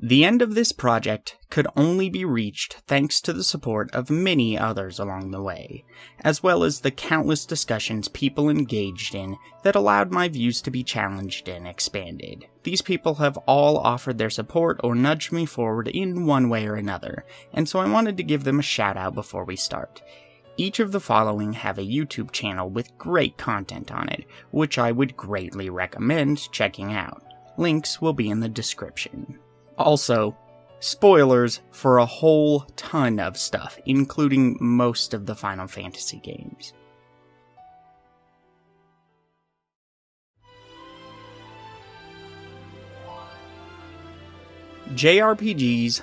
The end of this project could only be reached thanks to the support of many others along the way, as well as the countless discussions people engaged in that allowed my views to be challenged and expanded. These people have all offered their support or nudged me forward in one way or another, and so I wanted to give them a shout out before we start. Each of the following have a YouTube channel with great content on it, which I would greatly recommend checking out. Links will be in the description. Also, spoilers for a whole ton of stuff, including most of the Final Fantasy games. JRPGs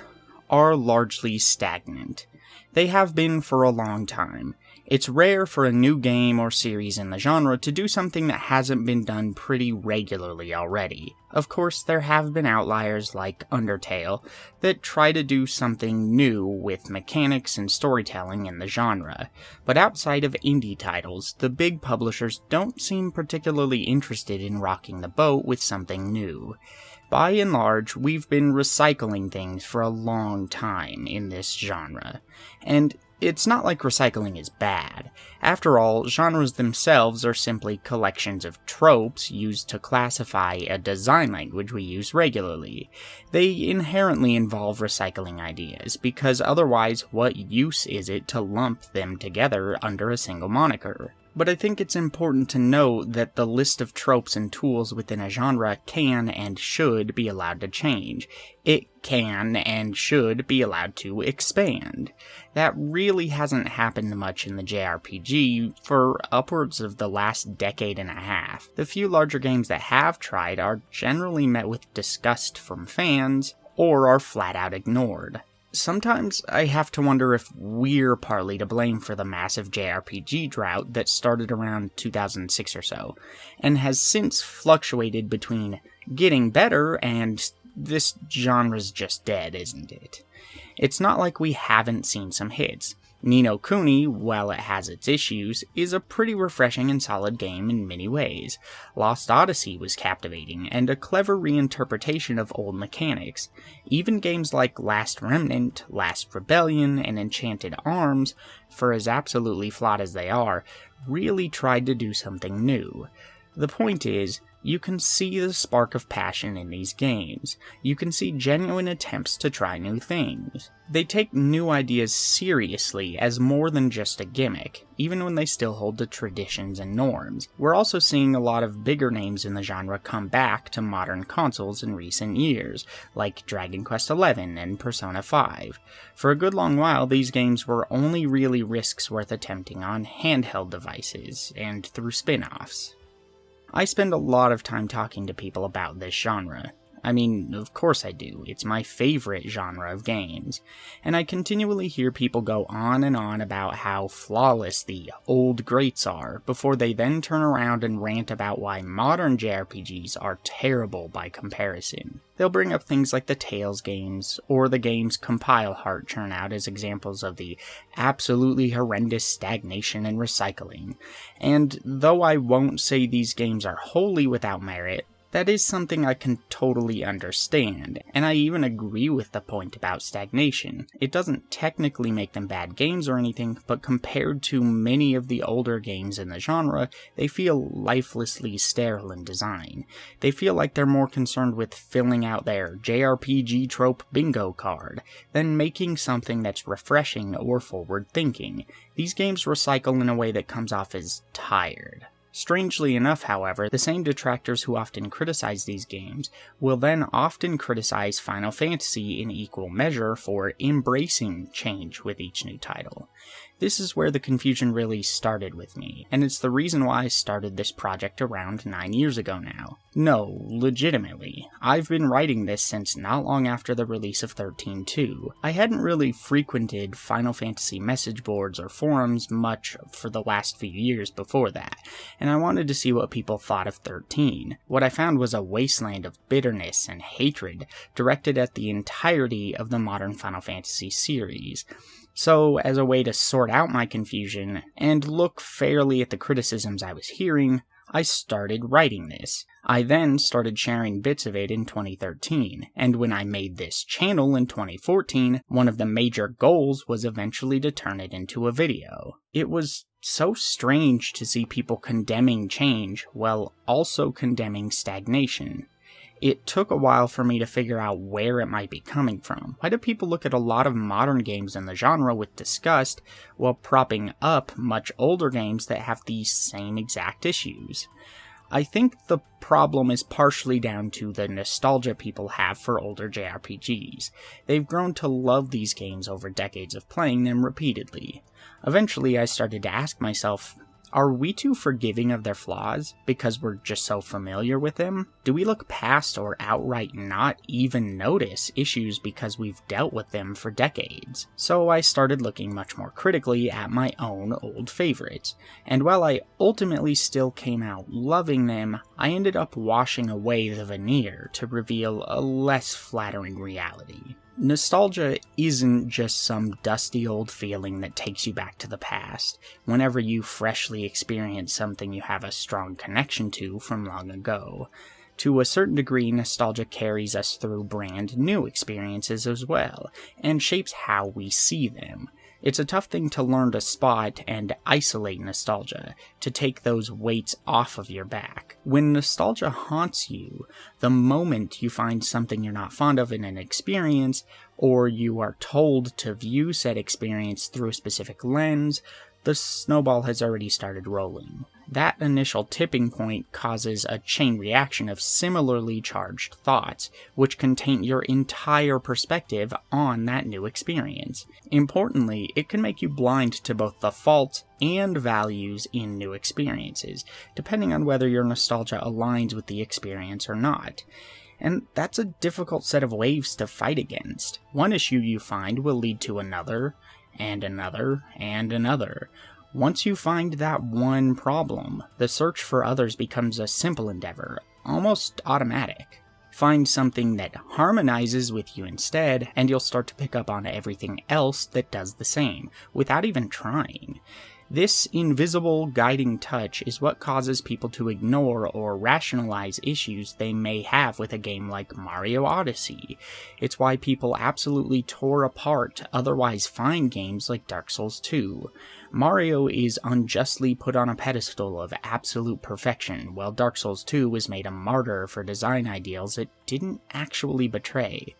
are largely stagnant. They have been for a long time. It's rare for a new game or series in the genre to do something that hasn't been done pretty regularly already. Of course, there have been outliers like Undertale that try to do something new with mechanics and storytelling in the genre, but outside of indie titles, the big publishers don't seem particularly interested in rocking the boat with something new. By and large, we've been recycling things for a long time in this genre, and it's not like recycling is bad. After all, genres themselves are simply collections of tropes used to classify a design language we use regularly. They inherently involve recycling ideas, because otherwise what use is it to lump them together under a single moniker? But I think it's important to note that the list of tropes and tools within a genre can and should be allowed to change. It can and should be allowed to expand. That really hasn't happened much in the JRPG for upwards of the last decade and a half. The few larger games that have tried are generally met with disgust from fans, or are flat out ignored. Sometimes I have to wonder if we're partly to blame for the massive JRPG drought that started around 2006 or so, and has since fluctuated between getting better and this genre's just dead, isn't it? It's not like we haven't seen some hits. Ni no Kuni, while it has its issues, is a pretty refreshing and solid game in many ways. Lost Odyssey was captivating, and a clever reinterpretation of old mechanics. Even games like Last Remnant, Last Rebellion, and Enchanted Arms, for as absolutely flawed as they are, really tried to do something new. The point is, you can see the spark of passion in these games. You can see genuine attempts to try new things. They take new ideas seriously as more than just a gimmick, even when they still hold to traditions and norms. We're also seeing a lot of bigger names in the genre come back to modern consoles in recent years, like Dragon Quest XI and Persona 5. For a good long while, these games were only really risks worth attempting on handheld devices, and through spin-offs. I spend a lot of time talking to people about this genre. I mean, of course I do. It's my favorite genre of games. And I continually hear people go on and on about how flawless the old greats are, before they then turn around and rant about why modern JRPGs are terrible by comparison. They'll bring up things like the Tales games, or the games Compile Heart churn out as examples of the absolutely horrendous stagnation and recycling. And though I won't say these games are wholly without merit, that is something I can totally understand, and I even agree with the point about stagnation. It doesn't technically make them bad games or anything, but compared to many of the older games in the genre, they feel lifelessly sterile in design. They feel like they're more concerned with filling out their JRPG trope bingo card than making something that's refreshing or forward-thinking. These games recycle in a way that comes off as tired. Strangely enough, however, the same detractors who often criticize these games will then often criticize Final Fantasy in equal measure for embracing change with each new title. This is where the confusion really started with me, and it's the reason why I started this project around 9 years ago now. No, legitimately, I've been writing this since not long after the release of 13.2. I hadn't really frequented Final Fantasy message boards or forums much for the last few years before that, and I wanted to see what people thought of 13. What I found was a wasteland of bitterness and hatred directed at the entirety of the modern Final Fantasy series. So, as a way to sort out my confusion and look fairly at the criticisms I was hearing, I started writing this. I then started sharing bits of it in 2013, and when I made this channel in 2014, one of the major goals was eventually to turn it into a video. It was so strange to see people condemning change while also condemning stagnation. It took a while for me to figure out where it might be coming from. Why do people look at a lot of modern games in the genre with disgust while propping up much older games that have these same exact issues? I think the problem is partially down to the nostalgia people have for older JRPGs. They've grown to love these games over decades of playing them repeatedly. Eventually, I started to ask myself, are we too forgiving of their flaws because we're just so familiar with them? Do we look past or outright not even notice issues because we've dealt with them for decades? So I started looking much more critically at my own old favorites, and while I ultimately still came out loving them, I ended up washing away the veneer to reveal a less flattering reality. Nostalgia isn't just some dusty old feeling that takes you back to the past, whenever you freshly experience something you have a strong connection to from long ago. To a certain degree, nostalgia carries us through brand new experiences as well, and shapes how we see them. It's a tough thing to learn to spot and isolate nostalgia, to take those weights off of your back. When nostalgia haunts you, the moment you find something you're not fond of in an experience, or you are told to view said experience through a specific lens, the snowball has already started rolling. That initial tipping point causes a chain reaction of similarly charged thoughts, which can taint your entire perspective on that new experience. Importantly, it can make you blind to both the faults and values in new experiences, depending on whether your nostalgia aligns with the experience or not. And that's a difficult set of waves to fight against. One issue you find will lead to another, and another, and another. Once you find that one problem, the search for others becomes a simple endeavor, almost automatic. Find something that harmonizes with you instead, and you'll start to pick up on everything else that does the same, without even trying. This invisible guiding touch is what causes people to ignore or rationalize issues they may have with a game like Mario Odyssey. It's why people absolutely tore apart otherwise fine games like Dark Souls 2. Mario is unjustly put on a pedestal of absolute perfection, while Dark Souls 2 was made a martyr for design ideals it didn't actually betray.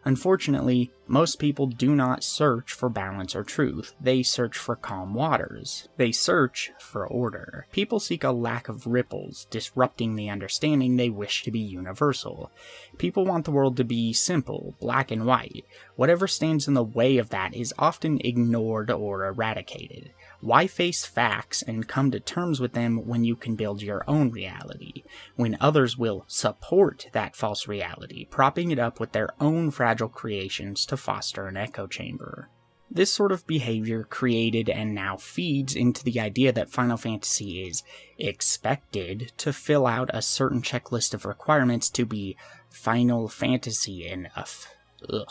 Unfortunately, most people do not search for balance or truth. They search for calm waters. They search for order. People seek a lack of ripples, disrupting the understanding they wish to be universal. People want the world to be simple, black and white. Whatever stands in the way of that is often ignored or eradicated. Why face facts and come to terms with them when you can build your own reality, when others will support that false reality, propping it up with their own fragile creations to foster an echo chamber? This sort of behavior created and now feeds into the idea that Final Fantasy is expected to fill out a certain checklist of requirements to be Final Fantasy enough. Ugh.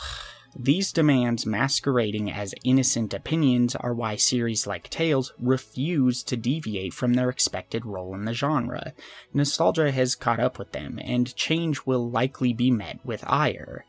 These demands masquerading as innocent opinions are why series like Tales refuse to deviate from their expected role in the genre. Nostalgia has caught up with them, and change will likely be met with ire.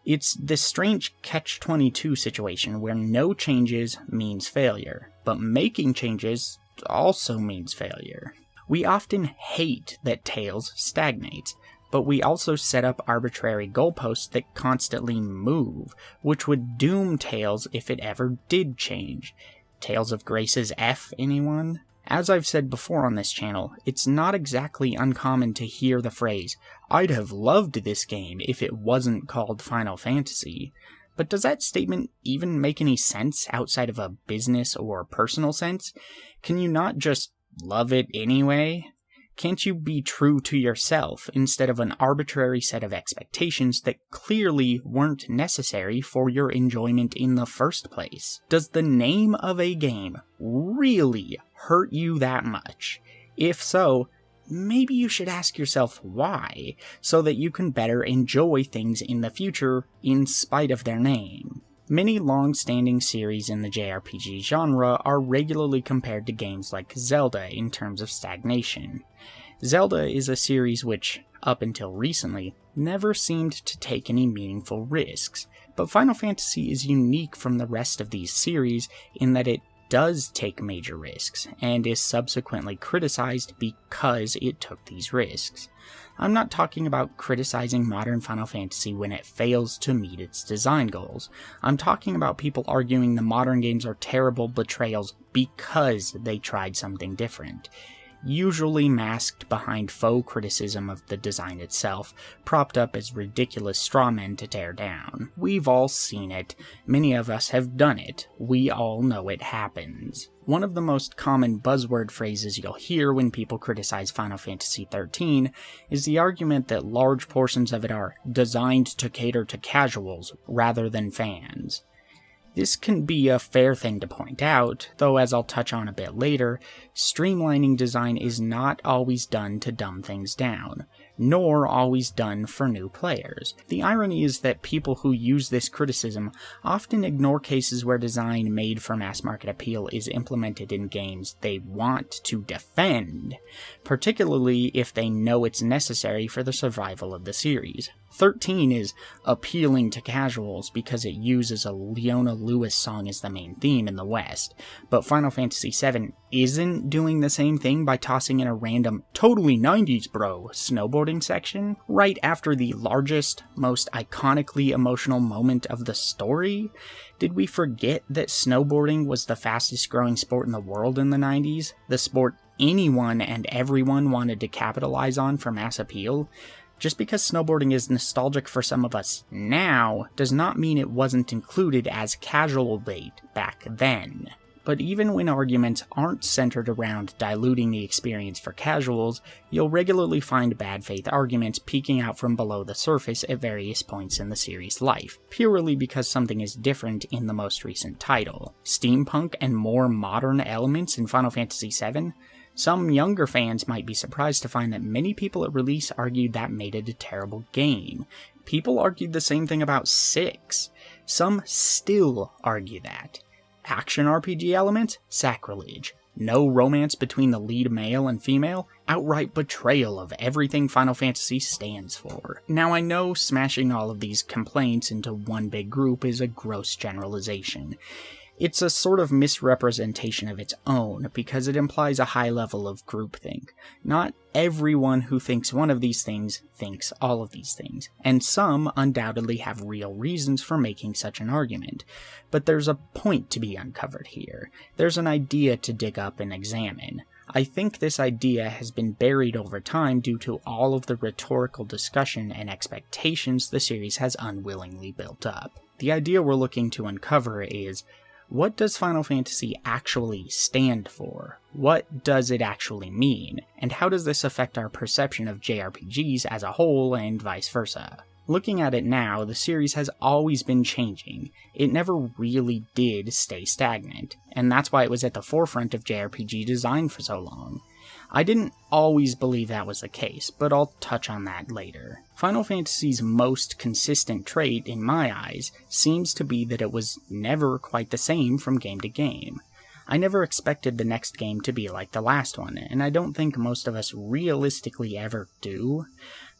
It's this strange catch-22 situation where no changes means failure, but making changes also means failure. We often hate that Tales stagnates, but we also set up arbitrary goalposts that constantly move, which would doom Tales if it ever did change. Tales of Grace's F, anyone? As I've said before on this channel, it's not exactly uncommon to hear the phrase, "I'd have loved this game if it wasn't called Final Fantasy." But does that statement even make any sense outside of a business or personal sense? Can you not just love it anyway? Can't you be true to yourself instead of an arbitrary set of expectations that clearly weren't necessary for your enjoyment in the first place? Does the name of a game really hurt you that much? If so, maybe you should ask yourself why, so that you can better enjoy things in the future in spite of their name. Many long-standing series in the JRPG genre are regularly compared to games like Zelda in terms of stagnation. Zelda is a series which, up until recently, never seemed to take any meaningful risks, but Final Fantasy is unique from the rest of these series in that it does take major risks, and is subsequently criticized because it took these risks. I'm not talking about criticizing modern Final Fantasy when it fails to meet its design goals. I'm talking about people arguing the modern games are terrible betrayals because they tried something different, usually masked behind faux criticism of the design itself, propped up as ridiculous straw men to tear down. We've all seen it. Many of us have done it. We all know it happens. One of the most common buzzword phrases you'll hear when people criticize Final Fantasy XIII is the argument that large portions of it are designed to cater to casuals rather than fans. This can be a fair thing to point out, though as I'll touch on a bit later, streamlining design is not always done to dumb things down, nor always done for new players. The irony is that people who use this criticism often ignore cases where design made for mass market appeal is implemented in games they want to defend, particularly if they know it's necessary for the survival of the series. 13 is appealing to casuals because it uses a Leona Lewis song as the main theme in the West, but Final Fantasy VII isn't doing the same thing by tossing in a random "totally 90s bro" snowboarding section right after the largest, most iconically emotional moment of the story. Did we forget that snowboarding was the fastest growing sport in the world in the 90s? The sport anyone and everyone wanted to capitalize on for mass appeal? Just because snowboarding is nostalgic for some of us now does not mean it wasn't included as casual bait back then. But even when arguments aren't centered around diluting the experience for casuals, you'll regularly find bad faith arguments peeking out from below the surface at various points in the series' life, purely because something is different in the most recent title. Steampunk and more modern elements in Final Fantasy VII? Some younger fans might be surprised to find that many people at release argued that made it a terrible game. People argued the same thing about 6. Some still argue that. Action RPG elements? Sacrilege. No romance between the lead male and female? Outright betrayal of everything Final Fantasy stands for. Now I know smashing all of these complaints into one big group is a gross generalization. It's a sort of misrepresentation of its own, because it implies a high level of groupthink. Not everyone who thinks one of these things thinks all of these things, and some undoubtedly have real reasons for making such an argument. But there's a point to be uncovered here. There's an idea to dig up and examine. I think this idea has been buried over time due to all of the rhetorical discussion and expectations the series has unwillingly built up. The idea we're looking to uncover is, what does Final Fantasy actually stand for? What does it actually mean? And how does this affect our perception of JRPGs as a whole and vice versa? Looking at it now, the series has always been changing. It never really did stay stagnant, and that's why it was at the forefront of JRPG design for so long. I didn't always believe that was the case, but I'll touch on that later. Final Fantasy's most consistent trait, in my eyes, seems to be that it was never quite the same from game to game. I never expected the next game to be like the last one, and I don't think most of us realistically ever do.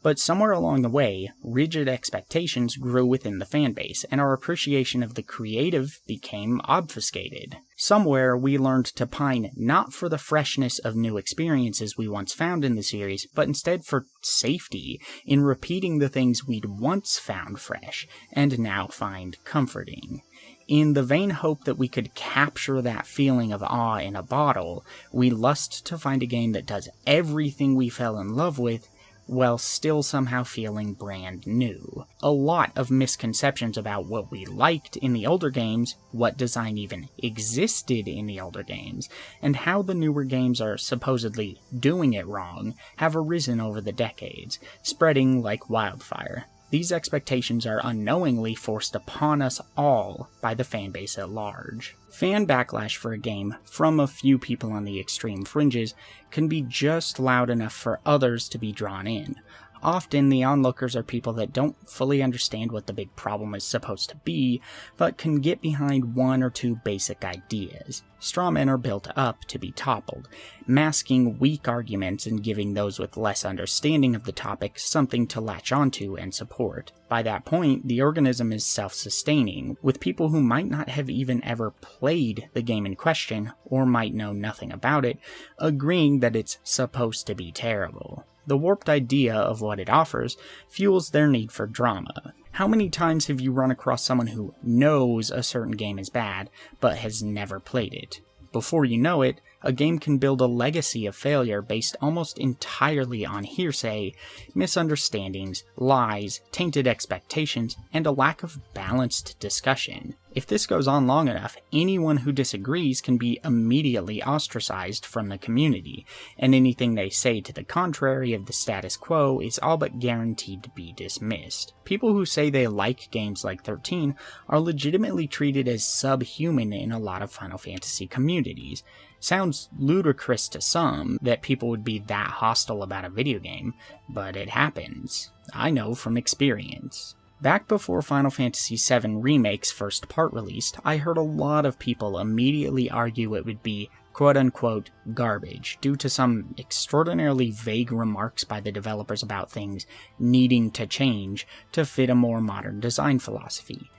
But somewhere along the way, rigid expectations grew within the fanbase, and our appreciation of the creative became obfuscated. Somewhere, we learned to pine not for the freshness of new experiences we once found in the series, but instead for safety in repeating the things we'd once found fresh, and now find comforting. In the vain hope that we could capture that feeling of awe in a bottle, we lust to find a game that does everything we fell in love with, while still somehow feeling brand new. A lot of misconceptions about what we liked in the older games, what design even existed in the older games, and how the newer games are supposedly doing it wrong have arisen over the decades, spreading like wildfire. These expectations are unknowingly forced upon us all by the fanbase at large. Fan backlash for a game from a few people on the extreme fringes can be just loud enough for others to be drawn in. Often, the onlookers are people that don't fully understand what the big problem is supposed to be, but can get behind one or two basic ideas. Straw men are built up to be toppled, masking weak arguments and giving those with less understanding of the topic something to latch onto and support. By that point, the organism is self-sustaining, with people who might not have even ever played the game in question, or might know nothing about it, agreeing that it's supposed to be terrible. The warped idea of what it offers fuels their need for drama. How many times have you run across someone who knows a certain game is bad, but has never played it? Before you know it, a game can build a legacy of failure based almost entirely on hearsay, misunderstandings, lies, tainted expectations, and a lack of balanced discussion. If this goes on long enough, anyone who disagrees can be immediately ostracized from the community, and anything they say to the contrary of the status quo is all but guaranteed to be dismissed. People who say they like games like XIII are legitimately treated as subhuman in a lot of Final Fantasy communities. Sounds ludicrous to some that people would be that hostile about a video game, but it happens. I know from experience. Back before Final Fantasy VII Remake's first part released, I heard a lot of people immediately argue it would be quote-unquote garbage due to some extraordinarily vague remarks by the developers about things needing to change to fit a more modern design philosophy.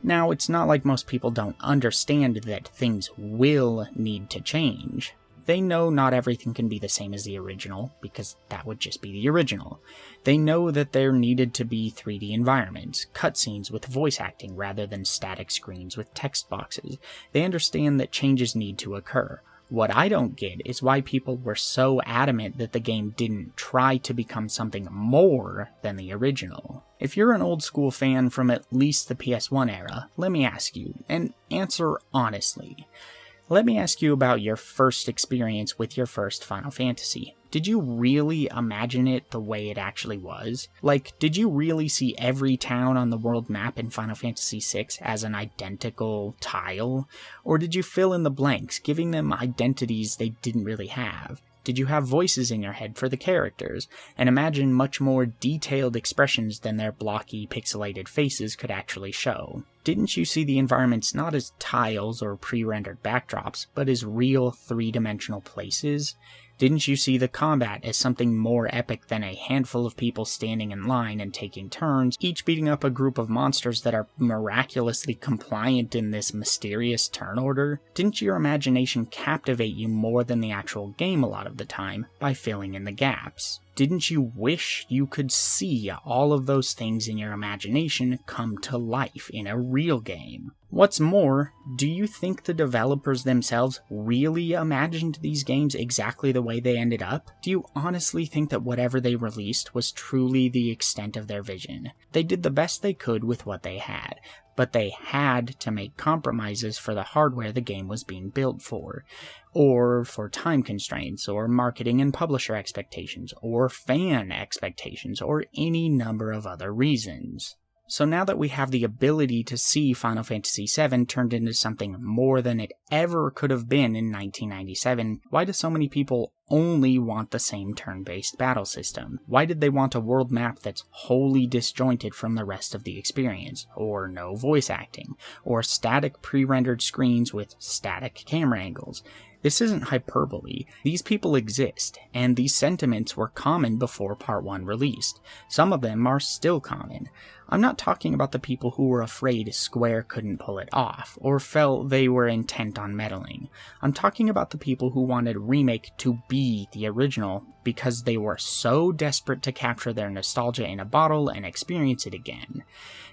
Now, it's not like most people don't understand that things will need to change. They know not everything can be the same as the original, because that would just be the original. They know that there needed to be 3D environments, cutscenes with voice acting rather than static screens with text boxes. They understand that changes need to occur. What I don't get is why people were so adamant that the game didn't try to become something more than the original. If you're an old school fan from at least the PS1 era, let me ask you, and answer honestly. Let me ask you about your first experience with your first Final Fantasy. Did you really imagine it the way it actually was? Like, did you really see every town on the world map in Final Fantasy VI as an identical tile? Or did you fill in the blanks, giving them identities they didn't really have? Did you have voices in your head for the characters, and imagine much more detailed expressions than their blocky, pixelated faces could actually show? Didn't you see the environments not as tiles or pre-rendered backdrops, but as real three-dimensional places? Didn't you see the combat as something more epic than a handful of people standing in line and taking turns, each beating up a group of monsters that are miraculously compliant in this mysterious turn order? Didn't your imagination captivate you more than the actual game a lot of the time by filling in the gaps? Didn't you wish you could see all of those things in your imagination come to life in a real game? What's more, do you think the developers themselves really imagined these games exactly the way they ended up? Do you honestly think that whatever they released was truly the extent of their vision? They did the best they could with what they had, but they had to make compromises for the hardware the game was being built for, or for time constraints, or marketing and publisher expectations, or fan expectations, or any number of other reasons. So now that we have the ability to see Final Fantasy VII turned into something more than it ever could have been in 1997, why do so many people only want the same turn-based battle system? Why did they want a world map that's wholly disjointed from the rest of the experience, or no voice acting, or static pre-rendered screens with static camera angles? This isn't hyperbole. These people exist, and these sentiments were common before Part 1 released. Some of them are still common. I'm not talking about the people who were afraid Square couldn't pull it off, or felt they were intent on meddling. I'm talking about the people who wanted Remake to be the original because they were so desperate to capture their nostalgia in a bottle and experience it again.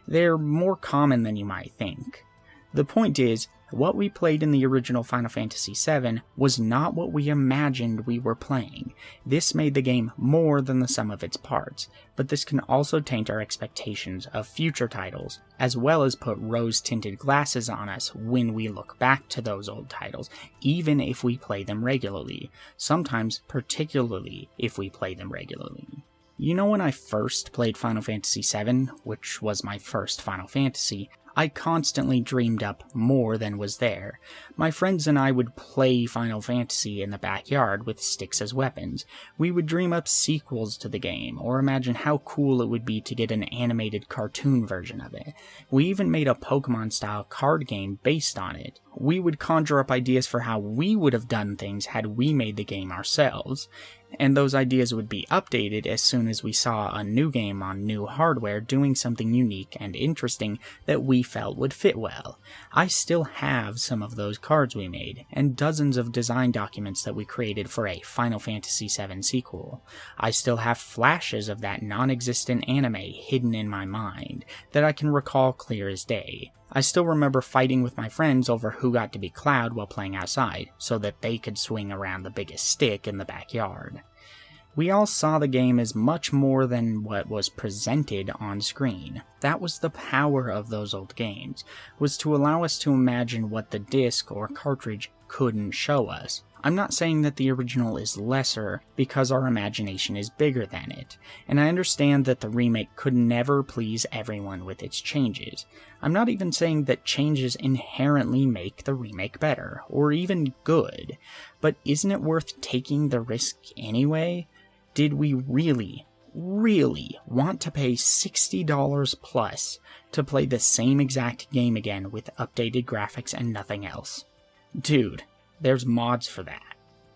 They're more common than you might think. The point is, what we played in the original Final Fantasy VII was not what we imagined we were playing. This made the game more than the sum of its parts, but this can also taint our expectations of future titles, as well as put rose-tinted glasses on us when we look back to those old titles, even if we play them regularly, sometimes particularly if we play them regularly. You know, when I first played Final Fantasy VII, which was my first Final Fantasy, I constantly dreamed up more than was there. My friends and I would play Final Fantasy in the backyard with sticks as weapons. We would dream up sequels to the game, or imagine how cool it would be to get an animated cartoon version of it. We even made a Pokemon-style card game based on it. We would conjure up ideas for how we would have done things had we made the game ourselves, and those ideas would be updated as soon as we saw a new game on new hardware doing something unique and interesting that we felt would fit well. I still have some of those cards we made, and dozens of design documents that we created for a Final Fantasy VII sequel. I still have flashes of that non-existent anime hidden in my mind that I can recall clear as day. I still remember fighting with my friends over who got to be Cloud while playing outside, so that they could swing around the biggest stick in the backyard. We all saw the game as much more than what was presented on screen. That was the power of those old games, was to allow us to imagine what the disc or cartridge couldn't show us. I'm not saying that the original is lesser because our imagination is bigger than it, and I understand that the remake could never please everyone with its changes. I'm not even saying that changes inherently make the remake better, or even good, but isn't it worth taking the risk anyway? Did we really want to pay $60 plus to play the same exact game again with updated graphics and nothing else? Dude, there's mods for that.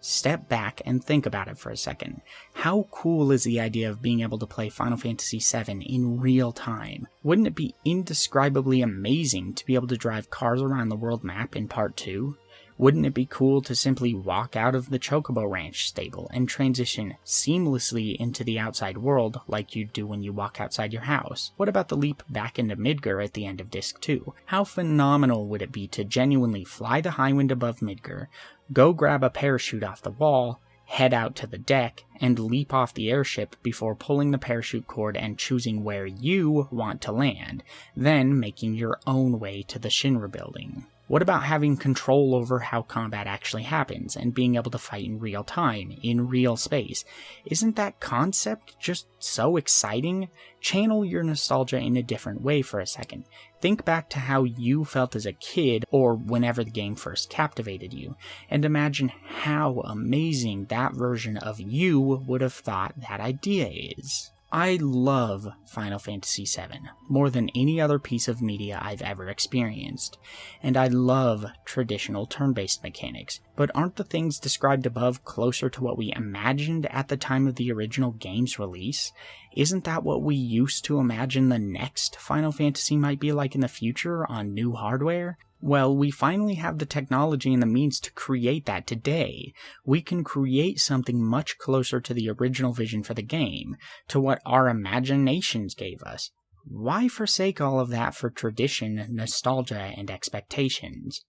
Step back and think about it for a second. How cool is the idea of being able to play Final Fantasy VII in real time? Wouldn't it be indescribably amazing to be able to drive cars around the world map in Part 2? Wouldn't it be cool to simply walk out of the Chocobo Ranch stable and transition seamlessly into the outside world like you do when you walk outside your house? What about the leap back into Midgar at the end of Disc 2? How phenomenal would it be to genuinely fly the Highwind above Midgar, go grab a parachute off the wall, head out to the deck, and leap off the airship before pulling the parachute cord and choosing where you want to land, then making your own way to the Shinra building? What about having control over how combat actually happens and being able to fight in real time, in real space? Isn't that concept just so exciting? Channel your nostalgia in a different way for a second. Think back to how you felt as a kid or whenever the game first captivated you, and imagine how amazing that version of you would have thought that idea is. I love Final Fantasy VII more than any other piece of media I've ever experienced, and I love traditional turn-based mechanics, but aren't the things described above closer to what we imagined at the time of the original game's release? Isn't that what we used to imagine the next Final Fantasy might be like in the future on new hardware? Well, we finally have the technology and the means to create that today. We can create something much closer to the original vision for the game, to what our imaginations gave us. Why forsake all of that for tradition, nostalgia, and expectations?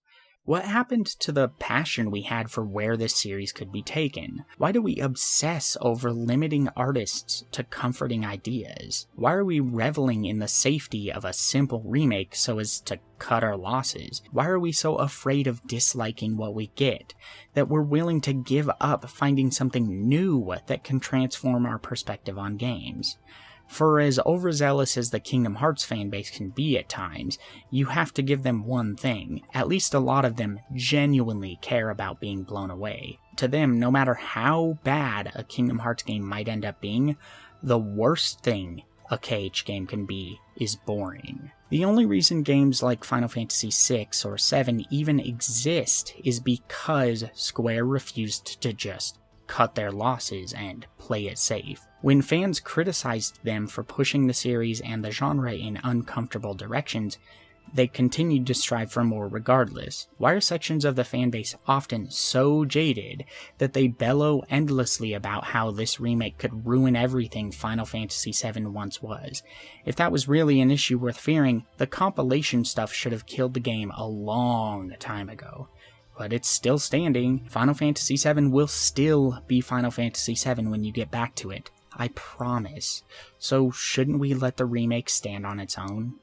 What happened to the passion we had for where this series could be taken? Why do we obsess over limiting artists to comforting ideas? Why are we reveling in the safety of a simple remake so as to cut our losses? Why are we so afraid of disliking what we get, that we're willing to give up finding something new that can transform our perspective on games? For as overzealous as the Kingdom Hearts fanbase can be at times, you have to give them one thing. At least a lot of them genuinely care about being blown away. To them, no matter how bad a Kingdom Hearts game might end up being, the worst thing a KH game can be is boring. The only reason games like Final Fantasy VI or VII even exist is because Square refused to just cut their losses and play it safe. When fans criticized them for pushing the series and the genre in uncomfortable directions, they continued to strive for more regardless. Why are sections of the fanbase often so jaded that they bellow endlessly about how this remake could ruin everything Final Fantasy VII once was? If that was really an issue worth fearing, the compilation stuff should have killed the game a long time ago. But it's still standing. Final Fantasy VII will still be Final Fantasy VII when you get back to it. I promise. So shouldn't we let the remake stand on its own?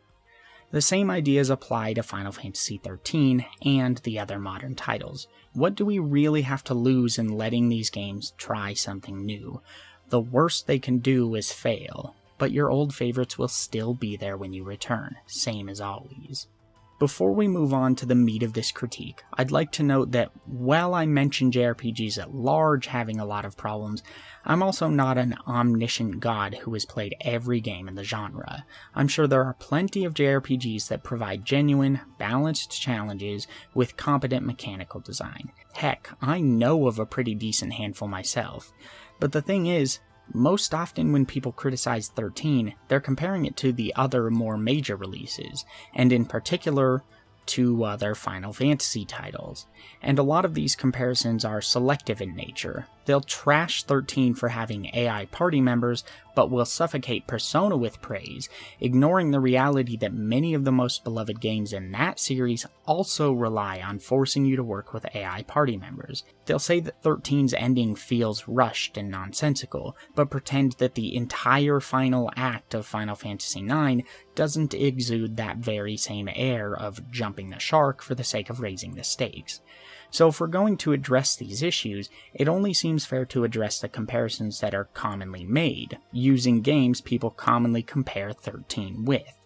The same ideas apply to Final Fantasy XIII and the other modern titles. What do we really have to lose in letting these games try something new? The worst they can do is fail, but your old favorites will still be there when you return, same as always. Before we move on to the meat of this critique, I'd like to note that while I mentioned JRPGs at large having a lot of problems, I'm also not an omniscient god who has played every game in the genre. I'm sure there are plenty of JRPGs that provide genuine, balanced challenges with competent mechanical design. Heck, I know of a pretty decent handful myself. But the thing is, most often when people criticize 13, they're comparing it to the other more major releases, and in particular to other Final Fantasy titles. And a lot of these comparisons are selective in nature. They'll trash 13 for having AI party members, but will suffocate Persona with praise, ignoring the reality that many of the most beloved games in that series also rely on forcing you to work with AI party members. They'll say that 13's ending feels rushed and nonsensical, but pretend that the entire final act of Final Fantasy IX doesn't exude that very same air of jumping the shark for the sake of raising the stakes. So if we're going to address these issues, it only seems fair to address the comparisons that are commonly made, using games people commonly compare 13 with.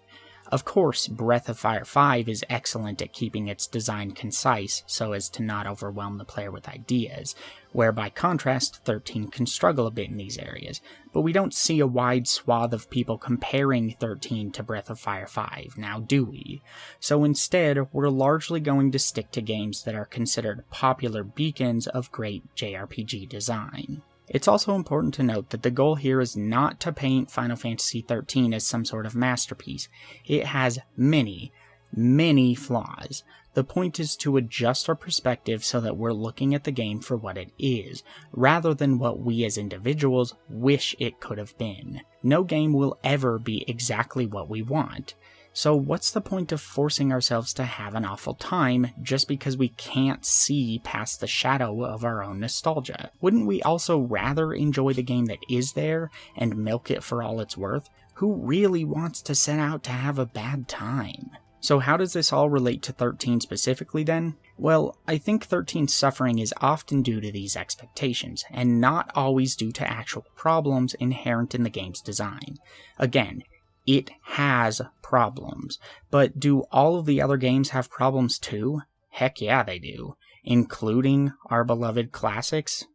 Of course, Breath of Fire 5 is excellent at keeping its design concise so as to not overwhelm the player with ideas, where by contrast, 13 can struggle a bit in these areas, but we don't see a wide swath of people comparing 13 to Breath of Fire 5, now do we? So instead, we're largely going to stick to games that are considered popular beacons of great JRPG design. It's also important to note that the goal here is not to paint Final Fantasy XIII as some sort of masterpiece. It has many, many flaws. The point is to adjust our perspective so that we're looking at the game for what it is, rather than what we as individuals wish it could have been. No game will ever be exactly what we want. So what's the point of forcing ourselves to have an awful time just because we can't see past the shadow of our own nostalgia? Wouldn't we also rather enjoy the game that is there and milk it for all it's worth? Who really wants to set out to have a bad time? So how does this all relate to 13 specifically then? Well, I think 13's suffering is often due to these expectations, and not always due to actual problems inherent in the game's design. Again, it has problems, but do all of the other games have problems too? Heck yeah, they do. Including our beloved classics?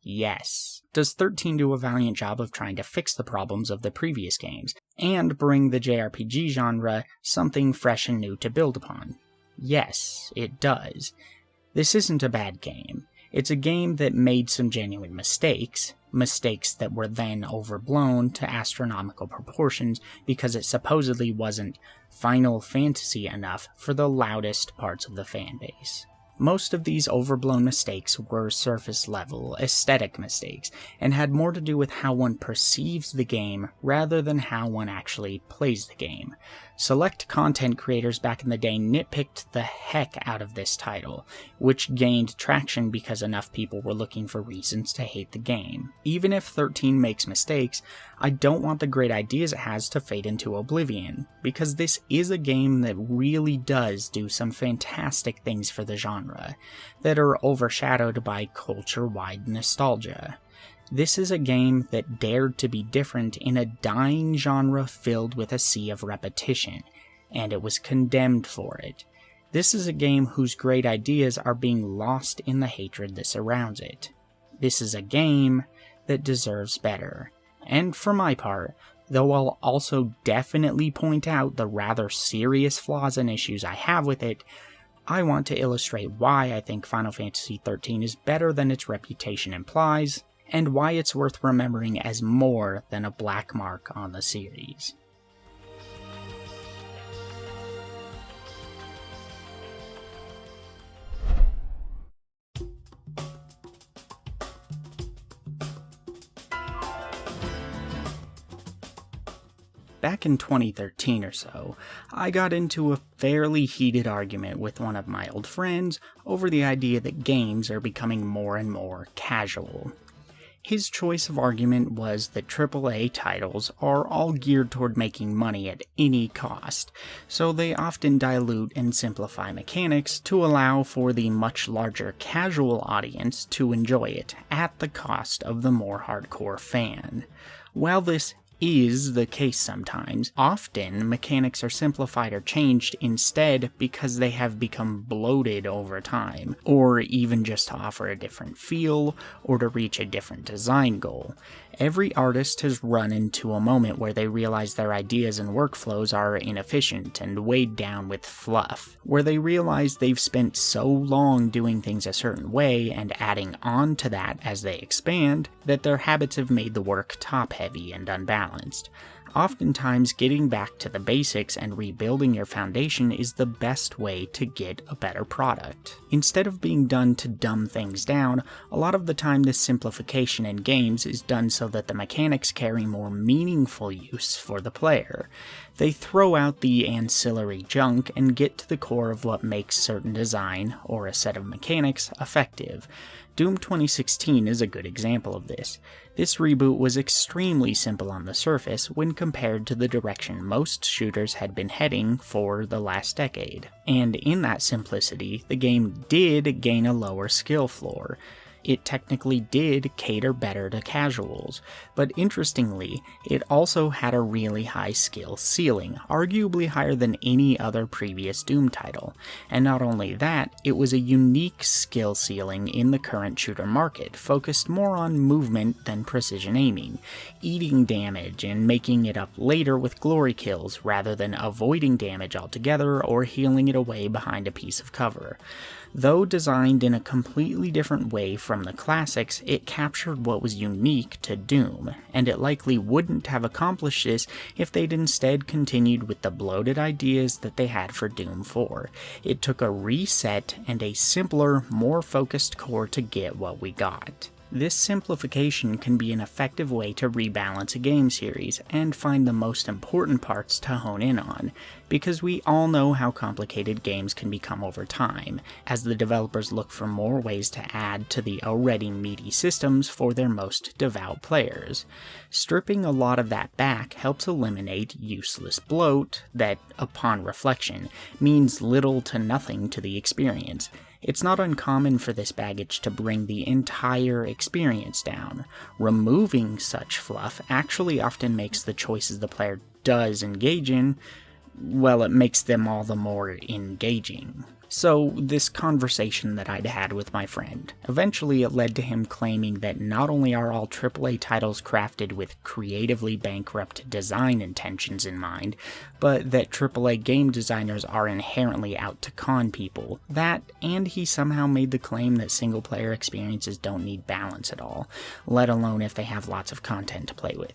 Yes. Does 13 do a valiant job of trying to fix the problems of the previous games, and bring the JRPG genre something fresh and new to build upon? Yes, it does. This isn't a bad game. It's a game that made some genuine mistakes that were then overblown to astronomical proportions because it supposedly wasn't Final Fantasy enough for the loudest parts of the fanbase. Most of these overblown mistakes were surface-level, aesthetic mistakes, and had more to do with how one perceives the game rather than how one actually plays the game. Select content creators back in the day nitpicked the heck out of this title, which gained traction because enough people were looking for reasons to hate the game. Even if 13 makes mistakes, I don't want the great ideas it has to fade into oblivion, because this is a game that really does do some fantastic things for the genre, that are overshadowed by culture-wide nostalgia. This is a game that dared to be different in a dying genre filled with a sea of repetition, and it was condemned for it. This is a game whose great ideas are being lost in the hatred that surrounds it. This is a game that deserves better. And for my part, though I'll also definitely point out the rather serious flaws and issues I have with it, I want to illustrate why I think Final Fantasy XIII is better than its reputation implies, and why it's worth remembering as more than a black mark on the series. Back in 2013 or so, I got into a fairly heated argument with one of my old friends over the idea that games are becoming more and more casual. His choice of argument was that AAA titles are all geared toward making money at any cost, so they often dilute and simplify mechanics to allow for the much larger casual audience to enjoy it at the cost of the more hardcore fan. While this is the case sometimes. Often, mechanics are simplified or changed instead because they have become bloated over time, or even just to offer a different feel, or to reach a different design goal. Every artist has run into a moment where they realize their ideas and workflows are inefficient and weighed down with fluff, where they realize they've spent so long doing things a certain way and adding on to that as they expand, that their habits have made the work top-heavy and unbalanced. Oftentimes, getting back to the basics and rebuilding your foundation is the best way to get a better product. Instead of being done to dumb things down, a lot of the time this simplification in games is done so that the mechanics carry more meaningful use for the player. They throw out the ancillary junk and get to the core of what makes certain design, or a set of mechanics, effective. Doom 2016 is a good example of this. This reboot was extremely simple on the surface when compared to the direction most shooters had been heading for the last decade. And in that simplicity, the game did gain a lower skill floor. It technically did cater better to casuals, but interestingly, it also had a really high skill ceiling, arguably higher than any other previous Doom title. And not only that, it was a unique skill ceiling in the current shooter market, focused more on movement than precision aiming, eating damage and making it up later with glory kills rather than avoiding damage altogether or healing it away behind a piece of cover. Though designed in a completely different way from the classics, it captured what was unique to Doom, and it likely wouldn't have accomplished this if they'd instead continued with the bloated ideas that they had for Doom 4. It took a reset and a simpler, more focused core to get what we got. This simplification can be an effective way to rebalance a game series and find the most important parts to hone in on, because we all know how complicated games can become over time, as the developers look for more ways to add to the already meaty systems for their most devout players. Stripping a lot of that back helps eliminate useless bloat that, upon reflection, means little to nothing to the experience. It's not uncommon for this baggage to bring the entire experience down. Removing such fluff actually often makes the choices the player does engage in, well, it makes them all the more engaging. So, this conversation that I'd had with my friend, eventually it led to him claiming that not only are all AAA titles crafted with creatively bankrupt design intentions in mind, but that AAA game designers are inherently out to con people. That, and he somehow made the claim that single-player experiences don't need balance at all, let alone if they have lots of content to play with.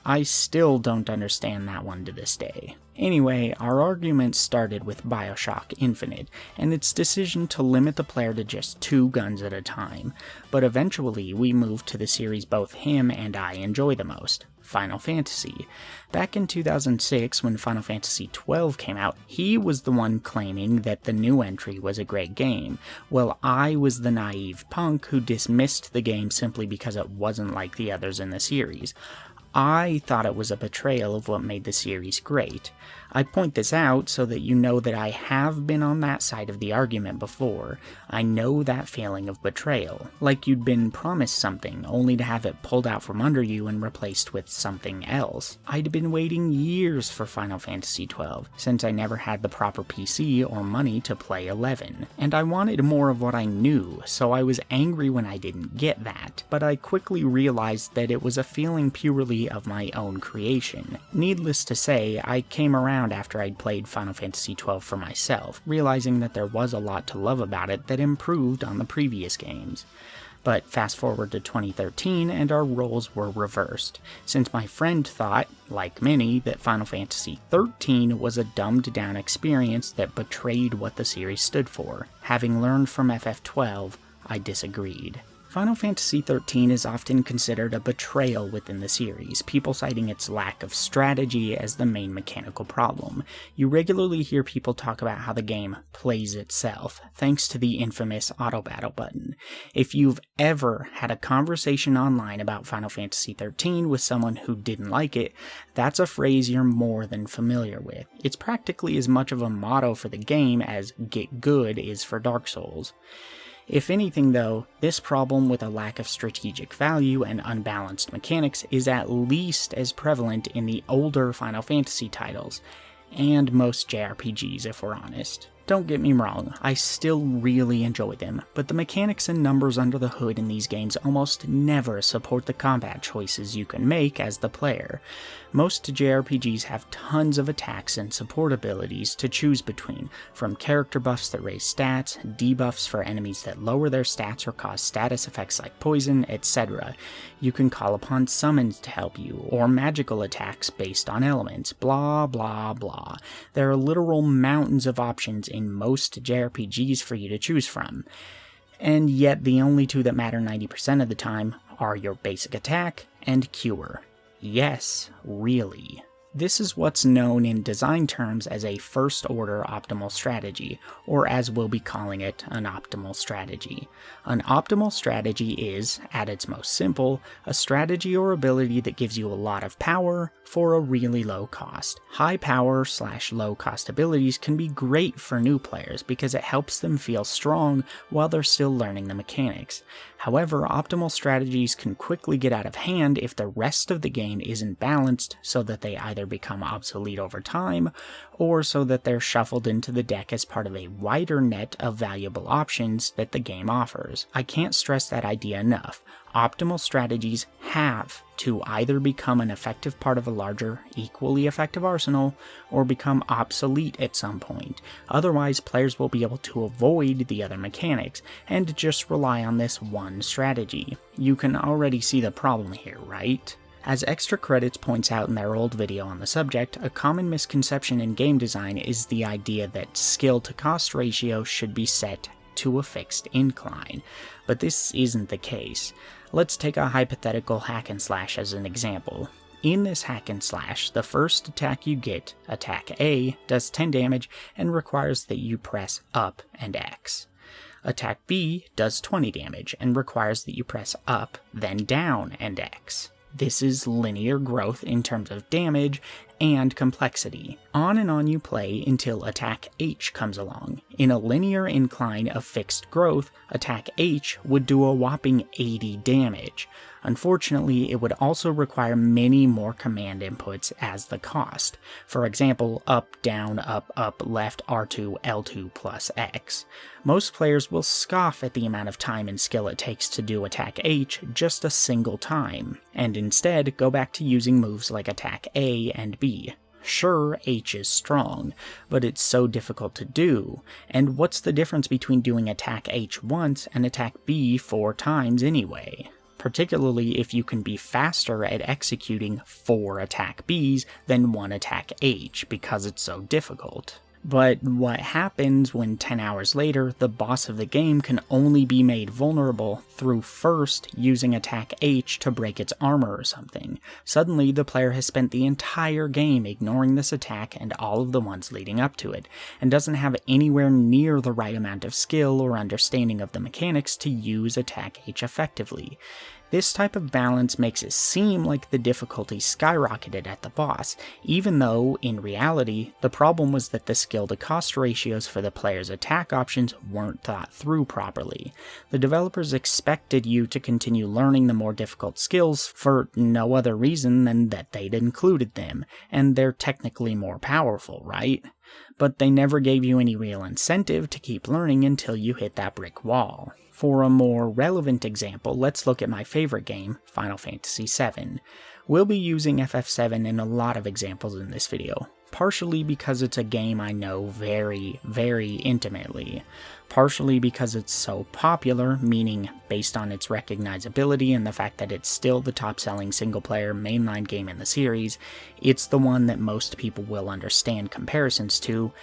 I still don't understand that one to this day. Anyway, our argument started with BioShock Infinite, and its decision to limit the player to just 2 guns at a time, but eventually we moved to the series both him and I enjoy the most, Final Fantasy. Back in 2006, when Final Fantasy XII came out, he was the one claiming that the new entry was a great game, while I was the naive punk who dismissed the game simply because it wasn't like the others in the series. I thought it was a betrayal of what made the series great. I point this out so that you know that I have been on that side of the argument before. I know that feeling of betrayal, like you'd been promised something only to have it pulled out from under you and replaced with something else. I'd been waiting years for Final Fantasy XII, since I never had the proper PC or money to play 11, and I wanted more of what I knew, so I was angry when I didn't get that, but I quickly realized that it was a feeling purely of my own creation. Needless to say, I came around after I'd played Final Fantasy XII for myself, realizing that there was a lot to love about it that improved on the previous games. But fast forward to 2013 and our roles were reversed, since my friend thought, like many, that Final Fantasy XIII was a dumbed down experience that betrayed what the series stood for. Having learned from FF12, I disagreed. Final Fantasy XIII is often considered a betrayal within the series, people citing its lack of strategy as the main mechanical problem. You regularly hear people talk about how the game plays itself, thanks to the infamous auto battle button. If you've ever had a conversation online about Final Fantasy XIII with someone who didn't like it, that's a phrase you're more than familiar with. It's practically as much of a motto for the game as "get good" is for Dark Souls. If anything though, this problem with a lack of strategic value and unbalanced mechanics is at least as prevalent in the older Final Fantasy titles, and most JRPGs if we're honest. Don't get me wrong, I still really enjoy them, but the mechanics and numbers under the hood in these games almost never support the combat choices you can make as the player. Most JRPGs have tons of attacks and support abilities to choose between, from character buffs that raise stats, debuffs for enemies that lower their stats or cause status effects like poison, etc. You can call upon summons to help you, or magical attacks based on elements, blah blah blah. There are literal mountains of options in most JRPGs for you to choose from. And yet the only two that matter 90% of the time are your basic attack and cure. Yes, really. This is what's known in design terms as a first-order optimal strategy, or as we'll be calling it, an optimal strategy. An optimal strategy is, at its most simple, a strategy or ability that gives you a lot of power for a really low cost. High power / low cost abilities can be great for new players because it helps them feel strong while they're still learning the mechanics. However, optimal strategies can quickly get out of hand if the rest of the game isn't balanced so that they either become obsolete over time, or so that they're shuffled into the deck as part of a wider net of valuable options that the game offers. I can't stress that idea enough. Optimal strategies have to either become an effective part of a larger, equally effective arsenal, or become obsolete at some point. Otherwise, players will be able to avoid the other mechanics, and just rely on this one strategy. You can already see the problem here, right? As Extra Credits points out in their old video on the subject, a common misconception in game design is the idea that skill to cost ratio should be set to a fixed incline, but this isn't the case. Let's take a hypothetical hack and slash as an example. In this hack and slash, the first attack you get, attack A, does 10 damage and requires that you press up and X. Attack B does 20 damage and requires that you press up, then down and X. This is linear growth in terms of damage and complexity. On and on you play until attack H comes along. In a linear incline of fixed growth, attack H would do a whopping 80 damage. Unfortunately, it would also require many more command inputs as the cost. For example, up, down, up, left, R2, L2 plus X. Most players will scoff at the amount of time and skill it takes to do attack H just a single time, and instead go back to using moves like attack A and B. Sure, H is strong, but it's so difficult to do, and what's the difference between doing attack H once and attack B 4 times anyway? Particularly if you can be faster at executing 4 attack Bs than 1 attack H because it's so difficult. But what happens when 10 hours later, the boss of the game can only be made vulnerable through first using attack H to break its armor or something? Suddenly, the player has spent the entire game ignoring this attack and all of the ones leading up to it, and doesn't have anywhere near the right amount of skill or understanding of the mechanics to use attack H effectively. This type of balance makes it seem like the difficulty skyrocketed at the boss, even though, in reality, the problem was that the skill to cost ratios for the player's attack options weren't thought through properly. The developers expected you to continue learning the more difficult skills for no other reason than that they'd included them, and they're technically more powerful, right? But they never gave you any real incentive to keep learning until you hit that brick wall. For a more relevant example, let's look at my favorite game, Final Fantasy VII. We'll be using FF7 in a lot of examples in this video, partially because it's a game I know very, very intimately, partially because it's so popular, meaning based on its recognizability and the fact that it's still the top-selling single-player mainline game in the series, it's the one that most people will understand comparisons to,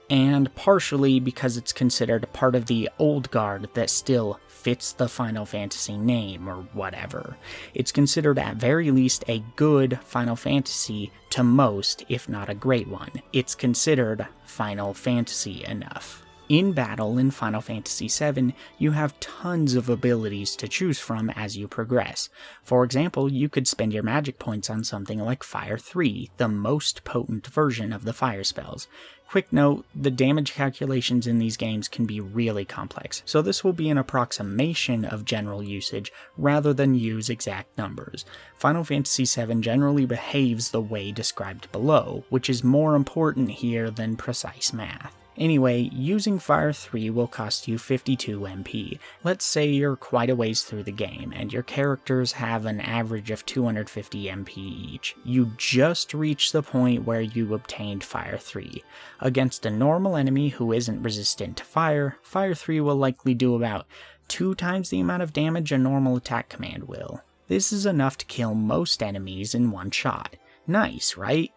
and partially because it's considered part of the old guard that still fits the Final Fantasy name or whatever. It's considered at very least a good Final Fantasy to most, if not a great one. It's considered Final Fantasy enough. In battle in Final Fantasy VII, you have tons of abilities to choose from as you progress. For example, you could spend your magic points on something like Fire 3, the most potent version of the fire spells. Quick note, the damage calculations in these games can be really complex, so this will be an approximation of general usage rather than use exact numbers. Final Fantasy VII generally behaves the way described below, which is more important here than precise math. Anyway, using Fire 3 will cost you 52 MP. Let's say you're quite a ways through the game, and your characters have an average of 250 MP each. You just reached the point where you obtained Fire 3. Against a normal enemy who isn't resistant to fire, Fire 3 will likely do about 2 times the amount of damage a normal attack command will. This is enough to kill most enemies in one shot. Nice, right?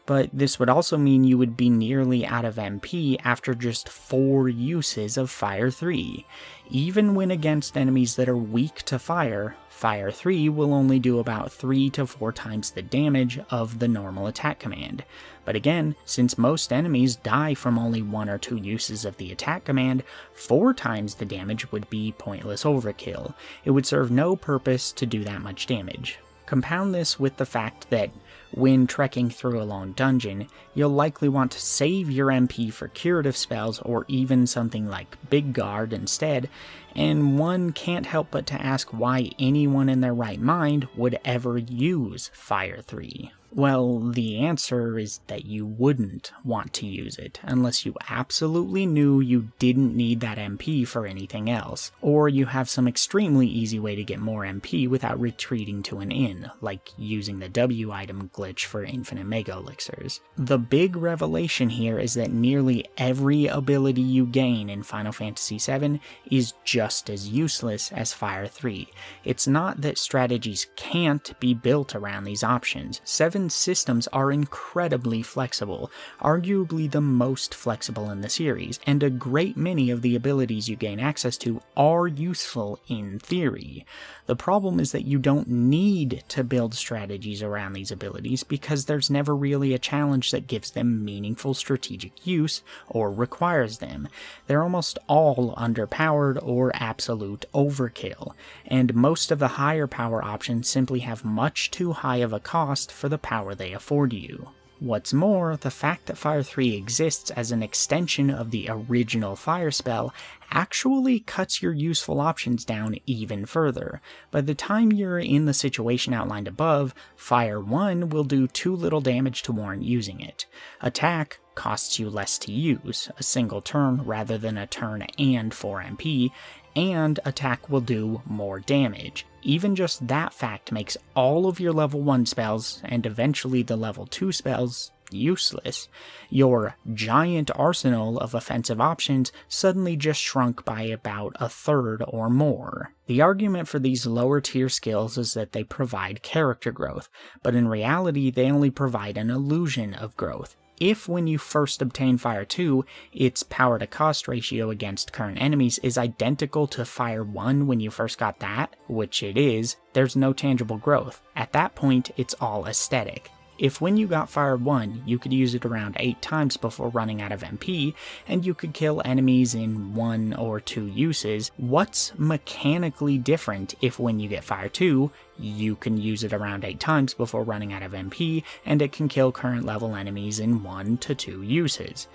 But this would also mean you would be nearly out of MP after just 4 uses of Fire 3. Even when against enemies that are weak to fire, Fire 3 will only do about 3 to 4 times the damage of the normal attack command. But again, since most enemies die from only 1 or 2 uses of the attack command, 4 times the damage would be pointless overkill. It would serve no purpose to do that much damage. Compound this with the fact that when trekking through a long dungeon, you'll likely want to save your MP for curative spells or even something like Big Guard instead, and one can't help but to ask why anyone in their right mind would ever use Fire 3. Well, the answer is that you wouldn't want to use it unless you absolutely knew you didn't need that MP for anything else, or you have some extremely easy way to get more MP without retreating to an inn, like using the W item glitch for infinite mega elixirs. The big revelation here is that nearly every ability you gain in Final Fantasy VII is just as useless as Fire 3. It's not that strategies can't be built around these options. 7 systems are incredibly flexible, arguably the most flexible in the series, and a great many of the abilities you gain access to are useful in theory. The problem is that you don't need to build strategies around these abilities because there's never really a challenge that gives them meaningful strategic use or requires them. They're almost all underpowered or absolute overkill, and most of the higher power options simply have much too high of a cost for the power they afford you. What's more, the fact that Fire 3 exists as an extension of the original Fire spell actually cuts your useful options down even further. By the time you're in the situation outlined above, Fire 1 will do too little damage to warrant using it. Attack costs you less to use, a single turn rather than a turn and 4 MP, and attack will do more damage. Even just that fact makes all of your level 1 spells, and eventually the level 2 spells, useless. Your giant arsenal of offensive options suddenly just shrunk by about a third or more. The argument for these lower tier skills is that they provide character growth, but in reality they only provide an illusion of growth. If when you first obtain Fire 2, its power to cost ratio against current enemies is identical to Fire 1 when you first got that, which it is, there's no tangible growth. At that point, it's all aesthetic. If when you got Fire 1, you could use it around 8 times before running out of MP, and you could kill enemies in 1 or 2 uses, what's mechanically different if when you get Fire 2, you can use it around 8 times before running out of MP, and it can kill current level enemies in 1 to 2 uses?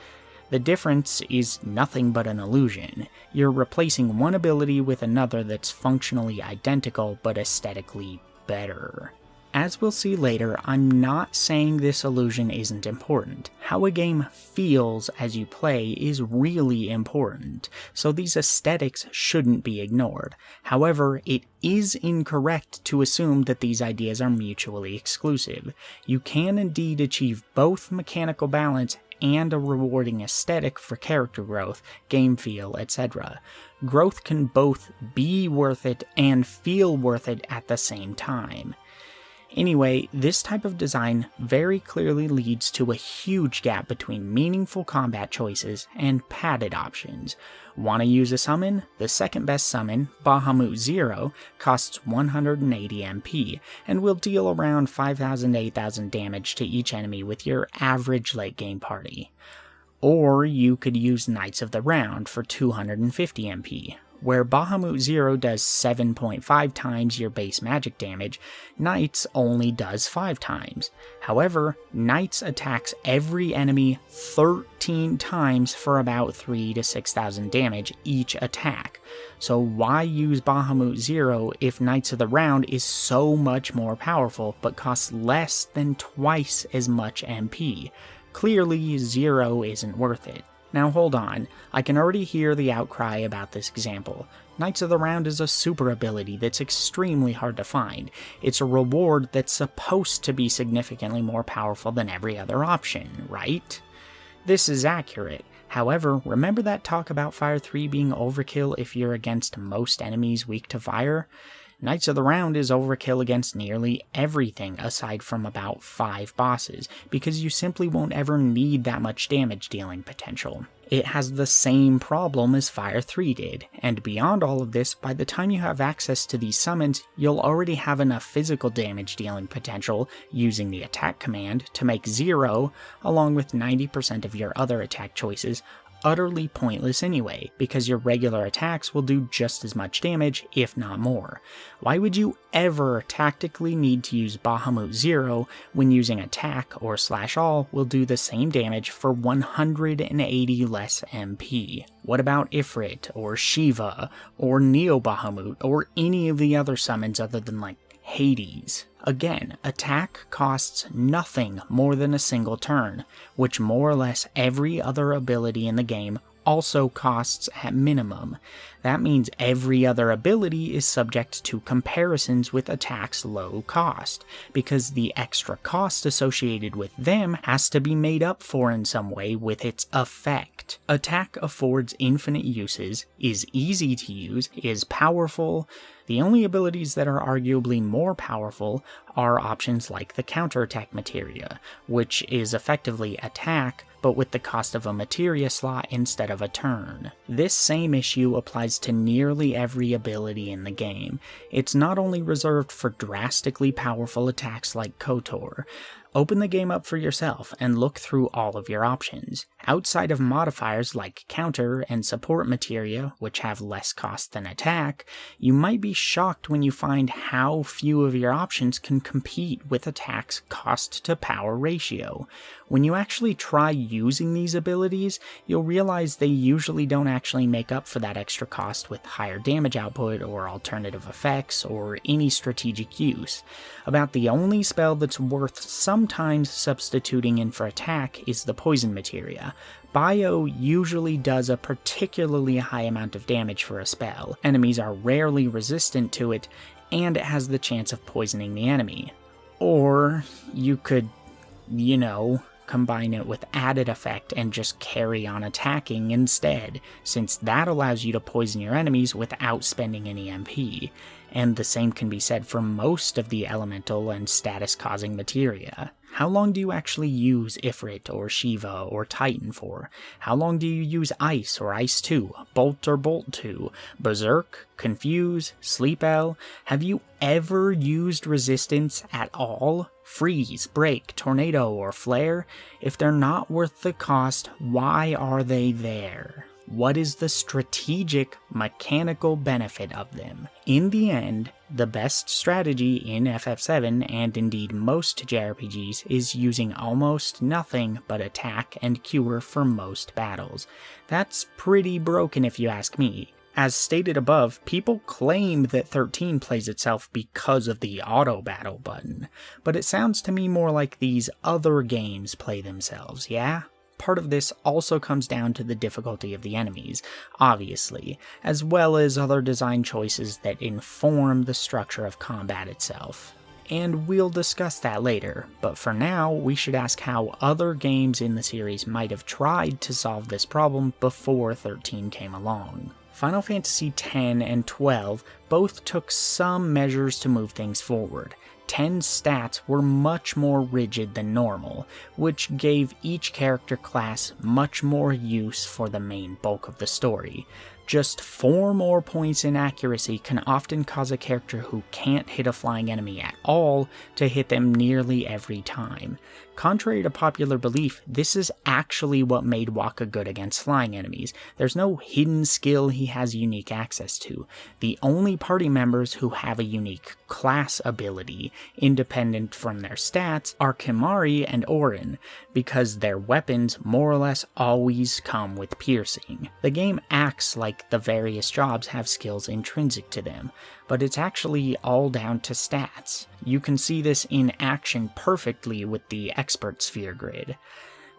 The difference is nothing but an illusion. You're replacing one ability with another that's functionally identical but aesthetically better. As we'll see later, I'm not saying this illusion isn't important. How a game feels as you play is really important, so these aesthetics shouldn't be ignored. However, it is incorrect to assume that these ideas are mutually exclusive. You can indeed achieve both mechanical balance and a rewarding aesthetic for character growth, game feel, etc. Growth can both be worth it and feel worth it at the same time. Anyway, this type of design very clearly leads to a huge gap between meaningful combat choices and padded options. Want to use a summon? The second best summon, Bahamut 0, costs 180 MP, and will deal around 5,000 to 8,000 damage to each enemy with your average late game party. Or you could use Knights of the Round for 250 MP. Where Bahamut Zero does 7.5 times your base magic damage, Knight's only does 5 times. However, Knight's attacks every enemy 13 times for about 3,000 to 6,000 damage each attack. So why use Bahamut Zero if Knights of the Round is so much more powerful but costs less than twice as much MP? Clearly, Zero isn't worth it. Now hold on, I can already hear the outcry about this example. Knights of the Round is a super ability that's extremely hard to find. It's a reward that's supposed to be significantly more powerful than every other option, right? This is accurate. However, remember that talk about Fire 3 being overkill if you're against most enemies weak to fire? Knights of the Round is overkill against nearly everything aside from about 5 bosses, because you simply won't ever need that much damage dealing potential. It has the same problem as Fire 3 did, and beyond all of this, by the time you have access to these summons, you'll already have enough physical damage dealing potential using the attack command to make Zero, along with 90% of your other attack choices, utterly pointless anyway, because your regular attacks will do just as much damage, if not more. Why would you ever tactically need to use Bahamut Zero when using attack or slash all will do the same damage for 180 less MP? What about Ifrit, or Shiva, or Neo Bahamut, or any of the other summons other than like Hades? Again, attack costs nothing more than a single turn, which more or less every other ability in the game also costs at minimum. That means every other ability is subject to comparisons with attack's low cost, because the extra cost associated with them has to be made up for in some way with its effect. Attack affords infinite uses, is easy to use, is powerful. The only abilities that are arguably more powerful are options like the counterattack materia, which is effectively attack, but with the cost of a materia slot instead of a turn. This same issue applies to nearly every ability in the game. It's not only reserved for drastically powerful attacks like KOTOR. Open the game up for yourself and look through all of your options. Outside of modifiers like counter and support materia, which have less cost than attack, you might be shocked when you find how few of your options can compete with attack's cost to power ratio. When you actually try using these abilities, you'll realize they usually don't actually make up for that extra cost with higher damage output or alternative effects or any strategic use. About the only spell that's worth sometimes substituting in for attack is the poison materia. Bio usually does a particularly high amount of damage for a spell, enemies are rarely resistant to it, and it has the chance of poisoning the enemy. Or you could, combine it with added effect and just carry on attacking instead, since that allows you to poison your enemies without spending any MP. And the same can be said for most of the elemental and status causing materia. How long do you actually use Ifrit or Shiva or Titan for? How long do you use Ice or Ice 2, Bolt or Bolt 2, Berserk, Confuse, Sleep L? Have you ever used Resistance at all? Freeze, Break, Tornado, or Flare? If they're not worth the cost, why are they there? What is the strategic, mechanical benefit of them? In the end, the best strategy in FF7, and indeed most JRPGs, is using almost nothing but attack and cure for most battles. That's pretty broken if you ask me. As stated above, people claim that 13 plays itself because of the auto battle button, but it sounds to me more like these other games play themselves, yeah? Part of this also comes down to the difficulty of the enemies, obviously, as well as other design choices that inform the structure of combat itself. And we'll discuss that later, but for now, we should ask how other games in the series might have tried to solve this problem before 13 came along. Final Fantasy X and XII both took some measures to move things forward. 10's stats were much more rigid than normal, which gave each character class much more use for the main bulk of the story. Just 4 more points in accuracy can often cause a character who can't hit a flying enemy at all to hit them nearly every time. Contrary to popular belief, this is actually what made Waka good against flying enemies. There's no hidden skill he has unique access to. The only party members who have a unique class ability, independent from their stats, are Kimahri and Auron, because their weapons more or less always come with piercing. The game acts like the various jobs have skills intrinsic to them, but it's actually all down to stats. You can see this in action perfectly with the expert sphere grid.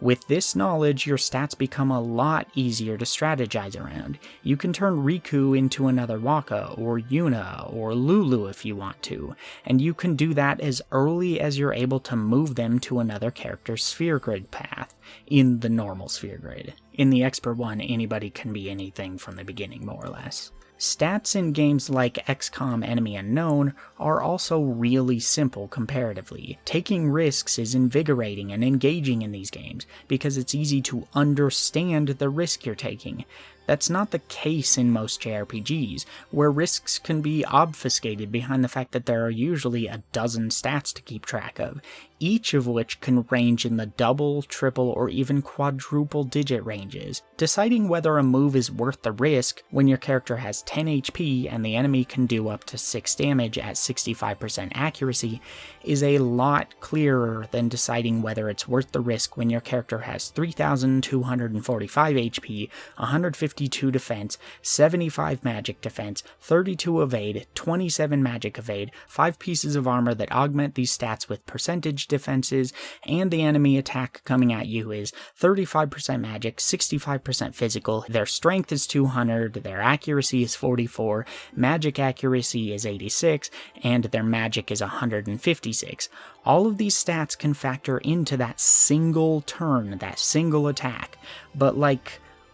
With this knowledge, your stats become a lot easier to strategize around. You can turn Riku into another Waka, or Yuna, or Lulu if you want to, and you can do that as early as you're able to move them to another character's sphere grid path, in the normal sphere grid. In the expert one, anybody can be anything from the beginning, more or less. Stats in games like XCOM Enemy Unknown are also really simple comparatively. Taking risks is invigorating and engaging in these games, because it's easy to understand the risk you're taking. That's not the case in most JRPGs, where risks can be obfuscated behind the fact that there are usually a dozen stats to keep track of, each of which can range in the double, triple, or even quadruple digit ranges. Deciding whether a move is worth the risk when your character has 10 HP and the enemy can do up to 6 damage at 65% accuracy is a lot clearer than deciding whether it's worth the risk when your character has 3,245 HP, 152 defense, 75 magic defense, 32 evade, 27 magic evade, 5 pieces of armor that augment these stats with percentage defenses, and the enemy attack coming at you is 35% magic, 65% physical, their strength is 200, their accuracy is 44, magic accuracy is 86, and their magic is 156. All of these stats can factor into that single turn, that single attack, but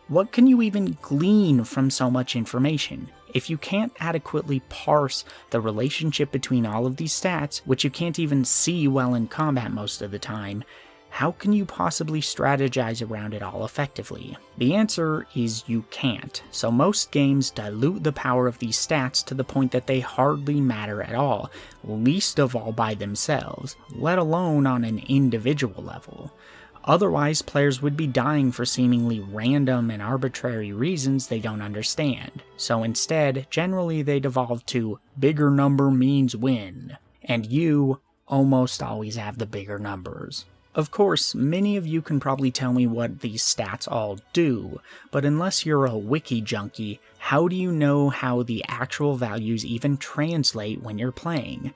what can you even glean from so much information? If you can't adequately parse the relationship between all of these stats, which you can't even see while in combat most of the time, how can you possibly strategize around it all effectively? The answer is you can't, so most games dilute the power of these stats to the point that they hardly matter at all, least of all by themselves, let alone on an individual level. Otherwise, players would be dying for seemingly random and arbitrary reasons they don't understand. So instead, generally they devolve to bigger number means win, and you almost always have the bigger numbers. Of course, many of you can probably tell me what these stats all do, but unless you're a wiki junkie, how do you know how the actual values even translate when you're playing?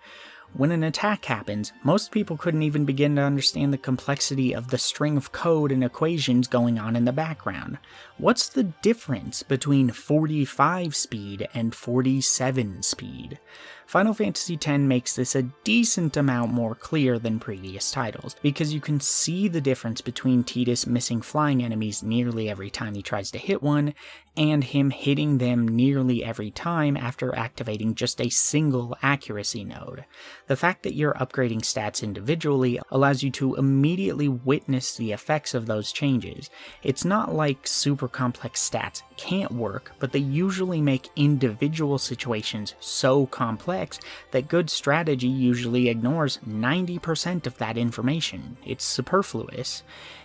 When an attack happens, most people couldn't even begin to understand the complexity of the string of code and equations going on in the background. What's the difference between 45 speed and 47 speed? Final Fantasy X makes this a decent amount more clear than previous titles, because you can see the difference between Tidus missing flying enemies nearly every time he tries to hit one, and him hitting them nearly every time after activating just a single accuracy node. The fact that you're upgrading stats individually allows you to immediately witness the effects of those changes. It's not like super complex stats can't work, but they usually make individual situations so complex that good strategy usually ignores 90% of that information. It's superfluous.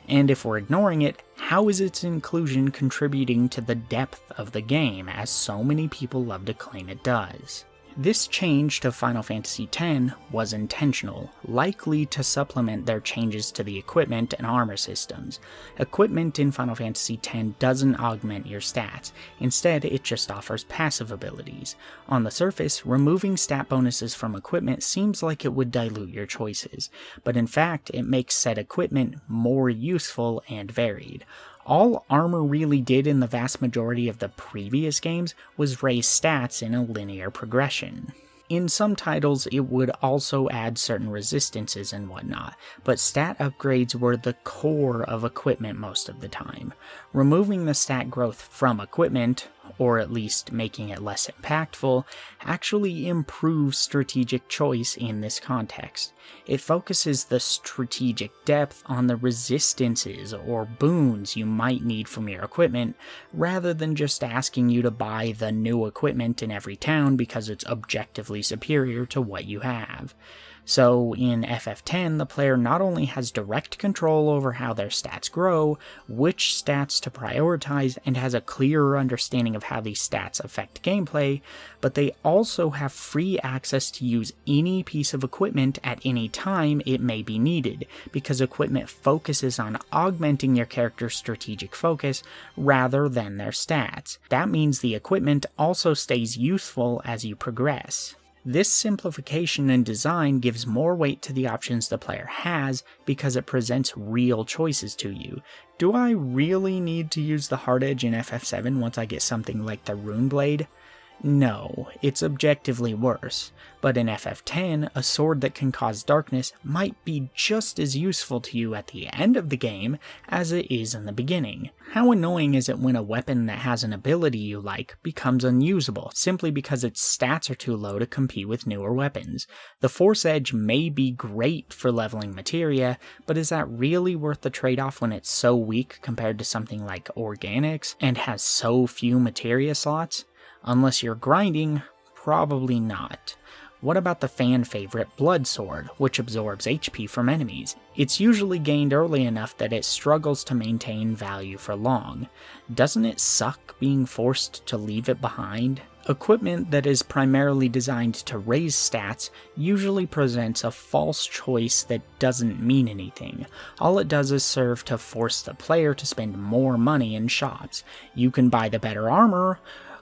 And if we're ignoring it, how is its inclusion contributing to the depth of the game, as so many people love to claim it does? This change to Final Fantasy X was intentional, likely to supplement their changes to the equipment and armor systems. Equipment in Final Fantasy X doesn't augment your stats, instead it just offers passive abilities. On the surface, removing stat bonuses from equipment seems like it would dilute your choices, but in fact it makes said equipment more useful and varied. All armor really did in the vast majority of the previous games was raise stats in a linear progression. In some titles, it would also add certain resistances and whatnot, but stat upgrades were the core of equipment most of the time. Removing the stat growth from equipment, or at least making it less impactful, actually improves strategic choice in this context. It focuses the strategic depth on the resistances or boons you might need from your equipment, rather than just asking you to buy the new equipment in every town because it's objectively superior to what you have. So in FF10, the player not only has direct control over how their stats grow, which stats to prioritize, and has a clearer understanding of how these stats affect gameplay, but they also have free access to use any piece of equipment at any time it may be needed, because equipment focuses on augmenting your character's strategic focus rather than their stats. That means the equipment also stays useful as you progress. This simplification in design gives more weight to the options the player has because it presents real choices to you. Do I really need to use the hard edge in FF7 once I get something like the Rune Blade? No, it's objectively worse, but in FF10, a sword that can cause darkness might be just as useful to you at the end of the game as it is in the beginning. How annoying is it when a weapon that has an ability you like becomes unusable, simply because its stats are too low to compete with newer weapons? The Force Edge may be great for leveling materia, but is that really worth the trade-off when it's so weak compared to something like Organics and has so few materia slots? Unless you're grinding, probably not. What about the fan favorite Blood Sword, which absorbs HP from enemies? It's usually gained early enough that it struggles to maintain value for long. Doesn't it suck being forced to leave it behind? Equipment that is primarily designed to raise stats usually presents a false choice that doesn't mean anything. All it does is serve to force the player to spend more money in shops. You can buy the better armor,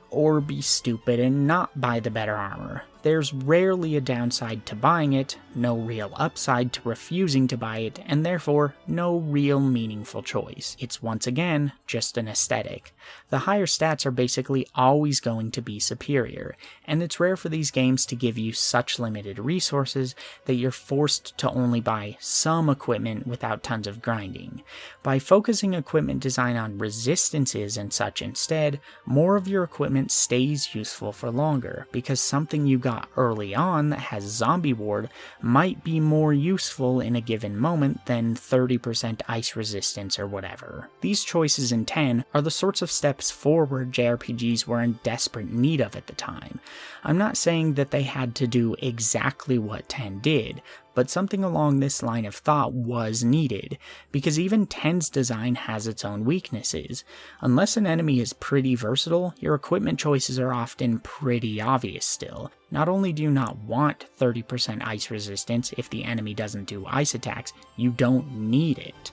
or be stupid and not buy the better armor. There's rarely a downside to buying it, no real upside to refusing to buy it, and therefore no real meaningful choice. It's once again just an aesthetic. The higher stats are basically always going to be superior, and it's rare for these games to give you such limited resources that you're forced to only buy some equipment without tons of grinding. By focusing equipment design on resistances and such instead, more of your equipment stays useful for longer, because something you got early on that has zombie ward might be more useful in a given moment than 30% ice resistance or whatever. These choices in 10 are the sorts of steps forward JRPGs were in desperate need of at the time. I'm not saying that they had to do exactly what 10 did, but something along this line of thought was needed, because even 10's design has its own weaknesses. Unless an enemy is pretty versatile, your equipment choices are often pretty obvious still. Not only do you not want 30% ice resistance if the enemy doesn't do ice attacks, you don't need it.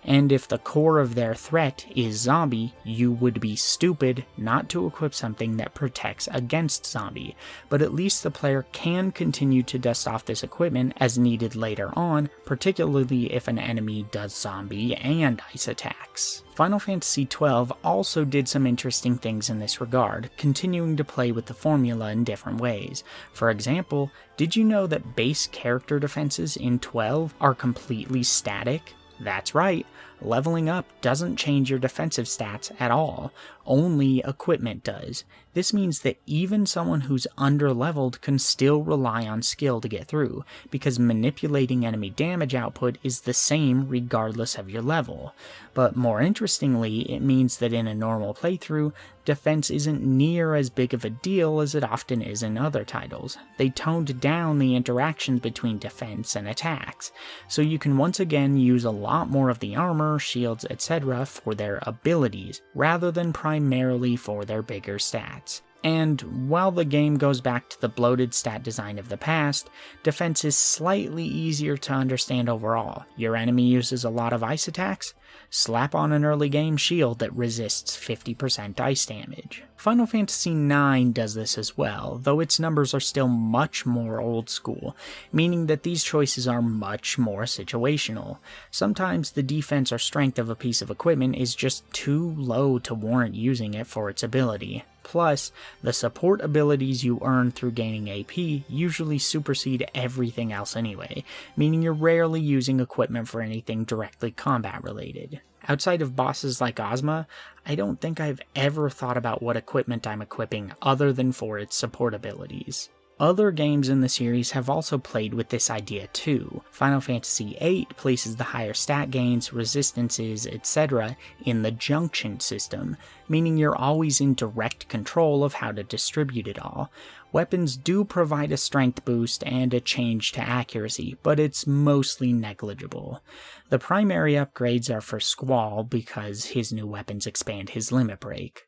And if the core of their threat is zombie, you would be stupid not to equip something that protects against zombie, but at least the player can continue to dust off this equipment as needed later on, particularly if an enemy does zombie and ice attacks. Final Fantasy XII also did some interesting things in this regard, continuing to play with the formula in different ways. For example, did you know that base character defenses in 12 are completely static? That's right, leveling up doesn't change your defensive stats at all, only equipment does. This means that even someone who's under-leveled can still rely on skill to get through, because manipulating enemy damage output is the same regardless of your level. But more interestingly, it means that in a normal playthrough, defense isn't near as big of a deal as it often is in other titles. They toned down the interactions between defense and attacks, so you can once again use a lot more of the armor, shields, etc. for their abilities, rather than primarily for their bigger stats. And while the game goes back to the bloated stat design of the past, defense is slightly easier to understand overall. Your enemy uses a lot of ice attacks? Slap on an early game shield that resists 50% ice damage. Final Fantasy IX does this as well, though its numbers are still much more old school, meaning that these choices are much more situational. Sometimes the defense or strength of a piece of equipment is just too low to warrant using it for its ability. Plus, the support abilities you earn through gaining AP usually supersede everything else anyway, meaning you're rarely using equipment for anything directly combat related. Outside of bosses like Ozma, I don't think I've ever thought about what equipment I'm equipping other than for its support abilities. Other games in the series have also played with this idea too. Final Fantasy VIII places the higher stat gains, resistances, etc. in the junction system, meaning you're always in direct control of how to distribute it all. Weapons do provide a strength boost and a change to accuracy, but it's mostly negligible. The primary upgrades are for Squall because his new weapons expand his limit break.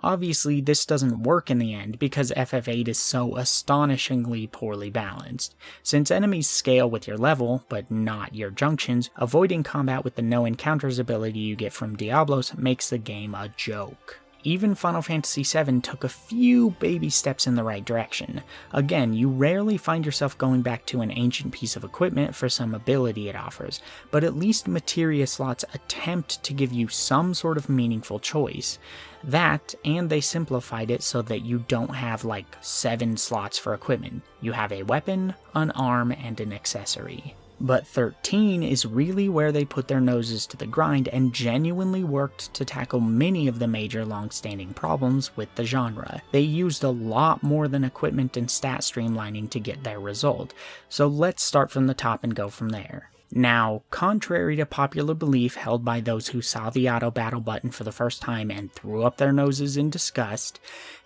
Obviously, this doesn't work in the end because FF8 is so astonishingly poorly balanced. Since enemies scale with your level, but not your junctions, avoiding combat with the no encounters ability you get from Diablos makes the game a joke. Even Final Fantasy VII took a few baby steps in the right direction. Again, you rarely find yourself going back to an ancient piece of equipment for some ability it offers, but at least materia slots attempt to give you some sort of meaningful choice. That, and they simplified it so that you don't have like 7 slots for equipment. You have a weapon, an arm, and an accessory. But 13 is really where they put their noses to the grind and genuinely worked to tackle many of the major long-standing problems with the genre. They used a lot more than equipment and stat streamlining to get their result, so let's start from the top and go from there. Now, contrary to popular belief held by those who saw the auto battle button for the first time and threw up their noses in disgust,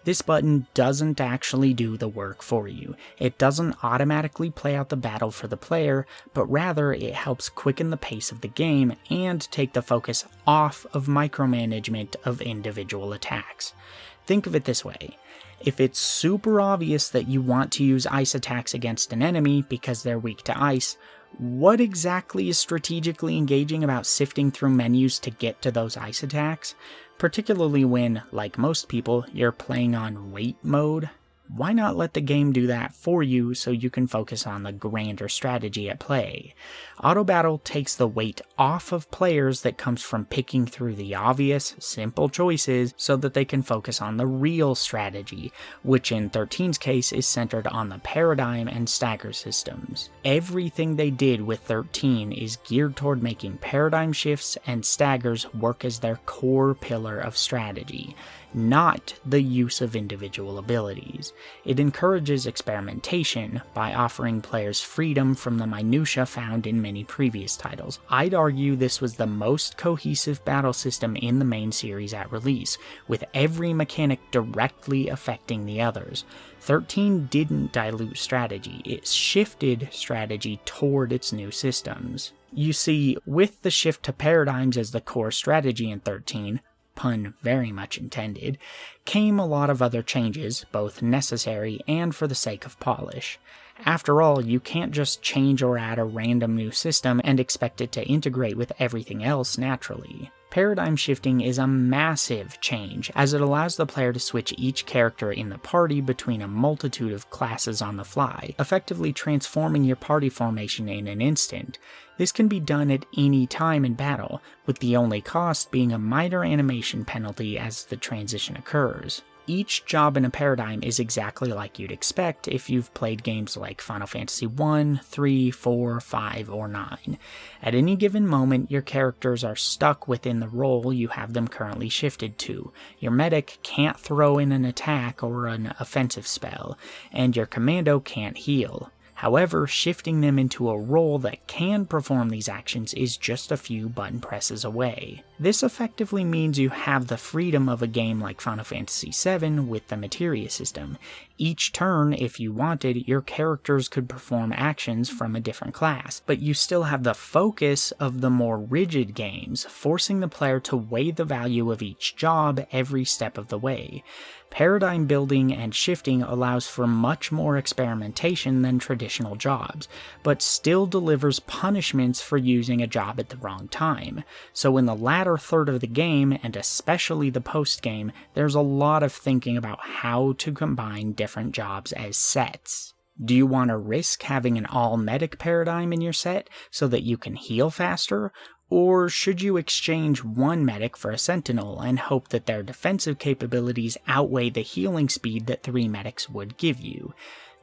this button doesn't actually do the work for you. It doesn't automatically play out the battle for the player, but rather it helps quicken the pace of the game and take the focus off of micromanagement of individual attacks. Think of it this way. If it's super obvious that you want to use ice attacks against an enemy because they're weak to ice, what exactly is strategically engaging about sifting through menus to get to those ice attacks? Particularly when, like most people, you're playing on wait mode? Why not let the game do that for you so you can focus on the grander strategy at play? Auto Battle takes the weight off of players that comes from picking through the obvious, simple choices so that they can focus on the real strategy, which in 13's case is centered on the paradigm and stagger systems. Everything they did with 13 is geared toward making paradigm shifts and staggers work as their core pillar of strategy, not the use of individual abilities. It encourages experimentation by offering players freedom from the minutia found in many previous titles. I'd argue this was the most cohesive battle system in the main series at release, with every mechanic directly affecting the others. 13 didn't dilute strategy, it shifted strategy toward its new systems. You see, with the shift to paradigms as the core strategy in 13, pun very much intended, came a lot of other changes, both necessary and for the sake of polish. After all, you can't just change or add a random new system and expect it to integrate with everything else naturally. Paradigm shifting is a massive change, as it allows the player to switch each character in the party between a multitude of classes on the fly, effectively transforming your party formation in an instant. This can be done at any time in battle, with the only cost being a minor animation penalty as the transition occurs. Each job in a paradigm is exactly like you'd expect if you've played games like Final Fantasy I, III, IV, V, or IX. At any given moment, your characters are stuck within the role you have them currently shifted to. Your medic can't throw in an attack or an offensive spell, and your commando can't heal. However, shifting them into a role that can perform these actions is just a few button presses away. This effectively means you have the freedom of a game like Final Fantasy VII with the materia system. Each turn, if you wanted, your characters could perform actions from a different class, but you still have the focus of the more rigid games, forcing the player to weigh the value of each job every step of the way. Paradigm building and shifting allows for much more experimentation than traditional jobs, but still delivers punishments for using a job at the wrong time. So in the latter third of the game, and especially the post-game, there's a lot of thinking about how to combine different jobs as sets. Do you want to risk having an all-medic paradigm in your set so that you can heal faster? Or should you exchange one medic for a sentinel and hope that their defensive capabilities outweigh the healing speed that 3 medics would give you?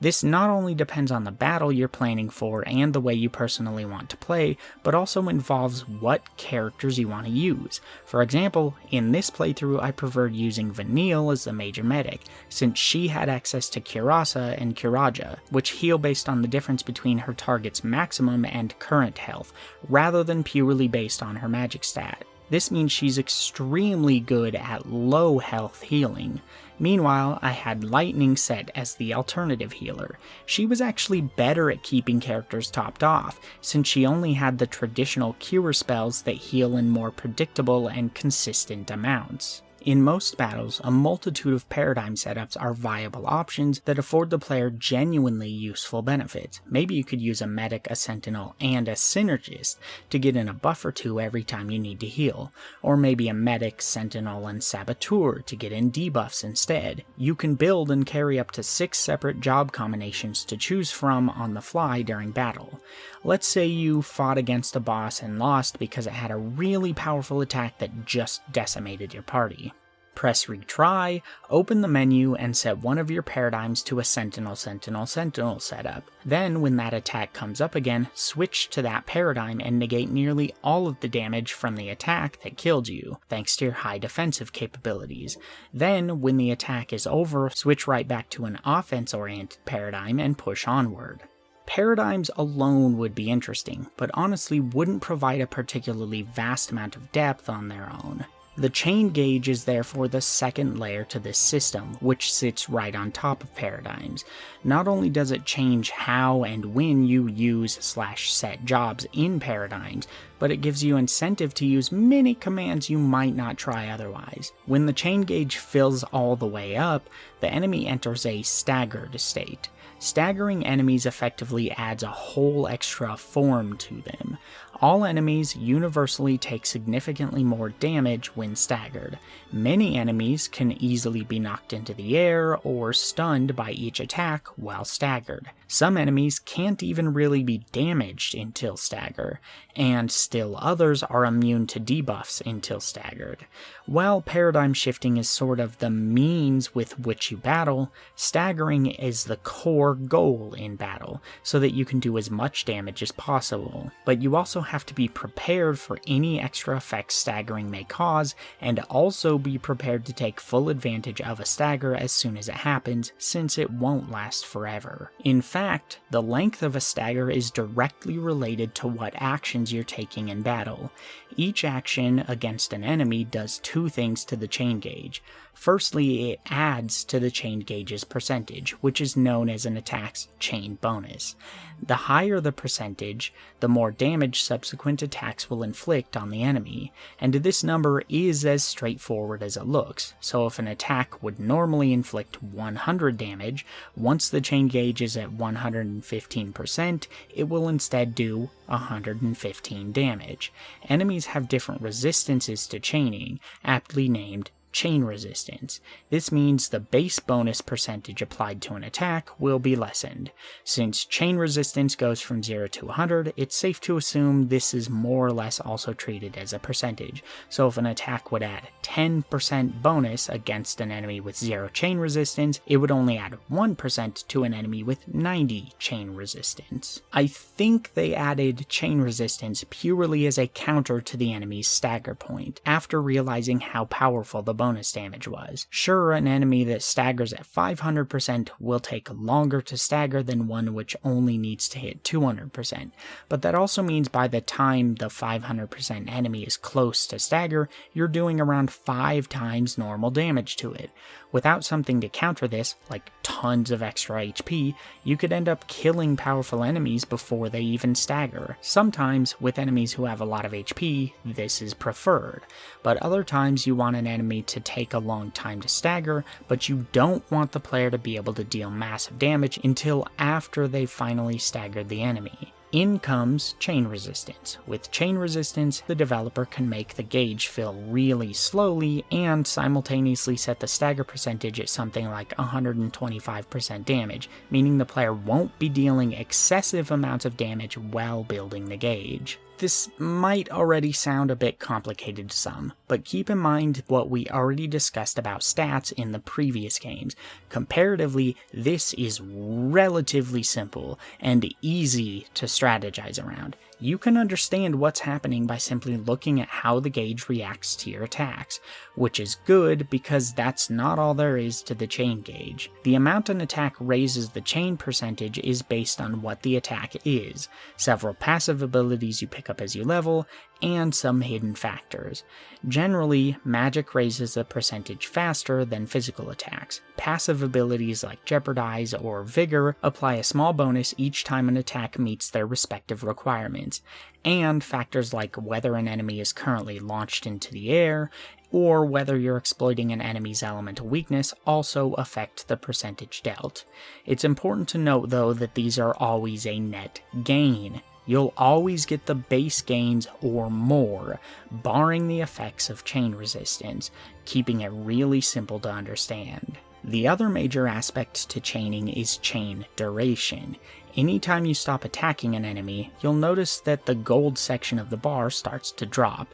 This not only depends on the battle you're planning for and the way you personally want to play, but also involves what characters you want to use. For example, in this playthrough I preferred using Vanille as the major medic, since she had access to Curasa and Curaja, which heal based on the difference between her target's maximum and current health, rather than purely based on her magic stat. This means she's extremely good at low health healing. Meanwhile, I had Lightning set as the alternative healer. She was actually better at keeping characters topped off, since she only had the traditional cure spells that heal in more predictable and consistent amounts. In most battles, a multitude of paradigm setups are viable options that afford the player genuinely useful benefits. Maybe you could use a medic, a sentinel, and a synergist to get in a buff or two every time you need to heal, or maybe a medic, sentinel, and saboteur to get in debuffs instead. You can build and carry up to 6 separate job combinations to choose from on the fly during battle. Let's say you fought against a boss and lost because it had a really powerful attack that just decimated your party. Press retry, open the menu, and set one of your paradigms to a sentinel setup. Then, when that attack comes up again, switch to that paradigm and negate nearly all of the damage from the attack that killed you, thanks to your high defensive capabilities. Then, when the attack is over, switch right back to an offense-oriented paradigm and push onward. Paradigms alone would be interesting, but honestly wouldn't provide a particularly vast amount of depth on their own. The chain gauge is therefore the second layer to this system, which sits right on top of paradigms. Not only does it change how and when you use/set jobs in paradigms, but it gives you incentive to use many commands you might not try otherwise. When the chain gauge fills all the way up, the enemy enters a staggered state. Staggering enemies effectively adds a whole extra form to them. All enemies universally take significantly more damage when staggered. Many enemies can easily be knocked into the air or stunned by each attack while staggered. Some enemies can't even really be damaged until stagger, and still others are immune to debuffs until staggered. While paradigm shifting is sort of the means with which you battle, staggering is the core goal in battle, so that you can do as much damage as possible. But you also have to be prepared for any extra effects staggering may cause, and also be prepared to take full advantage of a stagger as soon as it happens, since it won't last forever. In fact, the length of a stagger is directly related to what actions you're taking in battle. Each action against an enemy does 2 things to the chain gauge. Firstly, it adds to the chain gauge's percentage, which is known as an attack's chain bonus. The higher the percentage, the more damage subsequent attacks will inflict on the enemy, and this number is as straightforward as it looks. So if an attack would normally inflict 100 damage, once the chain gauge is at 115%, it will instead do 115 damage. Enemies have different resistances to chaining, aptly named chain resistance. This means the base bonus percentage applied to an attack will be lessened. Since chain resistance goes from 0 to 100, it's safe to assume this is more or less also treated as a percentage. So if an attack would add 10% bonus against an enemy with 0 chain resistance, it would only add 1% to an enemy with 90 chain resistance. I think they added chain resistance purely as a counter to the enemy's stagger point, after realizing how powerful the bonus damage was. Sure, an enemy that staggers at 500% will take longer to stagger than one which only needs to hit 200%, but that also means by the time the 500% enemy is close to stagger, you're doing around 5 times normal damage to it. Without something to counter this, like tons of extra HP, you could end up killing powerful enemies before they even stagger. Sometimes, with enemies who have a lot of HP, this is preferred, but other times you want an enemy to take a long time to stagger, but you don't want the player to be able to deal massive damage until after they've finally staggered the enemy. In comes chain resistance. With chain resistance, the developer can make the gauge fill really slowly and simultaneously set the stagger percentage at something like 125% damage, meaning the player won't be dealing excessive amounts of damage while building the gauge. This might already sound a bit complicated to some, but keep in mind what we already discussed about stats in the previous games. Comparatively, this is relatively simple and easy to strategize around. You can understand what's happening by simply looking at how the gauge reacts to your attacks, which is good because that's not all there is to the chain gauge. The amount an attack raises the chain percentage is based on what the attack is, several passive abilities you pick up as you level, and some hidden factors. Generally, magic raises the percentage faster than physical attacks. Passive abilities like Jeopardize or Vigor apply a small bonus each time an attack meets their respective requirements, and factors like whether an enemy is currently launched into the air, or whether you're exploiting an enemy's elemental weakness also affect the percentage dealt. It's important to note though that these are always a net gain. You'll always get the base gains or more, barring the effects of chain resistance, keeping it really simple to understand. The other major aspect to chaining is chain duration. Anytime you stop attacking an enemy, you'll notice that the gold section of the bar starts to drop.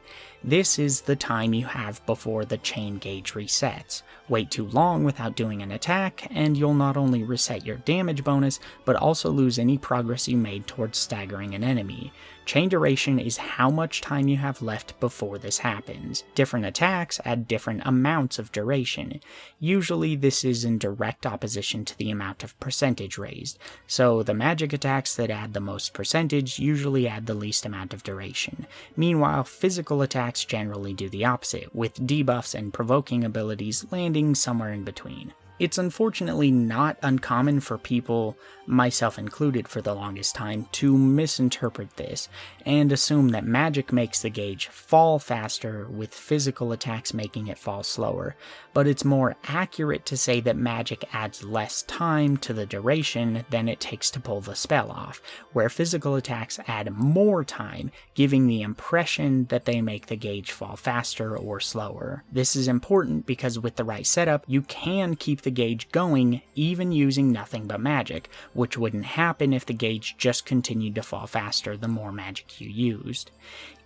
This is the time you have before the chain gauge resets. Wait too long without doing an attack, and you'll not only reset your damage bonus, but also lose any progress you made towards staggering an enemy. Chain duration is how much time you have left before this happens. Different attacks add different amounts of duration. Usually this is in direct opposition to the amount of percentage raised, so the magic attacks that add the most percentage usually add the least amount of duration. Meanwhile, physical attacks generally do the opposite, with debuffs and provoking abilities landing somewhere in between. It's unfortunately not uncommon for people, myself included for the longest time, to misinterpret this and assume that magic makes the gauge fall faster, with physical attacks making it fall slower, but it's more accurate to say that magic adds less time to the duration than it takes to pull the spell off, where physical attacks add more time, giving the impression that they make the gauge fall faster or slower. This is important because with the right setup, you can keep the gauge going even using nothing but magic, which wouldn't happen if the gauge just continued to fall faster the more magic you used.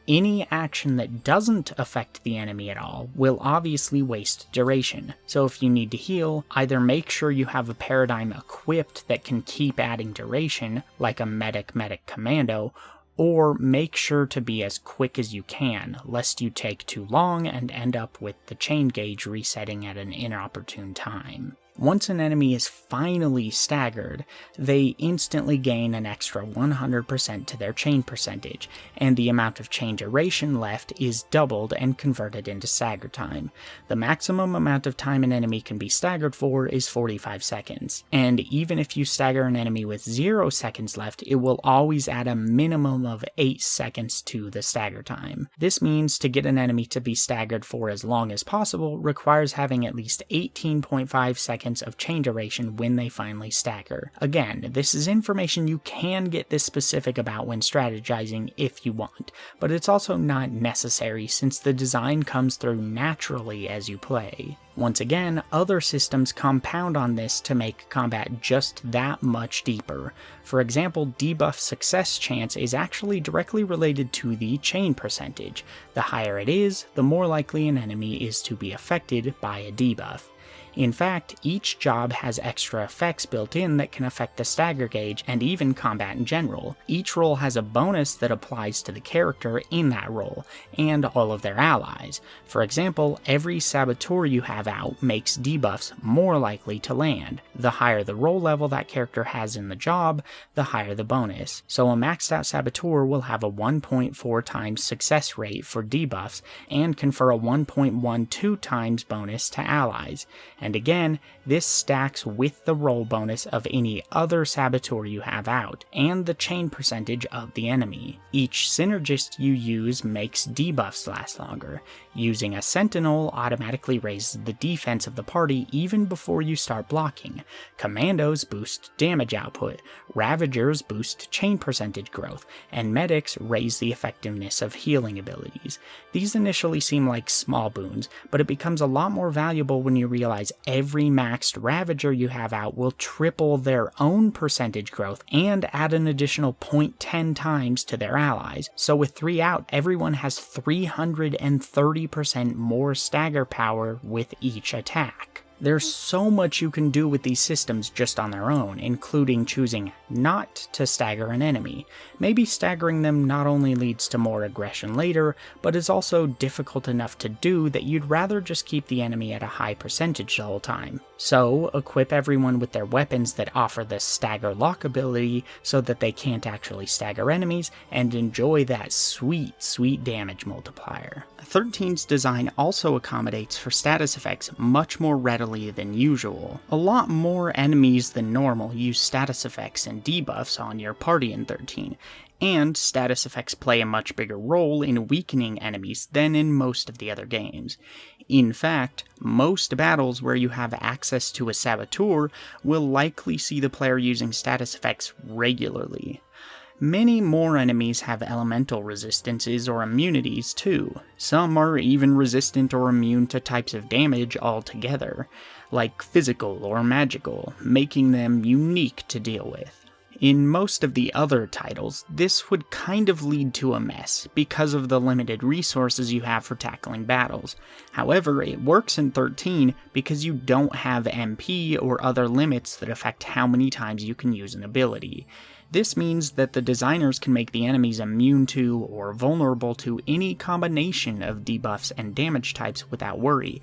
Any action that doesn't affect the enemy at all will obviously waste duration, so if you need to heal, either make sure you have a paradigm equipped that can keep adding duration, like a medic commando, or make sure to be as quick as you can, lest you take too long and end up with the chain gauge resetting at an inopportune time. Once an enemy is finally staggered, they instantly gain an extra 100% to their chain percentage, and the amount of chain duration left is doubled and converted into stagger time. The maximum amount of time an enemy can be staggered for is 45 seconds, and even if you stagger an enemy with 0 seconds left, it will always add a minimum of 8 seconds to the stagger time. This means to get an enemy to be staggered for as long as possible requires having at least 18.5 seconds of chain duration when they finally stagger. Again, this is information you can get this specific about when strategizing if you want, but it's also not necessary since the design comes through naturally as you play. Once again, other systems compound on this to make combat just that much deeper. For example, debuff success chance is actually directly related to the chain percentage. The higher it is, the more likely an enemy is to be affected by a debuff. In fact, each job has extra effects built in that can affect the stagger gauge and even combat in general. Each role has a bonus that applies to the character in that role, and all of their allies. For example, every saboteur you have out makes debuffs more likely to land. The higher the role level that character has in the job, the higher the bonus. So a maxed out saboteur will have a 1.4 times success rate for debuffs and confer a 1.12 times bonus to allies. And again, this stacks with the roll bonus of any other saboteur you have out, and the chain percentage of the enemy. Each synergist you use makes debuffs last longer. Using a sentinel automatically raises the defense of the party even before you start blocking. Commandos boost damage output, Ravagers boost chain percentage growth, and medics raise the effectiveness of healing abilities. These initially seem like small boons, but it becomes a lot more valuable when you realize every maxed Ravager you have out will triple their own percentage growth and add an additional 0.10 times to their allies. So with 3 out, everyone has 330% more stagger power with each attack. There's so much you can do with these systems just on their own, including choosing not to stagger an enemy. Maybe staggering them not only leads to more aggression later, but is also difficult enough to do that you'd rather just keep the enemy at a high percentage the whole time. So, equip everyone with their weapons that offer the stagger lock ability so that they can't actually stagger enemies, and enjoy that sweet damage multiplier. 13's design also accommodates for status effects much more readily than usual. A lot more enemies than normal use status effects and debuffs on your party in 13, and status effects play a much bigger role in weakening enemies than in most of the other games. In fact, most battles where you have access to a saboteur will likely see the player using status effects regularly. Many more enemies have elemental resistances or immunities too. Some are even resistant or immune to types of damage altogether, like physical or magical, making them unique to deal with. In most of the other titles, this would kind of lead to a mess because of the limited resources you have for tackling battles. However, it works in 13 because you don't have MP or other limits that affect how many times you can use an ability. This means that the designers can make the enemies immune to or vulnerable to any combination of debuffs and damage types without worry,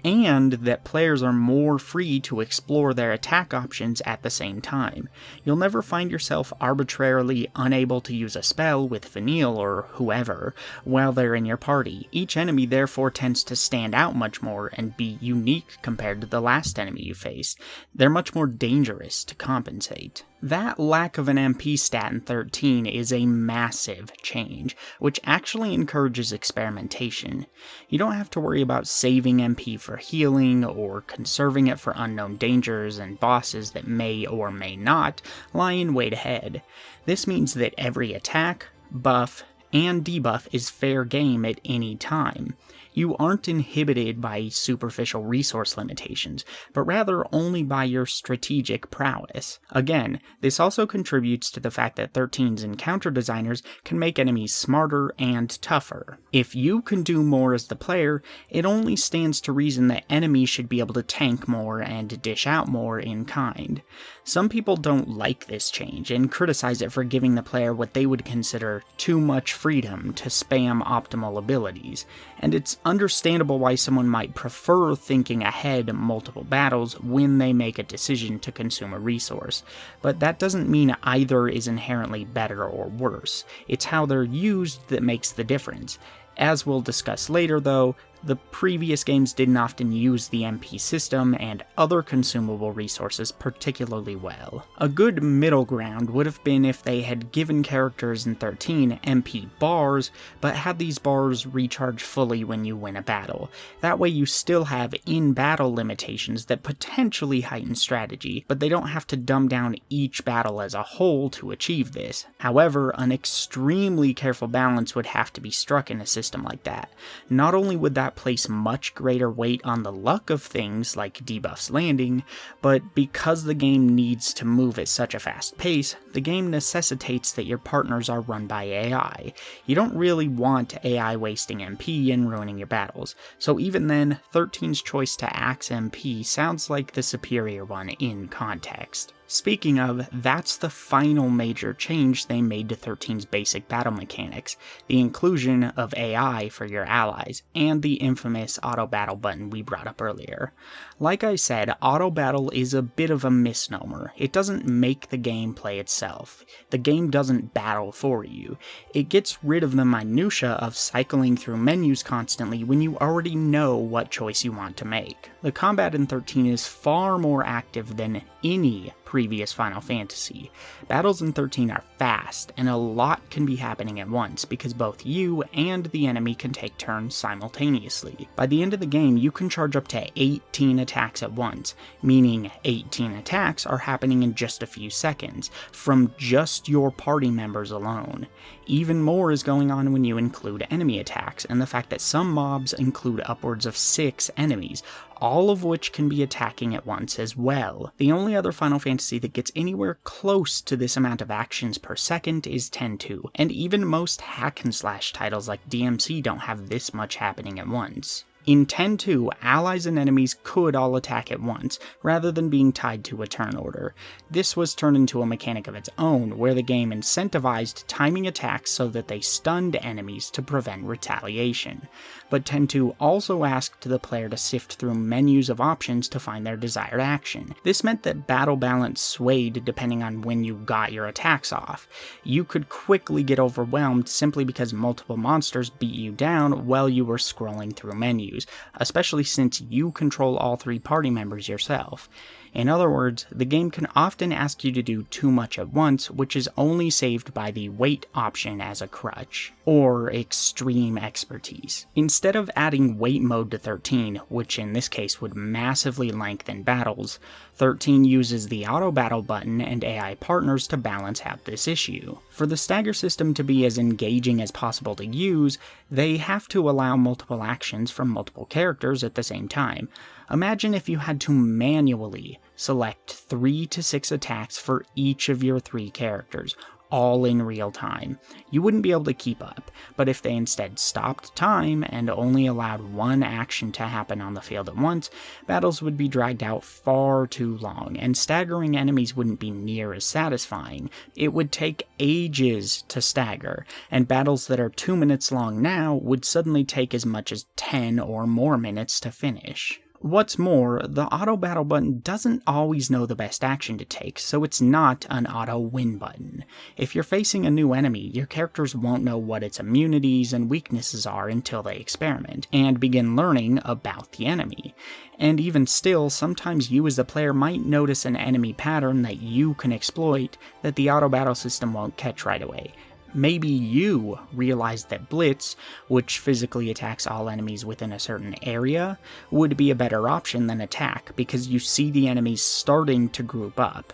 and that players are more free to explore their attack options at the same time. You'll never find yourself arbitrarily unable to use a spell with Vanille or whoever while they're in your party. Each enemy therefore tends to stand out much more and be unique compared to the last enemy you face. They're much more dangerous to compensate. That lack of an MP stat in 13 is a massive change, which actually encourages experimentation. You don't have to worry about saving MP for healing or conserving it for unknown dangers and bosses that may or may not lie in wait ahead. This means that every attack, buff, and debuff is fair game at any time. You aren't inhibited by superficial resource limitations, but rather only by your strategic prowess. Again, this also contributes to the fact that 13's encounter designers can make enemies smarter and tougher. If you can do more as the player, it only stands to reason that enemies should be able to tank more and dish out more in kind. Some people don't like this change and criticize it for giving the player what they would consider too much freedom to spam optimal abilities, and it's understandable why someone might prefer thinking ahead multiple battles when they make a decision to consume a resource, but that doesn't mean either is inherently better or worse. It's how they're used that makes the difference. As we'll discuss later though, the previous games didn't often use the MP system and other consumable resources particularly well. A good middle ground would have been if they had given characters in 13 MP bars, but had these bars recharge fully when you win a battle. That way you still have in-battle limitations that potentially heighten strategy, but they don't have to dumb down each battle as a whole to achieve this. However, an extremely careful balance would have to be struck in a system like that. Not only would that place much greater weight on the luck of things like debuffs landing, but because the game needs to move at such a fast pace, the game necessitates that your partners are run by AI. You don't really want AI wasting MP and ruining your battles, so even then, 13's choice to axe MP sounds like the superior one in context. Speaking of, that's the final major change they made to 13's basic battle mechanics, the inclusion of AI for your allies, and the infamous auto battle button we brought up earlier. Like I said, auto battle is a bit of a misnomer. It doesn't make the game play itself. The game doesn't battle for you. It gets rid of the minutia of cycling through menus constantly when you already know what choice you want to make. The combat in 13 is far more active than any previous Final Fantasy. Battles in 13 are fast, and a lot can be happening at once because both you and the enemy can take turns simultaneously. By the end of the game, you can charge up to 18 attacks at once, meaning 18 attacks are happening in just a few seconds, from just your party members alone. Even more is going on when you include enemy attacks, and the fact that some mobs include upwards of 6 enemies, all of which can be attacking at once as well. The only other Final Fantasy that gets anywhere close to this amount of actions per second is X-II, and even most hack-and-slash titles like DMC don't have this much happening at once. In X-II, allies and enemies could all attack at once, rather than being tied to a turn order. This was turned into a mechanic of its own, where the game incentivized timing attacks so that they stunned enemies to prevent retaliation. But X-II also asked the player to sift through menus of options to find their desired action. This meant that battle balance swayed depending on when you got your attacks off. You could quickly get overwhelmed simply because multiple monsters beat you down while you were scrolling through menus, especially since you control all 3 party members yourself. In other words, the game can often ask you to do too much at once, which is only saved by the wait option as a crutch, or extreme expertise. Instead of adding wait mode to 13, which in this case would massively lengthen battles, 13 uses the auto battle button and AI partners to balance out this issue. For the stagger system to be as engaging as possible to use, they have to allow multiple actions from multiple characters at the same time. Imagine if you had to manually select 3 to 6 attacks for each of your 3 characters, all in real time. You wouldn't be able to keep up, but if they instead stopped time and only allowed 1 action to happen on the field at once, battles would be dragged out far too long, and staggering enemies wouldn't be near as satisfying. It would take ages to stagger, and battles that are 2 minutes long now would suddenly take as much as 10 or more minutes to finish. What's more, the auto battle button doesn't always know the best action to take, so it's not an auto win button. If you're facing a new enemy, your characters won't know what its immunities and weaknesses are until they experiment, and begin learning about the enemy. And even still, sometimes you as the player might notice an enemy pattern that you can exploit that the auto battle system won't catch right away. Maybe you realize that Blitz, which physically attacks all enemies within a certain area, would be a better option than Attack because you see the enemies starting to group up.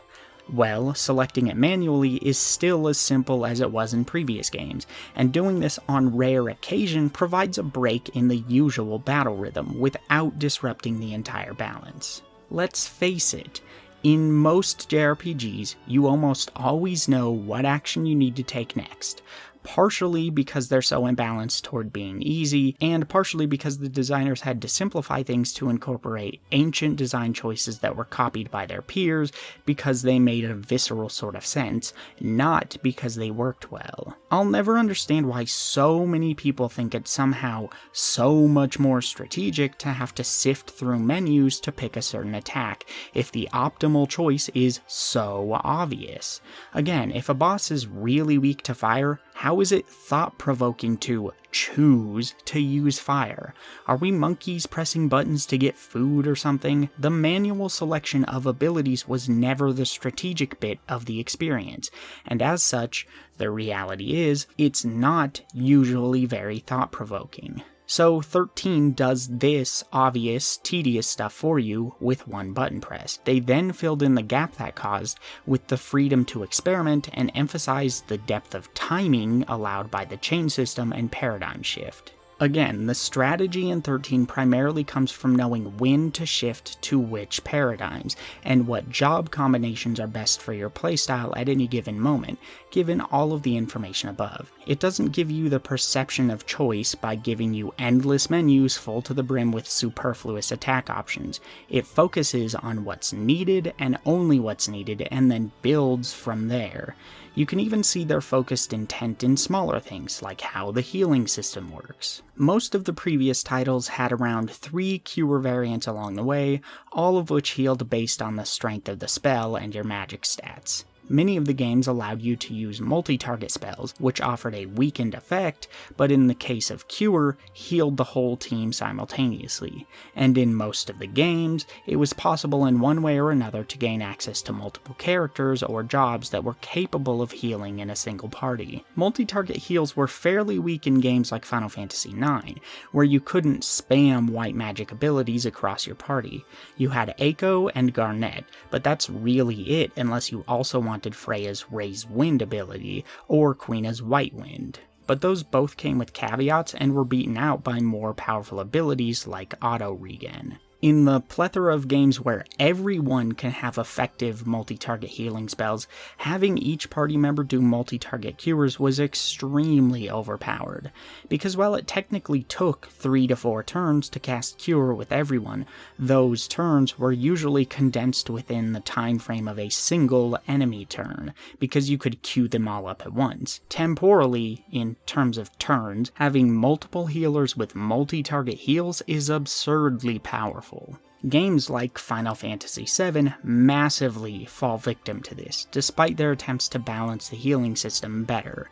Well, selecting it manually is still as simple as it was in previous games, and doing this on rare occasion provides a break in the usual battle rhythm without disrupting the entire balance. Let's face it, in most JRPGs, you almost always know what action you need to take next, partially because they're so imbalanced toward being easy, and partially because the designers had to simplify things to incorporate ancient design choices that were copied by their peers because they made a visceral sort of sense, not because they worked well. I'll never understand why so many people think it's somehow so much more strategic to have to sift through menus to pick a certain attack, if the optimal choice is so obvious. Again, if a boss is really weak to fire, how is it thought-provoking to choose to use fire? Are we monkeys pressing buttons to get food or something? The manual selection of abilities was never the strategic bit of the experience, and as such, the reality is, it's not usually very thought-provoking. So 13 does this obvious, tedious stuff for you with 1 button press. They then filled in the gap that caused with the freedom to experiment and emphasized the depth of timing allowed by the chain system and paradigm shift. Again, the strategy in 13 primarily comes from knowing when to shift to which paradigms, and what job combinations are best for your playstyle at any given moment, given all of the information above. It doesn't give you the perception of choice by giving you endless menus full to the brim with superfluous attack options. It focuses on what's needed and only what's needed, and then builds from there. You can even see their focused intent in smaller things, like how the healing system works. Most of the previous titles had around 3 cure variants along the way, all of which healed based on the strength of the spell and your magic stats. Many of the games allowed you to use multi-target spells, which offered a weakened effect, but in the case of Cure, healed the whole team simultaneously. And in most of the games, it was possible in one way or another to gain access to multiple characters or jobs that were capable of healing in a single party. Multi-target heals were fairly weak in games like Final Fantasy IX, where you couldn't spam white magic abilities across your party. You had Eiko and Garnet, but that's really it unless you also wanted Freya's Raise Wind ability, or Queena's White Wind. But those both came with caveats and were beaten out by more powerful abilities like auto regen. In the plethora of games where everyone can have effective multi-target healing spells, having each party member do multi-target cures was extremely overpowered, because while it technically took 3 to 4 turns to cast Cure with everyone, those turns were usually condensed within the time frame of a single enemy turn, because you could queue them all up at once. Temporally, in terms of turns, having multiple healers with multi-target heals is absurdly powerful. Games like Final Fantasy VII massively fall victim to this, despite their attempts to balance the healing system better.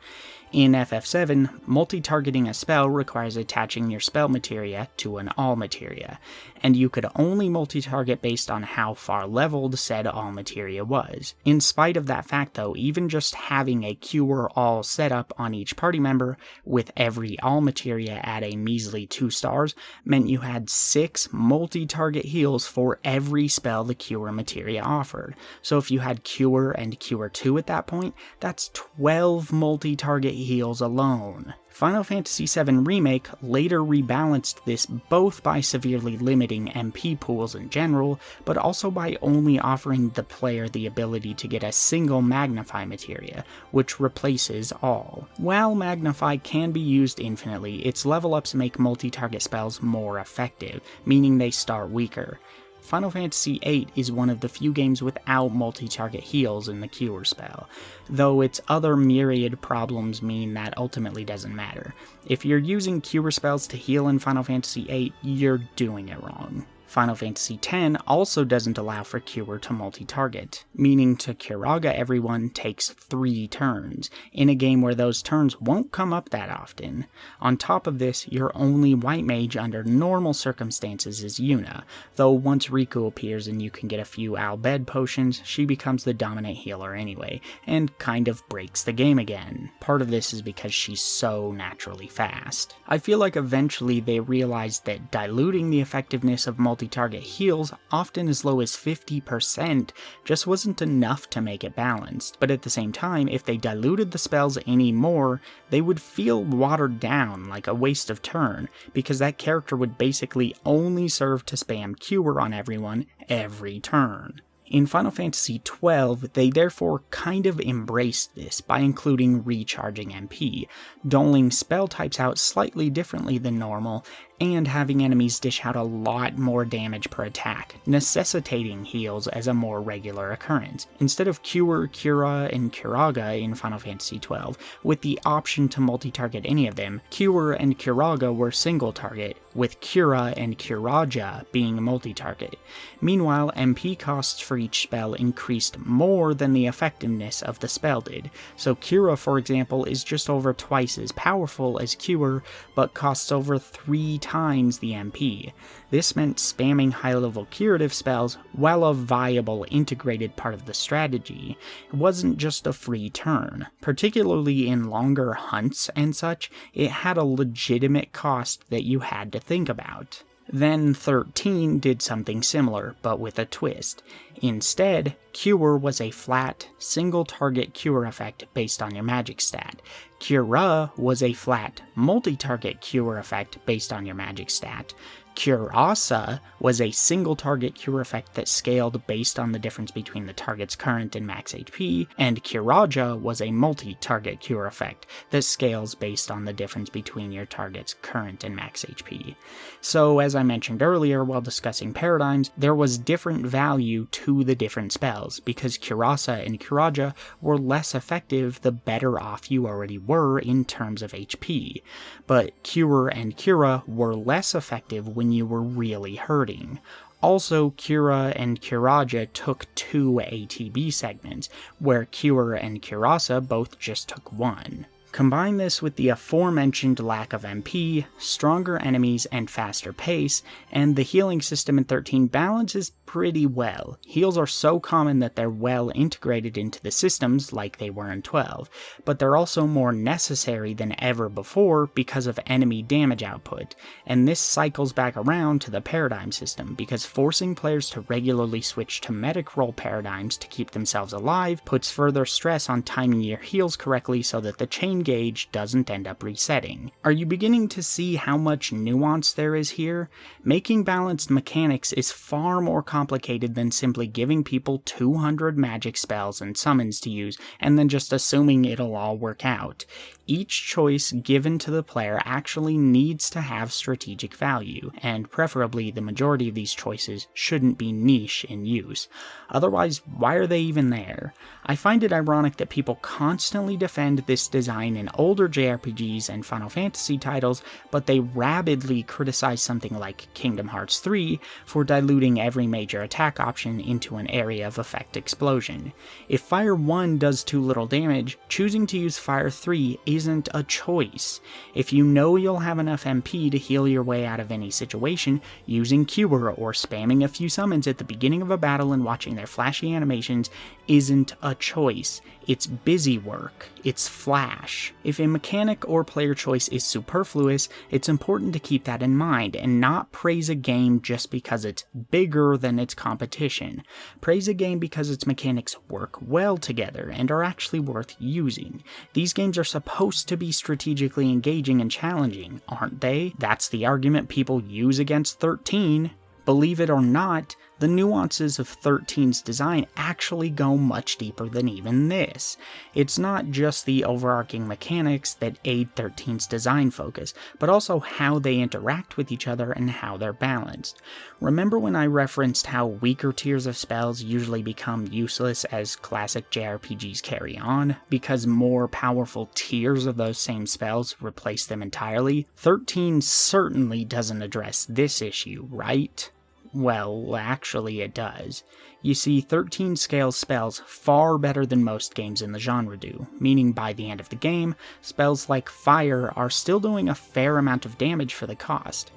In FF7, multi-targeting a spell requires attaching your spell materia to an all materia, and you could only multi-target based on how far leveled said all materia was. In spite of that fact though, even just having a cure all setup on each party member, with every all materia at a measly 2 stars, meant you had 6 multi-target heals for every spell the cure materia offered. So if you had Cure and Cure 2 at that point, that's 12 multi-target heals alone. Final Fantasy VII Remake later rebalanced this both by severely limiting MP pools in general, but also by only offering the player the ability to get a single Magnify materia, which replaces all. While Magnify can be used infinitely, its level ups make multi-target spells more effective, meaning they start weaker. Final Fantasy VIII is one of the few games without multi-target heals in the Cure spell, though its other myriad problems mean that ultimately doesn't matter. If you're using Cure spells to heal in Final Fantasy VIII, you're doing it wrong. Final Fantasy X also doesn't allow for Cure to multi-target, meaning to Curaga everyone takes 3 turns, in a game where those turns won't come up that often. On top of this, your only white mage under normal circumstances is Yuna, though once Riku appears and you can get a few Al Bhed potions, she becomes the dominant healer anyway, and kind of breaks the game again. Part of this is because she's so naturally fast. I feel like eventually they realized that diluting the effectiveness of multi-target heals, often as low as 50%, just wasn't enough to make it balanced. But at the same time, if they diluted the spells any more, they would feel watered down, like a waste of turn, because that character would basically only serve to spam Cure on everyone every turn. In Final Fantasy XII, they therefore kind of embraced this by including recharging MP, doling spell types out slightly differently than normal, and having enemies dish out a lot more damage per attack, necessitating heals as a more regular occurrence. Instead of Cure, Cura, and Curaga in Final Fantasy XII, with the option to multi-target any of them, Cure and Curaga were single-target, with Cura and Curaja being multi-target. Meanwhile, MP costs for each spell increased more than the effectiveness of the spell did, so Cura, for example, is just over twice as powerful as Cure, but costs over 3 times the MP. This meant spamming high-level curative spells, while a viable integrated part of the strategy, it wasn't just a free turn. Particularly in longer hunts and such, it had a legitimate cost that you had to think about. Then 13 did something similar, but with a twist. Instead, Cure was a flat, single-target cure effect based on your magic stat. Cura was a flat, multi-target cure effect based on your magic stat. Curasa was a single-target cure effect that scaled based on the difference between the target's current and max HP, and Curaja was a multi-target cure effect that scales based on the difference between your target's current and max HP. So, as I mentioned earlier while discussing paradigms, there was different value to the different spells, because Curasa and Curaja were less effective the better off you already were in terms of HP, but Cure and Cura were less effective when you were really hurting. Also, Cura and Curaja took 2 ATB segments, where Cure and Curasa both just took 1. Combine this with the aforementioned lack of MP, stronger enemies, and faster pace, and the healing system in 13 balances pretty well. Heals are so common that they're well integrated into the systems like they were in 12, but they're also more necessary than ever before because of enemy damage output, and this cycles back around to the paradigm system, because forcing players to regularly switch to medic role paradigms to keep themselves alive puts further stress on timing your heals correctly so that the chain engage doesn't end up resetting. Are you beginning to see how much nuance there is here? Making balanced mechanics is far more complicated than simply giving people 200 magic spells and summons to use and then just assuming it'll all work out. Each choice given to the player actually needs to have strategic value, and preferably the majority of these choices shouldn't be niche in use. Otherwise, why are they even there? I find it ironic that people constantly defend this design in older JRPGs and Final Fantasy titles, but they rabidly criticize something like Kingdom Hearts 3 for diluting every major attack option into an area of effect explosion. If Fire 1 does too little damage, choosing to use Fire 3 isn't a choice. If you know you'll have enough MP to heal your way out of any situation, using Cure or spamming a few summons at the beginning of a battle and watching their flashy animations isn't a choice. It's busy work. It's flash. If a mechanic or player choice is superfluous, it's important to keep that in mind and not praise a game just because it's bigger than its competition. Praise a game because its mechanics work well together and are actually worth using. These games are supposed to be strategically engaging and challenging, aren't they? That's the argument people use against 13. Believe it or not, the nuances of 13's design actually go much deeper than even this. It's not just the overarching mechanics that aid 13's design focus, but also how they interact with each other and how they're balanced. Remember when I referenced how weaker tiers of spells usually become useless as classic JRPGs carry on, because more powerful tiers of those same spells replace them entirely? 13 certainly doesn't address this issue, right? Well, actually it does. You see, 13 scales spells far better than most games in the genre do, meaning by the end of the game, spells like Fire are still doing a fair amount of damage for the cost.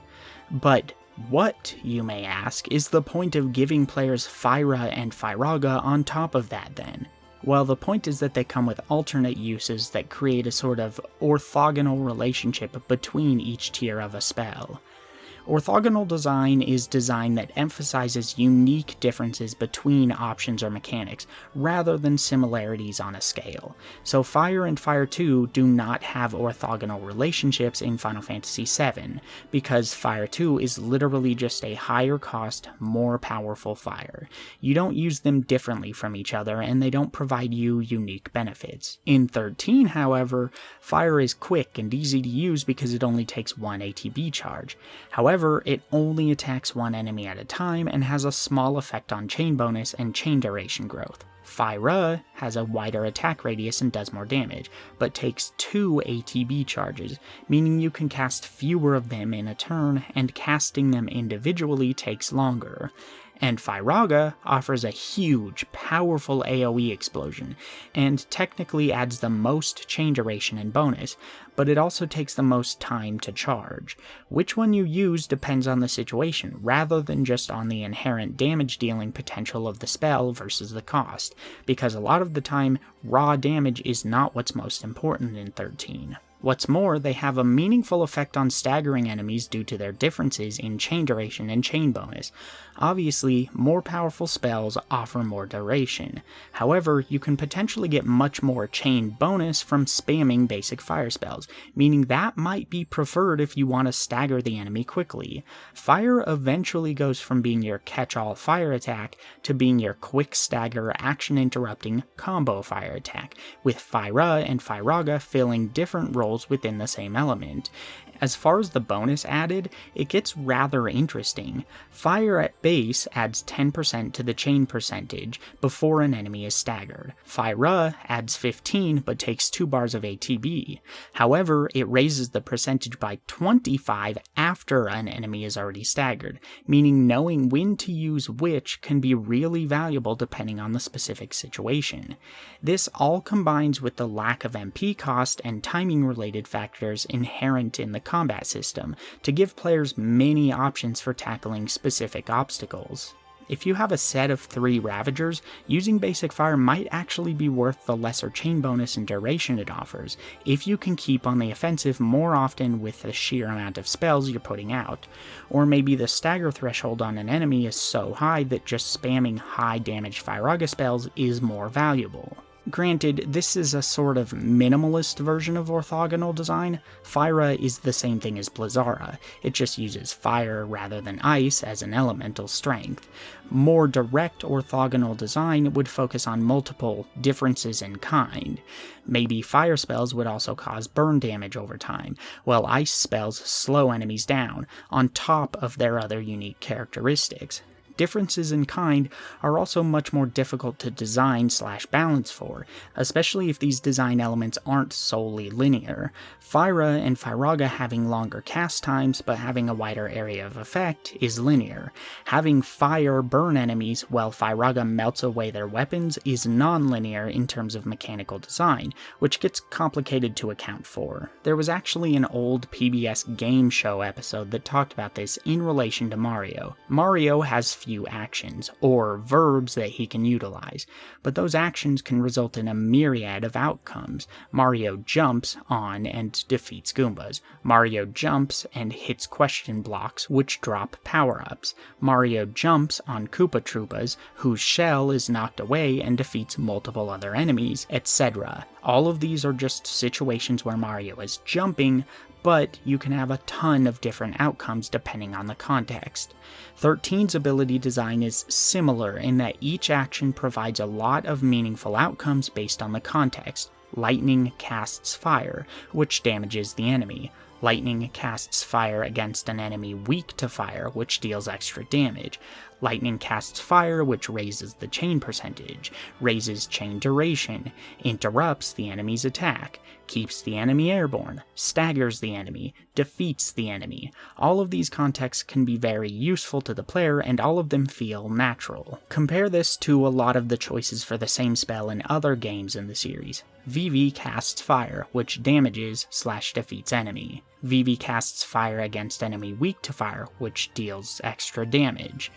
But what, you may ask, is the point of giving players Fyra and Firaga on top of that then? Well, the point is that they come with alternate uses that create a sort of orthogonal relationship between each tier of a spell. Orthogonal design is design that emphasizes unique differences between options or mechanics, rather than similarities on a scale. So Fire and Fire 2 do not have orthogonal relationships in Final Fantasy VII, because Fire 2 is literally just a higher cost, more powerful fire. You don't use them differently from each other, and they don't provide you unique benefits. In 13, however, Fire is quick and easy to use because it only takes one ATB charge. However, it only attacks one enemy at a time and has a small effect on chain bonus and chain duration growth. Fyra has a wider attack radius and does more damage, but takes 2 ATB charges, meaning you can cast fewer of them in a turn, and casting them individually takes longer. And Firaga offers a huge, powerful AoE explosion, and technically adds the most chain duration and bonus, but it also takes the most time to charge. Which one you use depends on the situation, rather than just on the inherent damage dealing potential of the spell versus the cost, because a lot of the time, raw damage is not what's most important in 13. What's more, they have a meaningful effect on staggering enemies due to their differences in chain duration and chain bonus. Obviously, more powerful spells offer more duration. However, you can potentially get much more chain bonus from spamming basic fire spells, meaning that might be preferred if you want to stagger the enemy quickly. Fire eventually goes from being your catch-all fire attack to being your quick stagger action-interrupting combo fire attack, with Fyra and Firaga filling different roles within the same element. As far as the bonus added, it gets rather interesting. Fire at base adds 10% to the chain percentage before an enemy is staggered. Fyra adds 15 but takes 2 bars of ATB. However, it raises the percentage by 25 after an enemy is already staggered, meaning knowing when to use which can be really valuable depending on the specific situation. This all combines with the lack of MP cost and timing related factors inherent in the combat system to give players many options for tackling specific obstacles. If you have a set of 3 Ravagers, using basic fire might actually be worth the lesser chain bonus and duration it offers, if you can keep on the offensive more often with the sheer amount of spells you're putting out. Or maybe the stagger threshold on an enemy is so high that just spamming high damage Fyraga spells is more valuable. Granted, this is a sort of minimalist version of orthogonal design. Phyra is the same thing as Blizzara, it just uses fire rather than ice as an elemental strength. More direct orthogonal design would focus on multiple differences in kind. Maybe fire spells would also cause burn damage over time, while ice spells slow enemies down, on top of their other unique characteristics. Differences in kind are also much more difficult to design/balance for, especially if these design elements aren't solely linear. Phyra and Firaga having longer cast times but having a wider area of effect is linear. Having fire burn enemies while Firaga melts away their weapons is non-linear in terms of mechanical design, which gets complicated to account for. There was actually an old PBS game show episode that talked about this in relation to Mario. Mario has few actions, or verbs that he can utilize, but those actions can result in a myriad of outcomes. Mario jumps on and defeats Goombas. Mario jumps and hits question blocks, which drop power-ups. Mario jumps on Koopa Troopas, whose shell is knocked away and defeats multiple other enemies, etc. All of these are just situations where Mario is jumping, but you can have a ton of different outcomes depending on the context. 13's ability design is similar in that each action provides a lot of meaningful outcomes based on the context. Lightning casts fire, which damages the enemy. Lightning casts fire against an enemy weak to fire, which deals extra damage. Lightning casts fire, which raises the chain percentage, raises chain duration, interrupts the enemy's attack, keeps the enemy airborne, staggers the enemy, defeats the enemy. All of these contexts can be very useful to the player, and all of them feel natural. Compare this to a lot of the choices for the same spell in other games in the series. Vivi casts fire, which damages/defeats enemy. Vivi casts fire against enemy weak to fire, which deals extra damage.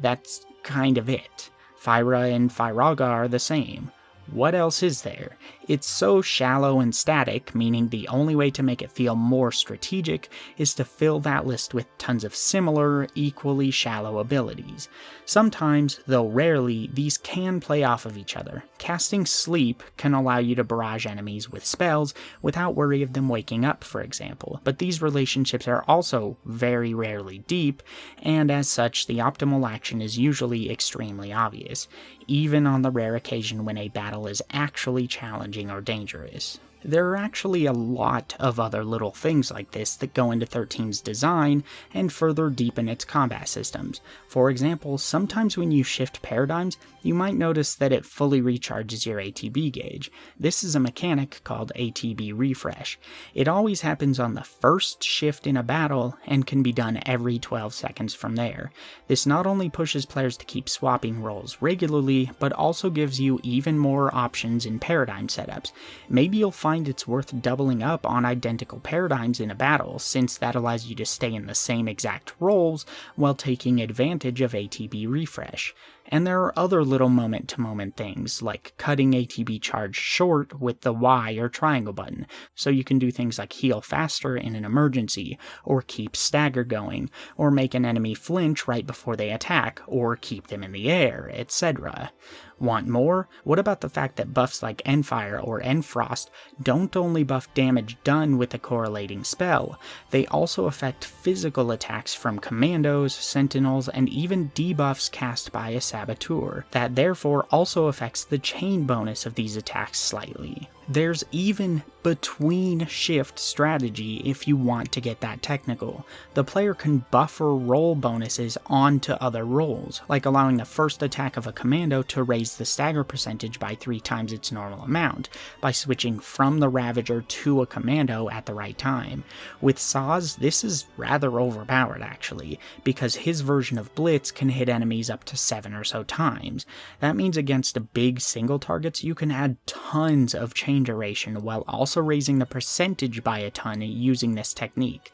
That's kind of it. Phyra and Firaga are the same. What else is there? It's so shallow and static, meaning the only way to make it feel more strategic is to fill that list with tons of similar, equally shallow abilities. Sometimes, though rarely, these can play off of each other. Casting Sleep can allow you to barrage enemies with spells without worry of them waking up, for example, but these relationships are also very rarely deep, and as such, the optimal action is usually extremely obvious, even on the rare occasion when a battle is actually challenging or dangerous. There are actually a lot of other little things like this that go into 13's design and further deepen its combat systems. For example, sometimes when you shift paradigms, you might notice that it fully recharges your ATB gauge. This is a mechanic called ATB refresh. It always happens on the first shift in a battle and can be done every 12 seconds from there. This not only pushes players to keep swapping roles regularly, but also gives you even more options in paradigm setups. Maybe you'll find it's worth doubling up on identical paradigms in a battle, since that allows you to stay in the same exact roles while taking advantage of ATB refresh. And there are other little moment-to-moment things, like cutting ATB charge short with the Y or triangle button, so you can do things like heal faster in an emergency, or keep stagger going, or make an enemy flinch right before they attack, or keep them in the air, etc. Want more? What about the fact that buffs like Enfire or Enfrost don't only buff damage done with a correlating spell, they also affect physical attacks from commandos, sentinels, and even debuffs cast by a saboteur. That therefore also affects the chain bonus of these attacks slightly. There's even between shift strategy if you want to get that technical. The player can buffer roll bonuses onto other rolls, like allowing the first attack of a commando to raise the stagger percentage by 3 times its normal amount, by switching from the Ravager to a commando at the right time. With Saz, this is rather overpowered actually, because his version of Blitz can hit enemies up to 7 or so times. That means against big single targets you can add tons of chain duration while also raising the percentage by a ton using this technique.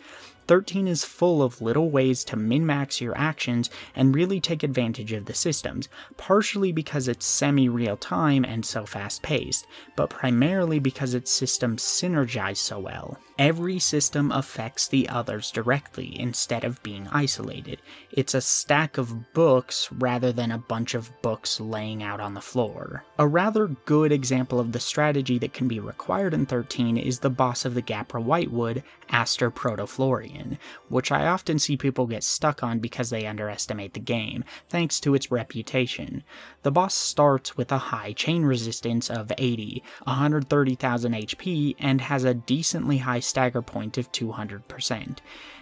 XIII is full of little ways to min-max your actions and really take advantage of the systems, partially because it's semi-real-time and so fast-paced, but primarily because its systems synergize so well. Every system affects the others directly instead of being isolated. It's a stack of books rather than a bunch of books laying out on the floor. A rather good example of the strategy that can be required in XIII is the boss of the Gapra Whitewood, Aster Protoflorian, which I often see people get stuck on because they underestimate the game, thanks to its reputation. The boss starts with a high chain resistance of 80, 130,000 HP, and has a decently high stagger point of 200%.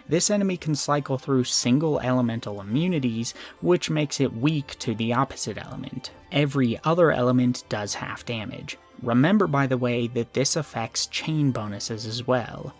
This enemy can cycle through single elemental immunities, which makes it weak to the opposite element. Every other element does half damage. Remember, by the way, that this affects chain bonuses as well.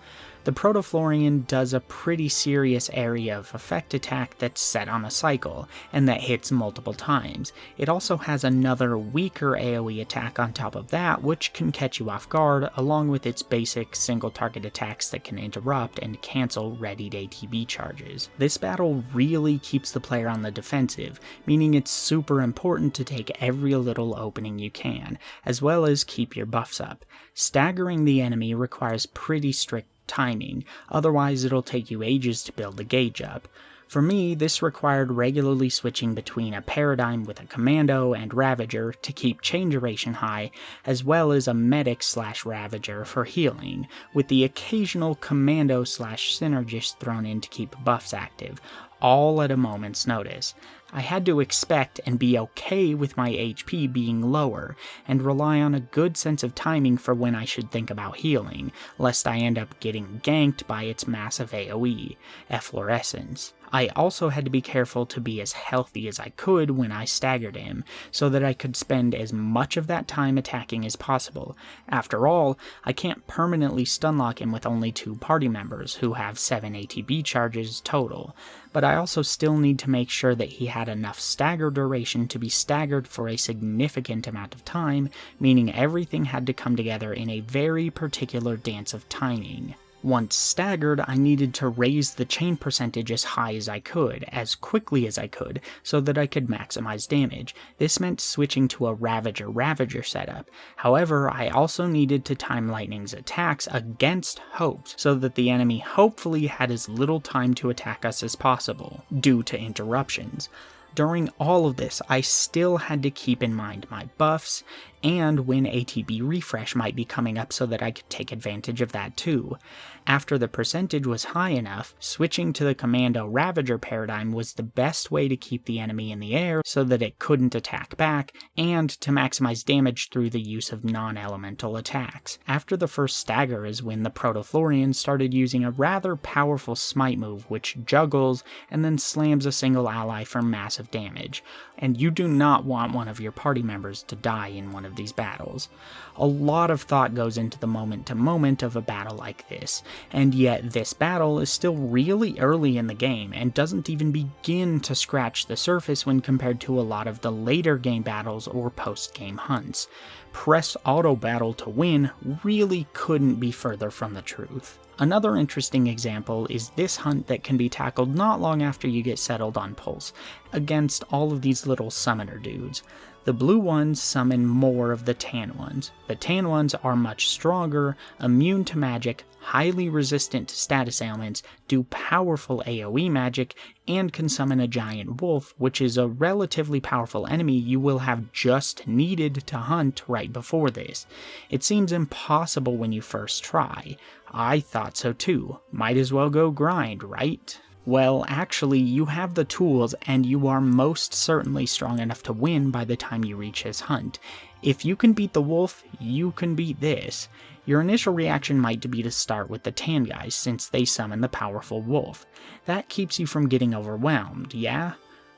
The Protoflorian does a pretty serious area of effect attack that's set on a cycle, and that hits multiple times. It also has another weaker AoE attack on top of that, which can catch you off guard, along with its basic single target attacks that can interrupt and cancel readied ATB charges. This battle really keeps the player on the defensive, meaning it's super important to take every little opening you can, as well as keep your buffs up. Staggering the enemy requires pretty strict timing, otherwise it'll take you ages to build the gauge up. For me, this required regularly switching between a paradigm with a commando and ravager to keep chain duration high, as well as a medic/ravager for healing, with the occasional commando/synergist thrown in to keep buffs active, all at a moment's notice. I had to expect and be okay with my HP being lower, and rely on a good sense of timing for when I should think about healing, lest I end up getting ganked by its massive AoE, efflorescence. I also had to be careful to be as healthy as I could when I staggered him, so that I could spend as much of that time attacking as possible. After all, I can't permanently stunlock him with only 2 party members, who have 7 ATB charges total, but I also still need to make sure that he had enough stagger duration to be staggered for a significant amount of time, meaning everything had to come together in a very particular dance of timing. Once staggered, I needed to raise the chain percentage as high as I could, as quickly as I could, so that I could maximize damage. This meant switching to a Ravager setup. However, I also needed to time Lightning's attacks against hopes, so that the enemy hopefully had as little time to attack us as possible, due to interruptions. During all of this, I still had to keep in mind my buffs, and when ATB refresh might be coming up so that I could take advantage of that too. After the percentage was high enough, switching to the Commando Ravager paradigm was the best way to keep the enemy in the air so that it couldn't attack back, and to maximize damage through the use of non-elemental attacks. After the first stagger is when the Protoflorian started using a rather powerful smite move which juggles and then slams a single ally for massive damage, and you do not want one of your party members to die in one of these battles. A lot of thought goes into the moment-to-moment of a battle like this, and yet this battle is still really early in the game and doesn't even begin to scratch the surface when compared to a lot of the later game battles or post-game hunts. Press auto battle to win really couldn't be further from the truth. Another interesting example is this hunt that can be tackled not long after you get settled on Pulse, against all of these little summoner dudes. The blue ones summon more of the tan ones. The tan ones are much stronger, immune to magic, highly resistant to status ailments, do powerful AoE magic, and can summon a giant wolf, which is a relatively powerful enemy you will have just needed to hunt right before this. It seems impossible when you first try. I thought so too. Might as well go grind, right? Well, actually, you have the tools, and you are most certainly strong enough to win by the time you reach his hunt. If you can beat the wolf, you can beat this. Your initial reaction might be to start with the tan guys, since they summon the powerful wolf. That keeps you from getting overwhelmed, yeah?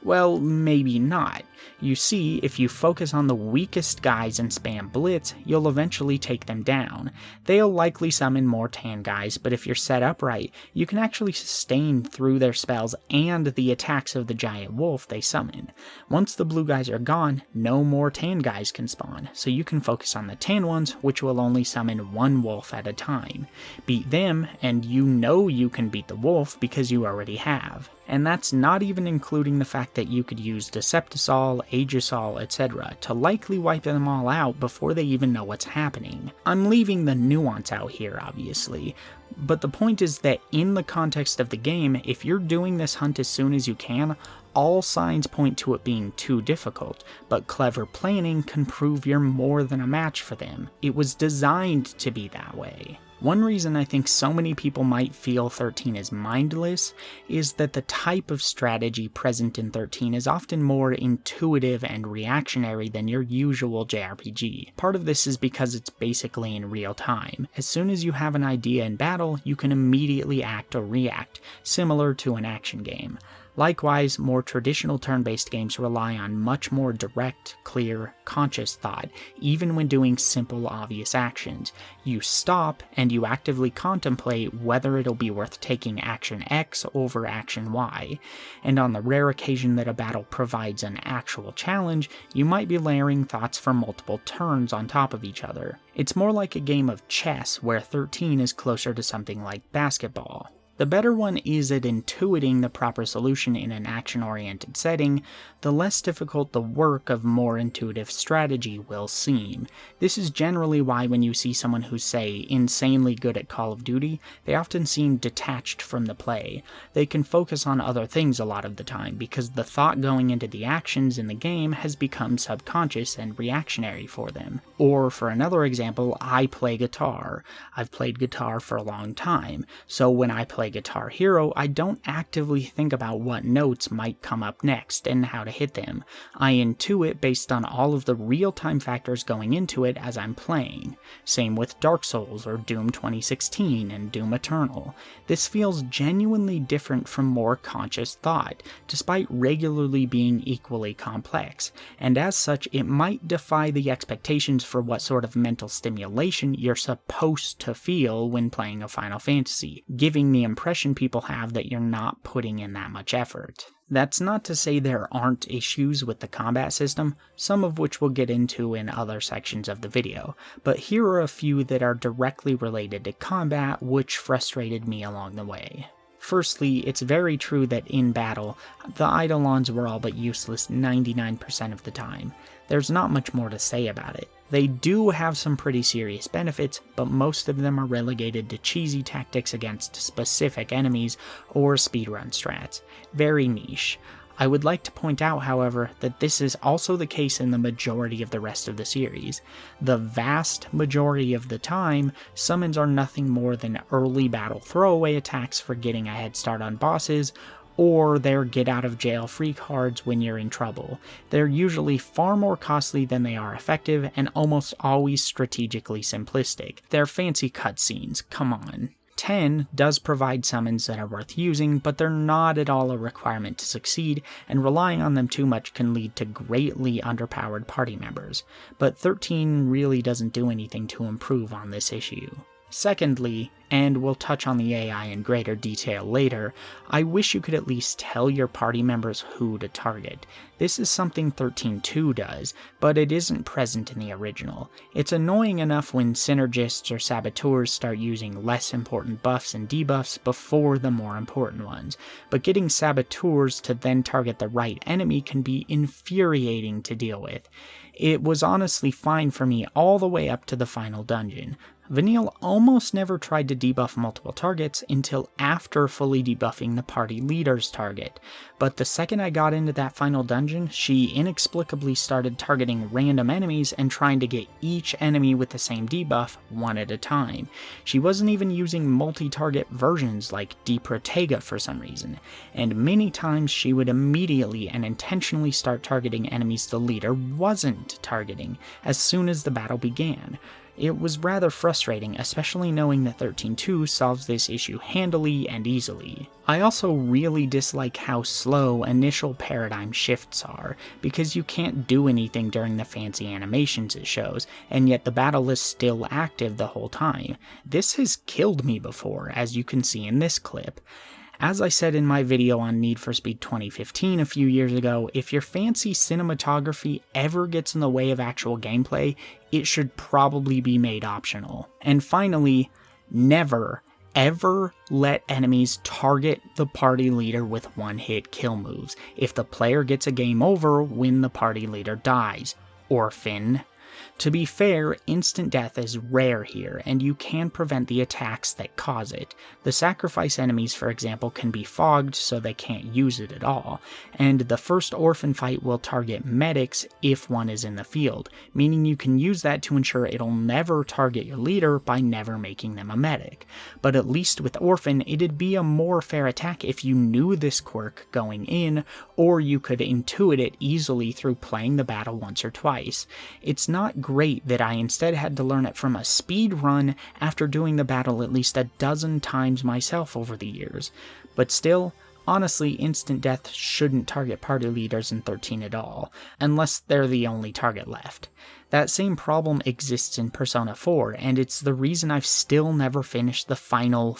Well, maybe not. You see, if you focus on the weakest guys and spam blitz, you'll eventually take them down. They'll likely summon more tan guys, but if you're set up right, you can actually sustain through their spells and the attacks of the giant wolf they summon. Once the blue guys are gone, no more tan guys can spawn, so you can focus on the tan ones, which will only summon one wolf at a time. Beat them, and you know you can beat the wolf because you already have. And that's not even including the fact that you could use Deceptisol, Aegisol, etc. to likely wipe them all out before they even know what's happening. I'm leaving the nuance out here, obviously, but the point is that in the context of the game, if you're doing this hunt as soon as you can, all signs point to it being too difficult, but clever planning can prove you're more than a match for them. It was designed to be that way. One reason I think so many people might feel 13 is mindless is that the type of strategy present in 13 is often more intuitive and reactionary than your usual JRPG. Part of this is because it's basically in real time. As soon as you have an idea in battle, you can immediately act or react, similar to an action game. Likewise, more traditional turn-based games rely on much more direct, clear, conscious thought, even when doing simple, obvious actions. You stop, and you actively contemplate whether it'll be worth taking action X over action Y. And on the rare occasion that a battle provides an actual challenge, you might be layering thoughts for multiple turns on top of each other. It's more like a game of chess, where 13 is closer to something like basketball. The better one is at intuiting the proper solution in an action-oriented setting, the less difficult the work of more intuitive strategy will seem. This is generally why when you see someone who's, say, insanely good at Call of Duty, they often seem detached from the play. They can focus on other things a lot of the time, because the thought going into the actions in the game has become subconscious and reactionary for them. Or, for another example, I play guitar. I've played guitar for a long time, so when I play Guitar Hero, I don't actively think about what notes might come up next and how to hit them. I intuit based on all of the real-time factors going into it as I'm playing. Same with Dark Souls or Doom 2016 and Doom Eternal. This feels genuinely different from more conscious thought, despite regularly being equally complex, and as such it might defy the expectations for what sort of mental stimulation you're supposed to feel when playing a Final Fantasy, giving the impression people have that you're not putting in that much effort. That's not to say there aren't issues with the combat system, some of which we'll get into in other sections of the video, but here are a few that are directly related to combat which frustrated me along the way. Firstly, it's very true that in battle, the Eidolons were all but useless 99% of the time. There's not much more to say about it. They do have some pretty serious benefits, but most of them are relegated to cheesy tactics against specific enemies or speedrun strats. Very niche. I would like to point out, however, that this is also the case in the majority of the rest of the series. The vast majority of the time, summons are nothing more than early battle throwaway attacks for getting a head start on bosses, or their get-out-of-jail-free cards when you're in trouble. They're usually far more costly than they are effective, and almost always strategically simplistic. They're fancy cutscenes, come on. 10 does provide summons that are worth using, but they're not at all a requirement to succeed, and relying on them too much can lead to greatly underpowered party members. But 13 really doesn't do anything to improve on this issue. Secondly, and we'll touch on the AI in greater detail later, I wish you could at least tell your party members who to target. This is something 13.2 does, but it isn't present in the original. It's annoying enough when synergists or saboteurs start using less important buffs and debuffs before the more important ones, but getting saboteurs to then target the right enemy can be infuriating to deal with. It was honestly fine for me all the way up to the final dungeon. Vanille almost never tried to debuff multiple targets until after fully debuffing the party leader's target, but the second I got into that final dungeon, she inexplicably started targeting random enemies and trying to get each enemy with the same debuff one at a time. She wasn't even using multi-target versions like Deprotega for some reason, and many times she would immediately and intentionally start targeting enemies the leader wasn't targeting as soon as the battle began. It was rather frustrating, especially knowing that 13.2 solves this issue handily and easily. I also really dislike how slow initial paradigm shifts are, because you can't do anything during the fancy animations it shows, and yet the battle is still active the whole time. This has killed me before, as you can see in this clip. As I said in my video on Need for Speed 2015 a few years ago, if your fancy cinematography ever gets in the way of actual gameplay, it should probably be made optional. And finally, never, ever let enemies target the party leader with one-hit kill moves. If the player gets a game over when the party leader dies. Orphan. To be fair, instant death is rare here, and you can prevent the attacks that cause it. The sacrifice enemies, for example, can be fogged so they can't use it at all, and the first orphan fight will target medics if one is in the field, meaning you can use that to ensure it'll never target your leader by never making them a medic. But at least with orphan, it'd be a more fair attack if you knew this quirk going in, or you could intuit it easily through playing the battle once or twice. It's not great that I instead had to learn it from a speed run after doing the battle at least a dozen times myself over the years. But still, honestly, instant death shouldn't target party leaders in 13 at all, unless they're the only target left. That same problem exists in Persona 4, and it's the reason I've still never finished the final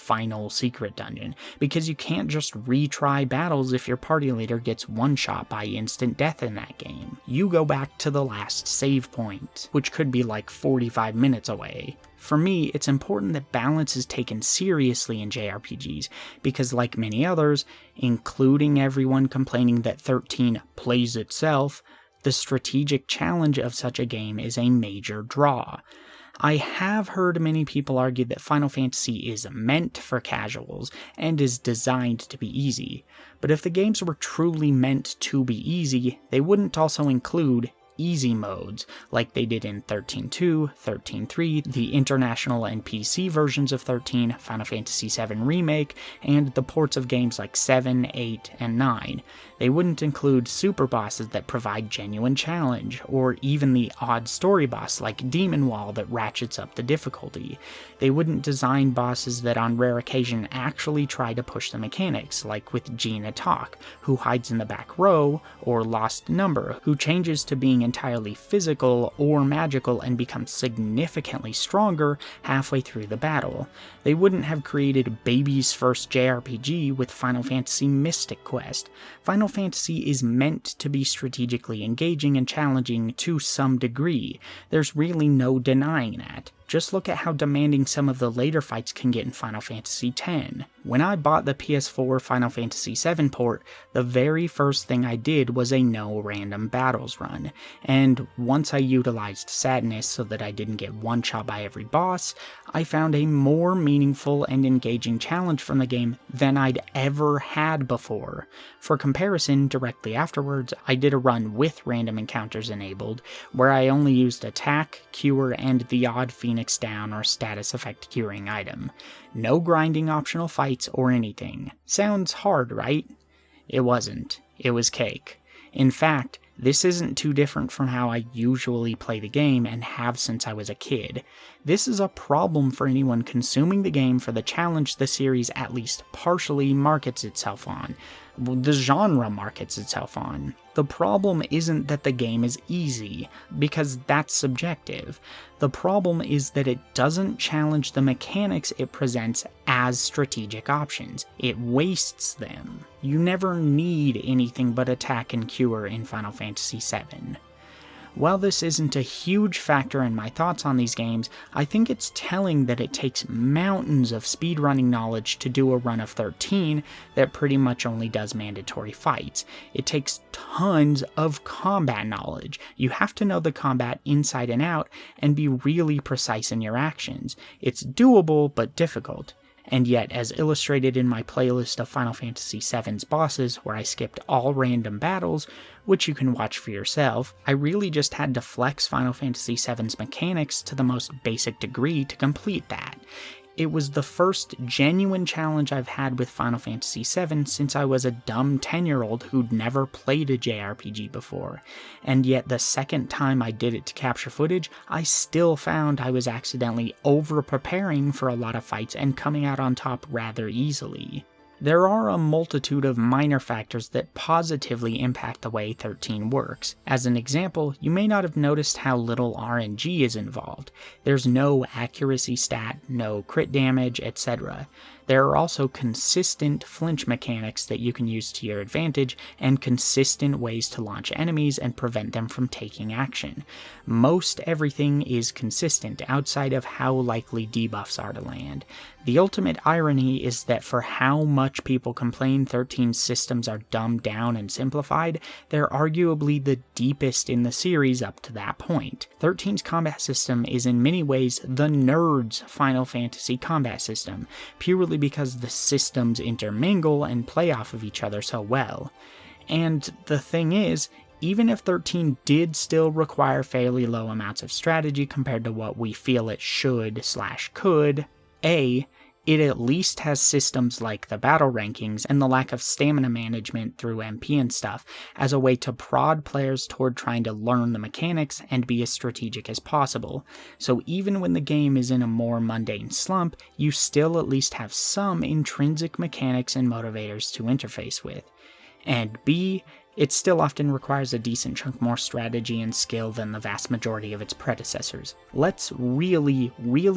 secret dungeon, because you can't just retry battles if your party leader gets one-shot by instant death in that game. You go back to the last save point, which could be like 45 minutes away. For me, it's important that balance is taken seriously in JRPGs, because like many others, including everyone complaining that 13 plays itself, the strategic challenge of such a game is a major draw. I have heard many people argue that Final Fantasy is meant for casuals and is designed to be easy, but if the games were truly meant to be easy, they wouldn't also include easy modes, like they did in 13.2, 13.3, the international and PC versions of 13, Final Fantasy VII Remake, and the ports of games like 7, 8, and 9. They wouldn't include super bosses that provide genuine challenge, or even the odd story boss like Demon Wall that ratchets up the difficulty. They wouldn't design bosses that on rare occasion actually try to push the mechanics, like with Gina Talk, who hides in the back row, or Lost Number, who changes to being entirely physical or magical and becomes significantly stronger halfway through the battle. They wouldn't have created baby's first JRPG with Final Fantasy Mystic Quest. Final Fantasy is meant to be strategically engaging and challenging to some degree. There's really no denying that. Just look at how demanding some of the later fights can get in Final Fantasy X. When I bought the PS4 Final Fantasy VII port, the very first thing I did was a no random battles run, and once I utilized Sadness so that I didn't get one-shot by every boss, I found a more meaningful and engaging challenge from the game than I'd ever had before. For comparison, directly afterwards, I did a run with random encounters enabled, where I only used attack, cure, and the odd Phoenix Down or status effect curing item. No grinding optional fights or anything. Sounds hard, right? It wasn't. It was cake. In fact, this isn't too different from how I usually play the game and have since I was a kid. This is a problem for anyone consuming the game for the challenge the series at least partially markets itself on. The genre markets itself on. The problem isn't that the game is easy, because that's subjective. The problem is that it doesn't challenge the mechanics it presents as strategic options. It wastes them. You never need anything but attack and cure in Final Fantasy VII. While this isn't a huge factor in my thoughts on these games, I think it's telling that it takes mountains of speedrunning knowledge to do a run of 13 that pretty much only does mandatory fights. It takes tons of combat knowledge. You have to know the combat inside and out and be really precise in your actions. It's doable, but difficult. And yet, as illustrated in my playlist of Final Fantasy VII's bosses, where I skipped all random battles, which you can watch for yourself, I really just had to flex Final Fantasy VII's mechanics to the most basic degree to complete that. It was the first genuine challenge I've had with Final Fantasy VII since I was a dumb 10-year-old who'd never played a JRPG before, and yet the second time I did it to capture footage, I still found I was accidentally over-preparing for a lot of fights and coming out on top rather easily. There are a multitude of minor factors that positively impact the way 13 works. As an example, you may not have noticed how little RNG is involved. There's no accuracy stat, no crit damage, etc. There are also consistent flinch mechanics that you can use to your advantage, and consistent ways to launch enemies and prevent them from taking action. Most everything is consistent outside of how likely debuffs are to land. The ultimate irony is that for how much people complain 13's systems are dumbed down and simplified, they're arguably the deepest in the series up to that point. 13's combat system is in many ways the nerd's Final Fantasy combat system, purely because the systems intermingle and play off of each other so well. And the thing is, even if 13 did still require fairly low amounts of strategy compared to what we feel it should/could, it at least has systems like the battle rankings and the lack of stamina management through MP and stuff as a way to prod players toward trying to learn the mechanics and be as strategic as possible. So even when the game is in a more mundane slump, you still at least have some intrinsic mechanics and motivators to interface with. And B, it still often requires a decent chunk more strategy and skill than the vast majority of its predecessors. Let's really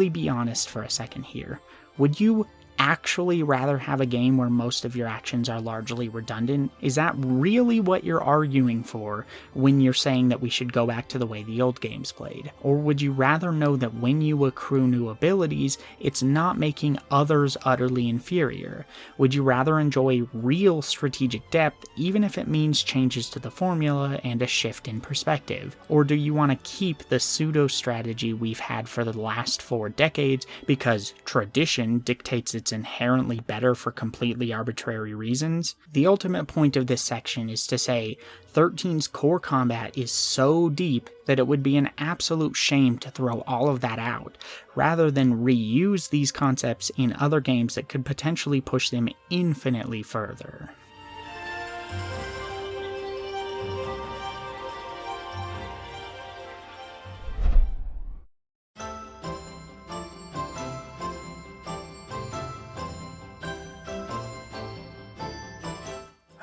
be honest for a second here. Would you actually rather have a game where most of your actions are largely redundant? Is that really what you're arguing for when you're saying that we should go back to the way the old games played? Or would you rather know that when you accrue new abilities, it's not making others utterly inferior? Would you rather enjoy real strategic depth, even if it means changes to the formula and a shift in perspective? Or do you want to keep the pseudo-strategy we've had for the last 4 decades because tradition dictates it's inherently better for completely arbitrary reasons? The ultimate point of this section is to say 13's core combat is so deep that it would be an absolute shame to throw all of that out, rather than reuse these concepts in other games that could potentially push them infinitely further.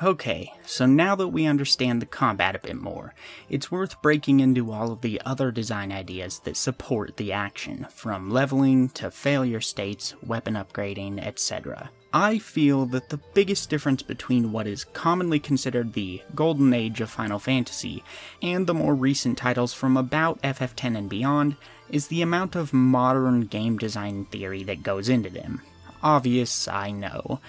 Okay, so now that we understand the combat a bit more, it's worth breaking into all of the other design ideas that support the action, from leveling to failure states, weapon upgrading, etc. I feel that the biggest difference between what is commonly considered the golden age of Final Fantasy and the more recent titles from about FF10 and beyond is the amount of modern game design theory that goes into them. Obvious, I know,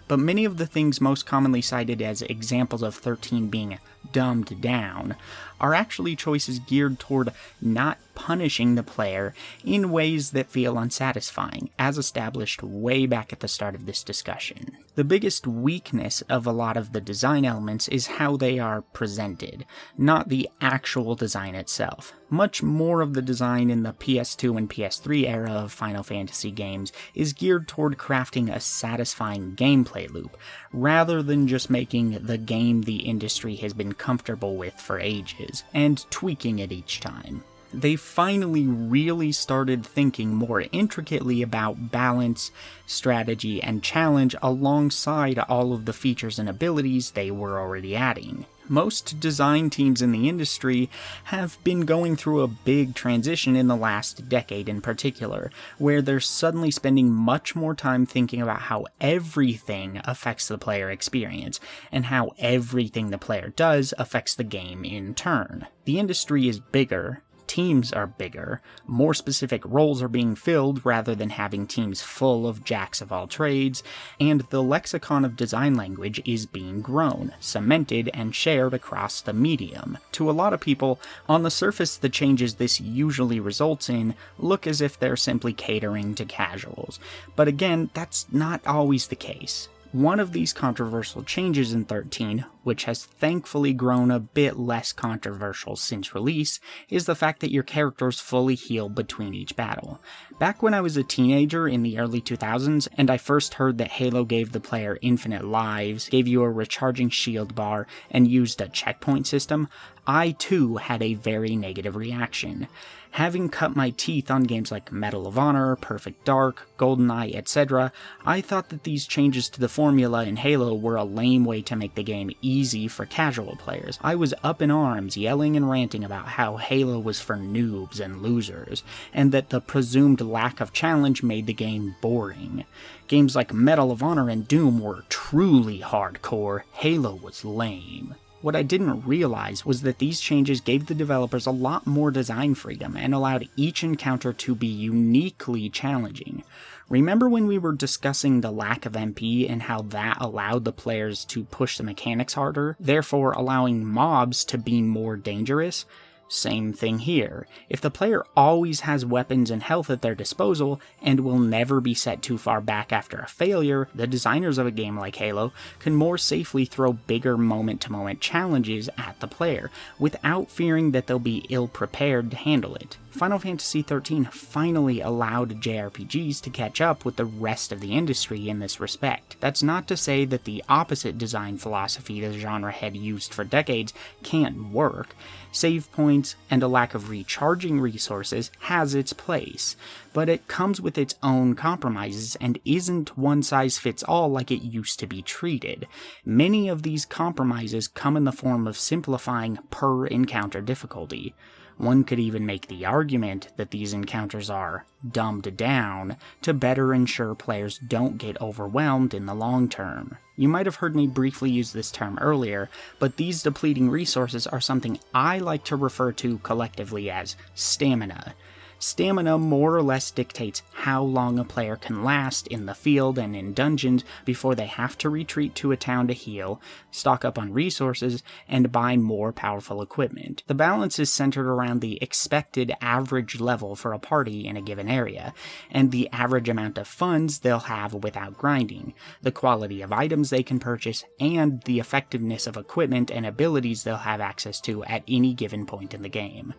but many of the things most commonly cited as examples of 13 being dumbed down are actually choices geared toward not punishing the player in ways that feel unsatisfying, as established way back at the start of this discussion. The biggest weakness of a lot of the design elements is how they are presented, not the actual design itself. Much more of the design in the PS2 and PS3 era of Final Fantasy games is geared toward crafting a satisfying gameplay loop, rather than just making the game the industry has been comfortable with for ages, and tweaking it each time. They finally really started thinking more intricately about balance, strategy, and challenge alongside all of the features and abilities they were already adding. Most design teams in the industry have been going through a big transition in the last decade in particular, where they're suddenly spending much more time thinking about how everything affects the player experience, and how everything the player does affects the game in turn. The industry is bigger, teams are bigger, more specific roles are being filled rather than having teams full of jacks of all trades, and the lexicon of design language is being grown, cemented, and shared across the medium. To a lot of people, on the surface the changes this usually results in look as if they're simply catering to casuals, but again, that's not always the case. One of these controversial changes in 13, which has thankfully grown a bit less controversial since release, is the fact that your characters fully heal between each battle. Back when I was a teenager in the early 2000s, and I first heard that Halo gave the player infinite lives, gave you a recharging shield bar, and used a checkpoint system, I too had a very negative reaction. Having cut my teeth on games like Medal of Honor, Perfect Dark, GoldenEye, etc., I thought that these changes to the formula in Halo were a lame way to make the game easy for casual players. I was up in arms, yelling and ranting about how Halo was for noobs and losers, and that the presumed lack of challenge made the game boring. Games like Medal of Honor and Doom were truly hardcore, Halo was lame. What I didn't realize was that these changes gave the developers a lot more design freedom and allowed each encounter to be uniquely challenging. Remember when we were discussing the lack of MP and how that allowed the players to push the mechanics harder, therefore allowing mobs to be more dangerous? Same thing here. If the player always has weapons and health at their disposal, and will never be set too far back after a failure, the designers of a game like Halo can more safely throw bigger moment-to-moment challenges at the player, without fearing that they'll be ill-prepared to handle it. Final Fantasy XIII finally allowed JRPGs to catch up with the rest of the industry in this respect. That's not to say that the opposite design philosophy the genre had used for decades can't work. Save points and a lack of recharging resources has its place, but it comes with its own compromises and isn't one-size-fits-all like it used to be treated. Many of these compromises come in the form of simplifying per-encounter difficulty. One could even make the argument that these encounters are dumbed down to better ensure players don't get overwhelmed in the long term. You might have heard me briefly use this term earlier, but these depleting resources are something I like to refer to collectively as stamina. Stamina more or less dictates how long a player can last in the field and in dungeons before they have to retreat to a town to heal, stock up on resources, and buy more powerful equipment. The balance is centered around the expected average level for a party in a given area, and the average amount of funds they'll have without grinding, the quality of items they can purchase, and the effectiveness of equipment and abilities they'll have access to at any given point in the game.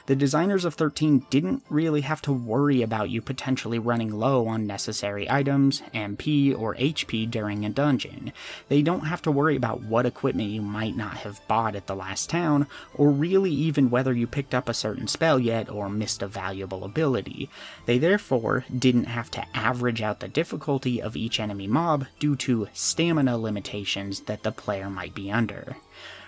The designers of 13 didn't really have to worry about you potentially running low on necessary items, MP, or HP during a dungeon. They don't have to worry about what equipment you might not have bought at the last town, or really even whether you picked up a certain spell yet or missed a valuable ability. They therefore didn't have to average out the difficulty of each enemy mob due to stamina limitations that the player might be under.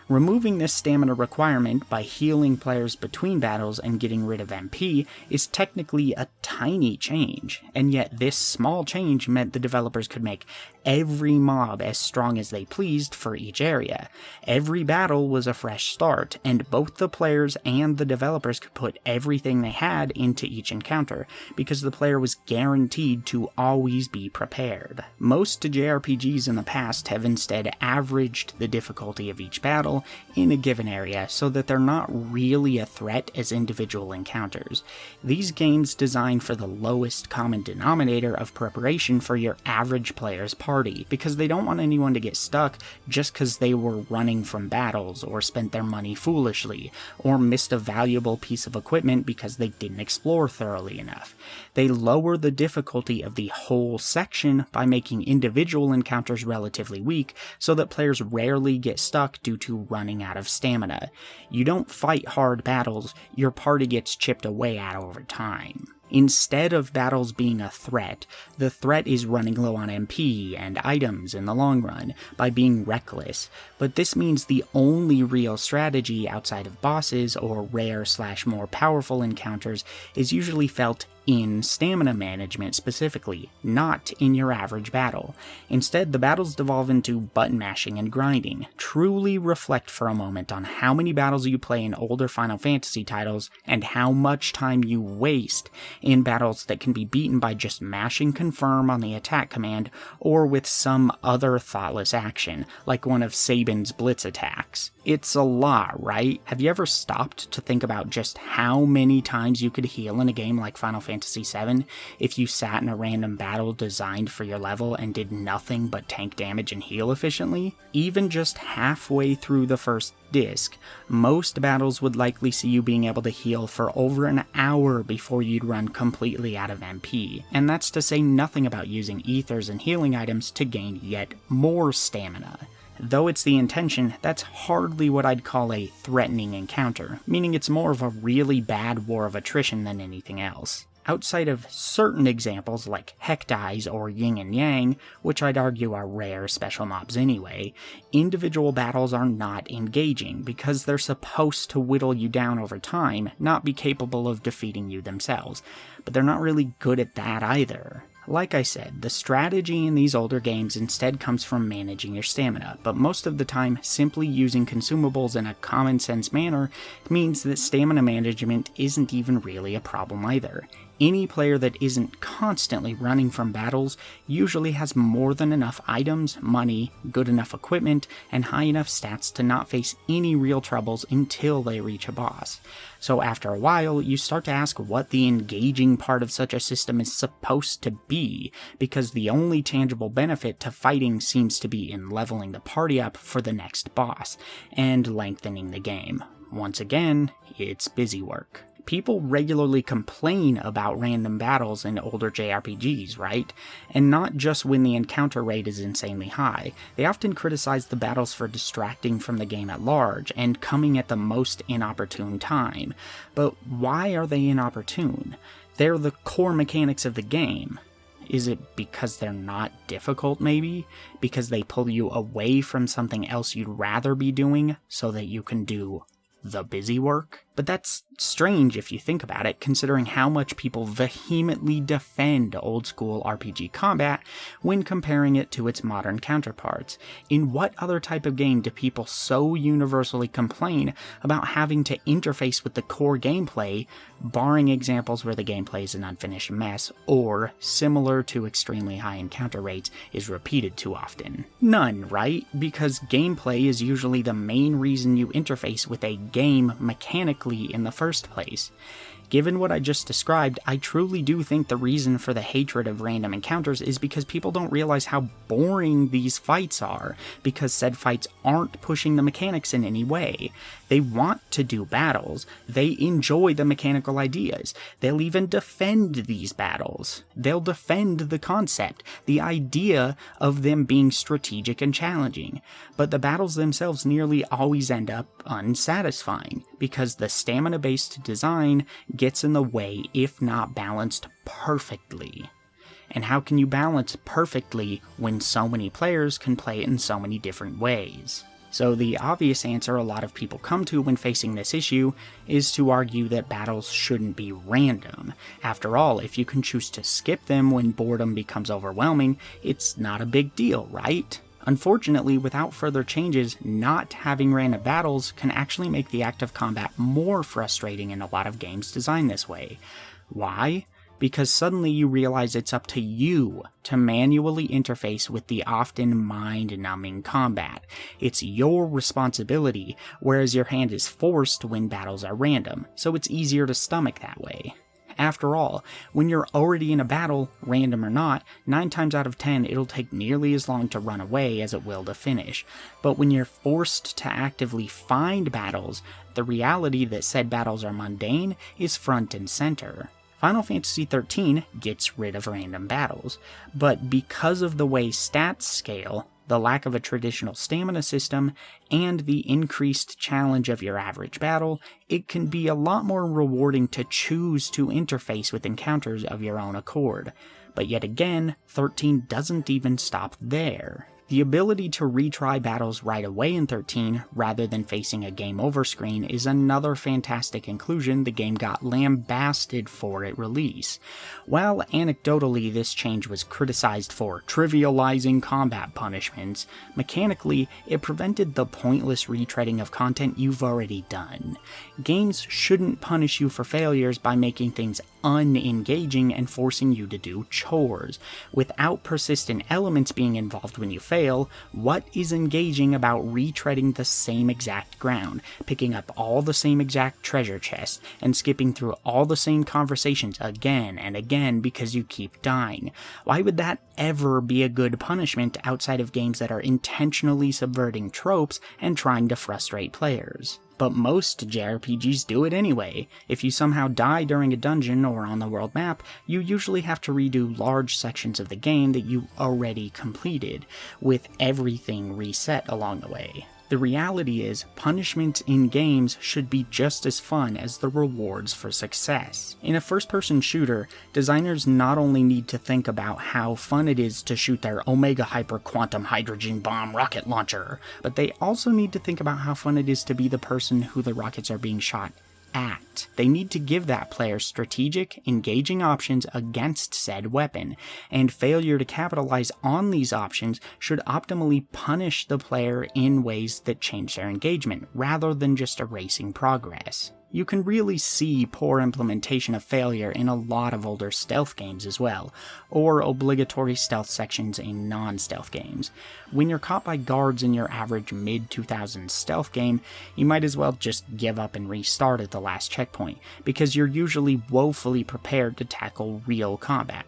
Removing this stamina requirement by healing players between battles and getting rid of MP is technically a tiny change, and yet this small change meant the developers could make every mob as strong as they pleased for each area. Every battle was a fresh start, and both the players and the developers could put everything they had into each encounter, because the player was guaranteed to always be prepared. Most JRPGs in the past have instead averaged the difficulty of each battle in a given area so that they're not really a threat as individual encounters. These games design for the lowest common denominator of preparation for your average player's party, because they don't want anyone to get stuck just because they were running from battles, or spent their money foolishly, or missed a valuable piece of equipment because they didn't explore thoroughly enough. They lower the difficulty of the whole section by making individual encounters relatively weak, so that players rarely get stuck due to running out of stamina. You don't fight hard battles, your party gets chipped away at over time. Instead of battles being a threat, the threat is running low on MP and items in the long run by being reckless, but this means the only real strategy outside of bosses or rare/more powerful encounters is usually felt in stamina management specifically, not in your average battle. Instead, the battles devolve into button mashing and grinding. Truly reflect for a moment on how many battles you play in older Final Fantasy titles and how much time you waste in battles that can be beaten by just mashing confirm on the attack command or with some other thoughtless action, like one of Sabin's blitz attacks. It's a lot, right? Have you ever stopped to think about just how many times you could heal in a game like Final Fantasy Fantasy VII if you sat in a random battle designed for your level and did nothing but tank damage and heal efficiently? Even just halfway through the first disc, most battles would likely see you being able to heal for over an hour before you'd run completely out of MP, and that's to say nothing about using ethers and healing items to gain yet more stamina. Though it's the intention, that's hardly what I'd call a threatening encounter, meaning it's more of a really bad war of attrition than anything else. Outside of certain examples like Hektais or Yin and Yang, which I'd argue are rare special mobs anyway, individual battles are not engaging because they're supposed to whittle you down over time, not be capable of defeating you themselves, but they're not really good at that either. Like I said, the strategy in these older games instead comes from managing your stamina, but most of the time, simply using consumables in a common sense manner means that stamina management isn't even really a problem either. Any player that isn't constantly running from battles usually has more than enough items, money, good enough equipment, and high enough stats to not face any real troubles until they reach a boss. So after a while, you start to ask what the engaging part of such a system is supposed to be, because the only tangible benefit to fighting seems to be in leveling the party up for the next boss, and lengthening the game. Once again, it's busy work. People regularly complain about random battles in older JRPGs, right? And not just when the encounter rate is insanely high. They often criticize the battles for distracting from the game at large and coming at the most inopportune time. But why are they inopportune? They're the core mechanics of the game. Is it because they're not difficult, maybe? Because they pull you away from something else you'd rather be doing so that you can do the busy work? But that's strange if you think about it, considering how much people vehemently defend old-school RPG combat when comparing it to its modern counterparts. In what other type of game do people so universally complain about having to interface with the core gameplay, barring examples where the gameplay is an unfinished mess, or, similar to extremely high encounter rates, is repeated too often? None, right? Because gameplay is usually the main reason you interface with a game mechanically in the first place. Given what I just described, I truly do think the reason for the hatred of random encounters is because people don't realize how boring these fights are, because said fights aren't pushing the mechanics in any way. They want to do battles. They enjoy the mechanical ideas. They'll even defend these battles. They'll defend the concept, the idea of them being strategic and challenging. But the battles themselves nearly always end up unsatisfying, because the stamina-based design gets in the way if not balanced perfectly. And how can you balance perfectly when so many players can play it in so many different ways? So the obvious answer a lot of people come to when facing this issue is to argue that battles shouldn't be random. After all, if you can choose to skip them when boredom becomes overwhelming, it's not a big deal, right? Unfortunately, without further changes, not having random battles can actually make the act of combat more frustrating in a lot of games designed this way. Why? Because suddenly you realize it's up to you to manually interface with the often mind-numbing combat. It's your responsibility, whereas your hand is forced when battles are random, so it's easier to stomach that way. After all, when you're already in a battle, random or not, 9 times out of 10 it'll take nearly as long to run away as it will to finish. But when you're forced to actively find battles, the reality that said battles are mundane is front and center. Final Fantasy XIII gets rid of random battles, but because of the way stats scale, the lack of a traditional stamina system, and the increased challenge of your average battle, it can be a lot more rewarding to choose to interface with encounters of your own accord. But yet again, 13 doesn't even stop there. The ability to retry battles right away in 13, rather than facing a game over screen, is another fantastic inclusion the game got lambasted for at release. While anecdotally this change was criticized for trivializing combat punishments, mechanically it prevented the pointless retreading of content you've already done. Games shouldn't punish you for failures by making things unengaging and forcing you to do chores. Without persistent elements being involved when you fail, fail, what is engaging about retreading the same exact ground, picking up all the same exact treasure chests, and skipping through all the same conversations again and again because you keep dying? Why would that ever be a good punishment outside of games that are intentionally subverting tropes and trying to frustrate players? But most JRPGs do it anyway. If you somehow die during a dungeon or on the world map, you usually have to redo large sections of the game that you already completed, with everything reset along the way. The reality is, punishments in games should be just as fun as the rewards for success. In a first-person shooter, designers not only need to think about how fun it is to shoot their Omega Hyper Quantum Hydrogen Bomb rocket launcher, but they also need to think about how fun it is to be the person who the rockets are being shot at. They need to give that player strategic, engaging options against said weapon, and failure to capitalize on these options should optimally punish the player in ways that change their engagement, rather than just erasing progress. You can really see poor implementation of failure in a lot of older stealth games as well, or obligatory stealth sections in non-stealth games. When you're caught by guards in your average mid-2000s stealth game, you might as well just give up and restart at the last checkpoint, because you're usually woefully prepared to tackle real combat.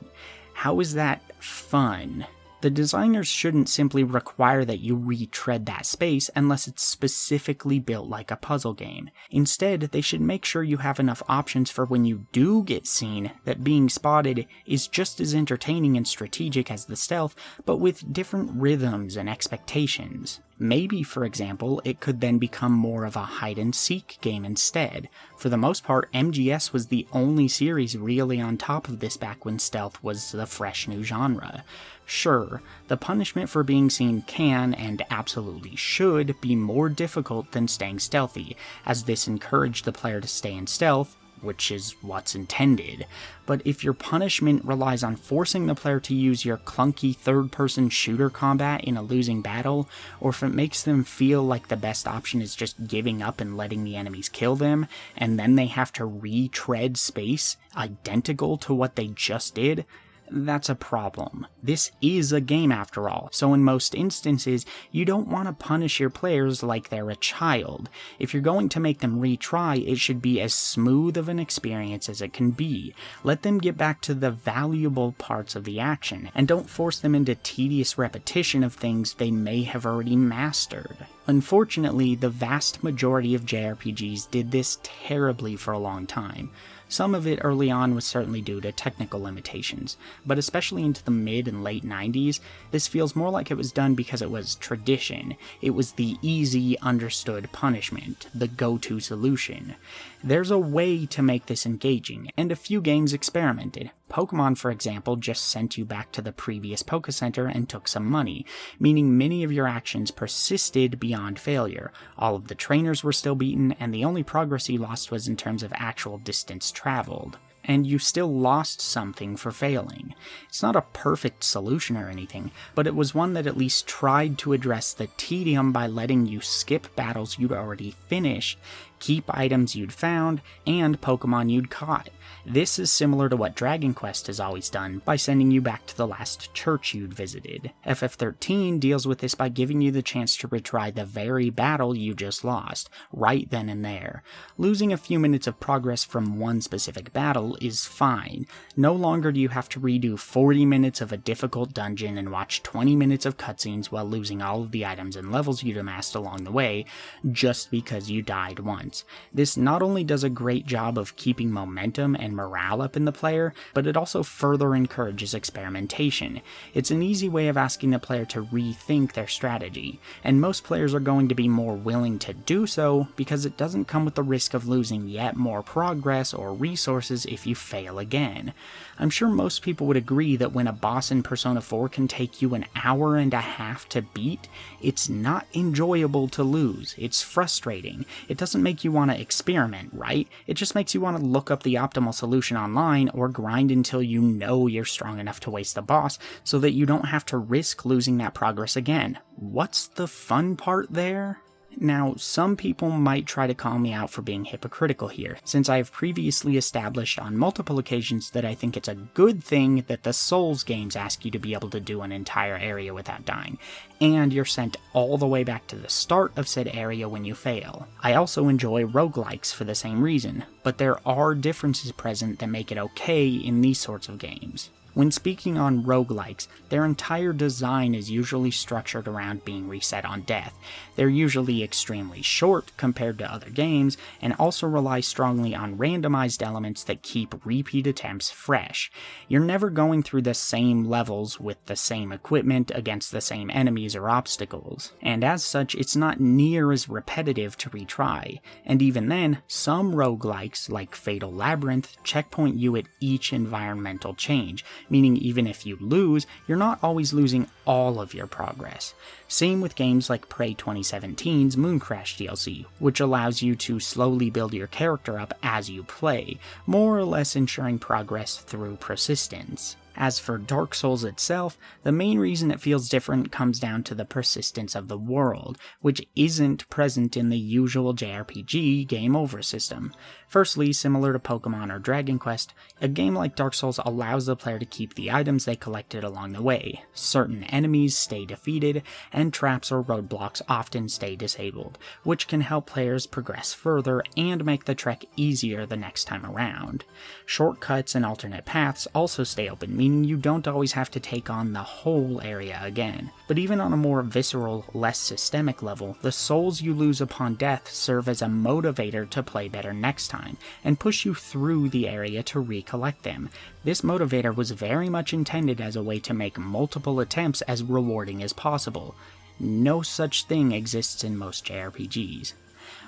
How is that fun? The designers shouldn't simply require that you retread that space unless it's specifically built like a puzzle game. Instead, they should make sure you have enough options for when you do get seen that being spotted is just as entertaining and strategic as the stealth, but with different rhythms and expectations. Maybe, for example, it could then become more of a hide-and-seek game instead. For the most part, MGS was the only series really on top of this back when stealth was the fresh new genre. Sure, the punishment for being seen can, and absolutely should, be more difficult than staying stealthy, as this encouraged the player to stay in stealth, which is what's intended. But if your punishment relies on forcing the player to use your clunky third-person shooter combat in a losing battle, or if it makes them feel like the best option is just giving up and letting the enemies kill them, and then they have to retread space identical to what they just did, that's a problem. This is a game after all, so in most instances, you don't want to punish your players like they're a child. If you're going to make them retry, it should be as smooth of an experience as it can be. Let them get back to the valuable parts of the action, and don't force them into tedious repetition of things they may have already mastered. Unfortunately, the vast majority of JRPGs did this terribly for a long time. Some of it early on was certainly due to technical limitations, but especially into the mid and late 90s, this feels more like it was done because it was tradition. It was the easy, understood punishment, the go-to solution. There's a way to make this engaging, and a few games experimented. Pokemon, for example, just sent you back to the previous Poké Center and took some money, meaning many of your actions persisted beyond failure. All of the trainers were still beaten, and the only progress you lost was in terms of actual distance traveled. And you still lost something for failing. It's not a perfect solution or anything, but it was one that at least tried to address the tedium by letting you skip battles you'd already finished, keep items you'd found, and Pokemon you'd caught. This is similar to what Dragon Quest has always done by sending you back to the last church you'd visited. FF13 deals with this by giving you the chance to retry the very battle you just lost, right then and there. Losing a few minutes of progress from one specific battle is fine. No longer do you have to redo 40 minutes of a difficult dungeon and watch 20 minutes of cutscenes while losing all of the items and levels you'd amassed along the way, just because you died once. This not only does a great job of keeping momentum and morale up in the player, but it also further encourages experimentation. It's an easy way of asking the player to rethink their strategy, and most players are going to be more willing to do so because it doesn't come with the risk of losing yet more progress or resources if you fail again. I'm sure most people would agree that when a boss in Persona 4 can take you an hour and a half to beat, it's not enjoyable to lose. It's frustrating. It doesn't make you want to experiment, right? It just makes you want to look up the optimal solution online or grind until you know you're strong enough to waste the boss so that you don't have to risk losing that progress again. What's the fun part there? Now, some people might try to call me out for being hypocritical here, since I have previously established on multiple occasions that I think it's a good thing that the Souls games ask you to be able to do an entire area without dying, and you're sent all the way back to the start of said area when you fail. I also enjoy roguelikes for the same reason, but there are differences present that make it okay in these sorts of games. When speaking on roguelikes, their entire design is usually structured around being reset on death. They're usually extremely short compared to other games, and also rely strongly on randomized elements that keep repeat attempts fresh. You're never going through the same levels with the same equipment against the same enemies or obstacles, and as such, it's not near as repetitive to retry. And even then, some roguelikes, like Fatal Labyrinth, checkpoint you at each environmental change, meaning even if you lose, you're not always losing all of your progress. Same with games like Prey 2017's Mooncrash DLC, which allows you to slowly build your character up as you play, more or less ensuring progress through persistence. As for Dark Souls itself, the main reason it feels different comes down to the persistence of the world, which isn't present in the usual JRPG game over system. Firstly, similar to Pokemon or Dragon Quest, a game like Dark Souls allows the player to keep the items they collected along the way. Certain enemies stay defeated, and traps or roadblocks often stay disabled, which can help players progress further and make the trek easier the next time around. Shortcuts and alternate paths also stay open, meaning you don't always have to take on the whole area again. But even on a more visceral, less systemic level, the souls you lose upon death serve as a motivator to play better next time, and push you through the area to recollect them. This motivator was very much intended as a way to make multiple attempts as rewarding as possible. No such thing exists in most JRPGs.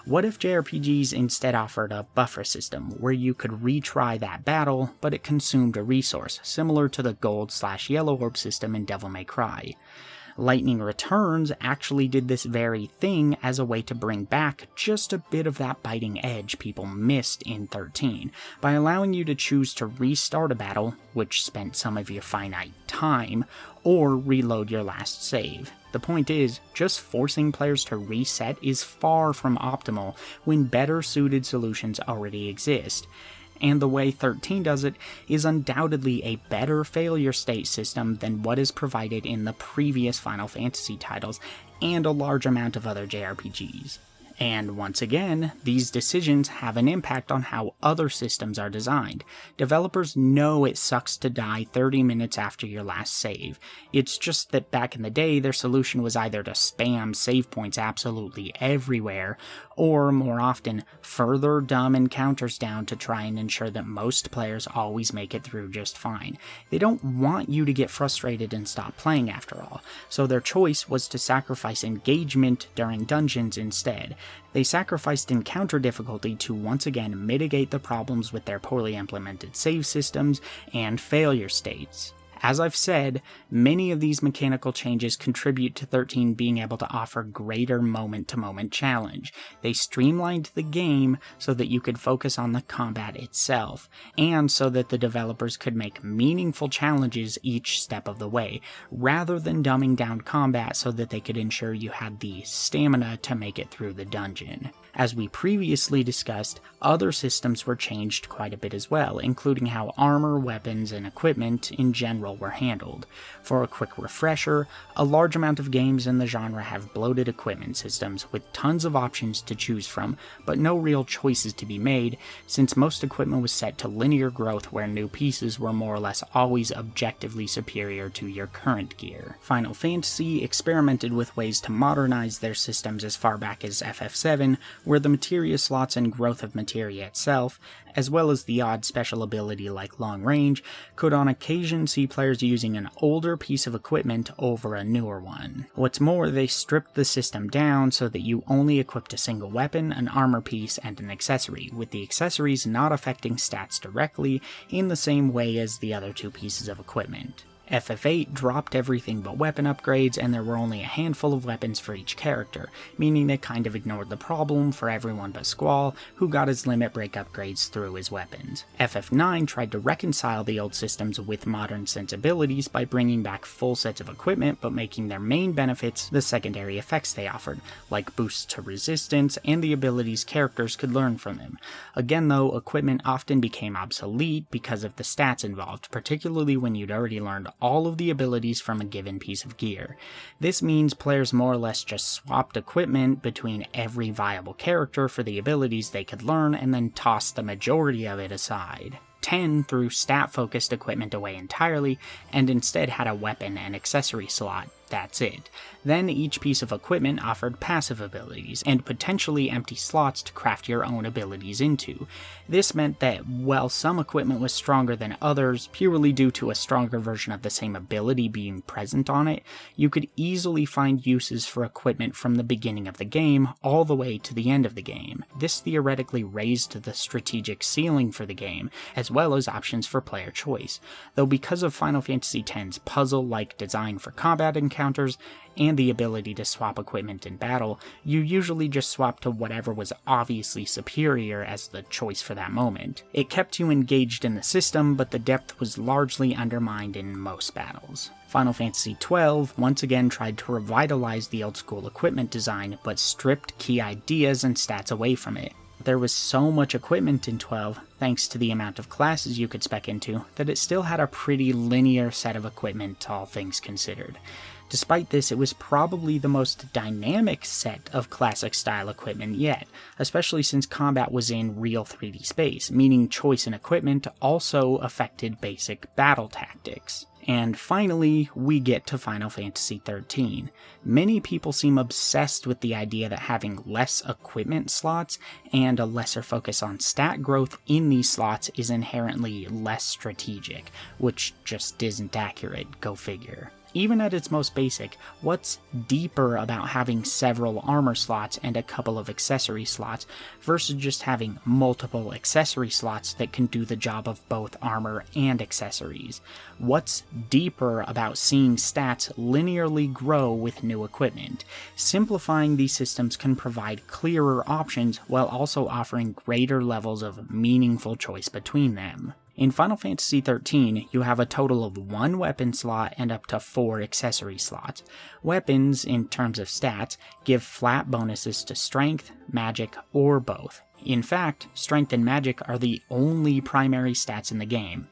What if JRPGs instead offered a buffer system, where you could retry that battle, but it consumed a resource, similar to the gold/yellow orb system in Devil May Cry? Lightning Returns actually did this very thing as a way to bring back just a bit of that biting edge people missed in 13, by allowing you to choose to restart a battle, which spent some of your finite time, or reload your last save. The point is, just forcing players to reset is far from optimal when better suited solutions already exist. And the way 13 does it is undoubtedly a better failure state system than what is provided in the previous Final Fantasy titles and a large amount of other JRPGs. And once again, these decisions have an impact on how other systems are designed. Developers know it sucks to die 30 minutes after your last save. It's just that back in the day, their solution was either to spam save points absolutely everywhere, or more often, further dumb encounters down to try and ensure that most players always make it through just fine. They don't want you to get frustrated and stop playing after all, so their choice was to sacrifice engagement during dungeons instead. They sacrificed encounter difficulty to once again mitigate the problems with their poorly implemented save systems and failure states. As I've said, many of these mechanical changes contribute to 13 being able to offer greater moment-to-moment challenge. They streamlined the game so that you could focus on the combat itself, and so that the developers could make meaningful challenges each step of the way, rather than dumbing down combat so that they could ensure you had the stamina to make it through the dungeon. As we previously discussed, other systems were changed quite a bit as well, including how armor, weapons, and equipment in general were handled. For a quick refresher, a large amount of games in the genre have bloated equipment systems with tons of options to choose from, but no real choices to be made, since most equipment was set to linear growth where new pieces were more or less always objectively superior to your current gear. Final Fantasy experimented with ways to modernize their systems as far back as FF7, where the materia slots and growth of materia itself, as well as the odd special ability like long range, could on occasion see players using an older piece of equipment over a newer one. What's more, they stripped the system down so that you only equipped a single weapon, an armor piece, and an accessory, with the accessories not affecting stats directly in the same way as the other two pieces of equipment. FF8 dropped everything but weapon upgrades, and there were only a handful of weapons for each character, meaning they kind of ignored the problem for everyone but Squall, who got his limit break upgrades through his weapons. FF9 tried to reconcile the old systems with modern sensibilities by bringing back full sets of equipment but making their main benefits the secondary effects they offered, like boosts to resistance and the abilities characters could learn from them. Again though, equipment often became obsolete because of the stats involved, particularly when you'd already learned all of the abilities from a given piece of gear. This means players more or less just swapped equipment between every viable character for the abilities they could learn and then tossed the majority of it aside. 10 threw stat-focused equipment away entirely and instead had a weapon and accessory slot. That's it. Then each piece of equipment offered passive abilities, and potentially empty slots to craft your own abilities into. This meant that while some equipment was stronger than others, purely due to a stronger version of the same ability being present on it, you could easily find uses for equipment from the beginning of the game all the way to the end of the game. This theoretically raised the strategic ceiling for the game, as well as options for player choice, though because of Final Fantasy X's puzzle-like design for combat encounters, and the ability to swap equipment in battle, you usually just swap to whatever was obviously superior as the choice for that moment. It kept you engaged in the system, but the depth was largely undermined in most battles. Final Fantasy XII once again tried to revitalize the old school equipment design, but stripped key ideas and stats away from it. There was so much equipment in 12, thanks to the amount of classes you could spec into, that it still had a pretty linear set of equipment, all things considered. Despite this, it was probably the most dynamic set of classic-style equipment yet, especially since combat was in real 3D space, meaning choice in equipment also affected basic battle tactics. And finally, we get to Final Fantasy XIII. Many people seem obsessed with the idea that having less equipment slots and a lesser focus on stat growth in these slots is inherently less strategic, which just isn't accurate, go figure. Even at its most basic, what's deeper about having several armor slots and a couple of accessory slots versus just having multiple accessory slots that can do the job of both armor and accessories? What's deeper about seeing stats linearly grow with new equipment? Simplifying these systems can provide clearer options while also offering greater levels of meaningful choice between them. In Final Fantasy XIII, you have a total of 1 weapon slot and up to 4 accessory slots. Weapons, in terms of stats, give flat bonuses to strength, magic, or both. In fact, strength and magic are the only primary stats in the game.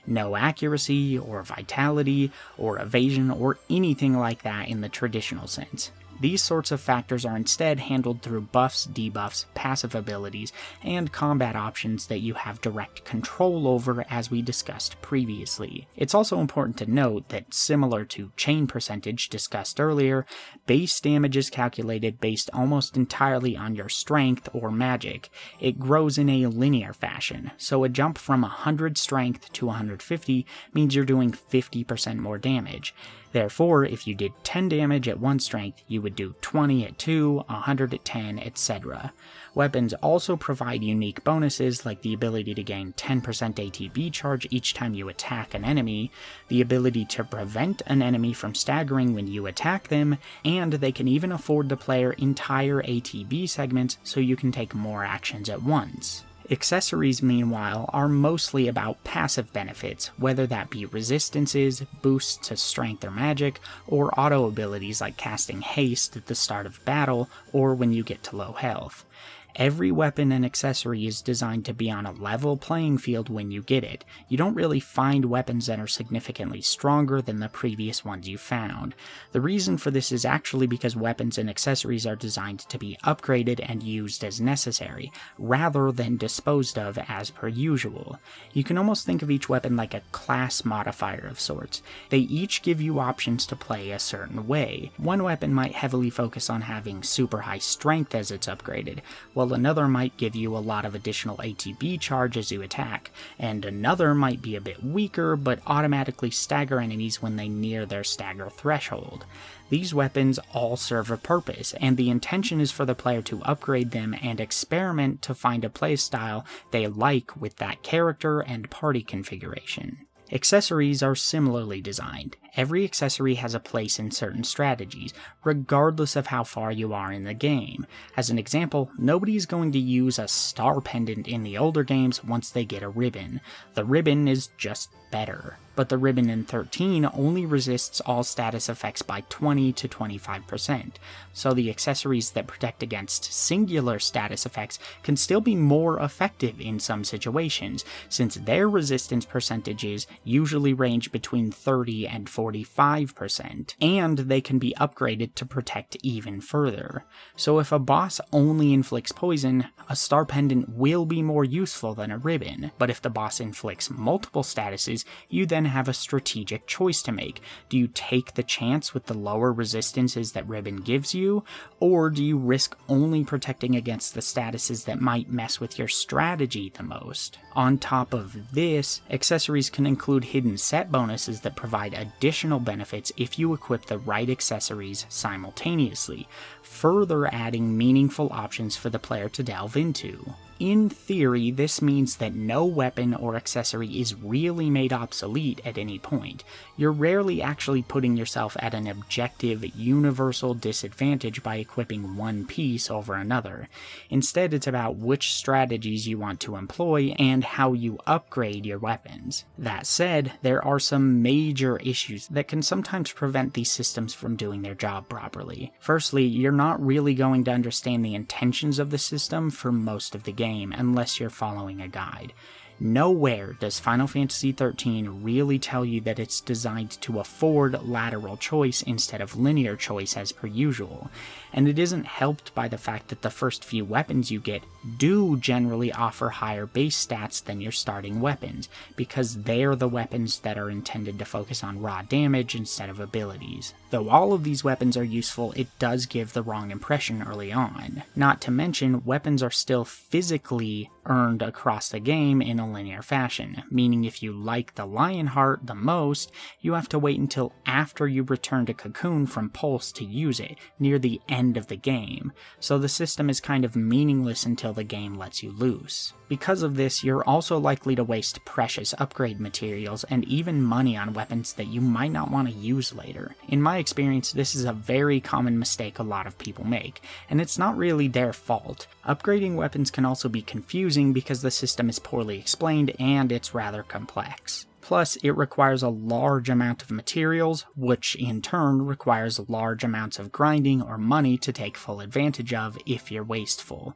No accuracy, or vitality, or evasion, or anything like that in the traditional sense. These sorts of factors are instead handled through buffs, debuffs, passive abilities, and combat options that you have direct control over as we discussed previously. It's also important to note that, similar to chain percentage discussed earlier, base damage is calculated based almost entirely on your strength or magic. It grows in a linear fashion, so a jump from 100 strength to 150 means you're doing 50% more damage. Therefore, if you did 10 damage at 1 strength, you would do 20 at 2, 100 at 10, etc. Weapons also provide unique bonuses like the ability to gain 10% ATB charge each time you attack an enemy, the ability to prevent an enemy from staggering when you attack them, and they can even afford the player entire ATB segments so you can take more actions at once. Accessories, meanwhile, are mostly about passive benefits, whether that be resistances, boosts to strength or magic, or auto abilities like casting haste at the start of battle or when you get to low health. Every weapon and accessory is designed to be on a level playing field when you get it. You don't really find weapons that are significantly stronger than the previous ones you found. The reason for this is actually because weapons and accessories are designed to be upgraded and used as necessary, rather than disposed of as per usual. You can almost think of each weapon like a class modifier of sorts. They each give you options to play a certain way. One weapon might heavily focus on having super high strength as it's upgraded, while another might give you a lot of additional ATB charge as you attack, and another might be a bit weaker but automatically stagger enemies when they near their stagger threshold. These weapons all serve a purpose, and the intention is for the player to upgrade them and experiment to find a playstyle they like with that character and party configuration. Accessories are similarly designed. Every accessory has a place in certain strategies, regardless of how far you are in the game. As an example, nobody is going to use a star pendant in the older games once they get a ribbon. The ribbon is just better. But the ribbon in 13 only resists all status effects by 20 to 25%, so the accessories that protect against singular status effects can still be more effective in some situations, since their resistance percentages usually range between 30 and 45%, and they can be upgraded to protect even further. So if a boss only inflicts poison, a star pendant will be more useful than a ribbon, but if the boss inflicts multiple statuses, you then have a strategic choice to make. Do you take the chance with the lower resistances that ribbon gives you, or do you risk only protecting against the statuses that might mess with your strategy the most? On top of this, accessories can include hidden set bonuses that provide additional benefits if you equip the right accessories simultaneously, further adding meaningful options for the player to delve into. In theory, this means that no weapon or accessory is really made obsolete at any point. You're rarely actually putting yourself at an objective, universal disadvantage by equipping one piece over another. Instead, it's about which strategies you want to employ and how you upgrade your weapons. That said, there are some major issues that can sometimes prevent these systems from doing their job properly. Firstly, you're not really going to understand the intentions of the system for most of the game unless you're following a guide. Nowhere does Final Fantasy XIII really tell you that it's designed to afford lateral choice instead of linear choice as per usual, and it isn't helped by the fact that the first few weapons you get do generally offer higher base stats than your starting weapons, because they're the weapons that are intended to focus on raw damage instead of abilities. Though all of these weapons are useful, it does give the wrong impression early on. Not to mention, weapons are still physically earned across the game in a linear fashion, meaning if you like the Lionheart the most, you have to wait until after you return to Cocoon from Pulse to use it, near the end of the game, so the system is kind of meaningless until the game lets you loose. Because of this, you're also likely to waste precious upgrade materials and even money on weapons that you might not want to use later. In my experience, this is a very common mistake a lot of people make, and it's not really their fault. Upgrading weapons can also be confusing because the system is poorly explained and it's rather complex. Plus, it requires a large amount of materials, which in turn requires large amounts of grinding or money to take full advantage of if you're wasteful.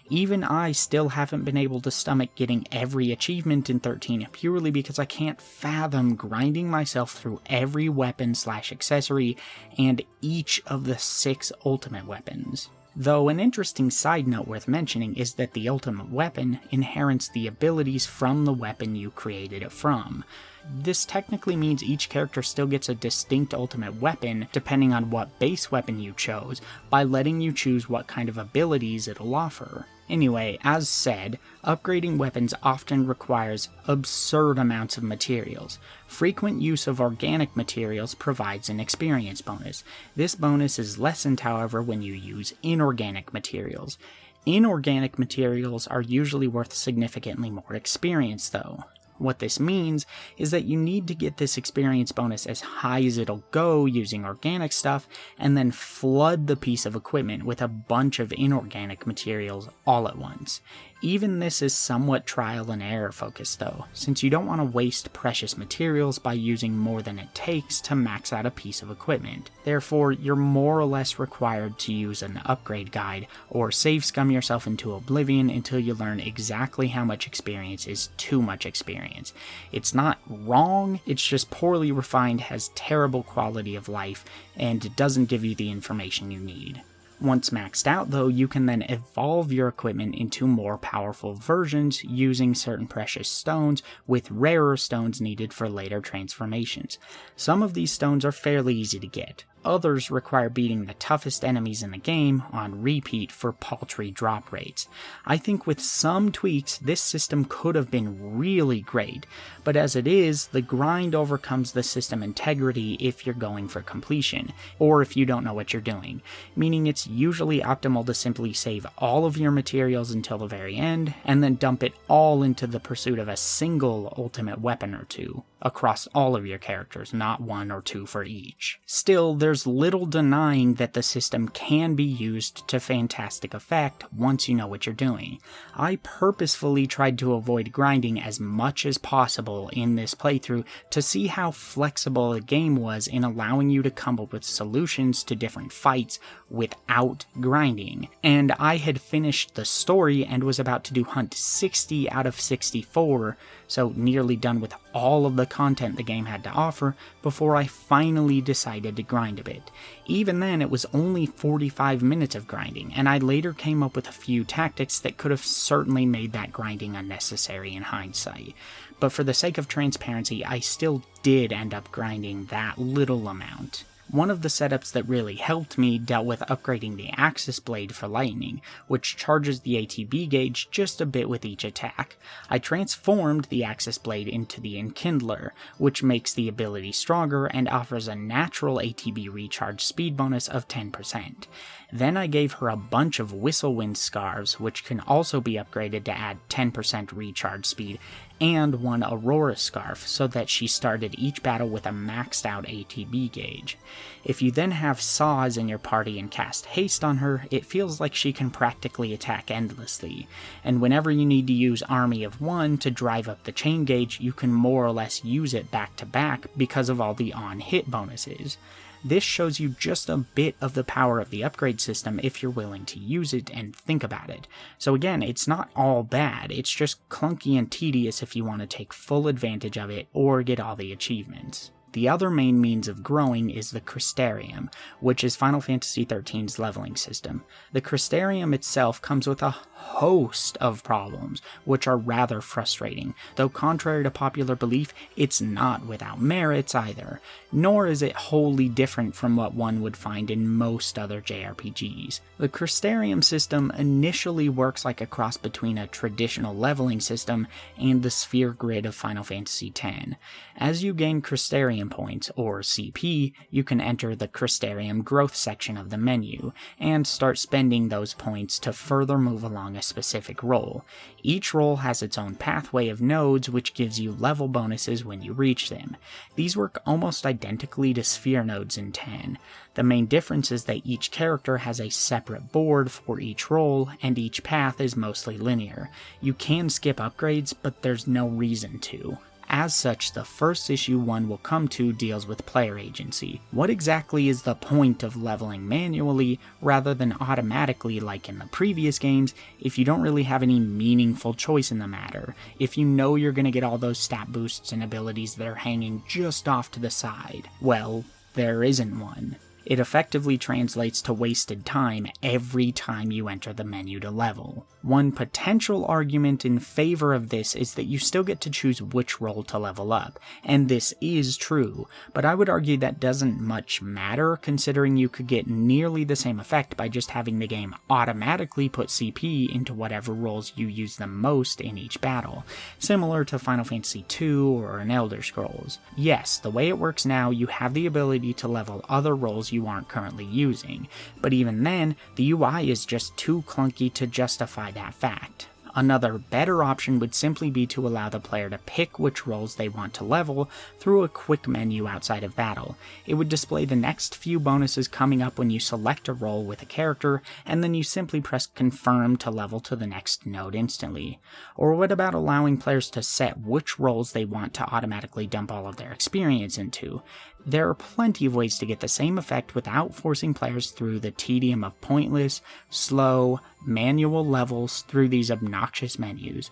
Even I still haven't been able to stomach getting every achievement in 13 purely because I can't fathom grinding myself through every weapon/accessory and each of the 6 ultimate weapons. Though an interesting side note worth mentioning is that the ultimate weapon inherits the abilities from the weapon you created it from. This technically means each character still gets a distinct ultimate weapon depending on what base weapon you chose, by letting you choose what kind of abilities it'll offer. Anyway, as said, upgrading weapons often requires absurd amounts of materials. Frequent use of organic materials provides an experience bonus. This bonus is lessened, however, when you use inorganic materials. Inorganic materials are usually worth significantly more experience, though. What this means is that you need to get this experience bonus as high as it'll go using organic stuff, and then flood the piece of equipment with a bunch of inorganic materials all at once. Even this is somewhat trial and error focused though, since you don't want to waste precious materials by using more than it takes to max out a piece of equipment. Therefore, you're more or less required to use an upgrade guide, or save scum yourself into oblivion until you learn exactly how much experience is too much experience. It's not wrong, it's just poorly refined, has terrible quality of life, and doesn't give you the information you need. Once maxed out though, you can then evolve your equipment into more powerful versions using certain precious stones, with rarer stones needed for later transformations. Some of these stones are fairly easy to get. others require beating the toughest enemies in the game on repeat for paltry drop rates. I think with some tweaks, this system could have been really great, but as it is, the grind overcomes the system integrity if you're going for completion, or if you don't know what you're doing, meaning it's usually optimal to simply save all of your materials until the very end, and then dump it all into the pursuit of a single ultimate weapon or two, across all of your characters, not one or two for each. Still, there's little denying that the system can be used to fantastic effect once you know what you're doing. I purposefully tried to avoid grinding as much as possible in this playthrough to see how flexible the game was in allowing you to come up with solutions to different fights without grinding. And I had finished the story and was about to do Hunt 60 out of 64, so nearly done with all of the content the game had to offer, before I finally decided to grind a bit. Even then, it was only 45 minutes of grinding, and I later came up with a few tactics that could have certainly made that grinding unnecessary in hindsight. But for the sake of transparency, I still did end up grinding that little amount. One of the setups that really helped me dealt with upgrading the Axis Blade for lightning, which charges the ATB gauge just a bit with each attack. I transformed the Axis Blade into the Enkindler, which makes the ability stronger and offers a natural ATB recharge speed bonus of 10%. Then I gave her a bunch of Whistlewind Scarves, which can also be upgraded to add 10% recharge speed, and one Aurora Scarf, so that she started each battle with a maxed out ATB gauge. If you then have Saws in your party and cast haste on her, it feels like she can practically attack endlessly, and whenever you need to use Army of One to drive up the chain gauge, you can more or less use it back to back because of all the on-hit bonuses. This shows you just a bit of the power of the upgrade system if you're willing to use it and think about it. So again, it's not all bad, it's just clunky and tedious if you want to take full advantage of it or get all the achievements. The other main means of growing is the Crystarium, which is Final Fantasy XIII's leveling system. The Crystarium itself comes with a host of problems, which are rather frustrating, though contrary to popular belief, it's not without merits either, nor is it wholly different from what one would find in most other JRPGs. The Crystarium system initially works like a cross between a traditional leveling system and the sphere grid of Final Fantasy X. As you gain Crystarium points, or CP, you can enter the Crystarium growth section of the menu, and start spending those points to further move along a specific role. Each role has its own pathway of nodes, which gives you level bonuses when you reach them. These work almost identically to sphere nodes in 10. The main difference is that each character has a separate board for each role, and each path is mostly linear. You can skip upgrades, but there's no reason to. As such, the first issue one will come to deals with player agency. What exactly is the point of leveling manually rather than automatically like in the previous games if you don't really have any meaningful choice in the matter, if you know you're going to get all those stat boosts and abilities that are hanging just off to the side? Well, there isn't one. It effectively translates to wasted time every time you enter the menu to level. One potential argument in favor of this is that you still get to choose which role to level up, and this is true, but I would argue that doesn't much matter considering you could get nearly the same effect by just having the game automatically put CP into whatever roles you use the most in each battle, similar to Final Fantasy II or an Elder Scrolls. Yes, the way it works now, you have the ability to level other roles you aren't currently using, but even then, the UI is just too clunky to justify that fact. Another better option would simply be to allow the player to pick which roles they want to level through a quick menu outside of battle. It would display the next few bonuses coming up when you select a role with a character, and then you simply press confirm to level to the next node instantly. Or what about allowing players to set which roles they want to automatically dump all of their experience into? There are plenty of ways to get the same effect without forcing players through the tedium of pointless, slow, manual levels through these obnoxious menus.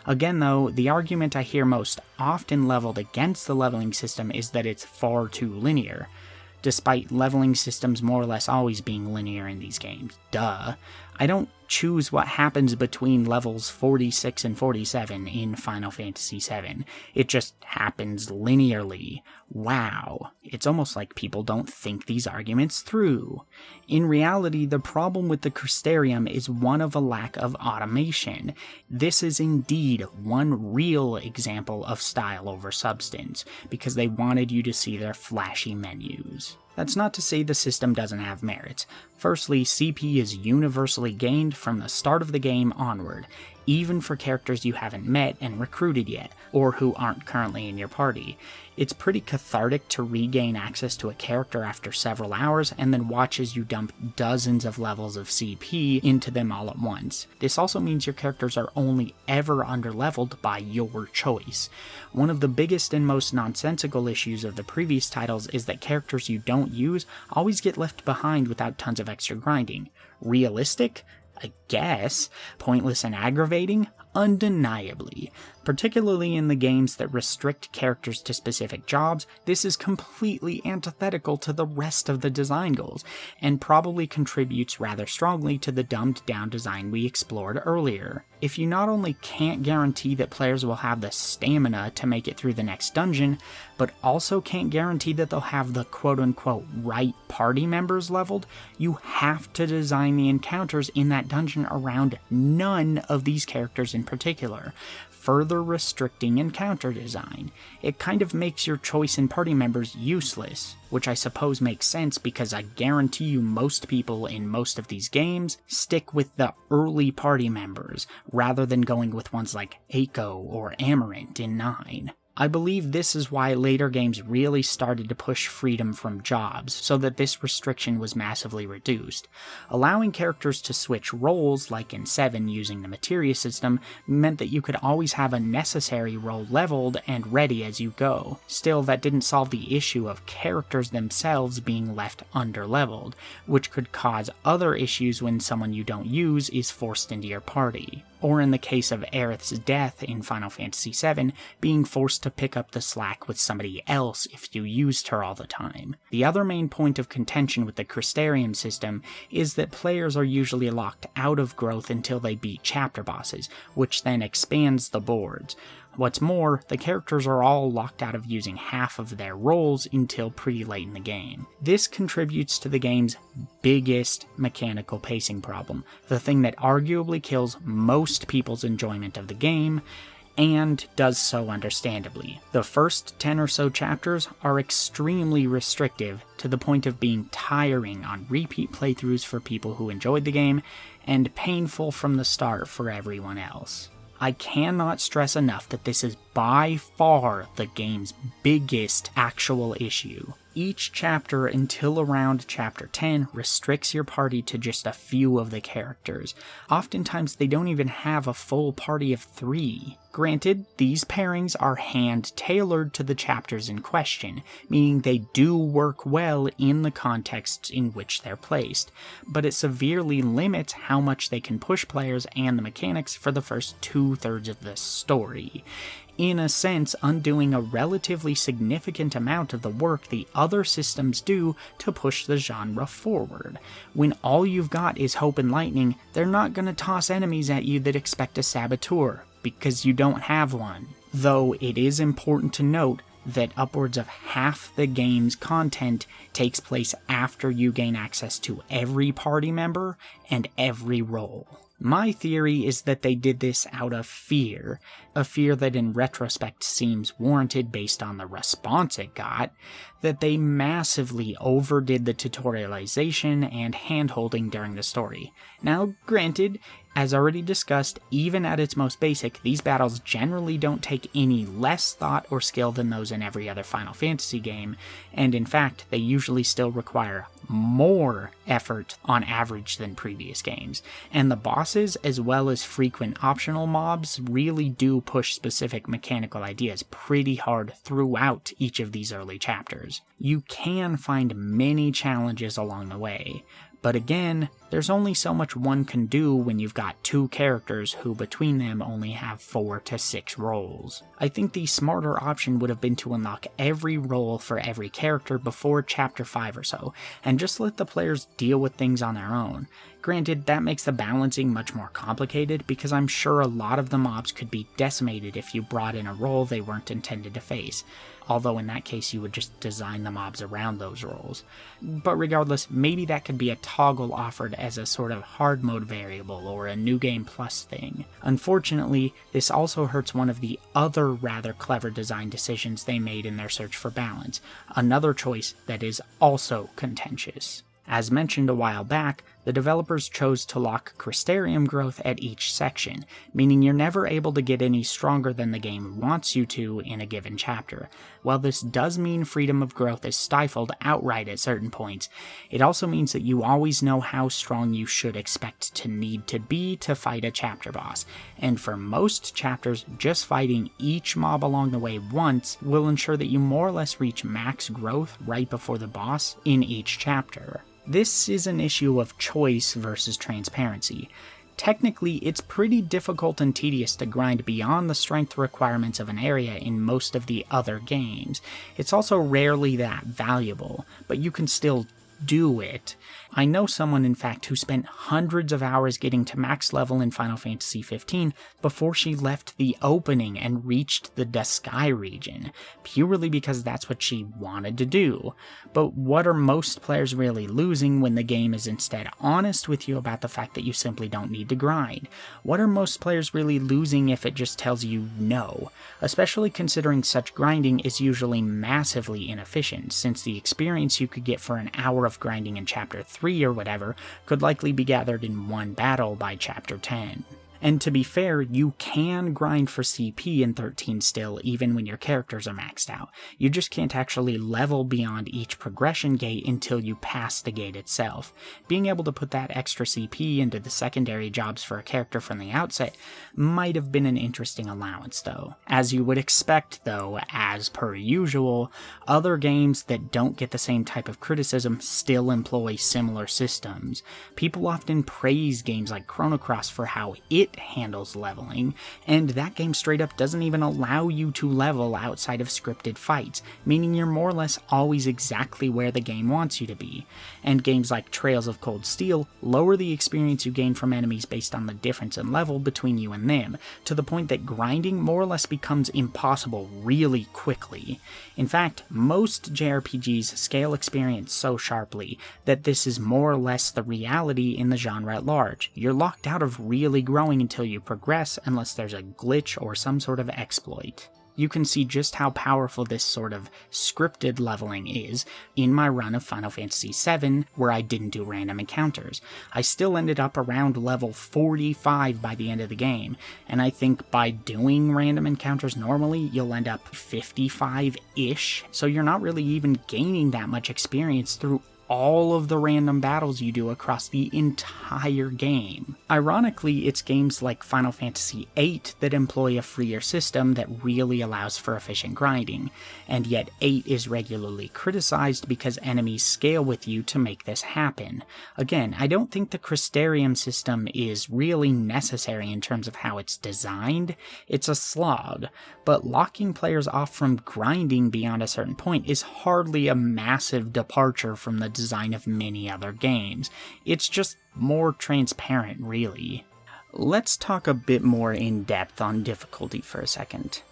Again though, the argument I hear most often leveled against the leveling system is that it's far too linear. Despite leveling systems more or less always being linear in these games, duh. I don't choose what happens between levels 46 and 47 in Final Fantasy VII. It just happens linearly. Wow. It's almost like people don't think these arguments through. In reality, the problem with the Crystarium is one of a lack of automation. This is indeed one real example of style over substance, because they wanted you to see their flashy menus. That's not to say the system doesn't have merits. Firstly, CP is universally gained from the start of the game onward, even for characters you haven't met and recruited yet, or who aren't currently in your party. It's pretty cathartic to regain access to a character after several hours and then watch as you dump dozens of levels of CP into them all at once. This also means your characters are only ever underleveled by your choice. One of the biggest and most nonsensical issues of the previous titles is that characters you don't use always get left behind without tons of extra grinding. Realistic? I guess. Pointless and aggravating? Undeniably. Particularly in the games that restrict characters to specific jobs, this is completely antithetical to the rest of the design goals, and probably contributes rather strongly to the dumbed-down design we explored earlier. If you not only can't guarantee that players will have the stamina to make it through the next dungeon, but also can't guarantee that they'll have the quote-unquote right party members leveled, you have to design the encounters in that dungeon around none of these characters in particular, further restricting encounter design. It kind of makes your choice in party members useless, which I suppose makes sense because I guarantee you most people in most of these games stick with the early party members, rather than going with ones like Eiko or Amarant in 9. I believe this is why later games really started to push freedom from jobs, so that this restriction was massively reduced. Allowing characters to switch roles, like in 7 using the materia system, meant that you could always have a necessary role leveled and ready as you go. Still, that didn't solve the issue of characters themselves being left underleveled, which could cause other issues when someone you don't use is forced into your party. Or in the case of Aerith's death in Final Fantasy VII, being forced to pick up the slack with somebody else if you used her all the time. The other main point of contention with the Crystarium system is that players are usually locked out of growth until they beat chapter bosses, which then expands the boards. What's more, the characters are all locked out of using half of their roles until pretty late in the game. This contributes to the game's biggest mechanical pacing problem, the thing that arguably kills most people's enjoyment of the game, and does so understandably. The first 10 or so chapters are extremely restrictive, to the point of being tiring on repeat playthroughs for people who enjoyed the game, and painful from the start for everyone else. I cannot stress enough that this is by far the game's biggest actual issue. Each chapter until around chapter 10 restricts your party to just a few of the characters. Oftentimes they don't even have a full party of 3. Granted, these pairings are hand-tailored to the chapters in question, meaning they do work well in the contexts in which they're placed, but it severely limits how much they can push players and the mechanics for the first 2/3 of the story. In a sense, undoing a relatively significant amount of the work the other systems do to push the genre forward. When all you've got is hope and lightning, they're not going to toss enemies at you that expect a saboteur, because you don't have one. Though it is important to note that upwards of half the game's content takes place after you gain access to every party member and every role. My theory is that they did this out of fear, a fear that in retrospect seems warranted based on the response it got, that they massively overdid the tutorialization and hand-holding during the story. Now, granted, as already discussed, even at its most basic, these battles generally don't take any less thought or skill than those in every other Final Fantasy game, and in fact, they usually still require more effort on average than previous games. And the bosses, as well as frequent optional mobs, really do push specific mechanical ideas pretty hard throughout each of these early chapters. You can find many challenges along the way, but again, there's only so much one can do when you've got 2 characters who between them only have 4 to 6 roles. I think the smarter option would have been to unlock every role for every character before chapter 5 or so, and just let the players deal with things on their own. Granted, that makes the balancing much more complicated because I'm sure a lot of the mobs could be decimated if you brought in a role they weren't intended to face, although in that case you would just design the mobs around those roles. But regardless, maybe that could be a toggle offered as a sort of hard mode variable or a new game plus thing. Unfortunately, this also hurts one of the other rather clever design decisions they made in their search for balance, another choice that is also contentious. As mentioned a while back, the developers chose to lock Crystarium growth at each section, meaning you're never able to get any stronger than the game wants you to in a given chapter. While this does mean freedom of growth is stifled outright at certain points, it also means that you always know how strong you should expect to need to be to fight a chapter boss, and for most chapters, just fighting each mob along the way once will ensure that you more or less reach max growth right before the boss in each chapter. This is an issue of choice versus transparency. Technically, it's pretty difficult and tedious to grind beyond the strength requirements of an area in most of the other games. It's also rarely that valuable, but you can still do it. I know someone, in fact, who spent hundreds of hours getting to max level in Final Fantasy XV before she left the opening and reached the Duscae region, purely because that's what she wanted to do. But what are most players really losing when the game is instead honest with you about the fact that you simply don't need to grind? What are most players really losing if it just tells you no? Especially considering such grinding is usually massively inefficient, since the experience you could get for an hour of grinding in Chapter 3 or whatever could likely be gathered in one battle by Chapter 10. And to be fair, you can grind for CP in 13 still, even when your characters are maxed out. You just can't actually level beyond each progression gate until you pass the gate itself. Being able to put that extra CP into the secondary jobs for a character from the outset might have been an interesting allowance though. As you would expect though, as per usual, other games that don't get the same type of criticism still employ similar systems. People often praise games like Chrono Cross for how it handles leveling, and that game straight up doesn't even allow you to level outside of scripted fights, meaning you're more or less always exactly where the game wants you to be. And games like Trails of Cold Steel lower the experience you gain from enemies based on the difference in level between you and them, to the point that grinding more or less becomes impossible really quickly. In fact, most JRPGs scale experience so sharply that this is more or less the reality in the genre at large. You're locked out of really growing until you progress unless there's a glitch or some sort of exploit. You can see just how powerful this sort of scripted leveling is in my run of Final Fantasy VII, where I didn't do random encounters. I still ended up around level 45 by the end of the game, and I think by doing random encounters normally, you'll end up 55-ish, so you're not really even gaining that much experience through all of the random battles you do across the entire game. Ironically, it's games like Final Fantasy VIII that employ a freer system that really allows for efficient grinding, and yet VIII is regularly criticized because enemies scale with you to make this happen. Again, I don't think the Crystarium system is really necessary in terms of how it's designed. It's a slog, but locking players off from grinding beyond a certain point is hardly a massive departure from the design of many other games. It's just more transparent, really. Let's talk a bit more in depth on difficulty for a second.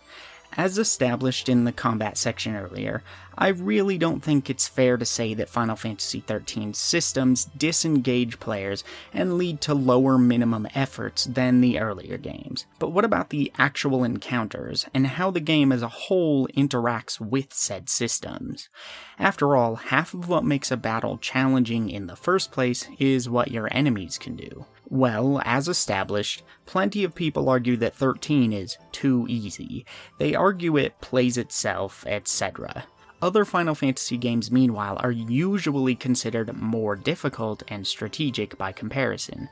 As established in the combat section earlier, I really don't think it's fair to say that Final Fantasy XIII's systems disengage players and lead to lower minimum efforts than the earlier games. But what about the actual encounters, and how the game as a whole interacts with said systems? After all, half of what makes a battle challenging in the first place is what your enemies can do. Well, as established, plenty of people argue that 13 is too easy. They argue it plays itself, etc. Other Final Fantasy games, meanwhile, are usually considered more difficult and strategic by comparison.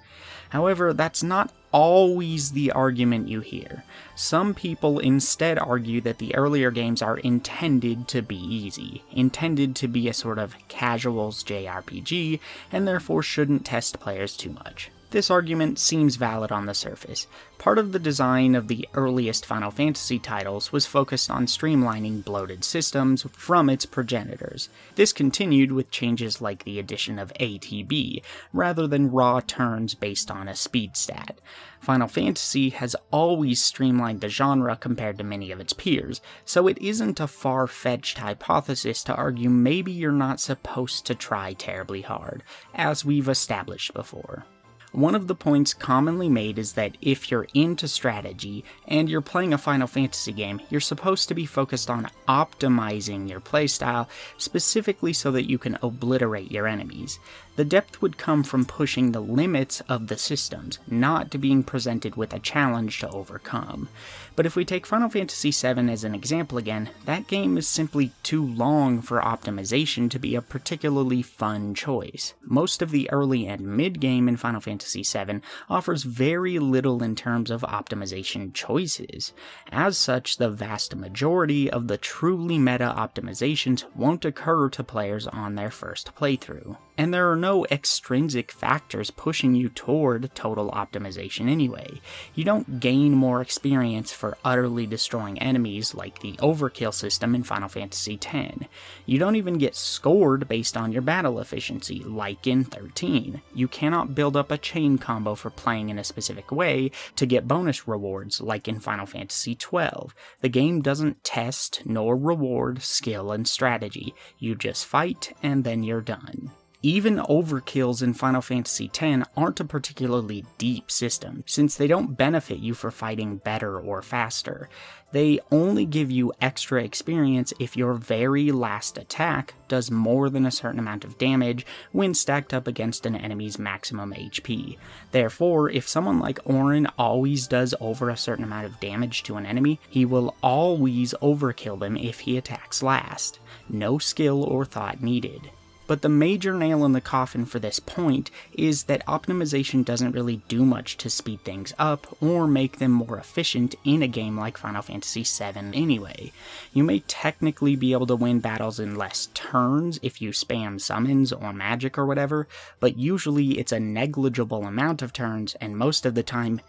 However, that's not always the argument you hear. Some people instead argue that the earlier games are intended to be easy, intended to be a sort of casuals JRPG, and therefore shouldn't test players too much. This argument seems valid on the surface. Part of the design of the earliest Final Fantasy titles was focused on streamlining bloated systems from its progenitors. This continued with changes like the addition of ATB, rather than raw turns based on a speed stat. Final Fantasy has always streamlined the genre compared to many of its peers, so it isn't a far-fetched hypothesis to argue maybe you're not supposed to try terribly hard, as we've established before. One of the points commonly made is that if you're into strategy and you're playing a Final Fantasy game, you're supposed to be focused on optimizing your playstyle, specifically so that you can obliterate your enemies. The depth would come from pushing the limits of the systems, not to being presented with a challenge to overcome. But if we take Final Fantasy VII as an example again, that game is simply too long for optimization to be a particularly fun choice. Most of the early and mid-game in Final Fantasy VII offers very little in terms of optimization choices. As such, the vast majority of the truly meta optimizations won't occur to players on their first playthrough. And there are no extrinsic factors pushing you toward total optimization anyway. You don't gain more experience for utterly destroying enemies like the overkill system in Final Fantasy X. You don't even get scored based on your battle efficiency like in XIII. You cannot build up a chain combo for playing in a specific way to get bonus rewards like in Final Fantasy XII. The game doesn't test nor reward skill and strategy. You just fight and then you're done. Even overkills in Final Fantasy X aren't a particularly deep system, since they don't benefit you for fighting better or faster. They only give you extra experience if your very last attack does more than a certain amount of damage when stacked up against an enemy's maximum HP. Therefore, if someone like Auron always does over a certain amount of damage to an enemy, he will always overkill them if he attacks last. No skill or thought needed. But the major nail in the coffin for this point is that optimization doesn't really do much to speed things up or make them more efficient in a game like Final Fantasy VII anyway. You may technically be able to win battles in less turns if you spam summons or magic or whatever, but usually it's a negligible amount of turns, and most of the time,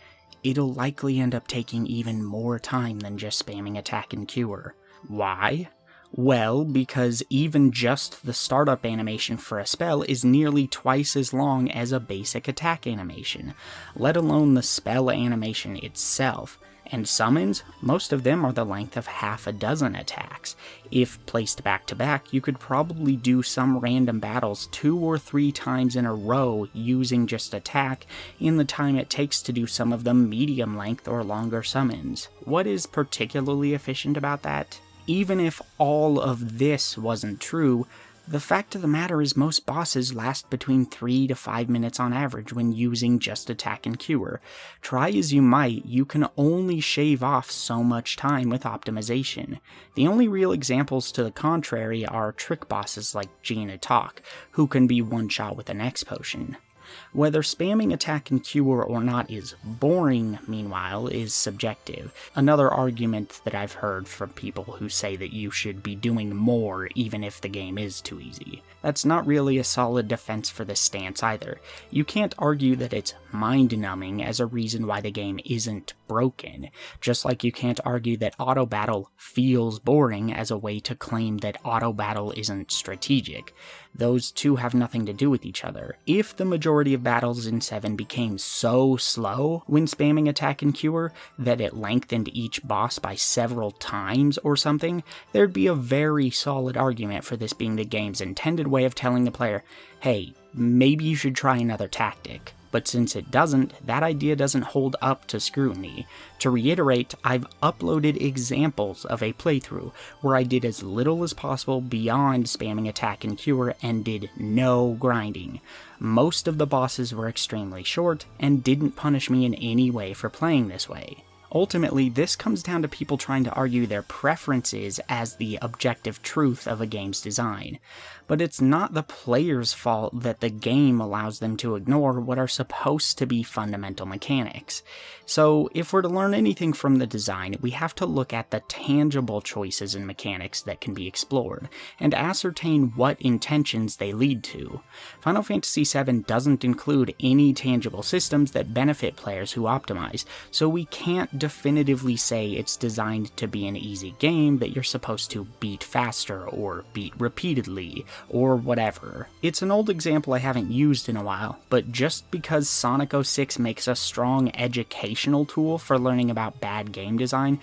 it'll likely end up taking even more time than just spamming attack and cure. Why? Well, because even just the startup animation for a spell is nearly twice as long as a basic attack animation, let alone the spell animation itself. And summons, most of them are the length of half a dozen attacks. If placed back to back, you could probably do some random battles 2 or 3 times in a row using just attack in the time it takes to do some of the medium length or longer summons. What is particularly efficient about that? Even if all of this wasn't true, the fact of the matter is most bosses last between 3 to 5 minutes on average when using just attack and cure. Try as you might, you can only shave off so much time with optimization. The only real examples to the contrary are trick bosses like Gina Talk, who can be one-shot with an X potion. Whether spamming attack and cure or not is boring, meanwhile, is subjective. Another argument that I've heard from people who say that you should be doing more even if the game is too easy. That's not really a solid defense for this stance either. You can't argue that it's mind-numbing as a reason why the game isn't broken, just like you can't argue that auto battle feels boring as a way to claim that auto battle isn't strategic. Those two have nothing to do with each other. If the majority of battles in 7 became so slow when spamming attack and cure that it lengthened each boss by several times or something, there'd be a very solid argument for this being the game's intended way of telling the player, hey, maybe you should try another tactic. But since it doesn't, that idea doesn't hold up to scrutiny. To reiterate, I've uploaded examples of a playthrough where I did as little as possible beyond spamming attack and cure and did no grinding. Most of the bosses were extremely short and didn't punish me in any way for playing this way. Ultimately, this comes down to people trying to argue their preferences as the objective truth of a game's design. But it's not the player's fault that the game allows them to ignore what are supposed to be fundamental mechanics. So, if we're to learn anything from the design, we have to look at the tangible choices and mechanics that can be explored, and ascertain what intentions they lead to. Final Fantasy VII doesn't include any tangible systems that benefit players who optimize, so we can't definitively say it's designed to be an easy game that you're supposed to beat faster or beat repeatedly, or whatever. It's an old example I haven't used in a while, but just because Sonic 06 makes a strong educational tool for learning about bad game design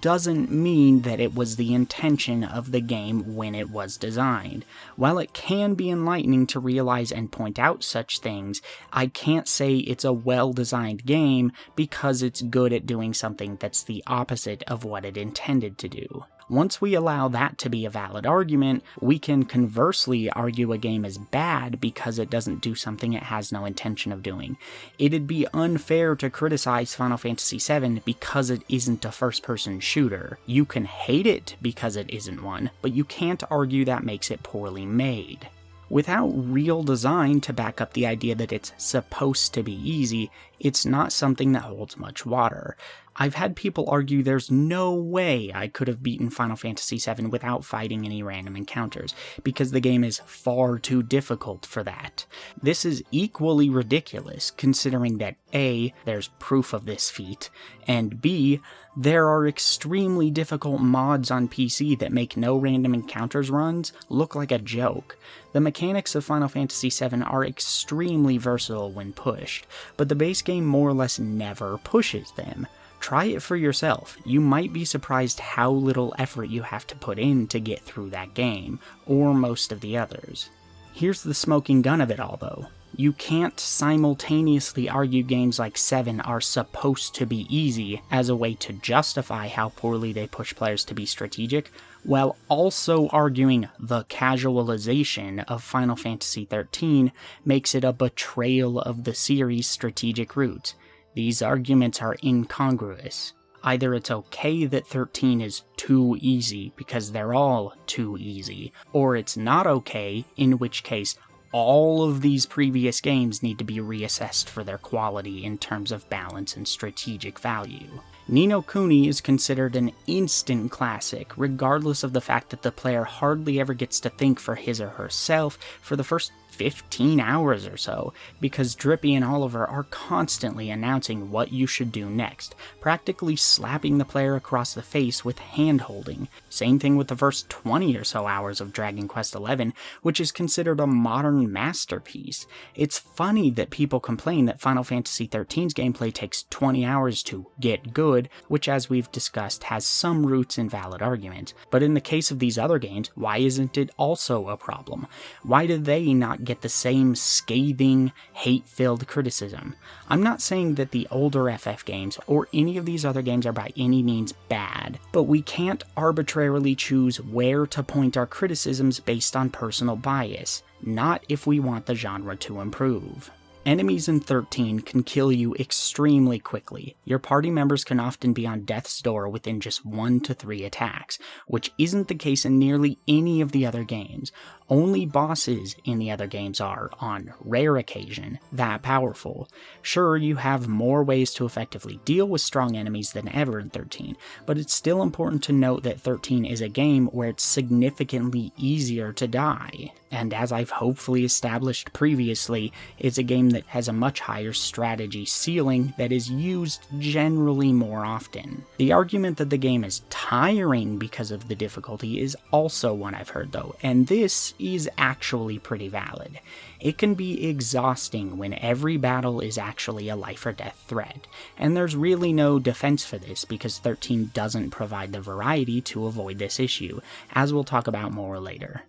doesn't mean that it was the intention of the game when it was designed. While it can be enlightening to realize and point out such things, I can't say it's a well-designed game because it's good at doing something that's the opposite of what it intended to do. Once we allow that to be a valid argument, we can conversely argue a game is bad because it doesn't do something it has no intention of doing. It'd be unfair to criticize Final Fantasy VII because it isn't a first-person shooter. You can hate it because it isn't one, but you can't argue that makes it poorly made. Without real design to back up the idea that it's supposed to be easy, it's not something that holds much water. I've had people argue there's no way I could have beaten Final Fantasy VII without fighting any random encounters, because the game is far too difficult for that. This is equally ridiculous, considering that A, there's proof of this feat, and B, there are extremely difficult mods on PC that make no random encounters runs look like a joke. The mechanics of Final Fantasy VII are extremely versatile when pushed, but the base game more or less never pushes them. Try it for yourself. You might be surprised how little effort you have to put in to get through that game, or most of the others. Here's the smoking gun of it all though. You can't simultaneously argue games like 7 are supposed to be easy as a way to justify how poorly they push players to be strategic, while also arguing the casualization of Final Fantasy XIII makes it a betrayal of the series' strategic roots. These arguments are incongruous. Either it's okay that 13 is too easy because they're all too easy, or it's not okay, in which case all of these previous games need to be reassessed for their quality in terms of balance and strategic value. Ni no Kuni is considered an instant classic, regardless of the fact that the player hardly ever gets to think for his or herself for the first 15 hours or so, because Drippy and Oliver are constantly announcing what you should do next, practically slapping the player across the face with hand-holding. Same thing with the first 20 or so hours of Dragon Quest XI, which is considered a modern masterpiece. It's funny that people complain that Final Fantasy XIII's gameplay takes 20 hours to get good, which as we've discussed has some roots in valid arguments, but in the case of these other games, why isn't it also a problem? Why do they not get the same scathing, hate-filled criticism? I'm not saying that the older FF games or any of these other games are by any means bad, but we can't arbitrarily choose where to point our criticisms based on personal bias, not if we want the genre to improve. Enemies in 13 can kill you extremely quickly. Your party members can often be on death's door within just 1 to 3 attacks, which isn't the case in nearly any of the other games. Only bosses in the other games are, on rare occasion, that powerful. Sure, you have more ways to effectively deal with strong enemies than ever in 13, but it's still important to note that 13 is a game where it's significantly easier to die. And as I've hopefully established previously, it's a game that has a much higher strategy ceiling that is used generally more often. The argument that the game is tiring because of the difficulty is also one I've heard though, and this is actually pretty valid. It can be exhausting when every battle is actually a life or death threat, and there's really no defense for this because 13 doesn't provide the variety to avoid this issue, as we'll talk about more later.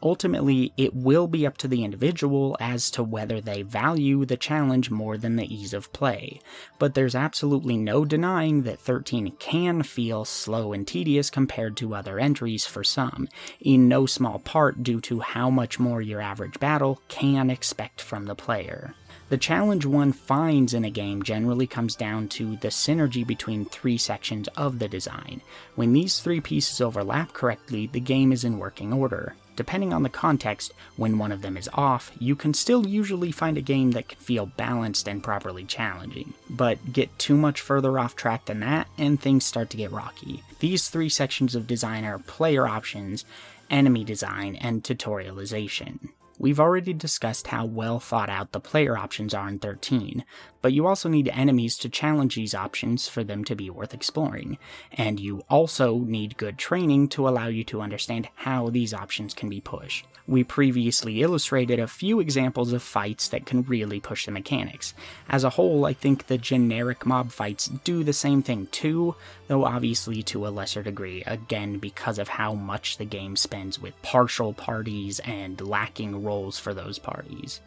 Ultimately, it will be up to the individual as to whether they value the challenge more than the ease of play, but there's absolutely no denying that 13 can feel slow and tedious compared to other entries for some, in no small part due to how much more your average battle can expect from the player. The challenge one finds in a game generally comes down to the synergy between 3 sections of the design. When these 3 pieces overlap correctly, the game is in working order. Depending on the context, when one of them is off, you can still usually find a game that can feel balanced and properly challenging. But get too much further off track than that, and things start to get rocky. These 3 sections of design are player options, enemy design, and tutorialization. We've already discussed how well thought out the player options are in 13, but you also need enemies to challenge these options for them to be worth exploring, and you also need good training to allow you to understand how these options can be pushed. We previously illustrated a few examples of fights that can really push the mechanics. As a whole, I think the generic mob fights do the same thing too, though obviously to a lesser degree, again because of how much the game spends with partial parties and lacking roles for those parties.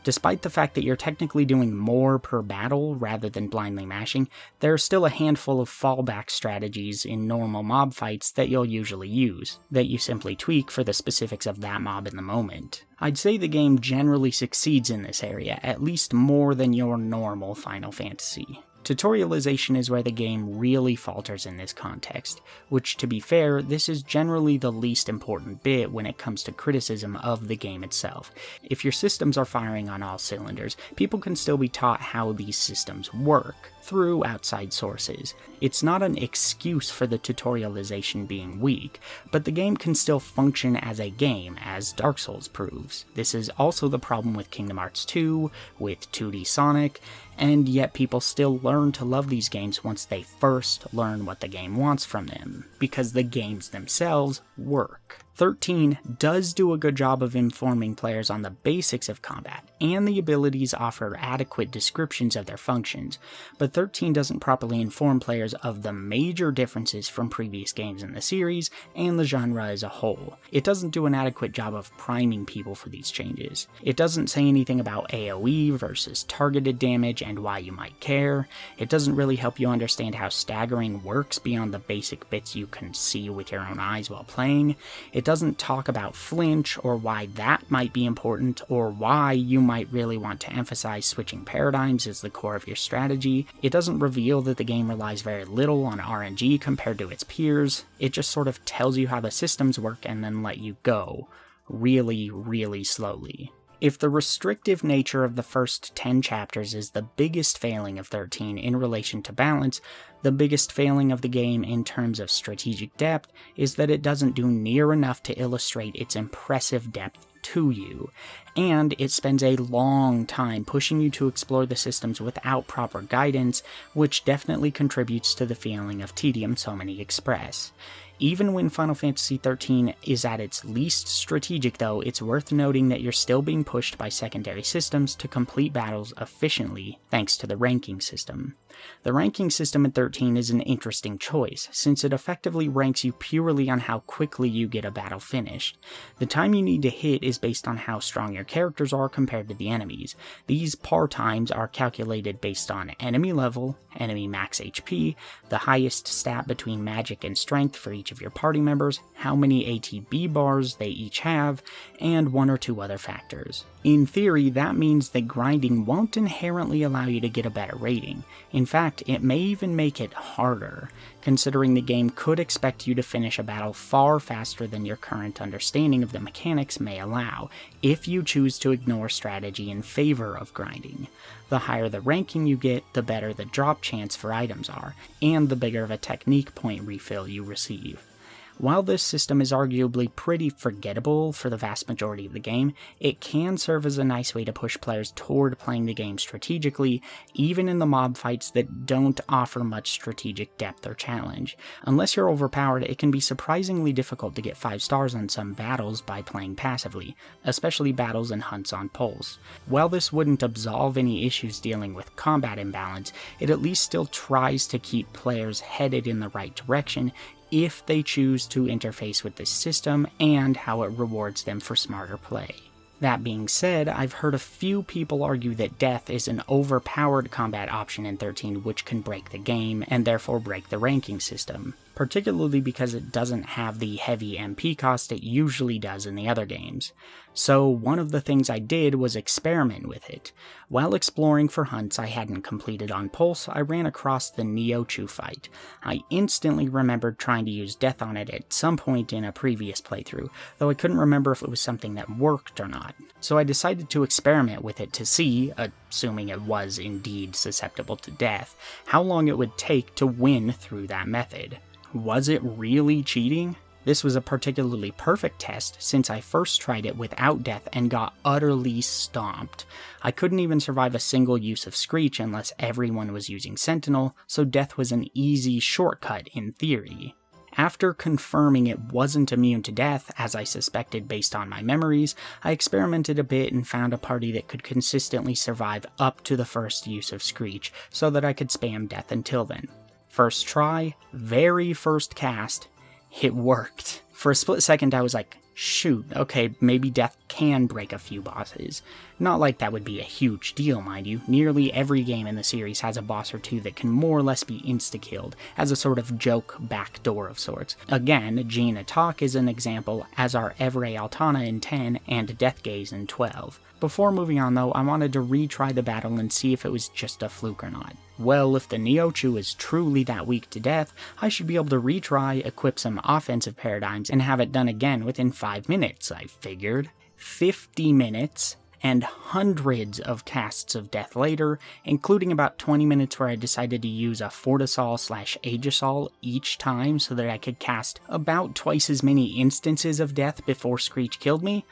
Despite the fact that you're technically doing more per battle rather than blindly mashing, there are still a handful of fallback strategies in normal mob fights that you'll usually use, that you simply tweak for the specifics of that mob in the moment. I'd say the game generally succeeds in this area, at least more than your normal Final Fantasy. Tutorialization is where the game really falters in this context, which, to be fair, this is generally the least important bit when it comes to criticism of the game itself. If your systems are firing on all cylinders, people can still be taught how these systems work through outside sources. It's not an excuse for the tutorialization being weak, but the game can still function as a game, as Dark Souls proves. This is also the problem with Kingdom Hearts 2, with 2D Sonic, and yet people still learn to love these games once they first learn what the game wants from them, because the games themselves work. 13 does do a good job of informing players on the basics of combat, and the abilities offer adequate descriptions of their functions, but 13 doesn't properly inform players of the major differences from previous games in the series and the genre as a whole. It doesn't do an adequate job of priming people for these changes. It doesn't say anything about AoE versus targeted damage and why you might care. It doesn't really help you understand how staggering works beyond the basic bits you can see with your own eyes while playing. It doesn't talk about flinch or why that might be important, or why you might really want to emphasize switching paradigms as the core of your strategy. It doesn't reveal that the game relies very little on RNG compared to its peers. It just sort of tells you how the systems work and then let you go, really slowly. If the restrictive nature of the first 10 chapters is the biggest failing of 13 in relation to balance, the biggest failing of the game in terms of strategic depth is that it doesn't do near enough to illustrate its impressive depth to you, and it spends a long time pushing you to explore the systems without proper guidance, which definitely contributes to the feeling of tedium so many express. Even when Final Fantasy XIII is at its least strategic though, it's worth noting that you're still being pushed by secondary systems to complete battles efficiently thanks to the ranking system. The ranking system in 13 is an interesting choice, since it effectively ranks you purely on how quickly you get a battle finished. The time you need to hit is based on how strong your characters are compared to the enemies. These par times are calculated based on enemy level, enemy max HP, the highest stat between magic and strength for each of your party members, how many ATB bars they each have, and 1 or 2 other factors. In theory, that means that grinding won't inherently allow you to get a better rating. In fact, it may even make it harder, considering the game could expect you to finish a battle far faster than your current understanding of the mechanics may allow, if you choose to ignore strategy in favor of grinding. The higher the ranking you get, the better the drop chance for items are, and the bigger of a technique point refill you receive. While this system is arguably pretty forgettable for the vast majority of the game, it can serve as a nice way to push players toward playing the game strategically, even in the mob fights that don't offer much strategic depth or challenge. Unless you're overpowered, it can be surprisingly difficult to get 5 stars on some battles by playing passively, especially battles and hunts on poles. While this wouldn't absolve any issues dealing with combat imbalance, it at least still tries to keep players headed in the right direction, if they choose to interface with this system and how it rewards them for smarter play. That being said, I've heard a few people argue that death is an overpowered combat option in 13 which can break the game and therefore break the ranking system, particularly because it doesn't have the heavy MP cost it usually does in the other games. So one of the things I did was experiment with it. While exploring for hunts I hadn't completed on Pulse, I ran across the Neo-Chu fight. I instantly remembered trying to use death on it at some point in a previous playthrough, though I couldn't remember if it was something that worked or not. So I decided to experiment with it to see, assuming it was indeed susceptible to death, how long it would take to win through that method. Was it really cheating? This was a particularly perfect test since I first tried it without death and got utterly stomped. I couldn't even survive a single use of Screech unless everyone was using Sentinel, so death was an easy shortcut in theory. After confirming it wasn't immune to death, as I suspected based on my memories, I experimented a bit and found a party that could consistently survive up to the first use of Screech, so that I could spam death until then. First try, very first cast, it worked. For a split second I was like, shoot, okay, maybe death can break a few bosses. Not like that would be a huge deal, mind you. Nearly every game in the series has a boss or two that can more or less be insta-killed, as a sort of joke backdoor of sorts. Again, Gina Talk is an example, as are Evere Altana in 10 and Death Gaze in 12. Before moving on though, I wanted to retry the battle and see if it was just a fluke or not. Well, if the Neo-Chu is truly that weak to death, I should be able to retry, equip some offensive paradigms, and have it done again within 5 minutes, I figured. 50 minutes, and hundreds of casts of death later, including about 20 minutes where I decided to use a Fortisol/Aegisol each time so that I could cast about twice as many instances of death before Screech killed me,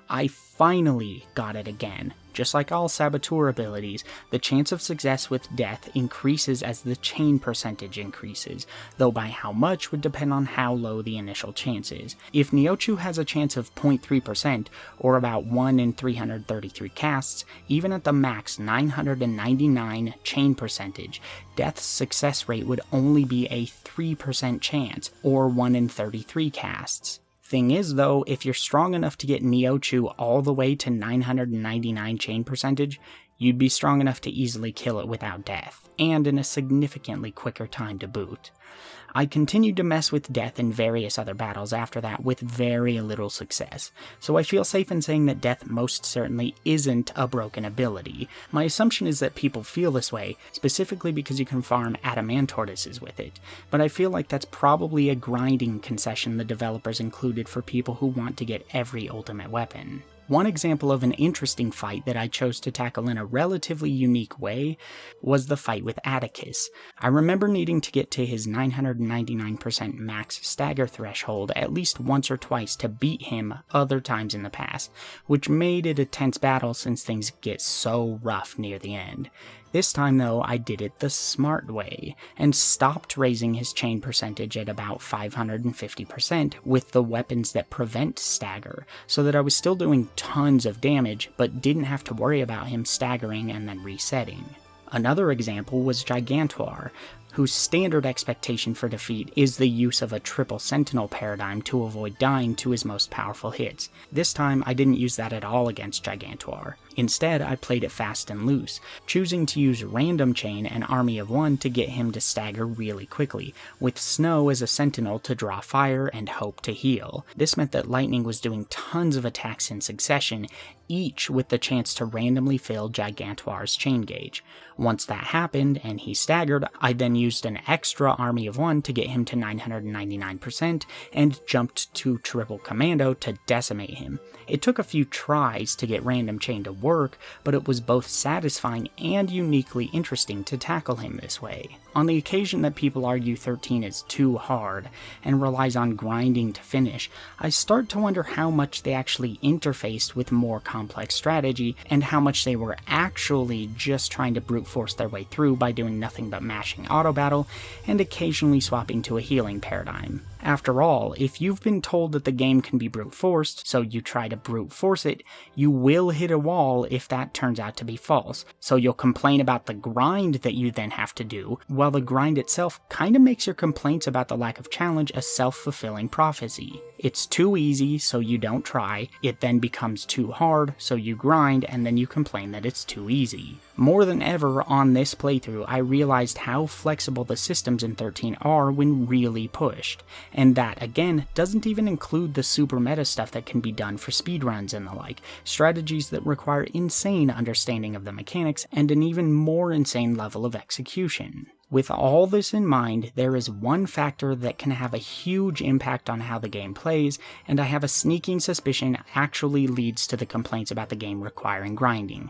I finally got it again. Just like all Saboteur abilities, the chance of success with death increases as the chain percentage increases, though by how much would depend on how low the initial chance is. If Neo-Chu has a chance of 0.3%, or about 1 in 333 casts, even at the max 999 chain percentage, death's success rate would only be a 3% chance, or 1 in 33 casts. Thing is though, if you're strong enough to get Neo-Chu all the way to 999 chain percentage, you'd be strong enough to easily kill it without death, and in a significantly quicker time to boot. I continued to mess with death in various other battles after that with very little success, so I feel safe in saying that death most certainly isn't a broken ability. My assumption is that people feel this way, specifically because you can farm adamant tortoises with it, but I feel like that's probably a grinding concession the developers included for people who want to get every ultimate weapon. One example of an interesting fight that I chose to tackle in a relatively unique way was the fight with Atticus. I remember needing to get to his 999% max stagger threshold at least once or twice to beat him other times in the past, which made it a tense battle since things get so rough near the end. This time though, I did it the smart way, and stopped raising his chain percentage at about 550% with the weapons that prevent stagger, so that I was still doing tons of damage, but didn't have to worry about him staggering and then resetting. Another example was Gigantuar, whose standard expectation for defeat is the use of a triple sentinel paradigm to avoid dying to his most powerful hits. This time I didn't use that at all against Gigantuar. Instead, I played it fast and loose, choosing to use Random Chain and Army of One to get him to stagger really quickly, with Snow as a sentinel to draw fire and hope to heal. This meant that Lightning was doing tons of attacks in succession, each with the chance to randomly fill Gigantuar's chain gauge. Once that happened and he staggered, I then used an extra Army of One to get him to 999% and jumped to Triple Commando to decimate him. It took a few tries to get Random Chain to work, but it was both satisfying and uniquely interesting to tackle him this way. On the occasion that people argue 13 is too hard and relies on grinding to finish, I start to wonder how much they actually interfaced with more complex strategy and how much they were actually just trying to brute force their way through by doing nothing but mashing auto battle and occasionally swapping to a healing paradigm. After all, if you've been told that the game can be brute forced, so you try to brute force it, you will hit a wall if that turns out to be false. So you'll complain about the grind that you then have to do, while the grind itself kinda makes your complaints about the lack of challenge a self-fulfilling prophecy. It's too easy, so you don't try, it then becomes too hard, so you grind, and then you complain that it's too easy. More than ever on this playthrough, I realized how flexible the systems in 13 are when really pushed, and that, again, doesn't even include the super meta stuff that can be done for speedruns and the like, strategies that require insane understanding of the mechanics and an even more insane level of execution. With all this in mind, there is one factor that can have a huge impact on how the game plays, and I have a sneaking suspicion actually leads to the complaints about the game requiring grinding: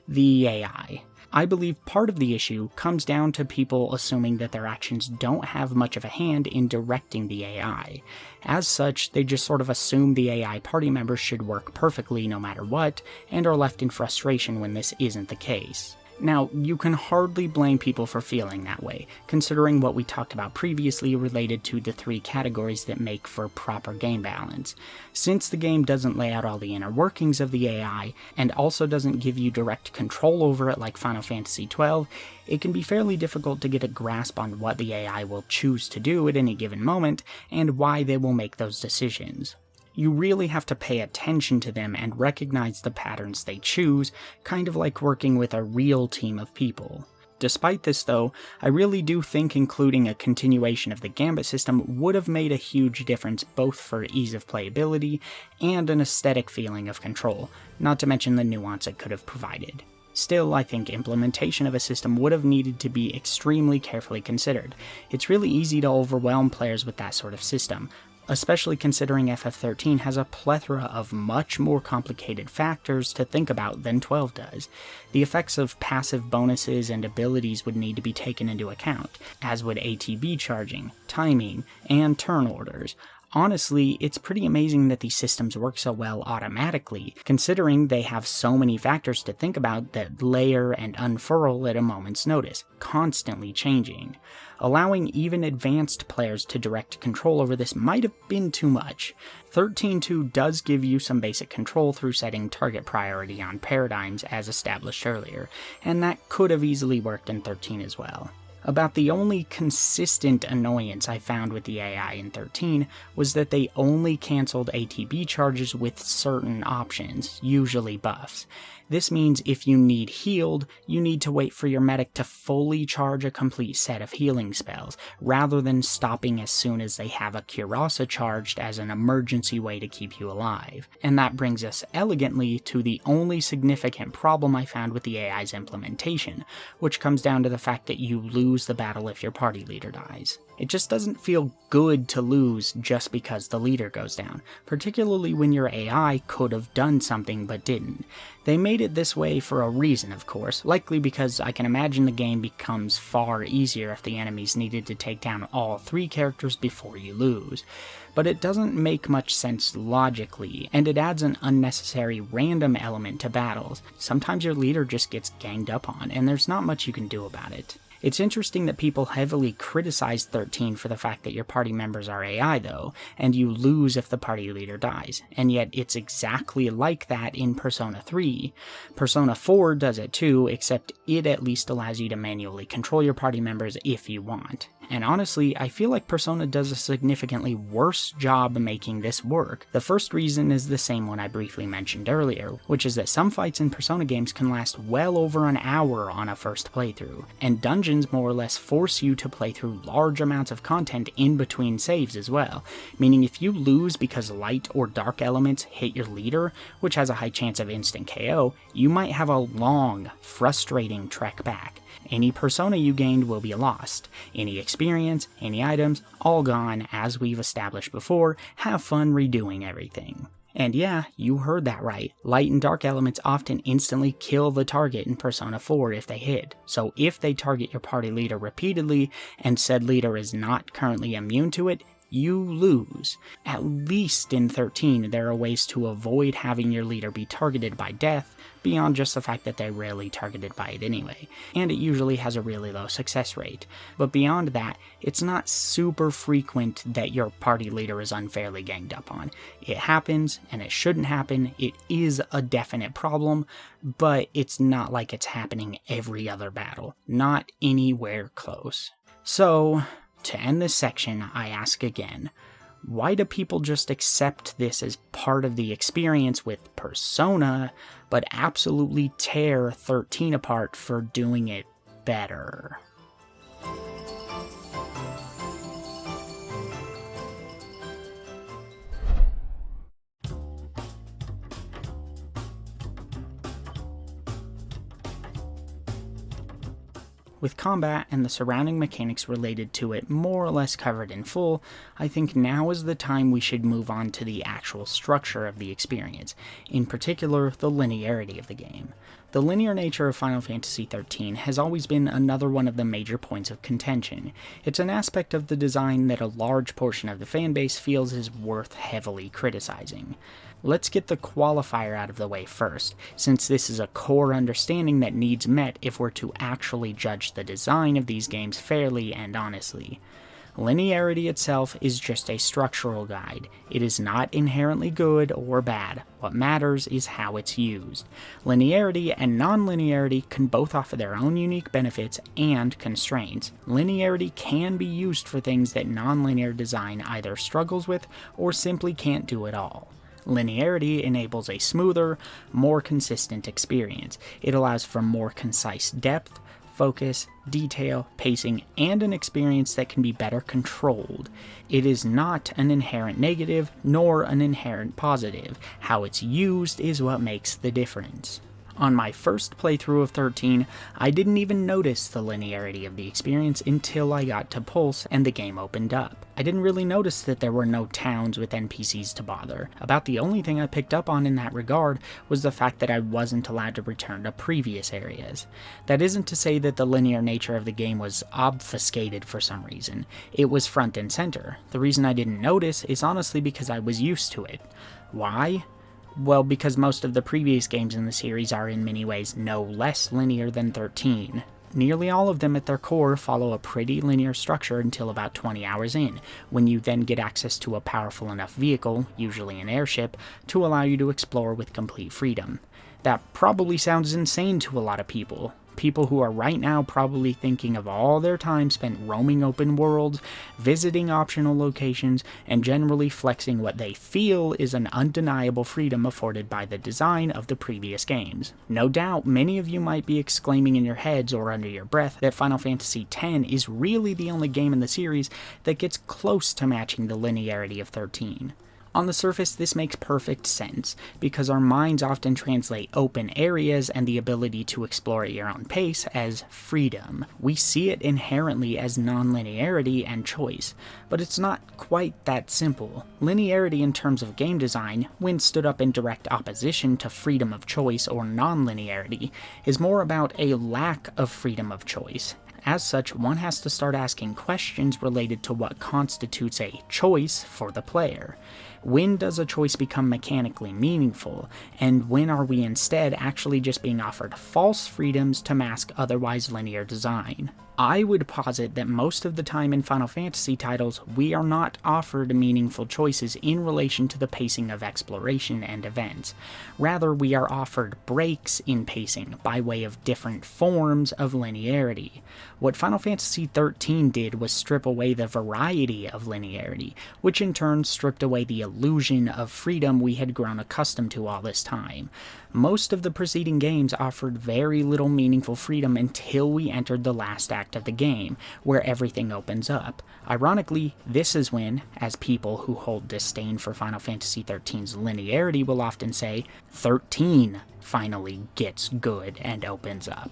the AI. I believe part of the issue comes down to people assuming that their actions don't have much of a hand in directing the AI. As such, they just sort of assume the AI party members should work perfectly no matter what, and are left in frustration when this isn't the case. Now, you can hardly blame people for feeling that way, considering what we talked about previously related to the 3 categories that make for proper game balance. Since the game doesn't lay out all the inner workings of the AI, and also doesn't give you direct control over it like Final Fantasy XII, it can be fairly difficult to get a grasp on what the AI will choose to do at any given moment, and why they will make those decisions. You really have to pay attention to them and recognize the patterns they choose, kind of like working with a real team of people. Despite this though, I really do think including a continuation of the Gambit system would have made a huge difference both for ease of playability and an aesthetic feeling of control, not to mention the nuance it could have provided. Still, I think implementation of a system would have needed to be extremely carefully considered. It's really easy to overwhelm players with that sort of system, especially considering FF13 has a plethora of much more complicated factors to think about than 12 does. The effects of passive bonuses and abilities would need to be taken into account, as would ATB charging, timing, and turn orders. Honestly, it's pretty amazing that these systems work so well automatically, considering they have so many factors to think about that layer and unfurl at a moment's notice, constantly changing. Allowing even advanced players to direct control over this might have been too much. 13.2 does give you some basic control through setting target priority on paradigms as established earlier, and that could have easily worked in 13 as well. About the only consistent annoyance I found with the AI in 13 was that they only cancelled ATB charges with certain options, usually buffs. This means if you need healed, you need to wait for your medic to fully charge a complete set of healing spells, rather than stopping as soon as they have a Curasa charged as an emergency way to keep you alive. And that brings us elegantly to the only significant problem I found with the AI's implementation, which comes down to the fact that you lose the battle if your party leader dies. It just doesn't feel good to lose just because the leader goes down, particularly when your AI could have done something but didn't. They made it this way for a reason, of course, likely because I can imagine the game becomes far easier if the enemies needed to take down all 3 characters before you lose. But it doesn't make much sense logically, and it adds an unnecessary random element to battles. Sometimes your leader just gets ganged up on, and there's not much you can do about it. It's interesting that people heavily criticize 13 for the fact that your party members are AI though, and you lose if the party leader dies, and yet it's exactly like that in Persona 3. Persona 4 does it too, except it at least allows you to manually control your party members if you want. And honestly, I feel like Persona does a significantly worse job making this work. The first reason is the same one I briefly mentioned earlier, which is that some fights in Persona games can last well over an hour on a first playthrough, and dungeons more or less force you to play through large amounts of content in between saves as well, meaning if you lose because light or dark elements hit your leader, which has a high chance of instant KO, you might have a long, frustrating trek back. Any persona you gained will be lost. Any experience, any items, all gone, as we've established before. Have fun redoing everything. And yeah, you heard that right. Light and dark elements often instantly kill the target in Persona 4 if they hit. So if they target your party leader repeatedly, and said leader is not currently immune to it, you lose. At least in 13, there are ways to avoid having your leader be targeted by death, beyond just the fact that they're rarely targeted by it anyway, and it usually has a really low success rate. But beyond that, it's not super frequent that your party leader is unfairly ganged up on. It happens, and it shouldn't happen. It is a definite problem, but it's not like it's happening every other battle. Not anywhere close. So, to end this section, I ask again, why do people just accept this as part of the experience with Persona, but absolutely tear 13 apart for doing it better? With combat and the surrounding mechanics related to it more or less covered in full, I think now is the time we should move on to the actual structure of the experience, in particular the linearity of the game. The linear nature of Final Fantasy XIII has always been another one of the major points of contention. It's an aspect of the design that a large portion of the fanbase feels is worth heavily criticizing. Let's get the qualifier out of the way first, since this is a core understanding that needs met if we're to actually judge the design of these games fairly and honestly. Linearity itself is just a structural guide. It is not inherently good or bad. What matters is how it's used. Linearity and non-linearity can both offer their own unique benefits and constraints. Linearity can be used for things that non-linear design either struggles with or simply can't do at all. Linearity enables a smoother, more consistent experience. It allows for more concise depth, focus, detail, pacing, and an experience that can be better controlled. It is not an inherent negative, nor an inherent positive. How it's used is what makes the difference. On my first playthrough of 13, I didn't even notice the linearity of the experience until I got to Pulse and the game opened up. I didn't really notice that there were no towns with NPCs to bother. About the only thing I picked up on in that regard was the fact that I wasn't allowed to return to previous areas. That isn't to say that the linear nature of the game was obfuscated for some reason. It was front and center. The reason I didn't notice is honestly because I was used to it. Why? Well, because most of the previous games in the series are in many ways no less linear than 13. Nearly all of them at their core follow a pretty linear structure until about 20 hours in, when you then get access to a powerful enough vehicle, usually an airship, to allow you to explore with complete freedom. That probably sounds insane to a lot of people. People who are right now probably thinking of all their time spent roaming open worlds, visiting optional locations, and generally flexing what they feel is an undeniable freedom afforded by the design of the previous games. No doubt, many of you might be exclaiming in your heads or under your breath that Final Fantasy X is really the only game in the series that gets close to matching the linearity of 13. On the surface, this makes perfect sense, because our minds often translate open areas and the ability to explore at your own pace as freedom. We see it inherently as non-linearity and choice, but it's not quite that simple. Linearity in terms of game design, when stood up in direct opposition to freedom of choice or non-linearity, is more about a lack of freedom of choice. As such, one has to start asking questions related to what constitutes a choice for the player. When does a choice become mechanically meaningful, and when are we instead actually just being offered false freedoms to mask otherwise linear design? I would posit that most of the time in Final Fantasy titles, we are not offered meaningful choices in relation to the pacing of exploration and events. Rather, we are offered breaks in pacing by way of different forms of linearity. What Final Fantasy XIII did was strip away the variety of linearity, which in turn stripped away the illusion of freedom we had grown accustomed to all this time. Most of the preceding games offered very little meaningful freedom until we entered the last act of the game, where everything opens up. Ironically, this is when, as people who hold disdain for Final Fantasy XIII's linearity will often say, 13 finally gets good and opens up.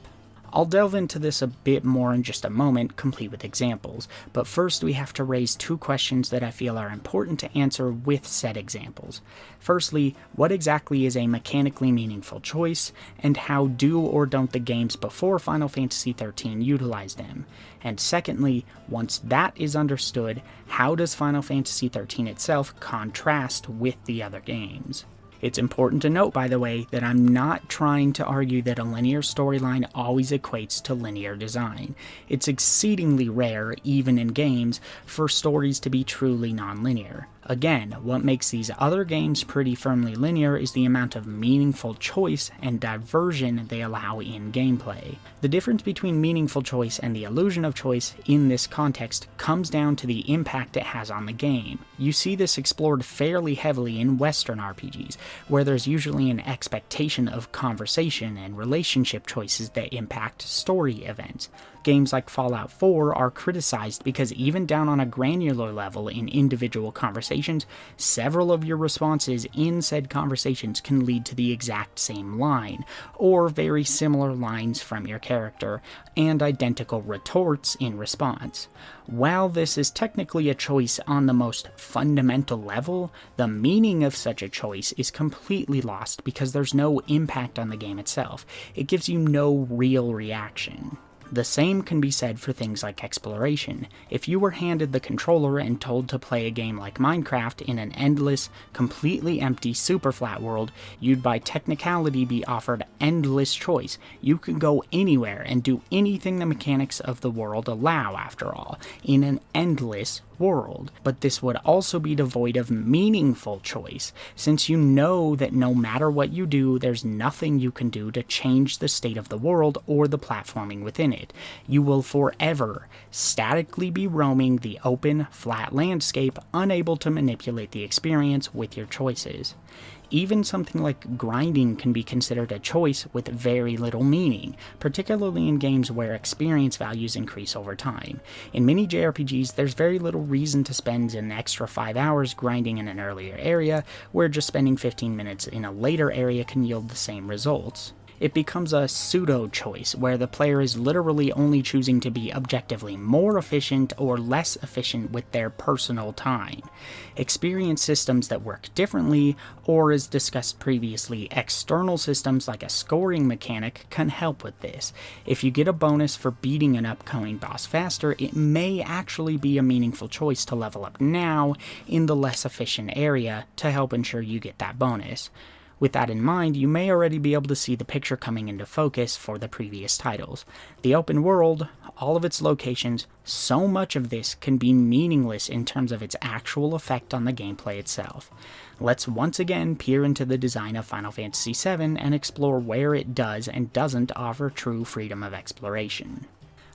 I'll delve into this a bit more in just a moment, complete with examples, but first we have to raise two questions that I feel are important to answer with said examples. Firstly, what exactly is a mechanically meaningful choice, and how do or don't the games before Final Fantasy XIII utilize them? And secondly, once that is understood, how does Final Fantasy XIII itself contrast with the other games? It's important to note, by the way, that I'm not trying to argue that a linear storyline always equates to linear design. It's exceedingly rare, even in games, for stories to be truly non-linear. Again, what makes these other games pretty firmly linear is the amount of meaningful choice and diversion they allow in gameplay. The difference between meaningful choice and the illusion of choice in this context comes down to the impact it has on the game. You see this explored fairly heavily in Western RPGs, where there's usually an expectation of conversation and relationship choices that impact story events. Games like Fallout 4 are criticized because even down on a granular level in individual conversations, several of your responses in said conversations can lead to the exact same line, or very similar lines from your character, and identical retorts in response. While this is technically a choice on the most fundamental level, the meaning of such a choice is completely lost because there's no impact on the game itself. It gives you no real reaction. The same can be said for things like exploration. If you were handed the controller and told to play a game like Minecraft in an endless, completely empty, super flat world, you'd by technicality be offered endless choice. You could go anywhere and do anything the mechanics of the world allow, after all, in an endless world. But this would also be devoid of meaningful choice, since you know that no matter what you do, there's nothing you can do to change the state of the world or the platforming within it. You will forever statically be roaming the open, flat landscape, unable to manipulate the experience with your choices. Even something like grinding can be considered a choice with very little meaning, particularly in games where experience values increase over time. In many JRPGs, there's very little reason to spend an extra 5 hours grinding in an earlier area, where just spending 15 minutes in a later area can yield the same results. It becomes a pseudo-choice, where the player is literally only choosing to be objectively more efficient or less efficient with their personal time. Experience systems that work differently, or as discussed previously, external systems like a scoring mechanic can help with this. If you get a bonus for beating an upcoming boss faster, it may actually be a meaningful choice to level up now in the less efficient area to help ensure you get that bonus. With that in mind, you may already be able to see the picture coming into focus for the previous titles. The open world, all of its locations, so much of this can be meaningless in terms of its actual effect on the gameplay itself. Let's once again peer into the design of Final Fantasy VII and explore where it does and doesn't offer true freedom of exploration.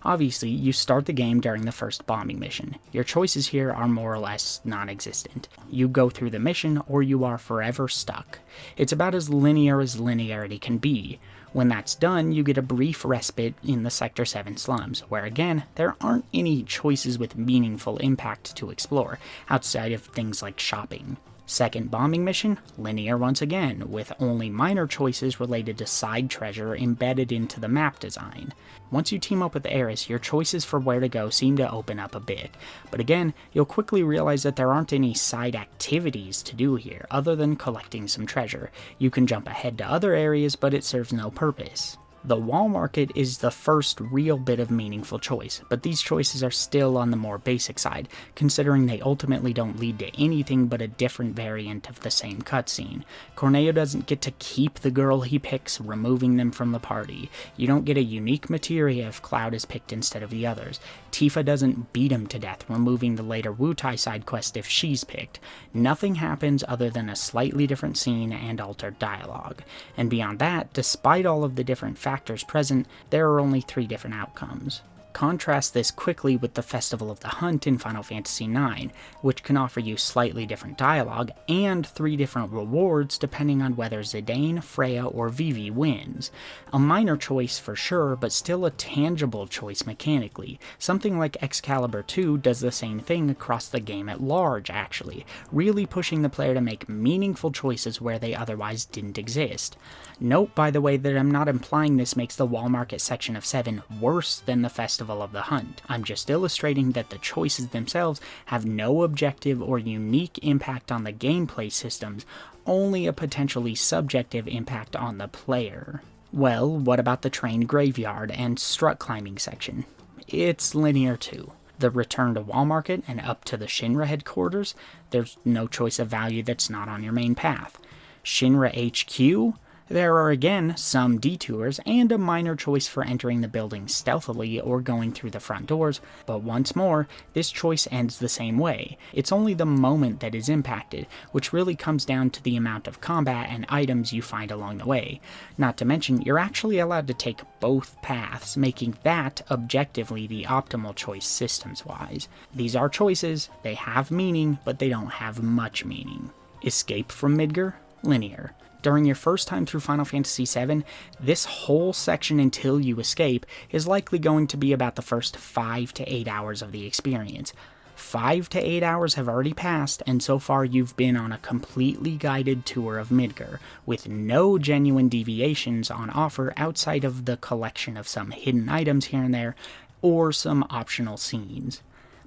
Obviously, you start the game during the first bombing mission. Your choices here are more or less non-existent. You go through the mission, or you are forever stuck. It's about as linear as linearity can be. When that's done, you get a brief respite in the Sector 7 slums, where again, there aren't any choices with meaningful impact to explore, outside of things like shopping. Second bombing mission, linear once again, with only minor choices related to side treasure embedded into the map design. Once you team up with Aeris, your choices for where to go seem to open up a bit, but again, you'll quickly realize that there aren't any side activities to do here, other than collecting some treasure. You can jump ahead to other areas, but it serves no purpose. The wall market is the first real bit of meaningful choice, but these choices are still on the more basic side, considering they ultimately don't lead to anything but a different variant of the same cutscene. Corneo doesn't get to keep the girl he picks, removing them from the party. You don't get a unique materia if Cloud is picked instead of the others. Tifa doesn't beat him to death, removing the later Wutai side quest if she's picked. Nothing happens other than a slightly different scene and altered dialogue. And beyond that, despite all of the different factors present, there are only 3 different outcomes. Contrast this quickly with the Festival of the Hunt in Final Fantasy IX, which can offer you slightly different dialogue and 3 different rewards depending on whether Zidane, Freya, or Vivi wins. A minor choice for sure, but still a tangible choice mechanically. Something like Excalibur 2 does the same thing across the game at large, actually, really pushing the player to make meaningful choices where they otherwise didn't exist. Note, by the way, that I'm not implying this makes the Wall Market section of 7 worse than the Festival of the Hunt. I'm just illustrating that the choices themselves have no objective or unique impact on the gameplay systems, only a potentially subjective impact on the player. Well, what about the train graveyard and strut climbing section? It's linear too. The return to Wall Market and up to the Shinra headquarters, there's no choice of value that's not on your main path. Shinra HQ? There are again some detours and a minor choice for entering the building stealthily or going through the front doors, but once more, this choice ends the same way. It's only the moment that is impacted, which really comes down to the amount of combat and items you find along the way. Not to mention, you're actually allowed to take both paths, making that objectively the optimal choice systems-wise. These are choices, they have meaning, but they don't have much meaning. Escape from Midgar? Linear. During your first time through Final Fantasy VII, this whole section until you escape is likely going to be about the first 5 to 8 hours of the experience. 5 to 8 hours have already passed, and so far you've been on a completely guided tour of Midgar, with no genuine deviations on offer outside of the collection of some hidden items here and there, or some optional scenes.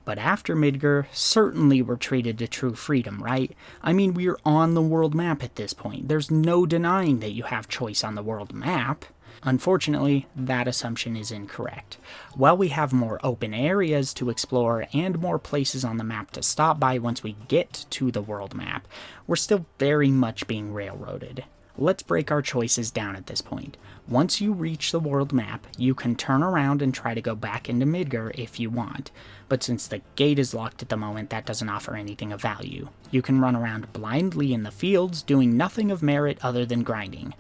But after Midgar, certainly we're treated to true freedom, right? I mean, we're on the world map at this point. There's no denying that you have choice on the world map. Unfortunately, that assumption is incorrect. While we have more open areas to explore and more places on the map to stop by once we get to the world map, we're still very much being railroaded. Let's break our choices down at this point. Once you reach the world map, you can turn around and try to go back into Midgar if you want, but since the gate is locked at the moment, that doesn't offer anything of value. You can run around blindly in the fields, doing nothing of merit other than grinding.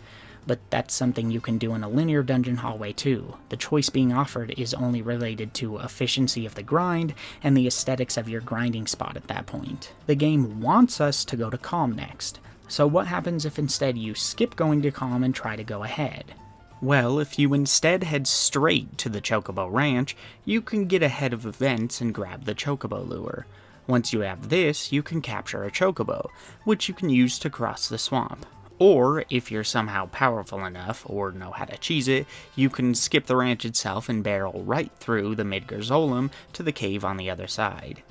But that's something you can do in a linear dungeon hallway too. The choice being offered is only related to efficiency of the grind and the aesthetics of your grinding spot at that point. The game wants us to go to Calm next. So what happens if instead you skip going to Calm and try to go ahead? Well, if you instead head straight to the Chocobo Ranch, you can get ahead of events and grab the Chocobo Lure. Once you have this, you can capture a Chocobo, which you can use to cross the swamp. Or, if you're somehow powerful enough, or know how to cheese it, you can skip the ranch itself and barrel right through the Midgar Zolom to the cave on the other side.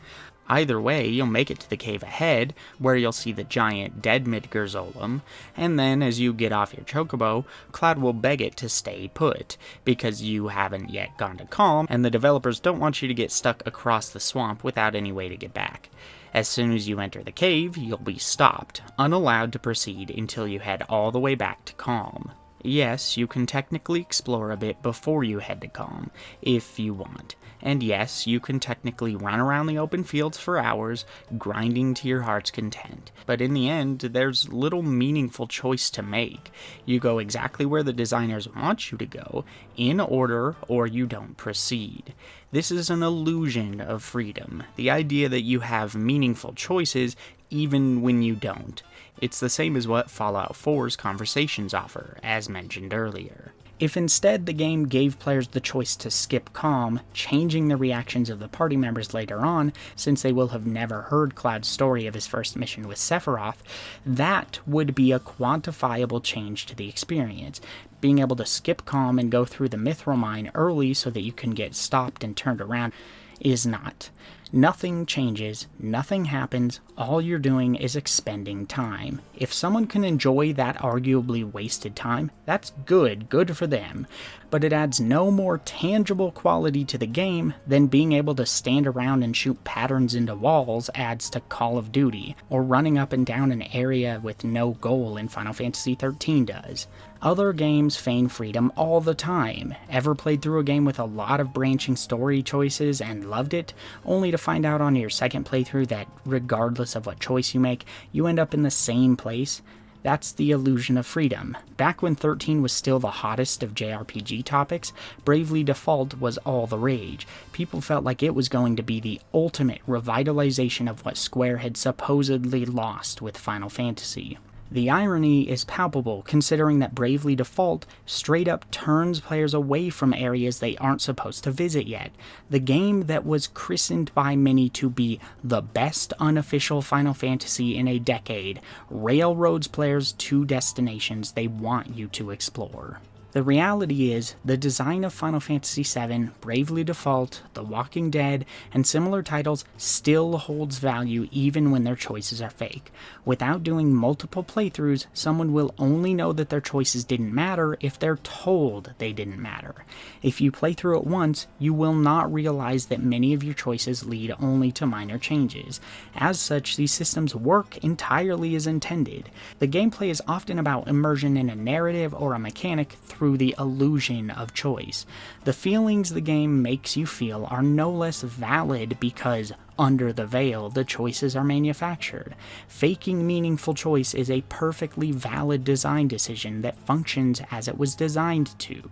Either way, you'll make it to the cave ahead, where you'll see the giant dead Midgar Zolom, and then as you get off your Chocobo, Cloud will beg it to stay put, because you haven't yet gone to Calm, and the developers don't want you to get stuck across the swamp without any way to get back. As soon as you enter the cave, you'll be stopped, unallowed to proceed until you head all the way back to Calm. Yes, you can technically explore a bit before you head to Calm, if you want. And yes, you can technically run around the open fields for hours, grinding to your heart's content. But in the end, there's little meaningful choice to make. You go exactly where the designers want you to go, in order, or you don't proceed. This is an illusion of freedom, the idea that you have meaningful choices even when you don't. It's the same as what Fallout 4's conversations offer, as mentioned earlier. If instead the game gave players the choice to skip Calm, changing the reactions of the party members later on, since they will have never heard Cloud's story of his first mission with Sephiroth, that would be a quantifiable change to the experience. Being able to skip Calm and go through the Mithril Mine early so that you can get stopped and turned around is not. Nothing changes, nothing happens, all you're doing is expending time. If someone can enjoy that arguably wasted time, that's good for them, but it adds no more tangible quality to the game than being able to stand around and shoot patterns into walls adds to Call of Duty, or running up and down an area with no goal in Final Fantasy XIII does. Other games feign freedom all the time. Ever played through a game with a lot of branching story choices and loved it, only to find out on your second playthrough that regardless of what choice you make, you end up in the same place? That's the illusion of freedom. Back when 13 was still the hottest of JRPG topics, Bravely Default was all the rage. People felt like it was going to be the ultimate revitalization of what Square had supposedly lost with Final Fantasy. The irony is palpable, considering that Bravely Default straight up turns players away from areas they aren't supposed to visit yet. The game that was christened by many to be the best unofficial Final Fantasy in a decade railroads players to destinations they want you to explore. The reality is, the design of Final Fantasy VII, Bravely Default, The Walking Dead, and similar titles still holds value even when their choices are fake. Without doing multiple playthroughs, someone will only know that their choices didn't matter if they're told they didn't matter. If you play through it once, you will not realize that many of your choices lead only to minor changes. As such, these systems work entirely as intended. The gameplay is often about immersion in a narrative or a mechanic through the illusion of choice. The feelings the game makes you feel are no less valid because, under the veil, the choices are manufactured. Faking meaningful choice is a perfectly valid design decision that functions as it was designed to.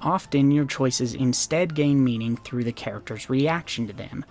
Often, your choices instead gain meaning through the character's reaction to them.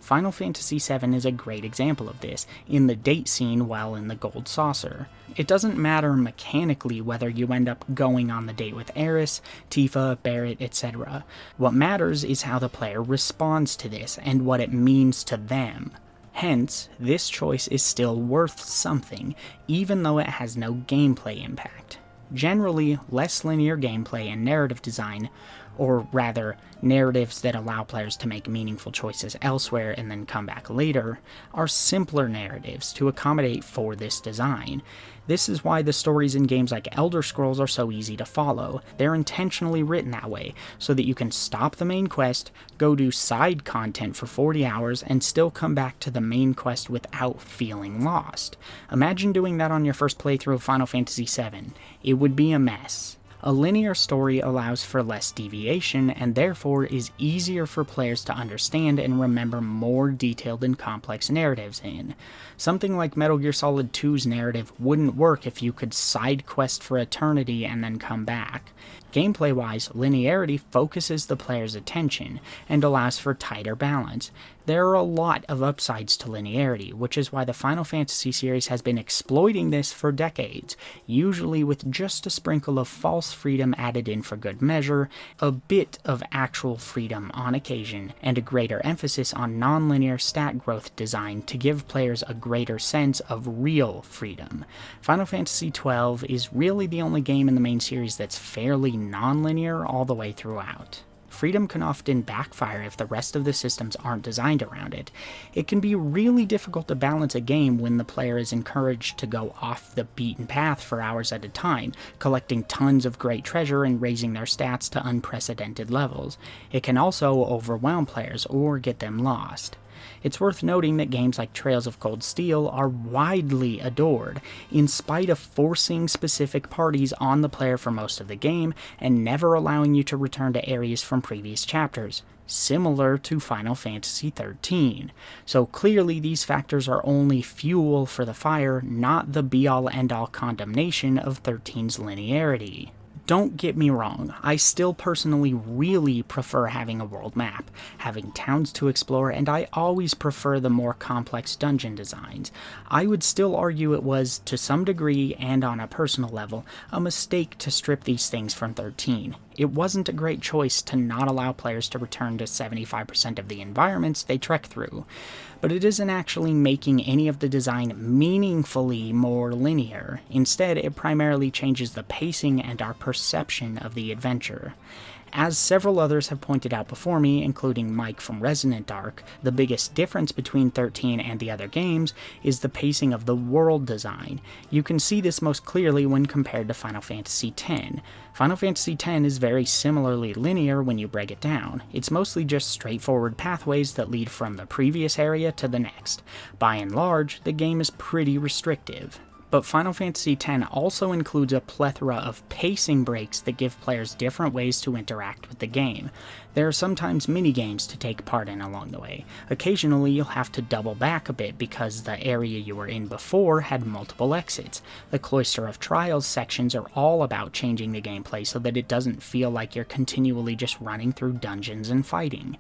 Final Fantasy VII is a great example of this, in the date scene while in the Gold Saucer. It doesn't matter mechanically whether you end up going on the date with Aeris, Tifa, Barret, etc. What matters is how the player responds to this, and what it means to them. Hence, this choice is still worth something, even though it has no gameplay impact. Generally, less linear gameplay and narrative design, or rather, narratives that allow players to make meaningful choices elsewhere and then come back later, are simpler narratives to accommodate for this design. This is why the stories in games like Elder Scrolls are so easy to follow. They're intentionally written that way, so that you can stop the main quest, go do side content for 40 hours, and still come back to the main quest without feeling lost. Imagine doing that on your first playthrough of Final Fantasy VII. It would be a mess. A linear story allows for less deviation and therefore is easier for players to understand and remember more detailed and complex narratives in. Something like Metal Gear Solid 2's narrative wouldn't work if you could side quest for eternity and then come back. Gameplay-wise, linearity focuses the player's attention and allows for tighter balance. There are a lot of upsides to linearity, which is why the Final Fantasy series has been exploiting this for decades, usually with just a sprinkle of false freedom added in for good measure, a bit of actual freedom on occasion, and a greater emphasis on non-linear stat growth design to give players a greater sense of real freedom. Final Fantasy XII is really the only game in the main series that's fairly non-linear all the way throughout. Freedom can often backfire if the rest of the systems aren't designed around it. It can be really difficult to balance a game when the player is encouraged to go off the beaten path for hours at a time, collecting tons of great treasure and raising their stats to unprecedented levels. It can also overwhelm players or get them lost. It's worth noting that games like Trails of Cold Steel are widely adored, in spite of forcing specific parties on the player for most of the game and never allowing you to return to areas from previous chapters, similar to Final Fantasy XIII. So clearly these factors are only fuel for the fire, not the be-all end-all condemnation of 13's linearity. Don't get me wrong, I still personally really prefer having a world map, having towns to explore, and I always prefer the more complex dungeon designs. I would still argue it was, to some degree and on a personal level, a mistake to strip these things from 13. It wasn't a great choice to not allow players to return to 75% of the environments they trek through, but it isn't actually making any of the design meaningfully more linear. Instead, it primarily changes the pacing and our perception of the adventure. As several others have pointed out before me, including Mike from Resonant Dark, the biggest difference between 13 and the other games is the pacing of the world design. You can see this most clearly when compared to Final Fantasy X. Final Fantasy X is very similarly linear when you break it down. It's mostly just straightforward pathways that lead from the previous area to the next. By and large, the game is pretty restrictive. But Final Fantasy X also includes a plethora of pacing breaks that give players different ways to interact with the game. There are sometimes mini-games to take part in along the way. Occasionally you'll have to double back a bit because the area you were in before had multiple exits. The Cloister of Trials sections are all about changing the gameplay so that it doesn't feel like you're continually just running through dungeons and fighting.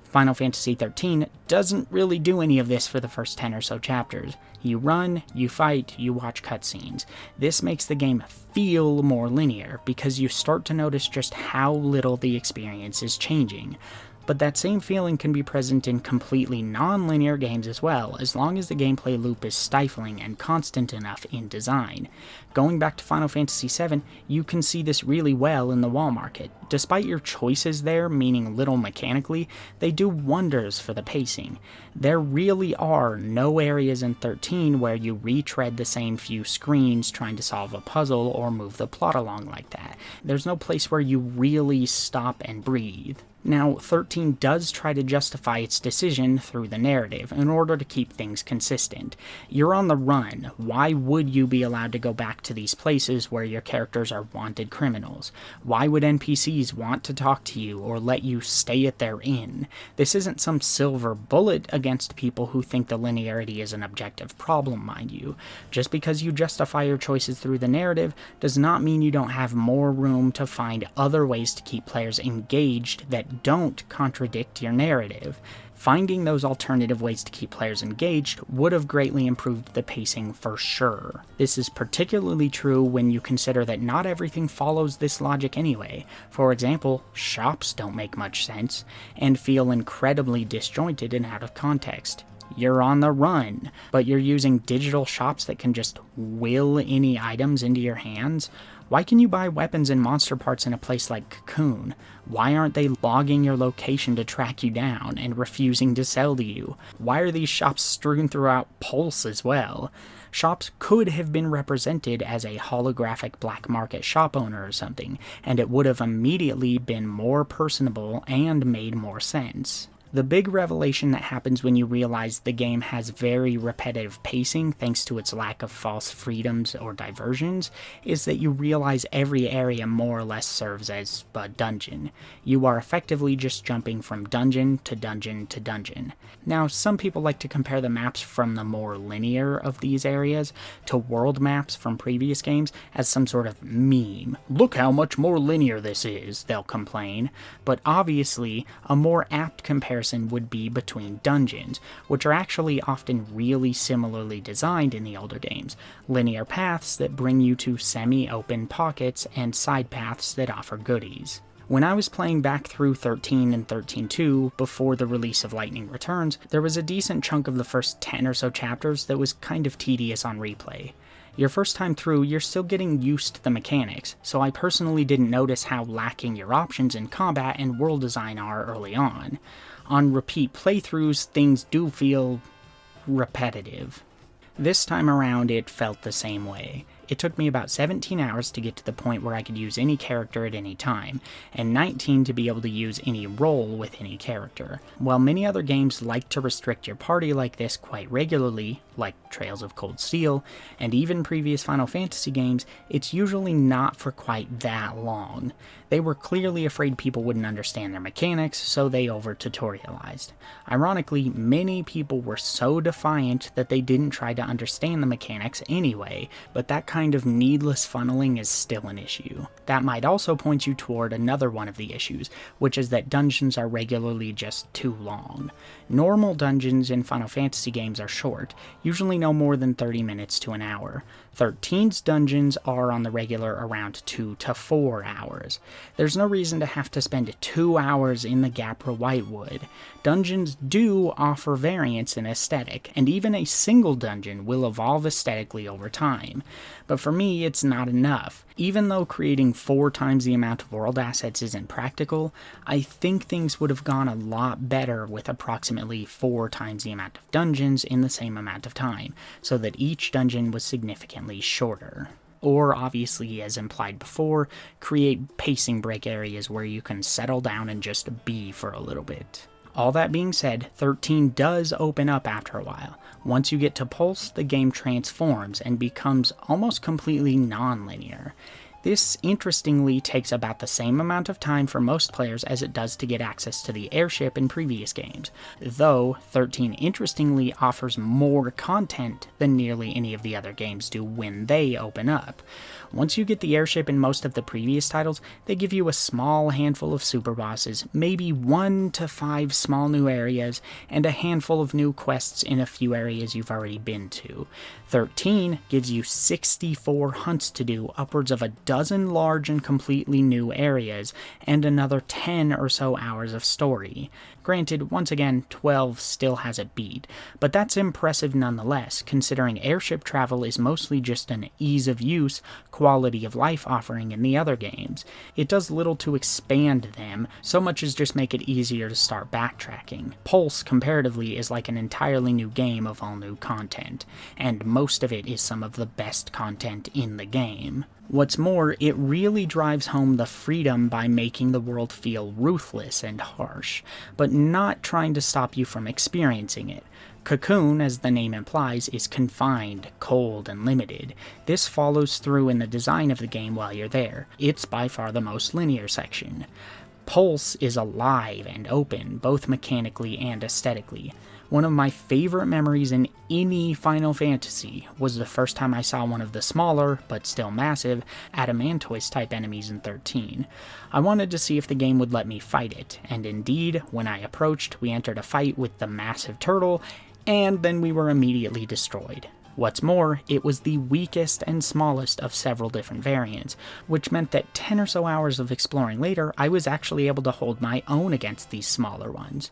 Final Fantasy XIII doesn't really do any of this for the first 10 or so chapters. You run, you fight, you watch cutscenes. This makes the game feel more linear, because you start to notice just how little the experience is changing. But that same feeling can be present in completely non-linear games as well, as long as the gameplay loop is stifling and constant enough in design. Going back to Final Fantasy VII, you can see this really well in the wall market. Despite your choices there meaning little mechanically, they do wonders for the pacing. There really are no areas in 13 where you retread the same few screens trying to solve a puzzle or move the plot along like that. There's no place where you really stop and breathe. Now, 13 does try to justify its decision through the narrative in order to keep things consistent. You're on the run. Why would you be allowed to go back to these places where your characters are wanted criminals? Why would NPCs want to talk to you or let you stay at their inn? This isn't some silver bullet against people who think the linearity is an objective problem, mind you. Just because you justify your choices through the narrative does not mean you don't have more room to find other ways to keep players engaged that don't contradict your narrative. Finding those alternative ways to keep players engaged would have greatly improved the pacing for sure. This is particularly true when you consider that not everything follows this logic anyway. For example, shops don't make much sense, and feel incredibly disjointed and out of context. You're on the run, but you're using digital shops that can just will any items into your hands. Why can you buy weapons and monster parts in a place like Cocoon? Why aren't they logging your location to track you down and refusing to sell to you? Why are these shops strewn throughout Pulse as well? Shops could have been represented as a holographic black market shop owner or something, and it would have immediately been more personable and made more sense. The big revelation that happens when you realize the game has very repetitive pacing thanks to its lack of false freedoms or diversions is that you realize every area more or less serves as a dungeon. You are effectively just jumping from dungeon to dungeon to dungeon. Now, some people like to compare the maps from the more linear of these areas to world maps from previous games as some sort of meme. Look how much more linear this is, they'll complain. But obviously, a more apt comparison would be between dungeons, which are actually often really similarly designed in the older games. Linear paths that bring you to semi-open pockets and side paths that offer goodies. When I was playing back through 13 and 13.2 before the release of Lightning Returns, there was a decent chunk of the first 10 or so chapters that was kind of tedious on replay. Your first time through, you're still getting used to the mechanics, so I personally didn't notice how lacking your options in combat and world design are early on. On repeat playthroughs, things do feel repetitive. This time around, it felt the same way. It took me about 17 hours to get to the point where I could use any character at any time, and 19 to be able to use any role with any character. While many other games like to restrict your party like this quite regularly, like Trails of Cold Steel, and even previous Final Fantasy games, it's usually not for quite that long. They were clearly afraid people wouldn't understand their mechanics, so they over-tutorialized. Ironically, many people were so defiant that they didn't try to understand the mechanics anyway, but that kind of needless funneling is still an issue. That might also point you toward another one of the issues, which is that dungeons are regularly just too long. Normal dungeons in Final Fantasy games are short, usually no more than 30 minutes to an hour. 13's dungeons are on the regular around 2 to 4 hours. There's no reason to have to spend 2 hours in the Gapra Whitewood. Dungeons do offer variance in aesthetic, and even a single dungeon will evolve aesthetically over time. But for me, it's not enough. Even though creating 4 times the amount of world assets isn't practical, I think things would have gone a lot better with approximately 4 times the amount of dungeons in the same amount of time, so that each dungeon was significantly shorter. Or, obviously, as implied before, create pacing break areas where you can settle down and just be for a little bit. All that being said, 13 does open up after a while. Once you get to Pulse, the game transforms and becomes almost completely non-linear. This, interestingly, takes about the same amount of time for most players as it does to get access to the airship in previous games, though 13 interestingly offers more content than nearly any of the other games do when they open up. Once you get the airship in most of the previous titles, they give you a small handful of super bosses, maybe 1 to 5 small new areas, and a handful of new quests in a few areas you've already been to. 13 gives you 64 hunts to do, upwards of a dozen large and completely new areas, and another 10 or so hours of story. Granted, once again, 12 still has it beat, but that's impressive nonetheless, considering airship travel is mostly just an ease of use, quality of life offering in the other games. It does little to expand them, so much as just make it easier to start backtracking. Pulse, comparatively, is like an entirely new game of all new content, and most of it is some of the best content in the game. What's more, it really drives home the freedom by making the world feel ruthless and harsh, but not trying to stop you from experiencing it. Cocoon, as the name implies, is confined, cold, and limited. This follows through in the design of the game while you're there. It's by far the most linear section. Pulse is alive and open, both mechanically and aesthetically. One of my favorite memories in any Final Fantasy was the first time I saw one of the smaller, but still massive, Adamantoise-type enemies in 13. I wanted to see if the game would let me fight it, and indeed, when I approached, we entered a fight with the massive turtle, and then we were immediately destroyed. What's more, it was the weakest and smallest of several different variants, which meant that 10 or so hours of exploring later, I was actually able to hold my own against these smaller ones.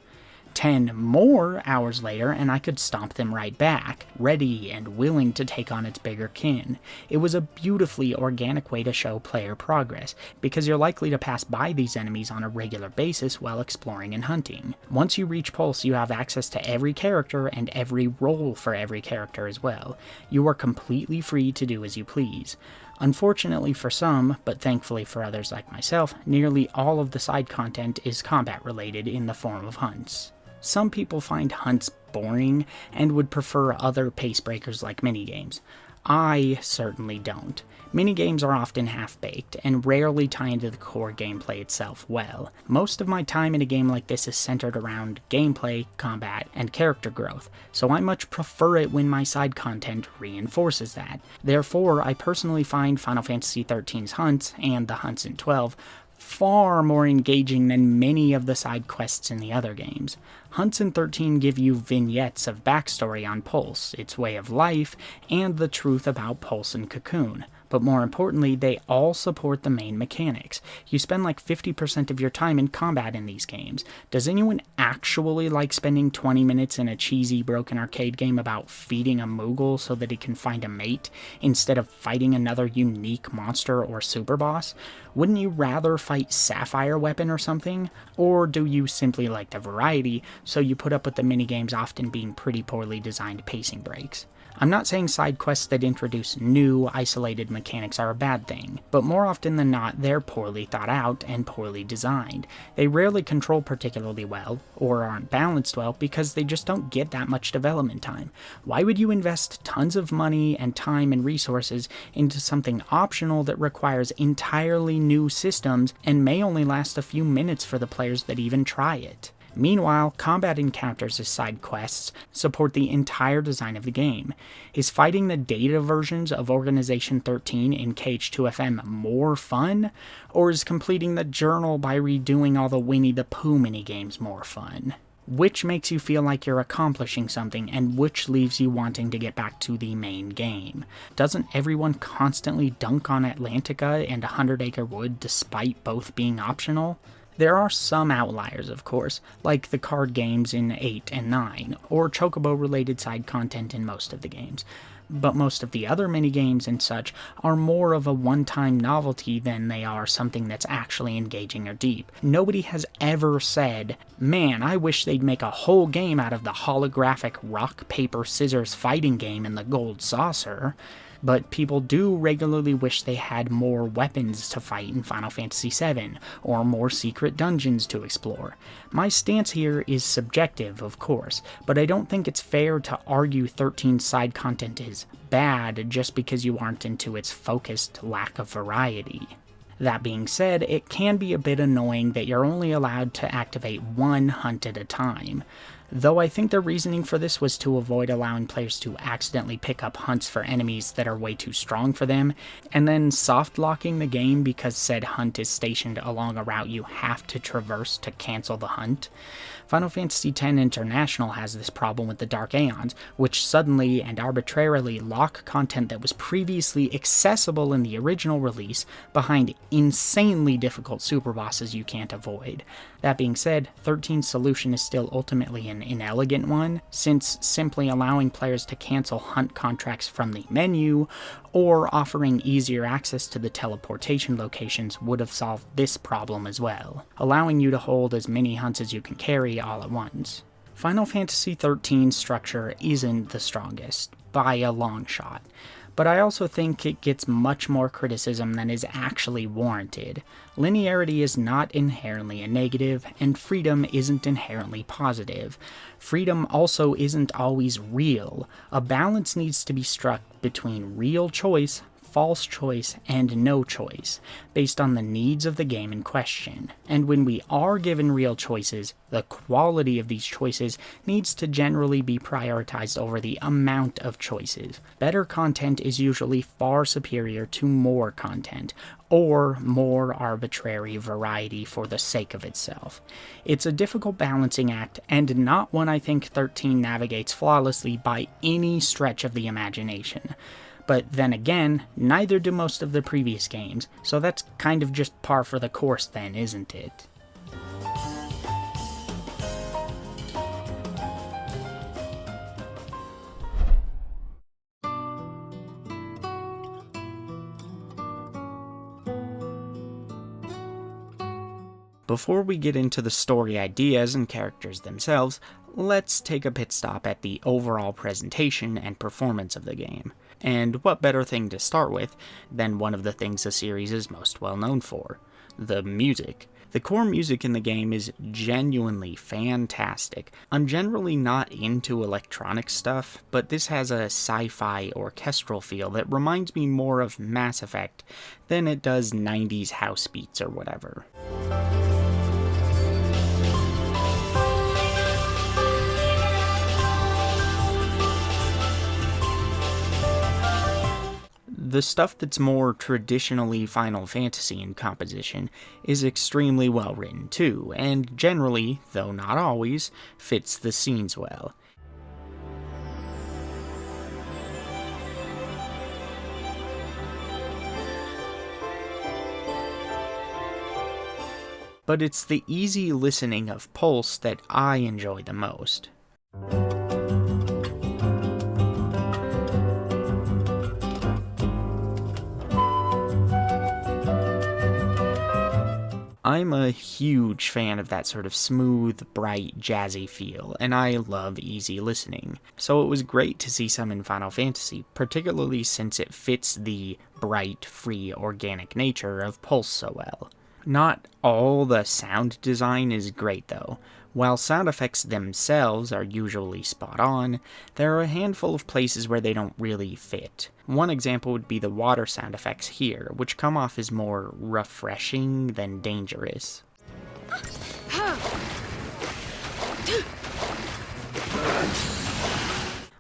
10 more hours later, and I could stomp them right back, ready and willing to take on its bigger kin. It was a beautifully organic way to show player progress, because you're likely to pass by these enemies on a regular basis while exploring and hunting. Once you reach Pulse, you have access to every character and every role for every character as well. You are completely free to do as you please. Unfortunately for some, but thankfully for others like myself, nearly all of the side content is combat related in the form of hunts. Some people find hunts boring and would prefer other pace breakers like minigames. I certainly don't. Minigames are often half-baked and rarely tie into the core gameplay itself well. Most of my time in a game like this is centered around gameplay, combat, and character growth, so I much prefer it when my side content reinforces that. Therefore, I personally find Final Fantasy XIII's hunts, and the hunts in 12, far more engaging than many of the side quests in the other games. Hunts in 13 give you vignettes of backstory on Pulse, its way of life, and the truth about Pulse and Cocoon. But more importantly, they all support the main mechanics. You spend like 50% of your time in combat in these games. Does anyone actually like spending 20 minutes in a cheesy, broken arcade game about feeding a Moogle so that he can find a mate, instead of fighting another unique monster or super boss? Wouldn't you rather fight Sapphire Weapon or something? Or do you simply like the variety, so you put up with the minigames often being pretty poorly designed pacing breaks? I'm not saying side quests that introduce new, isolated mechanics are a bad thing, but more often than not, they're poorly thought out and poorly designed. They rarely control particularly well, or aren't balanced well, because they just don't get that much development time. Why would you invest tons of money and time and resources into something optional that requires entirely new systems and may only last a few minutes for the players that even try it? Meanwhile, combat encounters as side quests support the entire design of the game. Is fighting the data versions of Organization 13 in KH2FM more fun? Or is completing the journal by redoing all the Winnie the Pooh minigames more fun? Which makes you feel like you're accomplishing something, and which leaves you wanting to get back to the main game? Doesn't everyone constantly dunk on Atlantica and 100 Acre Wood despite both being optional? There are some outliers, of course, like the card games in 8 and 9, or Chocobo-related side content in most of the games. But most of the other minigames and such are more of a one-time novelty than they are something that's actually engaging or deep. Nobody has ever said, man, I wish they'd make a whole game out of the holographic rock, paper, scissors fighting game in the Gold Saucer. but people do regularly wish they had more weapons to fight in Final Fantasy VII, or more secret dungeons to explore. My stance here is subjective, of course, but I don't think it's fair to argue 13's side content is bad just because you aren't into its focused lack of variety. That being said, it can be a bit annoying that you're only allowed to activate one hunt at a time, though I think the reasoning for this was to avoid allowing players to accidentally pick up hunts for enemies that are way too strong for them, and then soft-locking the game because said hunt is stationed along a route you have to traverse to cancel the hunt. Final Fantasy X International has this problem with the Dark Aeons, which suddenly and arbitrarily lock content that was previously accessible in the original release behind insanely difficult super bosses you can't avoid. That being said, 13's solution is still ultimately an inelegant one, since simply allowing players to cancel hunt contracts from the menu, or offering easier access to the teleportation locations would have solved this problem as well, allowing you to hold as many hunts as you can carry all at once. Final Fantasy XIII's structure isn't the strongest, by a long shot, but I also think it gets much more criticism than is actually warranted. Linearity is not inherently a negative, and freedom isn't inherently positive. Freedom also isn't always real. A balance needs to be struck between real choice, false choice, and no choice, based on the needs of the game in question. And when we are given real choices, the quality of these choices needs to generally be prioritized over the amount of choices. Better content is usually far superior to more content, or more arbitrary variety for the sake of itself. It's a difficult balancing act, and not one I think 13 navigates flawlessly by any stretch of the imagination. But then again, neither do most of the previous games, so that's kind of just par for the course then, isn't it? Before we get into the story ideas and characters themselves, let's take a pit stop at the overall presentation and performance of the game. And what better thing to start with than one of the things the series is most well known for, the music. The core music in the game is genuinely fantastic. I'm generally not into electronic stuff, but this has a sci-fi orchestral feel that reminds me more of Mass Effect than it does 90s house beats or whatever. The stuff that's more traditionally Final Fantasy in composition is extremely well written too, and generally, though not always, fits the scenes well. But it's the easy listening of Pulse that I enjoy the most. I'm a huge fan of that sort of smooth, bright, jazzy feel, and I love easy listening. So it was great to see some in Final Fantasy, particularly since it fits the bright, free, organic nature of Pulse so well. Not all the sound design is great though. While sound effects themselves are usually spot on, there are a handful of places where they don't really fit. One example would be the water sound effects here, which come off as more refreshing than dangerous.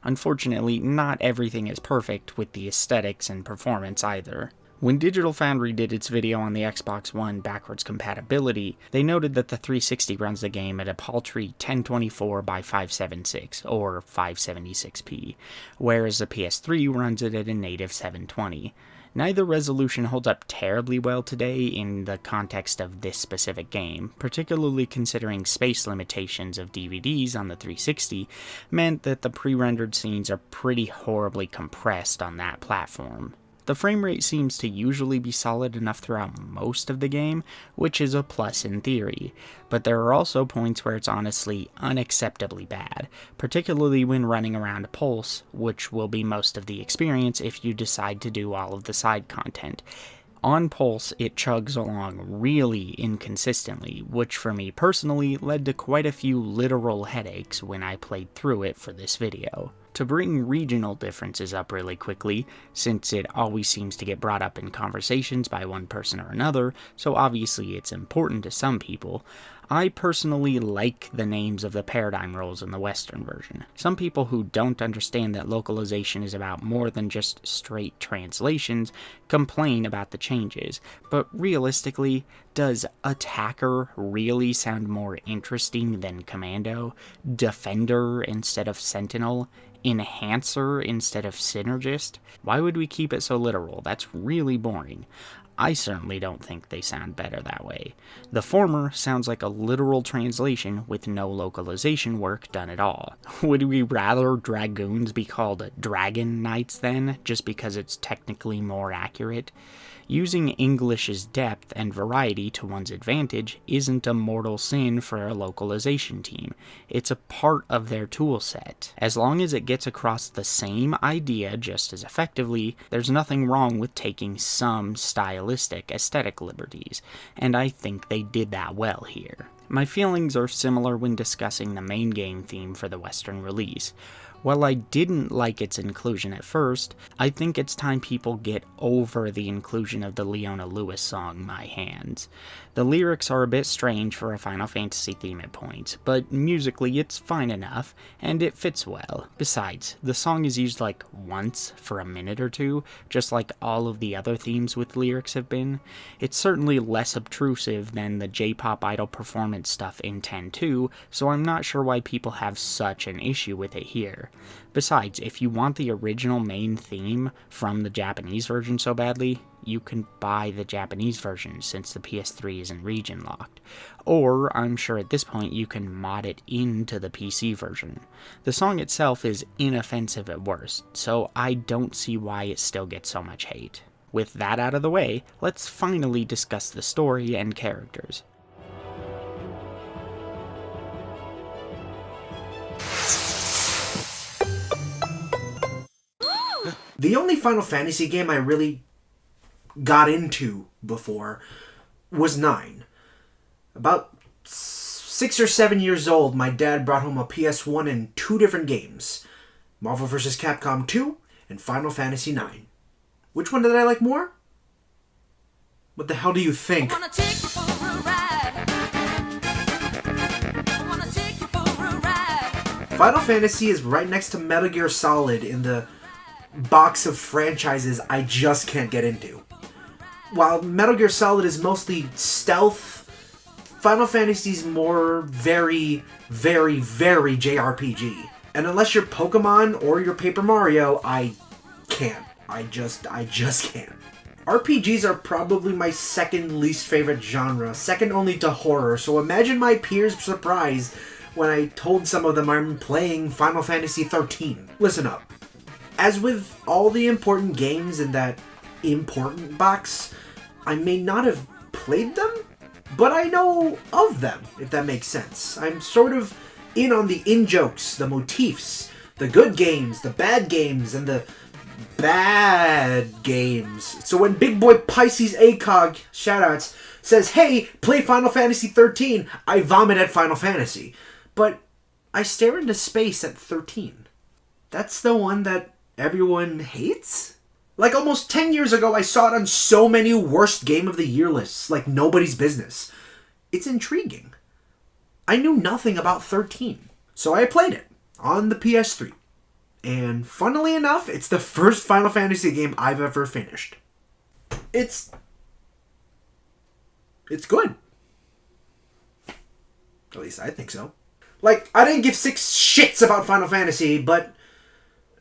Unfortunately, not everything is perfect with the aesthetics and performance either. When Digital Foundry did its video on the Xbox One backwards compatibility, they noted that the 360 runs the game at a paltry 1024 by 576, or 576p, whereas the PS3 runs it at a native 720. Neither resolution holds up terribly well today in the context of this specific game, particularly considering space limitations of DVDs on the 360 meant that the pre-rendered scenes are pretty horribly compressed on that platform. The frame rate seems to usually be solid enough throughout most of the game, which is a plus in theory, but there are also points where it's honestly unacceptably bad, particularly when running around Pulse, which will be most of the experience if you decide to do all of the side content. On Pulse, it chugs along really inconsistently, which for me personally led to quite a few literal headaches when I played through it for this video. To bring regional differences up really quickly, since it always seems to get brought up in conversations by one person or another, so obviously it's important to some people, I personally like the names of the paradigm roles in the Western version. Some people who don't understand that localization is about more than just straight translations complain about the changes, but realistically, does Attacker really sound more interesting than Commando? Defender instead of Sentinel? Enhancer instead of Synergist? Why would we keep it so literal? That's really boring. I certainly don't think they sound better that way. The former sounds like a literal translation with no localization work done at all. Would we rather Dragoons be called Dragon Knights then, just because it's technically more accurate? Using English's depth and variety to one's advantage isn't a mortal sin for a localization team. It's a part of their toolset. As long as it gets across the same idea just as effectively, there's nothing wrong with taking some stylistic aesthetic liberties, and I think they did that well here. My feelings are similar when discussing the main game theme for the Western release. While I didn't like its inclusion at first, I think it's time people get over the inclusion of the Leona Lewis song, My Hands. The lyrics are a bit strange for a Final Fantasy theme at points, but musically it's fine enough, and it fits well. Besides, the song is used like once for a minute or two, just like all of the other themes with lyrics have been. It's certainly less obtrusive than the J-pop idol performance stuff in 10-2, so I'm not sure why people have such an issue with it here. Besides, if you want the original main theme from the Japanese version so badly, you can buy the Japanese version since the PS3 isn't region locked. Or, I'm sure at this point you can mod it into the PC version. The song itself is inoffensive at worst, so I don't see why it still gets so much hate. With that out of the way, let's finally discuss the story and characters. The only Final Fantasy game I really got into before was IX. About 6 or 7 years old, my dad brought home a PS1 and 2 different games. Marvel vs. Capcom 2 and Final Fantasy IX. Which one did I like more? What the hell do you think? Final Fantasy is right next to Metal Gear Solid in the box of franchises I just can't get into. While Metal Gear Solid is mostly stealth, Final Fantasy's more very, very, very JRPG. And unless you're Pokemon or you're Paper Mario, I can't. I just can't. RPGs are probably my second least favorite genre, second only to horror, so imagine my peers' surprise when I told some of them I'm playing Final Fantasy XIII. Listen up. As with all the important games in that important box, I may not have played them, but I know of them, if that makes sense. I'm sort of in on the in-jokes, the motifs, the good games, the bad games, and the bad games. So when Big Boy Pisces ACOG, shoutouts, says, hey, play Final Fantasy XIII, I vomit at Final Fantasy. But I stare into space at 13. That's the one that everyone hates? Like almost 10 years ago, I saw it on so many worst game of the year lists, like nobody's business. It's intriguing. I knew nothing about 13, so I played it on the PS3. And funnily enough, it's the first Final Fantasy game I've ever finished. It's good. At least I think so. Like, I didn't give 6 shits about Final Fantasy, but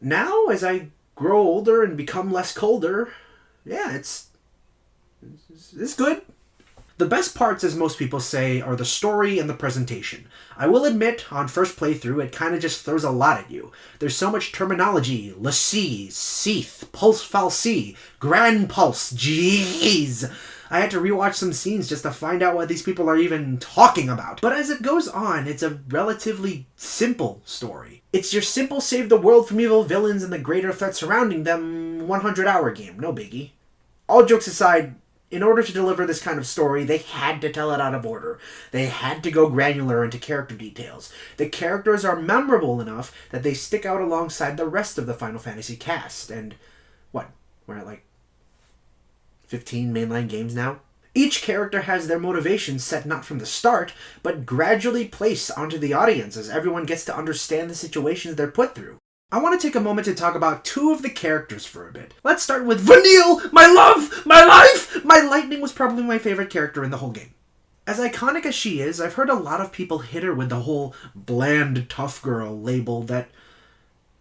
now, as I grow older and become less colder, yeah, it's good. The best parts, as most people say, are the story and the presentation. I will admit, on first playthrough, it kind of just throws a lot at you. There's so much terminology, l'Cie, Seath, Pulse Falsi, Grand Pulse, jeez! I had to rewatch some scenes just to find out what these people are even talking about. But as it goes on, it's a relatively simple story. It's your simple save the world from evil villains and the greater threat surrounding them 100-hour game, no biggie. All jokes aside, in order to deliver this kind of story, they had to tell it out of order. They had to go granular into character details. The characters are memorable enough that they stick out alongside the rest of the Final Fantasy cast. And, what, we're at like 15 mainline games now? Each character has their motivations set not from the start, but gradually placed onto the audience as everyone gets to understand the situations they're put through. I want to take a moment to talk about two of the characters for a bit. Let's start with Vanille! My love! My life! My Lightning was probably my favorite character in the whole game. As iconic as she is, I've heard a lot of people hit her with the whole bland tough girl label that,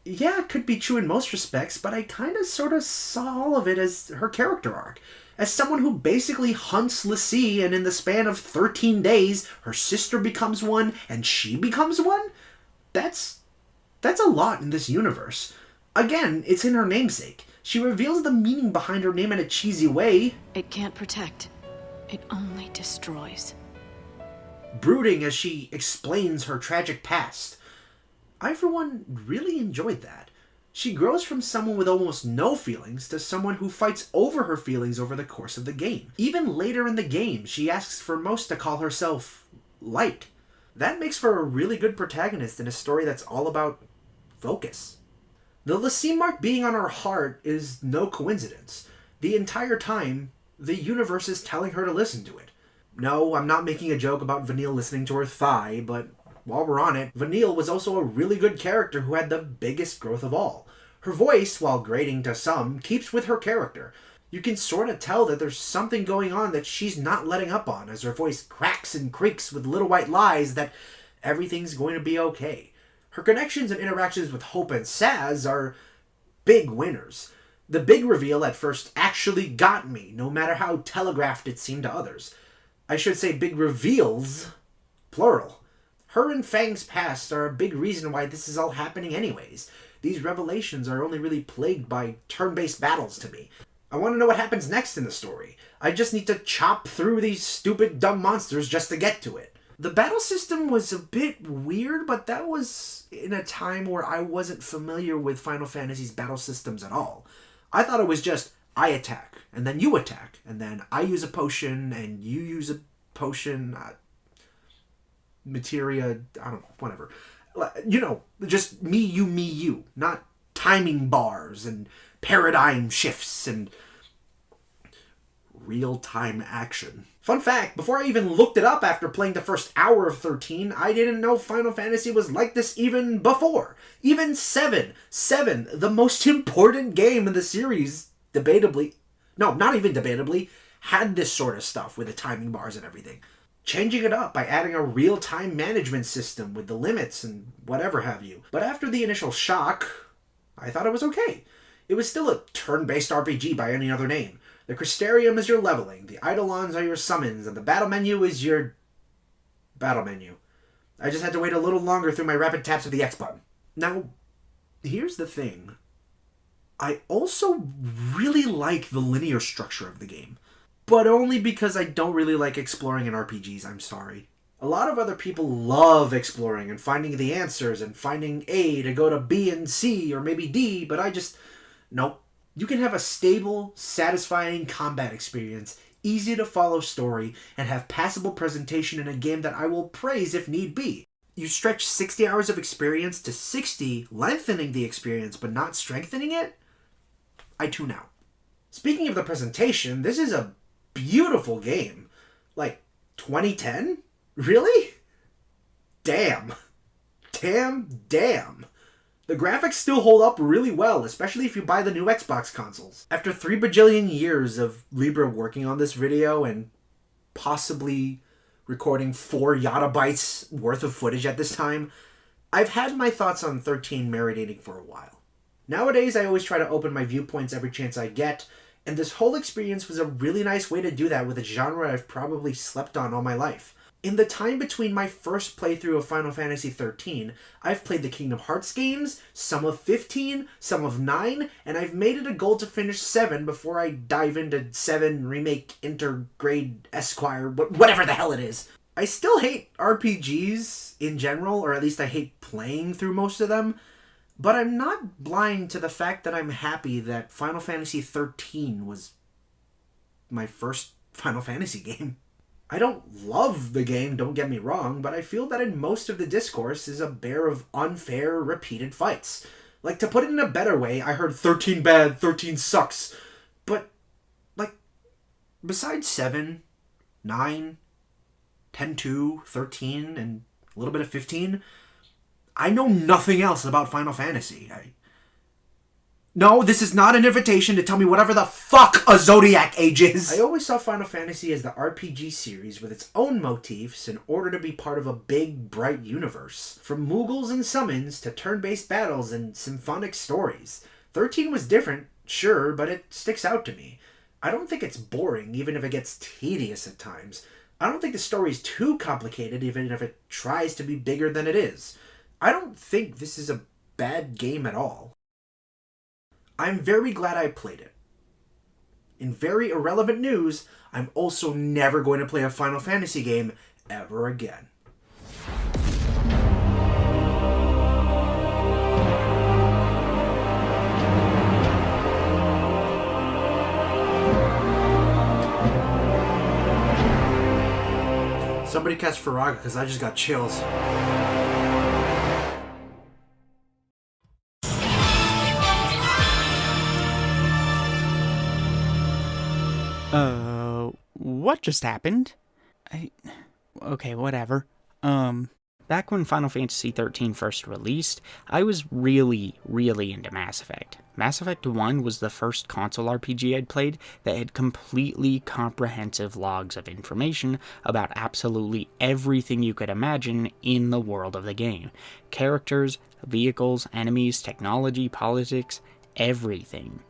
yeah, could be true in most respects, but I kind of sort of saw all of it as her character arc. As someone who basically hunts l'Cie, and in the span of 13 days, her sister becomes one, and she becomes one? That's a lot in this universe. Again, it's in her namesake. She reveals the meaning behind her name in a cheesy way. It can't protect. It only destroys. Brooding as she explains her tragic past. I, for one, really enjoyed that. She grows from someone with almost no feelings to someone who fights over her feelings over the course of the game. Even later in the game, she asks for most to call herself Light. That makes for a really good protagonist in a story that's all about focus. The l'Cie mark being on her heart is no coincidence. The entire time, the universe is telling her to listen to it. No, I'm not making a joke about Vanille listening to her thigh, but while we're on it, Vanille was also a really good character who had the biggest growth of all. Her voice, while grating to some, keeps with her character. You can sort of tell that there's something going on that she's not letting up on, as her voice cracks and creaks with little white lies that everything's going to be okay. Her connections and interactions with Hope and Saz are big winners. The big reveal at first actually got me, no matter how telegraphed it seemed to others. I should say big reveals, plural. Her and Fang's past are a big reason why this is all happening anyways. These revelations are only really plagued by turn-based battles to me. I want to know what happens next in the story. I just need to chop through these stupid, dumb monsters just to get to it. The battle system was a bit weird, but that was in a time where I wasn't familiar with Final Fantasy's battle systems at all. I thought it was just, I attack, and then you attack, and then I use a potion, and you use a potion, materia, I don't know, whatever. You know, just me, you, not timing bars, and paradigm shifts, and real-time action. Fun fact, before I even looked it up after playing the first hour of 13, I didn't know Final Fantasy was like this even before. Even 7, the most important game in the series, debatably, no, not even debatably, had this sort of stuff with the timing bars and everything. Changing it up by adding a real-time management system with the limits and whatever have you. But after the initial shock, I thought it was okay. It was still a turn-based RPG by any other name. The Crystarium is your leveling, the Eidolons are your summons, and the battle menu is your battle menu. I just had to wait a little longer through my rapid taps of the X button. Now, here's the thing. I also really like the linear structure of the game. But only because I don't really like exploring in RPGs, I'm sorry. A lot of other people love exploring and finding the answers and finding A to go to B and C or maybe D, but I just... nope. You can have a stable, satisfying combat experience, easy to follow story, and have passable presentation in a game that I will praise if need be. You stretch 60 hours of experience to 60, lengthening the experience but not strengthening it? I tune out. Speaking of the presentation, this is a beautiful game. Like, 2010? Really? Damn. Damn. The graphics still hold up really well, especially if you buy the new Xbox consoles. After 3 bajillion years of Libra working on this video and possibly recording 4 yottabytes worth of footage at this time, I've had my thoughts on 13 marinating for a while. Nowadays, I always try to open my viewpoints every chance I get, And this whole experience was a really nice way to do that with a genre I've probably slept on all my life. In the time between my first playthrough of Final Fantasy XIII, I've played the Kingdom Hearts games, some of 15, some of 9, and I've made it a goal to finish 7 before I dive into 7 Remake Intergrade Esquire, whatever the hell it is. I still hate RPGs in general, or at least I hate playing through most of them, but I'm not blind to the fact that I'm happy that Final Fantasy XIII was my first Final Fantasy game. I don't love the game, don't get me wrong, but I feel that in most of the discourse is a bear of unfair, repeated fights. Like, to put it in a better way, I heard 13 bad, 13 sucks. But, like, besides 7, 9, 10-2, 13, and a little bit of 15, I know nothing else about Final Fantasy. No, this is not an invitation to tell me whatever the fuck a Zodiac Age is. I always saw Final Fantasy as the RPG series with its own motifs in order to be part of a big, bright universe. From Moogles and summons to turn-based battles and symphonic stories. 13 was different, sure, but it sticks out to me. I don't think it's boring, even if it gets tedious at times. I don't think the story's too complicated, even if it tries to be bigger than it is. I don't think this is a bad game at all. I'm very glad I played it. In very irrelevant news, I'm also never going to play a Final Fantasy game ever again. Somebody cast Faraga, because I just got chills. What just happened? Okay, whatever. Back when Final Fantasy XIII first released, I was really into Mass Effect. Mass Effect 1 was the first console RPG I'd played that had completely comprehensive logs of information about absolutely everything you could imagine in the world of the game. Characters, vehicles, enemies, technology, politics, everything.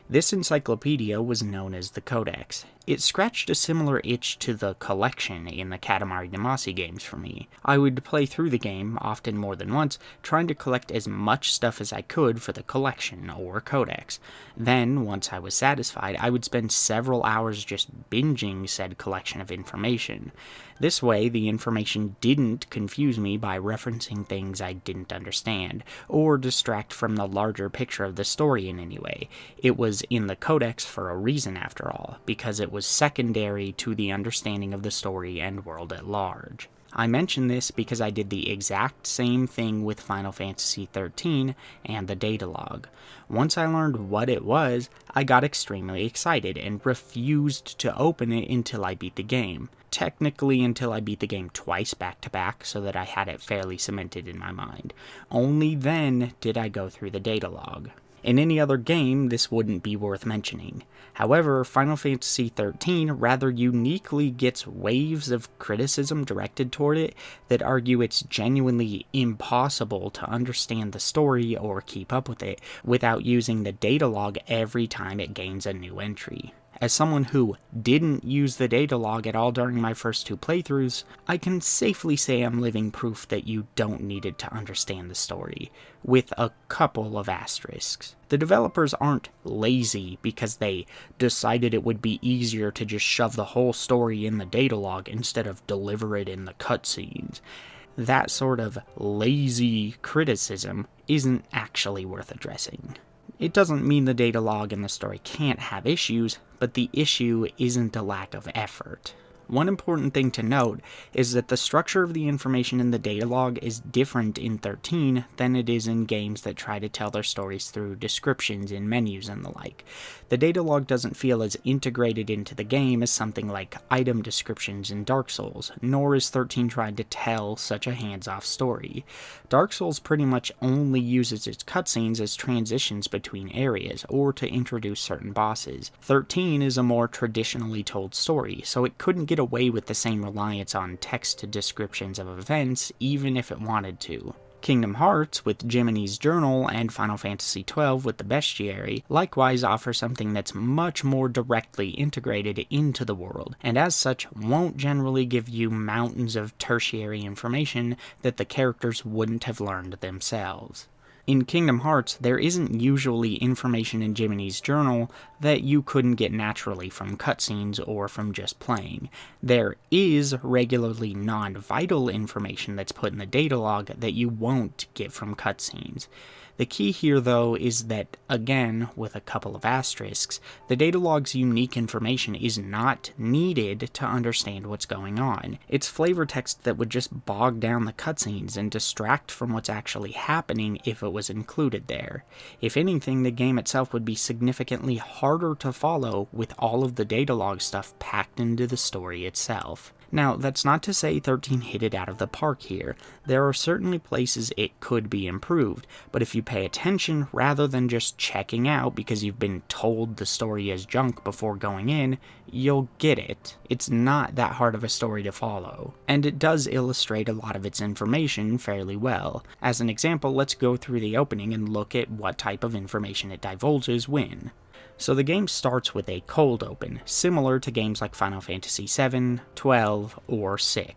This encyclopedia was known as the Codex. It scratched a similar itch to the collection in the Katamari Damacy games for me. I would play through the game, often more than once, trying to collect as much stuff as I could for the collection, or Codex. Then, once I was satisfied, I would spend several hours just binging said collection of information. This way, the information didn't confuse me by referencing things I didn't understand, or distract from the larger picture of the story in any way. It was in the Codex for a reason, after all, because it was secondary to the understanding of the story and world at large. I mention this because I did the exact same thing with Final Fantasy XIII and the data log. Once I learned what it was, I got extremely excited and refused to open it until I beat the game. Technically until I beat the game twice back-to-back so that I had it fairly cemented in my mind. Only then did I go through the data log. In any other game, this wouldn't be worth mentioning. However, Final Fantasy XIII rather uniquely gets waves of criticism directed toward it that argue it's genuinely impossible to understand the story or keep up with it without using the data log every time it gains a new entry. As someone who didn't use the data log at all during my first 2 playthroughs, I can safely say I'm living proof that you don't need it to understand the story, with a couple of asterisks. The developers aren't lazy because they decided it would be easier to just shove the whole story in the data log instead of deliver it in the cutscenes. That sort of lazy criticism isn't actually worth addressing. It doesn't mean the data log and the story can't have issues, but the issue isn't a lack of effort. One important thing to note is that the structure of the information in the data log is different in 13 than it is in games that try to tell their stories through descriptions in menus and the like. The data log doesn't feel as integrated into the game as something like item descriptions in Dark Souls, nor is 13 trying to tell such a hands-off story. Dark Souls pretty much only uses its cutscenes as transitions between areas, or to introduce certain bosses. 13 is a more traditionally told story, so it couldn't get away with the same reliance on text descriptions of events even if it wanted to. Kingdom Hearts, with Jiminy's Journal, and Final Fantasy XII with the Bestiary, likewise offer something that's much more directly integrated into the world, and as such won't generally give you mountains of tertiary information that the characters wouldn't have learned themselves. In Kingdom Hearts, there isn't usually information in Jiminy's Journal that you couldn't get naturally from cutscenes or from just playing. There is regularly non-vital information that's put in the data log that you won't get from cutscenes. The key here, though, is that, again, with a couple of asterisks, the data log's unique information is not needed to understand what's going on. It's flavor text that would just bog down the cutscenes and distract from what's actually happening if it was included there. If anything, the game itself would be significantly harder to follow with all of the data log stuff packed into the story itself. Now, that's not to say 13 hit it out of the park here. There are certainly places it could be improved, but if you pay attention rather than just checking out because you've been told the story is junk before going in, you'll get it. It's not that hard of a story to follow, and it does illustrate a lot of its information fairly well. As an example, let's go through the opening and look at what type of information it divulges when. So the game starts with a cold open, similar to games like Final Fantasy VII, XII, or VI.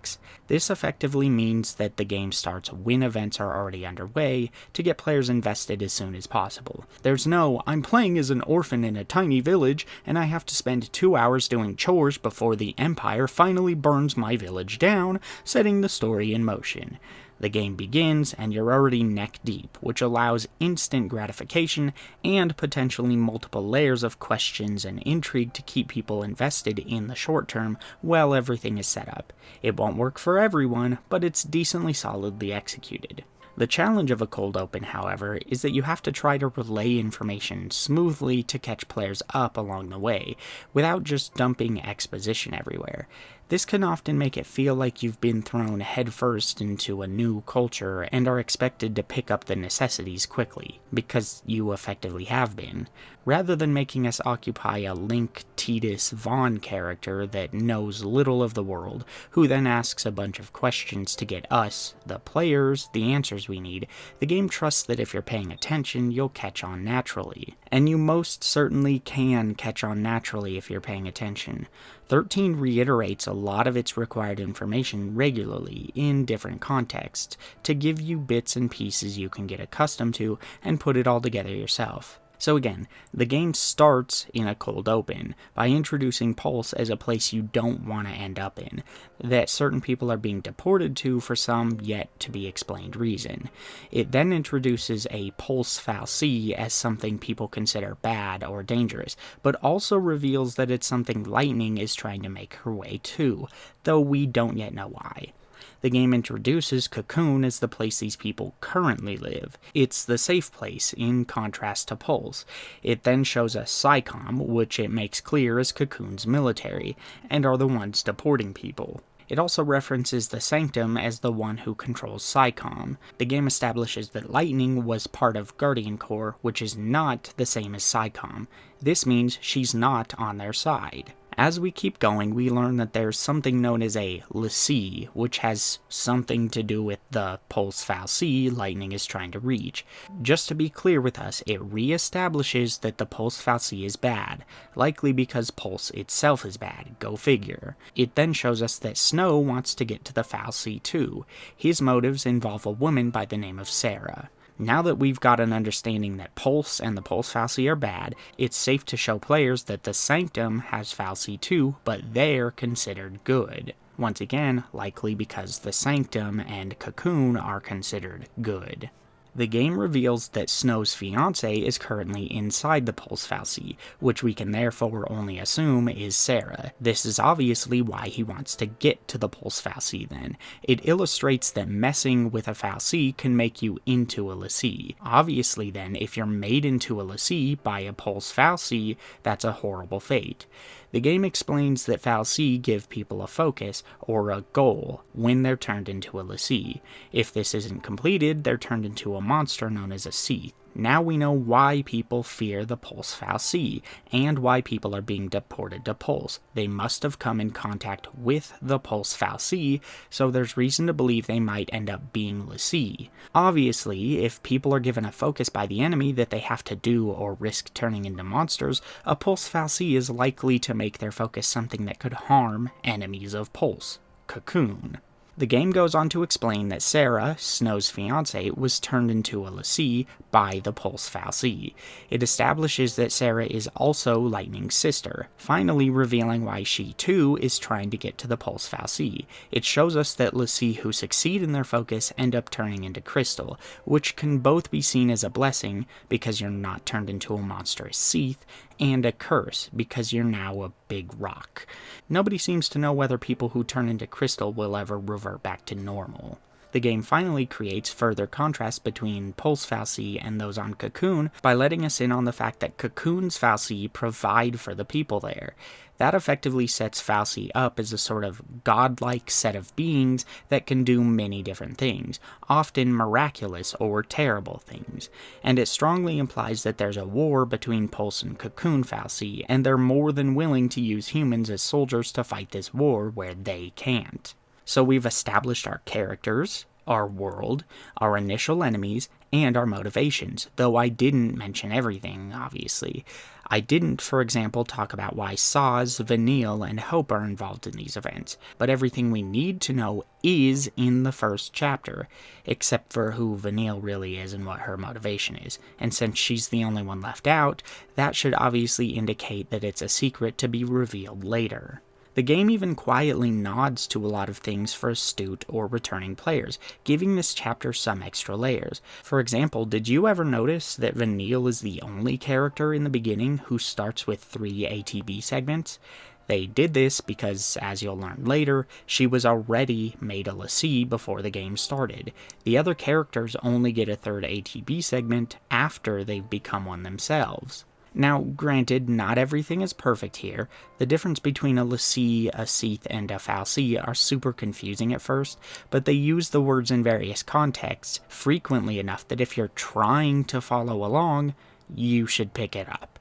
This effectively means that the game starts when events are already underway to get players invested as soon as possible. There's no, I'm playing as an orphan in a tiny village and I have to spend 2 hours doing chores before the Empire finally burns my village down, setting the story in motion. The game begins, and you're already neck deep, which allows instant gratification and potentially multiple layers of questions and intrigue to keep people invested in the short term while everything is set up. It won't work for everyone, but it's decently solidly executed. The challenge of a cold open, however, is that you have to try to relay information smoothly to catch players up along the way, without just dumping exposition everywhere. This can often make it feel like you've been thrown headfirst into a new culture and are expected to pick up the necessities quickly, because you effectively have been, rather than making us occupy a Link, Tidus, Vaughn character that knows little of the world, who then asks a bunch of questions to get us, the players, the answers we need. The game trusts that if you're paying attention, you'll catch on naturally. And you most certainly can catch on naturally if you're paying attention. 13 reiterates a lot of its required information regularly in different contexts to give you bits and pieces you can get accustomed to and put it all together yourself. So again, the game starts in a cold open by introducing Pulse as a place you don't want to end up in, that certain people are being deported to for some yet to be explained reason. It then introduces a Pulse fal'Cie as something people consider bad or dangerous, but also reveals that it's something Lightning is trying to make her way to, though we don't yet know why. The game introduces Cocoon as the place these people currently live. It's the safe place, in contrast to Pulse. It then shows us SciComm, which it makes clear is Cocoon's military, and are the ones deporting people. It also references the Sanctum as the one who controls SciComm. The game establishes that Lightning was part of Guardian Corps, which is not the same as SciComm. This means she's not on their side. As we keep going, we learn that there's something known as a l'Cie, which has something to do with the Pulse fal'Cie Lightning is trying to reach. Just to be clear with us, it re-establishes that the Pulse fal'Cie is bad, likely because Pulse itself is bad, go figure. It then shows us that Snow wants to get to the fal'Cie too. His motives involve a woman by the name of Sarah. Now that we've got an understanding that Pulse and the Pulse fal'Cie are bad, it's safe to show players that the Sanctum has fal'Cie too, but they're considered good. Once again, likely because the Sanctum and Cocoon are considered good. The game reveals that Snow's fiancé is currently inside the Pulse fal'Cie, which we can therefore only assume is Sarah. This is obviously why he wants to get to the Pulse fal'Cie then. It illustrates that messing with a fal'Cie can make you into a l'Cie. Obviously then, if you're made into a l'Cie by a Pulse fal'Cie, that's a horrible fate. The game explains that fal'Cie give people a focus, or a goal, when they're turned into a l'Cie. If this isn't completed, they're turned into a a monster known as a XIII. Now we know why people fear the Pulse fal'Cie, and why people are being deported to Pulse. They must have come in contact with the Pulse fal'Cie, so there's reason to believe they might end up being l'Cie. Obviously, if people are given a focus by the enemy that they have to do or risk turning into monsters, a Pulse fal'Cie is likely to make their focus something that could harm enemies of Pulse. Cocoon. The game goes on to explain that Sarah, Snow's fiancée, was turned into a l'Cie by the Pulse fal'Cie. It establishes that Sarah is also Lightning's sister, finally revealing why she too is trying to get to the Pulse fal'Cie. It shows us that l'Cie who succeed in their focus end up turning into crystal, which can both be seen as a blessing because you're not turned into a monstrous XIII, and a curse because you're now a big rock. Nobody seems to know whether people who turn into crystal will ever revert back to normal. The game finally creates further contrast between Pulse fal'Cie and those on Cocoon by letting us in on the fact that Cocoon's fal'Cie provide for the people there. That effectively sets fal'Cie up as a sort of godlike set of beings that can do many different things, often miraculous or terrible things, and it strongly implies that there's a war between Pulse and Cocoon fal'Cie, and they're more than willing to use humans as soldiers to fight this war where they can't. So we've established our characters, our world, our initial enemies, and our motivations, though I didn't mention everything, obviously. I didn't, for example, talk about why Saz, Vanille, and Hope are involved in these events, but everything we need to know is in the first chapter, except for who Vanille really is and what her motivation is, and since she's the only one left out, that should obviously indicate that it's a secret to be revealed later. The game even quietly nods to a lot of things for astute or returning players, giving this chapter some extra layers. For example, did you ever notice that Vanille is the only character in the beginning who starts with 3 ATB segments? They did this because, as you'll learn later, she was already made a l'Cie before the game started. The other characters only get a 3rd ATB segment after they've become one themselves. Now, granted, not everything is perfect here. The difference between a l'Cie, a XIII, and a fal'Cie are super confusing at first, but they use the words in various contexts frequently enough that if you're trying to follow along, you should pick it up.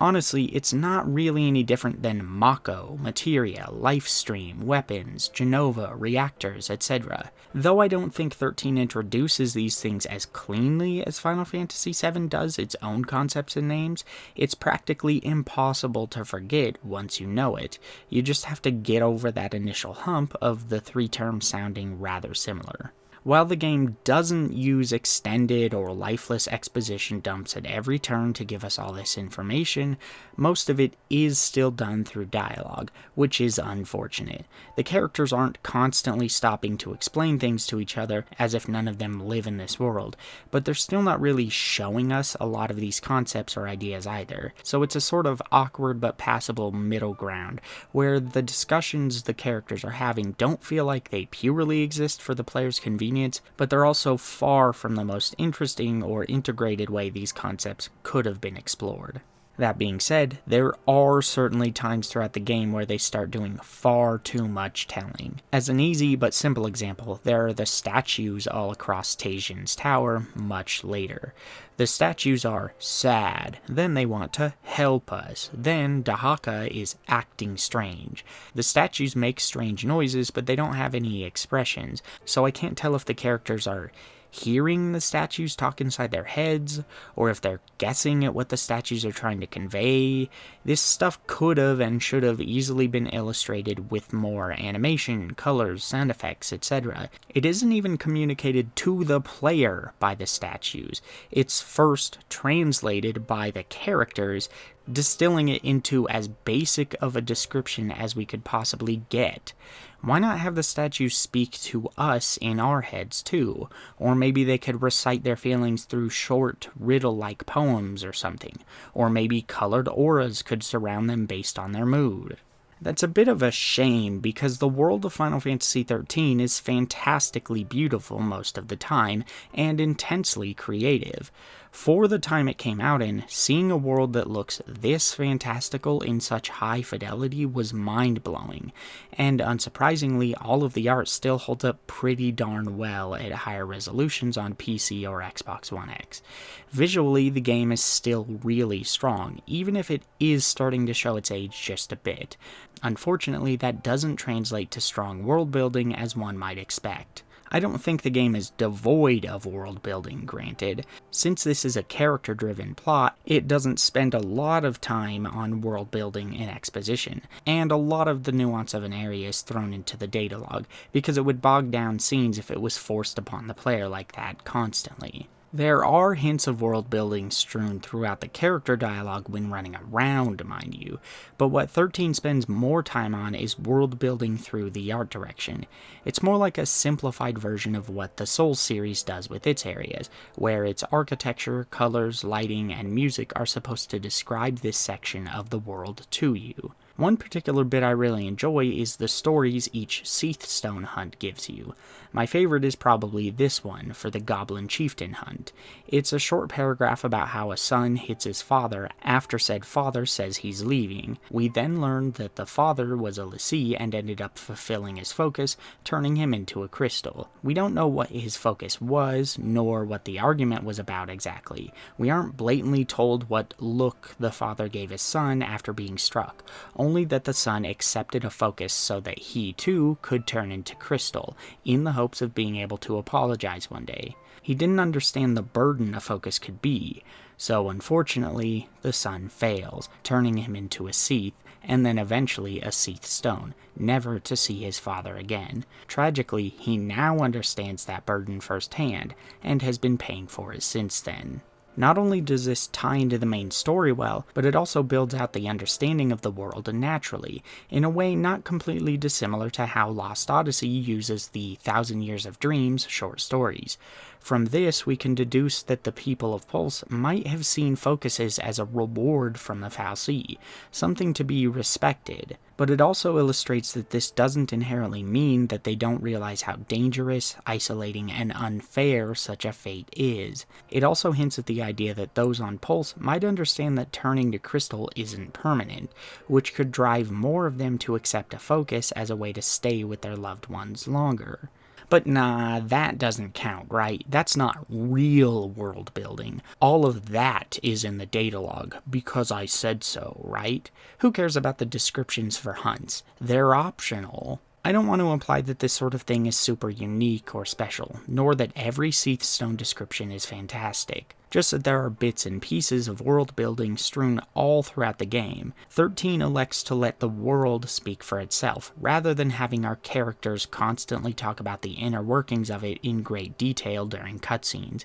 Honestly, it's not really any different than Mako, Materia, Lifestream, Weapons, Genova, Reactors, etc. Though I don't think 13 introduces these things as cleanly as Final Fantasy VII does its own concepts and names, it's practically impossible to forget once you know it. You just have to get over that initial hump of the 3 terms sounding rather similar. While the game doesn't use extended or lifeless exposition dumps at every turn to give us all this information, most of it is still done through dialogue, which is unfortunate. The characters aren't constantly stopping to explain things to each other as if none of them live in this world, but they're still not really showing us a lot of these concepts or ideas either, so it's a sort of awkward but passable middle ground, where the discussions the characters are having don't feel like they purely exist for the player's convenience, but they're also far from the most interesting or integrated way these concepts could have been explored. That being said, there are certainly times throughout the game where they start doing far too much telling. As an easy but simple example, there are the statues all across Tajian's tower much later. The statues are sad, then they want to help us, then Dahaka is acting strange. The statues make strange noises, but they don't have any expressions, so I can't tell if the characters are hearing the statues talk inside their heads, or if they're guessing at what the statues are trying to convey. This stuff could have and should have easily been illustrated with more animation, colors, sound effects, etc. It isn't even communicated to the player by the statues. It's first translated by the characters, distilling it into as basic of a description as we could possibly get. Why not have the statues speak to us in our heads too? Or maybe they could recite their feelings through short, riddle-like poems or something. Or maybe colored auras could surround them based on their mood. That's a bit of a shame because the world of Final Fantasy XIII is fantastically beautiful most of the time and intensely creative. For the time it came out in, seeing a world that looks this fantastical in such high fidelity was mind-blowing, and unsurprisingly, all of the art still holds up pretty darn well at higher resolutions on PC or Xbox One X. Visually, the game is still really strong, even if it is starting to show its age just a bit. Unfortunately, that doesn't translate to strong world building as one might expect. I don't think the game is devoid of world building, granted. Since this is a character-driven plot, it doesn't spend a lot of time on world building and exposition, and a lot of the nuance of an area is thrown into the data log, because it would bog down scenes if it was forced upon the player like that constantly. There are hints of world building strewn throughout the character dialogue when running around, mind you, but what 13 spends more time on is world building through the art direction. It's more like a simplified version of what the Souls series does with its areas, where its architecture, colors, lighting, and music are supposed to describe this section of the world to you. One particular bit I really enjoy is the stories each XIII Stone hunt gives you. My favorite is probably this one, for the Goblin Chieftain hunt. It's a short paragraph about how a son hits his father after said father says he's leaving. We then learn that the father was a lessee and ended up fulfilling his focus, turning him into a crystal. We don't know what his focus was, nor what the argument was about exactly. We aren't blatantly told what look the father gave his son after being struck, only that the son accepted a focus so that he too could turn into crystal, in the hopes of being able to apologize one day. He didn't understand the burden a focus could be, so unfortunately, the son fails, turning him into a XIII, and then eventually a XIII Stone, never to see his father again. Tragically, he now understands that burden firsthand, and has been paying for it since then. Not only does this tie into the main story well, but it also builds out the understanding of the world naturally, in a way not completely dissimilar to how Lost Odyssey uses the 1,000 Years of Dreams short stories. From this, we can deduce that the people of Pulse might have seen focuses as a reward from the fal'Cie, something to be respected. But it also illustrates that this doesn't inherently mean that they don't realize how dangerous, isolating, and unfair such a fate is. It also hints at the idea that those on Pulse might understand that turning to crystal isn't permanent, which could drive more of them to accept a focus as a way to stay with their loved ones longer. But nah, that doesn't count, right? That's not real world building. All of that is in the data log, because I said so, right? Who cares about the descriptions for hunts? They're optional. I don't want to imply that this sort of thing is super unique or special, nor that every XIII Stone description is fantastic. Just that there are bits and pieces of world building strewn all throughout the game. 13 elects to let the world speak for itself, rather than having our characters constantly talk about the inner workings of it in great detail during cutscenes.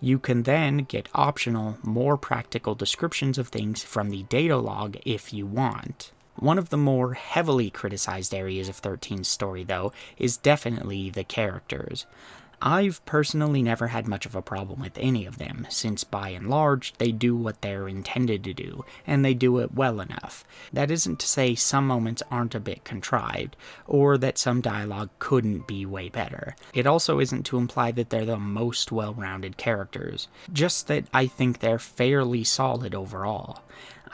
You can then get optional, more practical descriptions of things from the data log if you want. One of the more heavily criticized areas of 13's story, though, is definitely the characters. I've personally never had much of a problem with any of them, since by and large, they do what they're intended to do, and they do it well enough. That isn't to say some moments aren't a bit contrived, or that some dialogue couldn't be way better. It also isn't to imply that they're the most well-rounded characters, just that I think they're fairly solid overall.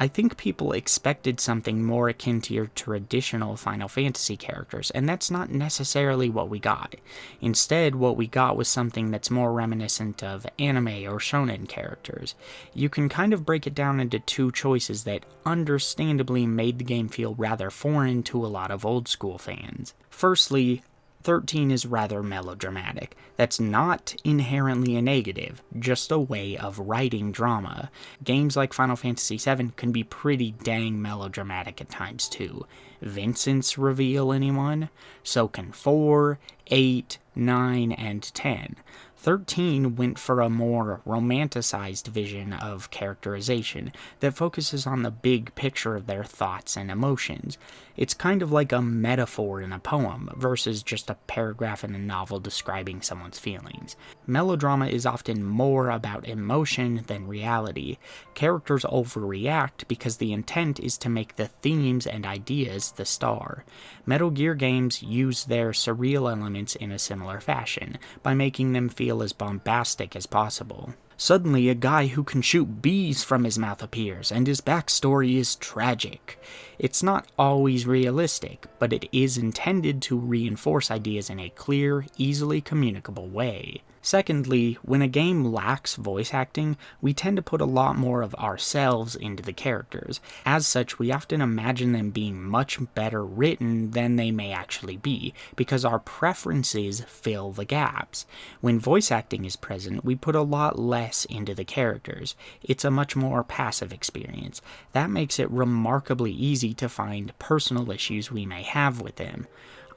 I think people expected something more akin to your traditional Final Fantasy characters, and that's not necessarily what we got. Instead, what we got was something that's more reminiscent of anime or shonen characters. You can kind of break it down into two choices that understandably made the game feel rather foreign to a lot of old school fans. Firstly, 13 is rather melodramatic. That's not inherently a negative, just a way of writing drama. Games like Final Fantasy VII can be pretty dang melodramatic at times too. Vincent's reveal, anyone? So can 4, 8, 9, and 10. 13 went for a more romanticized vision of characterization that focuses on the big picture of their thoughts and emotions. It's kind of like a metaphor in a poem versus just a paragraph in a novel describing someone's feelings. Melodrama is often more about emotion than reality. Characters overreact because the intent is to make the themes and ideas the star. Metal Gear games use their surreal elements in a similar fashion, by making them feel as bombastic as possible. Suddenly, a guy who can shoot bees from his mouth appears, and his backstory is tragic. It's not always realistic, but it is intended to reinforce ideas in a clear, easily communicable way. Secondly, when a game lacks voice acting, we tend to put a lot more of ourselves into the characters. As such, we often imagine them being much better written than they may actually be, because our preferences fill the gaps. When voice acting is present, we put a lot less into the characters. It's a much more passive experience. That makes it remarkably easy to find personal issues we may have with them.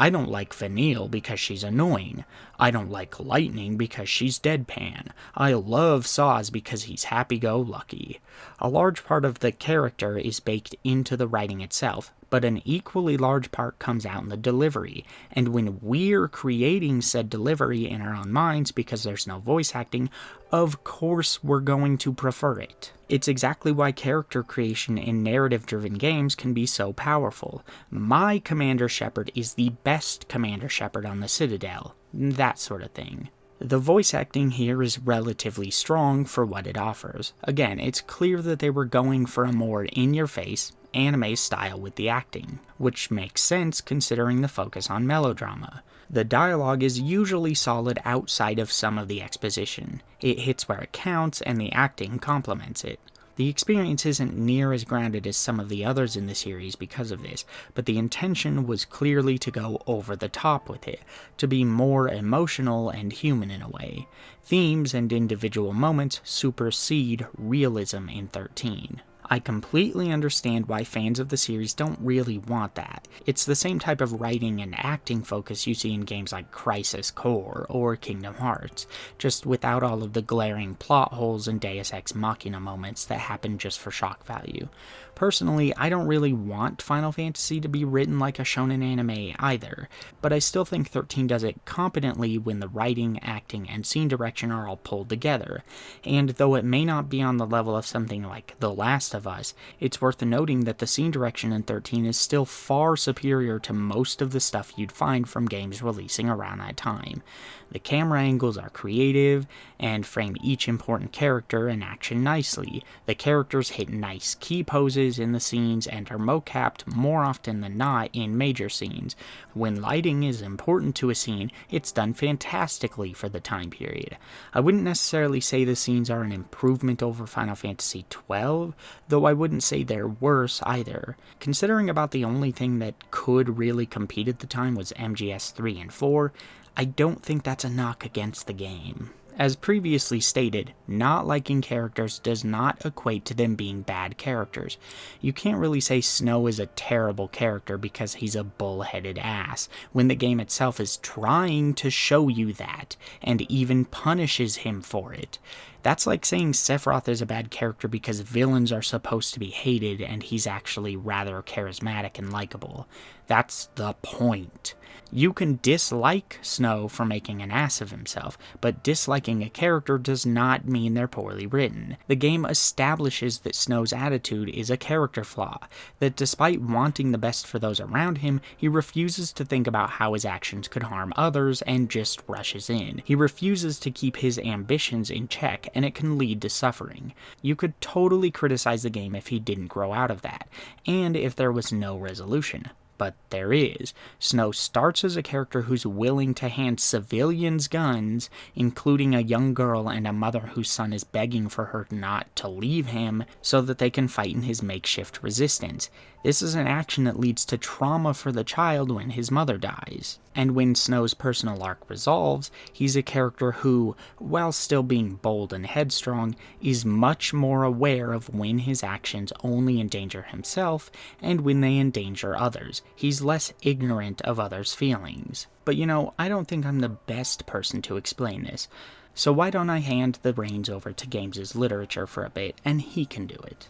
I don't like Vanille because she's annoying. I don't like Lightning because she's deadpan. I love Saz because he's happy-go-lucky. A large part of the character is baked into the writing itself, but an equally large part comes out in the delivery, and when we're creating said delivery in our own minds because there's no voice acting, of course we're going to prefer it. It's exactly why character creation in narrative-driven games can be so powerful. My Commander Shepard is the best Commander Shepard on the Citadel. That sort of thing. The voice acting here is relatively strong for what it offers. Again, it's clear that they were going for a more in-your-face, anime style with the acting, which makes sense considering the focus on melodrama. The dialogue is usually solid outside of some of the exposition. It hits where it counts, and the acting complements it. The experience isn't near as grounded as some of the others in the series because of this, but the intention was clearly to go over the top with it, to be more emotional and human in a way. Themes and individual moments supersede realism in 13. I completely understand why fans of the series don't really want that. It's the same type of writing and acting focus you see in games like Crisis Core or Kingdom Hearts, just without all of the glaring plot holes and Deus Ex Machina moments that happen just for shock value. Personally, I don't really want Final Fantasy to be written like a shonen anime either, but I still think 13 does it competently when the writing, acting, and scene direction are all pulled together, and though it may not be on the level of something like The Last of Us, it's worth noting that the scene direction in 13 is still far superior to most of the stuff you'd find from games releasing around that time. The camera angles are creative and frame each important character and action nicely. The characters hit nice key poses in the scenes and are mocapped more often than not in major scenes. When lighting is important to a scene, it's done fantastically for the time period. I wouldn't necessarily say the scenes are an improvement over Final Fantasy XII, though I wouldn't say they're worse either. Considering about the only thing that could really compete at the time was MGS 3 and 4, I don't think that's a knock against the game. As previously stated, not liking characters does not equate to them being bad characters. You can't really say Snow is a terrible character because he's a bull-headed ass, when the game itself is trying to show you that, and even punishes him for it. That's like saying Sephiroth is a bad character because villains are supposed to be hated and he's actually rather charismatic and likable. That's the point. You can dislike Snow for making an ass of himself, but disliking a character does not mean they're poorly written. The game establishes that Snow's attitude is a character flaw, that despite wanting the best for those around him, he refuses to think about how his actions could harm others and just rushes in. He refuses to keep his ambitions in check, and it can lead to suffering. You could totally criticize the game if he didn't grow out of that, and if there was no resolution. But there is. Snow starts as a character who's willing to hand civilians guns, including a young girl and a mother whose son is begging for her not to leave him so that they can fight in his makeshift resistance. This is an action that leads to trauma for the child when his mother dies. And when Snow's personal arc resolves, he's a character who, while still being bold and headstrong, is much more aware of when his actions only endanger himself and when they endanger others. He's less ignorant of others' feelings. But I don't think I'm the best person to explain this. So why don't I hand the reins over to Games' literature for a bit, and he can do it.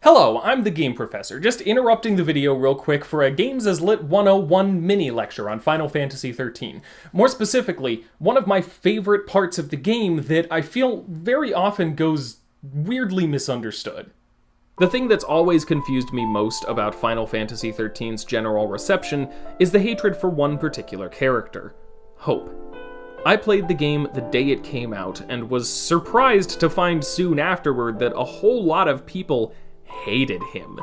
Hello, I'm the Game Professor, just interrupting the video real quick for a Games as Lit 101 mini lecture on Final Fantasy XIII. More specifically, one of my favorite parts of the game that I feel very often goes weirdly misunderstood. The thing that's always confused me most about Final Fantasy XIII's general reception is the hatred for one particular character, Hope. I played the game the day it came out and was surprised to find soon afterward that a whole lot of people hated him.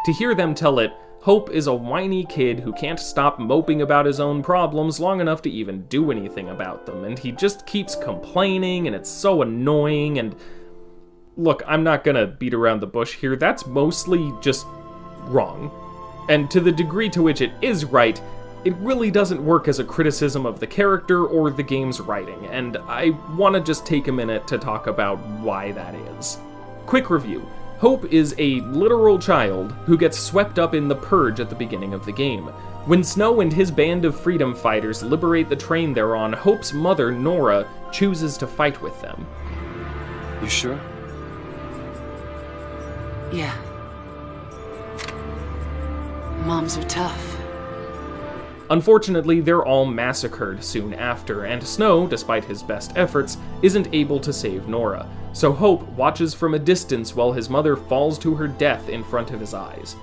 To hear them tell it, Hope is a whiny kid who can't stop moping about his own problems long enough to even do anything about them, and he just keeps complaining, and it's so annoying, and... Look, I'm not gonna beat around the bush here, that's mostly just wrong. And to the degree to which it is right, it really doesn't work as a criticism of the character or the game's writing, and I want to just take a minute to talk about why that is. Quick review. Hope is a literal child who gets swept up in the purge at the beginning of the game. When Snow and his band of freedom fighters liberate the train they're on, Hope's mother, Nora, chooses to fight with them. You sure? Yeah. Moms are tough. Unfortunately, they're all massacred soon after, and Snow, despite his best efforts, isn't able to save Nora. So Hope watches from a distance while his mother falls to her death in front of his eyes.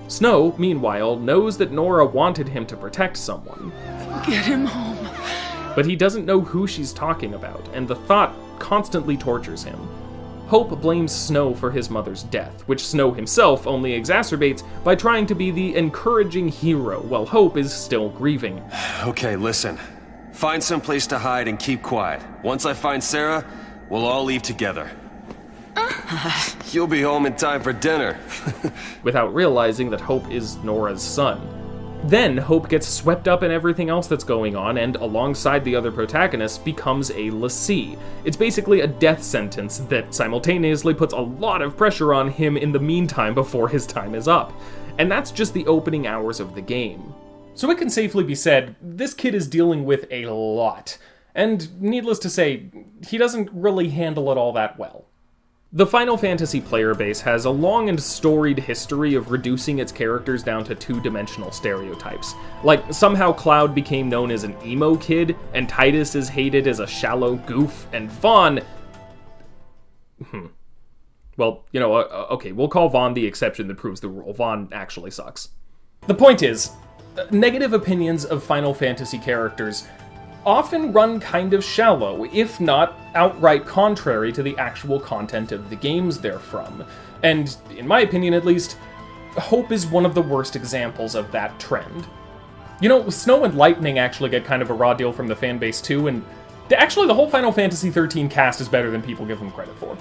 Snow, meanwhile, knows that Nora wanted him to protect someone. Get him home. But he doesn't know who she's talking about, and the thought constantly tortures him. Hope blames Snow for his mother's death, which Snow himself only exacerbates by trying to be the encouraging hero while Hope is still grieving. Okay, listen. Find some place to hide and keep quiet. Once I find Sarah, we'll all leave together. You'll be home in time for dinner. Without realizing that Hope is Nora's son. Then Hope gets swept up in everything else that's going on and, alongside the other protagonists, becomes a lessee. It's basically a death sentence that simultaneously puts a lot of pressure on him in the meantime before his time is up. And that's just the opening hours of the game. So it can safely be said, this kid is dealing with a lot. And needless to say, he doesn't really handle it all that well. The Final Fantasy player base has a long and storied history of reducing its characters down to two-dimensional stereotypes. Like, somehow Cloud became known as an emo kid, and Tidus is hated as a shallow goof, and Vaughn... Well, you know, okay, we'll call Vaughn the exception that proves the rule. Vaughn actually sucks. The point is, negative opinions of Final Fantasy characters often run kind of shallow, if not outright contrary to the actual content of the games they're from. And, in my opinion at least, Hope is one of the worst examples of that trend. You know, Snow and Lightning actually get kind of a raw deal from the fanbase too, and actually the whole Final Fantasy XIII cast is better than people give them credit for.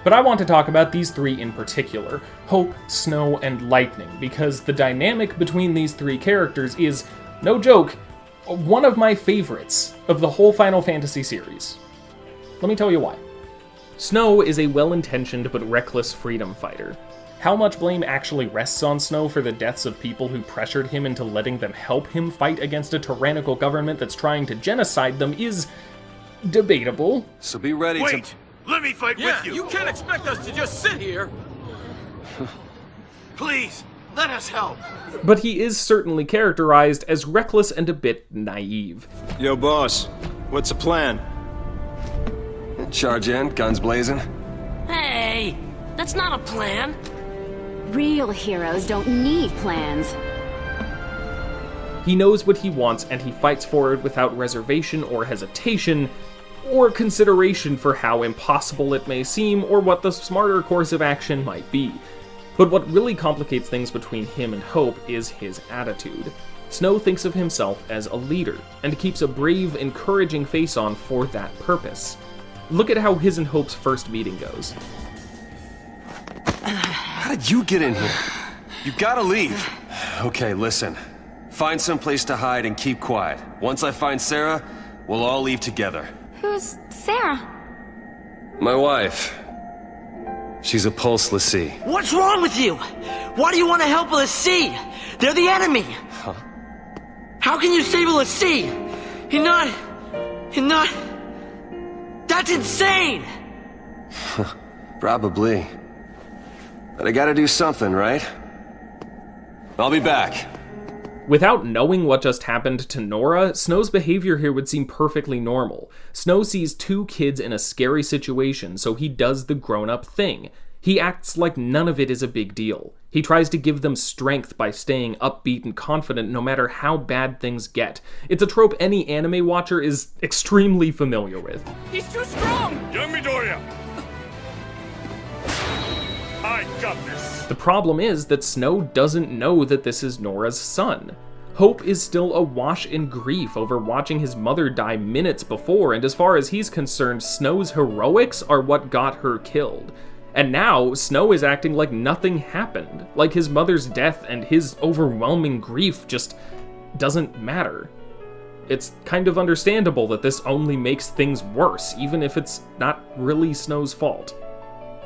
But I want to talk about these three in particular, Hope, Snow, and Lightning, because the dynamic between these three characters is, no joke, one of my favorites of the whole Final Fantasy series. Let me tell you why. Snow is a well-intentioned but reckless freedom fighter. How much blame actually rests on Snow for the deaths of people who pressured him into letting them help him fight against a tyrannical government that's trying to genocide them is debatable. So be ready to... Wait! Let me fight with you! You can't expect us to just sit here! Please, let us help! But he is certainly characterized as reckless and a bit naive. Yo, boss. What's the plan? Charge in, guns blazing. Hey! That's not a plan! Real heroes don't need plans. He knows what he wants and he fights for it without reservation or hesitation, or consideration for how impossible it may seem or what the smarter course of action might be. But what really complicates things between him and Hope is his attitude. Snow thinks of himself as a leader, and keeps a brave, encouraging face on for that purpose. Look at how his and Hope's first meeting goes. How did you get in here? You gotta leave. Okay, listen. Find some place to hide and keep quiet. Once I find Sarah, we'll all leave together. Who's Sarah? My wife. She's a pulse lessee. What's wrong with you? Why do you want to help a lessee? They're the enemy! Huh? How can you save a lessee? You're not... That's insane! Probably. But I gotta do something, right? I'll be back. Without knowing what just happened to Nora, Snow's behavior here would seem perfectly normal. Snow sees two kids in a scary situation, so he does the grown-up thing. He acts like none of it is a big deal. He He tries to give them strength by staying upbeat and confident no matter how bad things get. It's a trope any anime watcher is extremely familiar with. He's too strong! Young Midoriya! I got this! The problem is that Snow doesn't know that this is Nora's son. Hope is still awash in grief over watching his mother die minutes before, and as far as he's concerned, Snow's heroics are what got her killed. And now, Snow is acting like nothing happened, like his mother's death and his overwhelming grief just doesn't matter. It's kind of understandable that this only makes things worse, even if it's not really Snow's fault.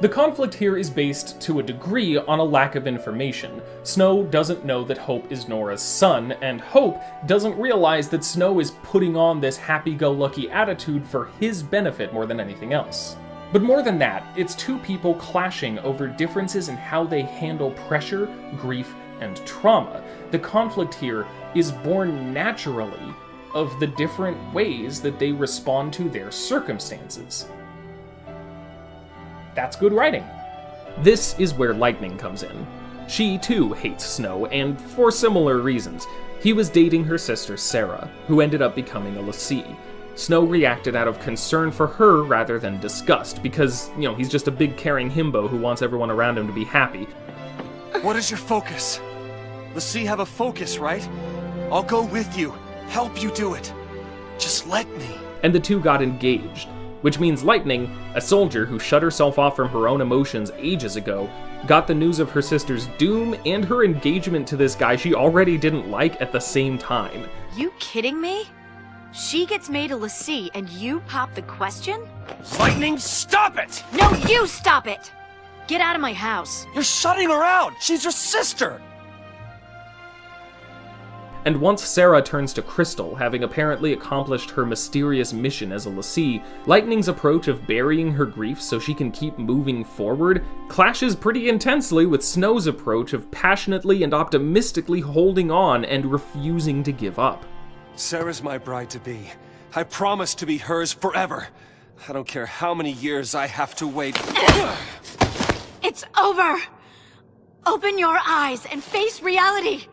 The conflict here is based, to a degree, on a lack of information. Snow doesn't know that Hope is Nora's son, and Hope doesn't realize that Snow is putting on this happy-go-lucky attitude for his benefit more than anything else. But more than that, it's two people clashing over differences in how they handle pressure, grief, and trauma. The conflict here is born naturally of the different ways that they respond to their circumstances. That's good writing. This is where Lightning comes in. She too hates Snow, and for similar reasons. He was dating her sister Sarah, who ended up becoming a l'Cie. Snow reacted out of concern for her rather than disgust, because, he's just a big caring himbo who wants everyone around him to be happy. What is your focus? l'Cie have a focus, right? I'll go with you, help you do it. Just let me. And the two got engaged. Which means Lightning, a soldier who shut herself off from her own emotions ages ago, got the news of her sister's doom and her engagement to this guy she already didn't like at the same time. You kidding me? She gets made a l'Cie and you pop the question? Lightning, stop it! No, you stop it! Get out of my house. You're shutting her out! She's your sister! And once Sarah turns to Crystal, having apparently accomplished her mysterious mission as a l'Cie, Lightning's approach of burying her grief so she can keep moving forward clashes pretty intensely with Snow's approach of passionately and optimistically holding on and refusing to give up. Sarah's my bride-to-be. I promise to be hers forever. I don't care how many years I have to wait. It's over! Open your eyes and face reality!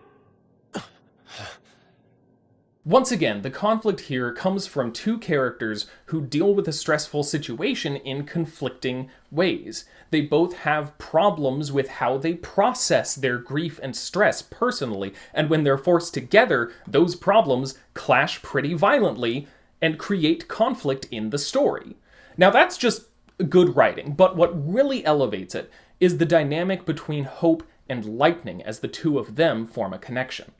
Once again, the conflict here comes from two characters who deal with a stressful situation in conflicting ways. They both have problems with how they process their grief and stress personally, and when they're forced together, those problems clash pretty violently and create conflict in the story. Now that's just good writing, but what really elevates it is the dynamic between Hope and Lightning as the two of them form a connection.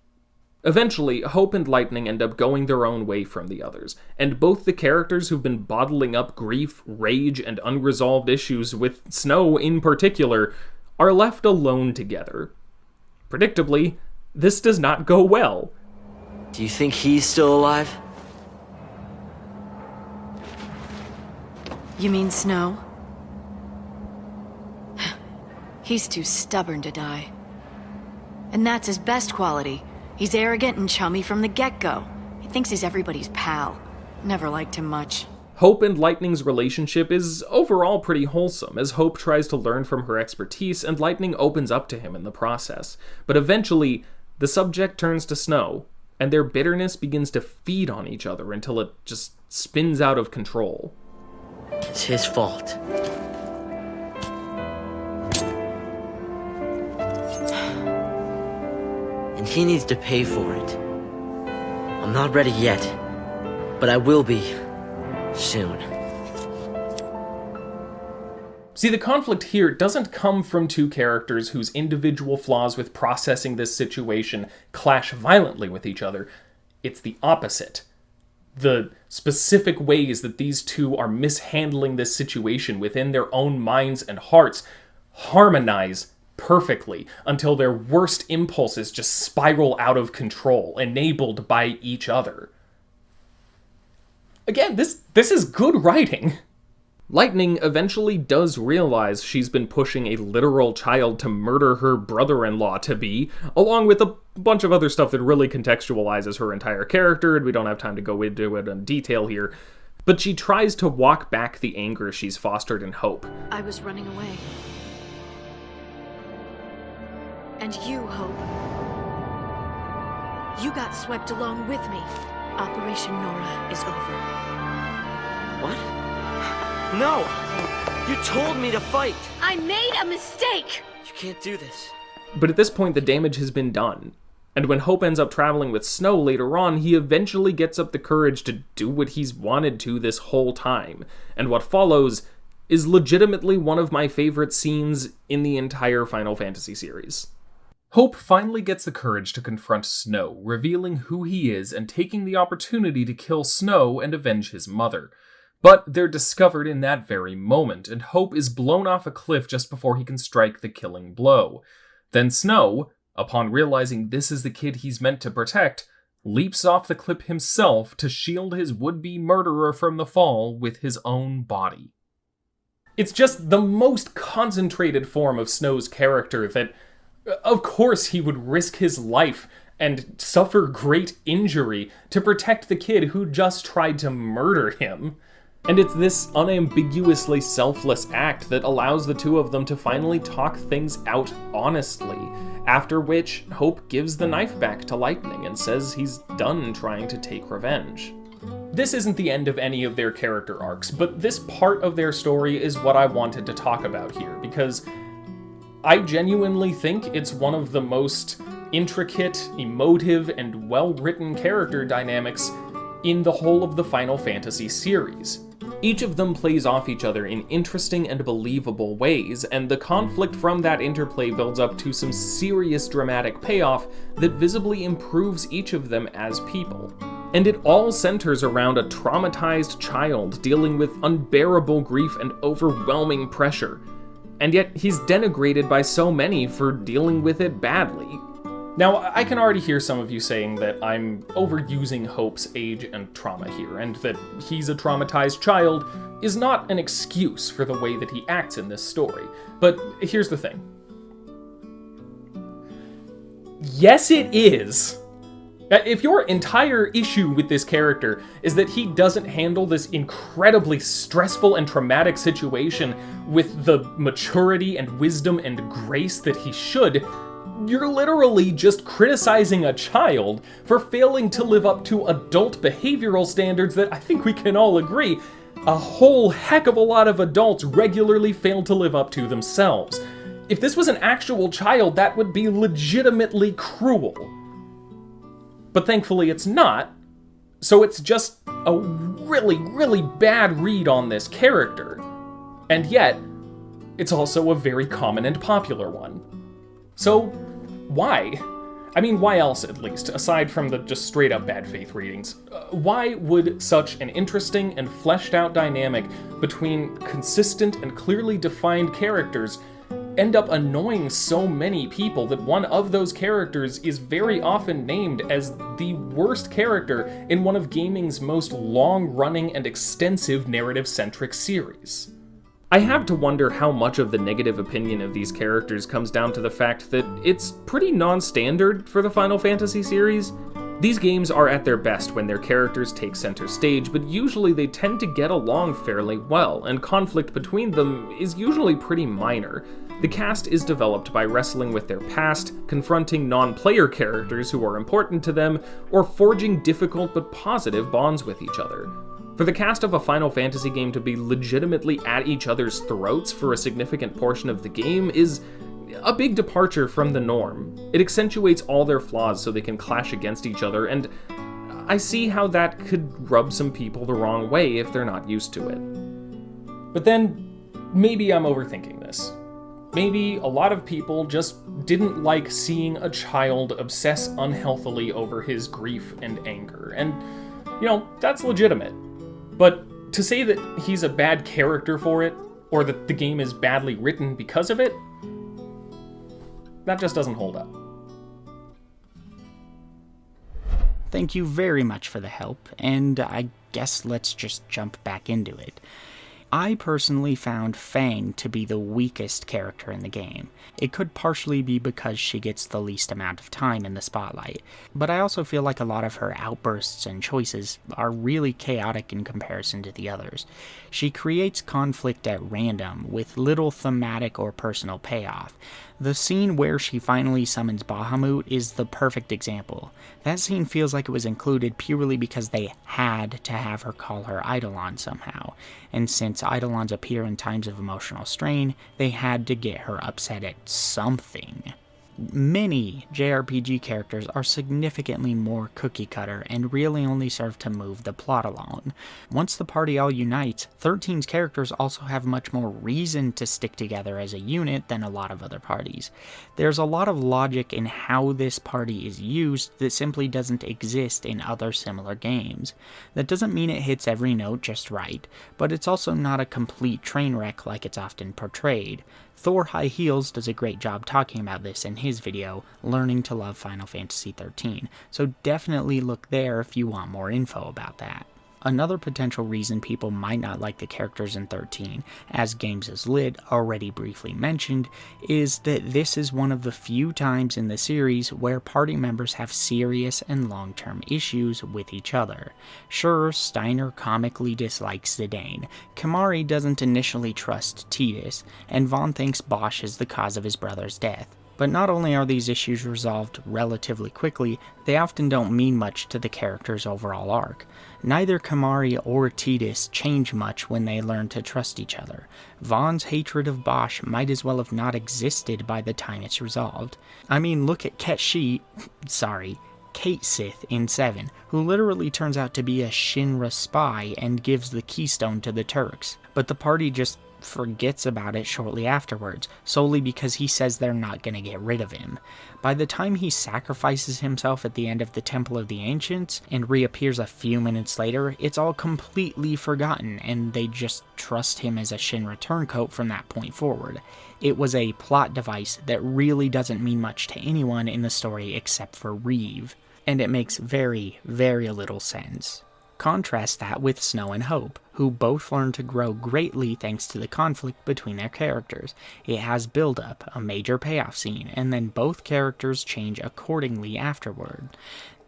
Eventually, Hope and Lightning end up going their own way from the others, and both the characters who've been bottling up grief, rage, and unresolved issues, with Snow in particular, are left alone together. Predictably, this does not go well. Do you think he's still alive? You mean Snow? He's too stubborn to die. And that's his best quality. He's arrogant and chummy from the get-go. He thinks he's everybody's pal. Never liked him much. Hope and Lightning's relationship is overall pretty wholesome, as Hope tries to learn from her expertise and Lightning opens up to him in the process. But eventually, the subject turns to Snow, and their bitterness begins to feed on each other until it just spins out of control. It's his fault. And he needs to pay for it. I'm not ready yet, but I will be soon. See, the conflict here doesn't come from two characters whose individual flaws with processing this situation clash violently with each other. It's the opposite. The specific ways that these two are mishandling this situation within their own minds and hearts harmonize perfectly until their worst impulses just spiral out of control, enabled by each other. Again, this is good writing. Lightning eventually does realize she's been pushing a literal child to murder her brother-in-law-to-be, along with a bunch of other stuff that really contextualizes her entire character, and we don't have time to go into it in detail here. But she tries to walk back the anger she's fostered in Hope. I was running away. And you, Hope. You got swept along with me. Operation Nora is over. What? No! You told me to fight! I made a mistake! You can't do this. But at this point, the damage has been done. And when Hope ends up traveling with Snow later on, he eventually gets up the courage to do what he's wanted to this whole time. And what follows is legitimately one of my favorite scenes in the entire Final Fantasy series. Hope finally gets the courage to confront Snow, revealing who he is and taking the opportunity to kill Snow and avenge his mother. But they're discovered in that very moment, and Hope is blown off a cliff just before he can strike the killing blow. Then Snow, upon realizing this is the kid he's meant to protect, leaps off the cliff himself to shield his would-be murderer from the fall with his own body. It's just the most concentrated form of Snow's character that, of course, he would risk his life and suffer great injury to protect the kid who just tried to murder him. And it's this unambiguously selfless act that allows the two of them to finally talk things out honestly, after which Hope gives the knife back to Lightning and says he's done trying to take revenge. This isn't the end of any of their character arcs, but this part of their story is what I wanted to talk about here, because I genuinely think it's one of the most intricate, emotive, and well-written character dynamics in the whole of the Final Fantasy series. Each of them plays off each other in interesting and believable ways, and the conflict from that interplay builds up to some serious dramatic payoff that visibly improves each of them as people. And it all centers around a traumatized child dealing with unbearable grief and overwhelming pressure. And yet he's denigrated by so many for dealing with it badly. Now, I can already hear some of you saying that I'm overusing Hope's age and trauma here, and that he's a traumatized child is not an excuse for the way that he acts in this story. But here's the thing. Yes, it is. If your entire issue with this character is that he doesn't handle this incredibly stressful and traumatic situation with the maturity and wisdom and grace that he should, you're literally just criticizing a child for failing to live up to adult behavioral standards that I think we can all agree a whole heck of a lot of adults regularly fail to live up to themselves. If this was an actual child, that would be legitimately cruel. But thankfully it's not, so it's just a really, really bad read on this character. And yet, it's also a very common and popular one. So, why? I mean, why else, at least, aside from the just straight-up bad faith readings? Why would such an interesting and fleshed-out dynamic between consistent and clearly defined characters end up annoying so many people that one of those characters is very often named as the worst character in one of gaming's most long-running and extensive narrative-centric series? I have to wonder how much of the negative opinion of these characters comes down to the fact that it's pretty non-standard for the Final Fantasy series. These games are at their best when their characters take center stage, but usually they tend to get along fairly well, and conflict between them is usually pretty minor. The cast is developed by wrestling with their past, confronting non-player characters who are important to them, or forging difficult but positive bonds with each other. For the cast of a Final Fantasy game to be legitimately at each other's throats for a significant portion of the game is a big departure from the norm. It accentuates all their flaws so they can clash against each other, and I see how that could rub some people the wrong way if they're not used to it. But then, maybe I'm overthinking this. Maybe a lot of people just didn't like seeing a child obsess unhealthily over his grief and anger, and, that's legitimate. But to say that he's a bad character for it, or that the game is badly written because of it, that just doesn't hold up. Thank you very much for the help, and I guess let's just jump back into it. I personally found Fang to be the weakest character in the game. It could partially be because she gets the least amount of time in the spotlight, but I also feel like a lot of her outbursts and choices are really chaotic in comparison to the others. She creates conflict at random, with little thematic or personal payoff. The scene where she finally summons Bahamut is the perfect example. That scene feels like it was included purely because they had to have her call her Eidolon somehow, and since Eidolons appear in times of emotional strain, they had to get her upset at something. Many JRPG characters are significantly more cookie-cutter and really only serve to move the plot along. Once the party all unites, 13's characters also have much more reason to stick together as a unit than a lot of other parties. There's a lot of logic in how this party is used that simply doesn't exist in other similar games. That doesn't mean it hits every note just right, but it's also not a complete train wreck like it's often portrayed. Thor High Heels does a great job talking about this in his video, Learning to Love Final Fantasy XIII, so definitely look there if you want more info about that. Another potential reason people might not like the characters in 13, as Games as Lit already briefly mentioned, is that this is one of the few times in the series where party members have serious and long-term issues with each other. Sure, Steiner comically dislikes Zidane, Kamari doesn't initially trust Tidus, and Vaughn thinks Bosch is the cause of his brother's death. But not only are these issues resolved relatively quickly, they often don't mean much to the character's overall arc. Neither Kamari or Tidus change much when they learn to trust each other. Vaughn's hatred of Bosch might as well have not existed by the time it's resolved. I mean, look at Kate Sith in 7, who literally turns out to be a Shinra spy and gives the keystone to the Turks. But the party just forgets about it shortly afterwards, solely because he says they're not going to get rid of him. By the time he sacrifices himself at the end of the Temple of the Ancients and reappears a few minutes later, it's all completely forgotten, and they just trust him as a Shinra turncoat from that point forward. It was a plot device that really doesn't mean much to anyone in the story except for Reeve, and it makes very, very little sense. Contrast that with Snow and Hope, who both learn to grow greatly thanks to the conflict between their characters. It has build-up, a major payoff scene, and then both characters change accordingly afterward.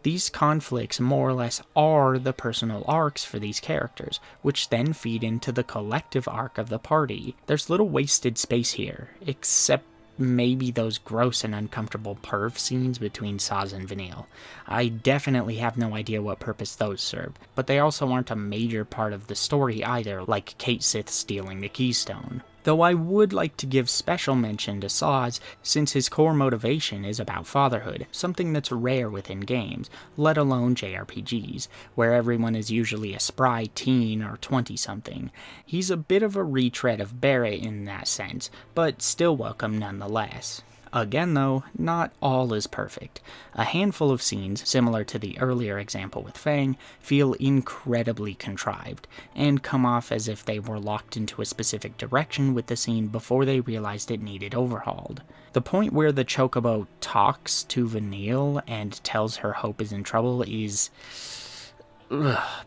These conflicts more or less are the personal arcs for these characters, which then feed into the collective arc of the party. There's little wasted space here, except maybe those gross and uncomfortable perv scenes between Saz and Vanille. I definitely have no idea what purpose those serve, but they also aren't a major part of the story either, like Kate Sith stealing the keystone. Though I would like to give special mention to Saz, since his core motivation is about fatherhood, something that's rare within games, let alone JRPGs, where everyone is usually a spry teen or 20-something. He's a bit of a retread of Barrett in that sense, but still welcome nonetheless. Again though, not all is perfect. A handful of scenes, similar to the earlier example with Fang, feel incredibly contrived, and come off as if they were locked into a specific direction with the scene before they realized it needed overhauled. The point where the Chocobo talks to Vanille and tells her Hope is in trouble is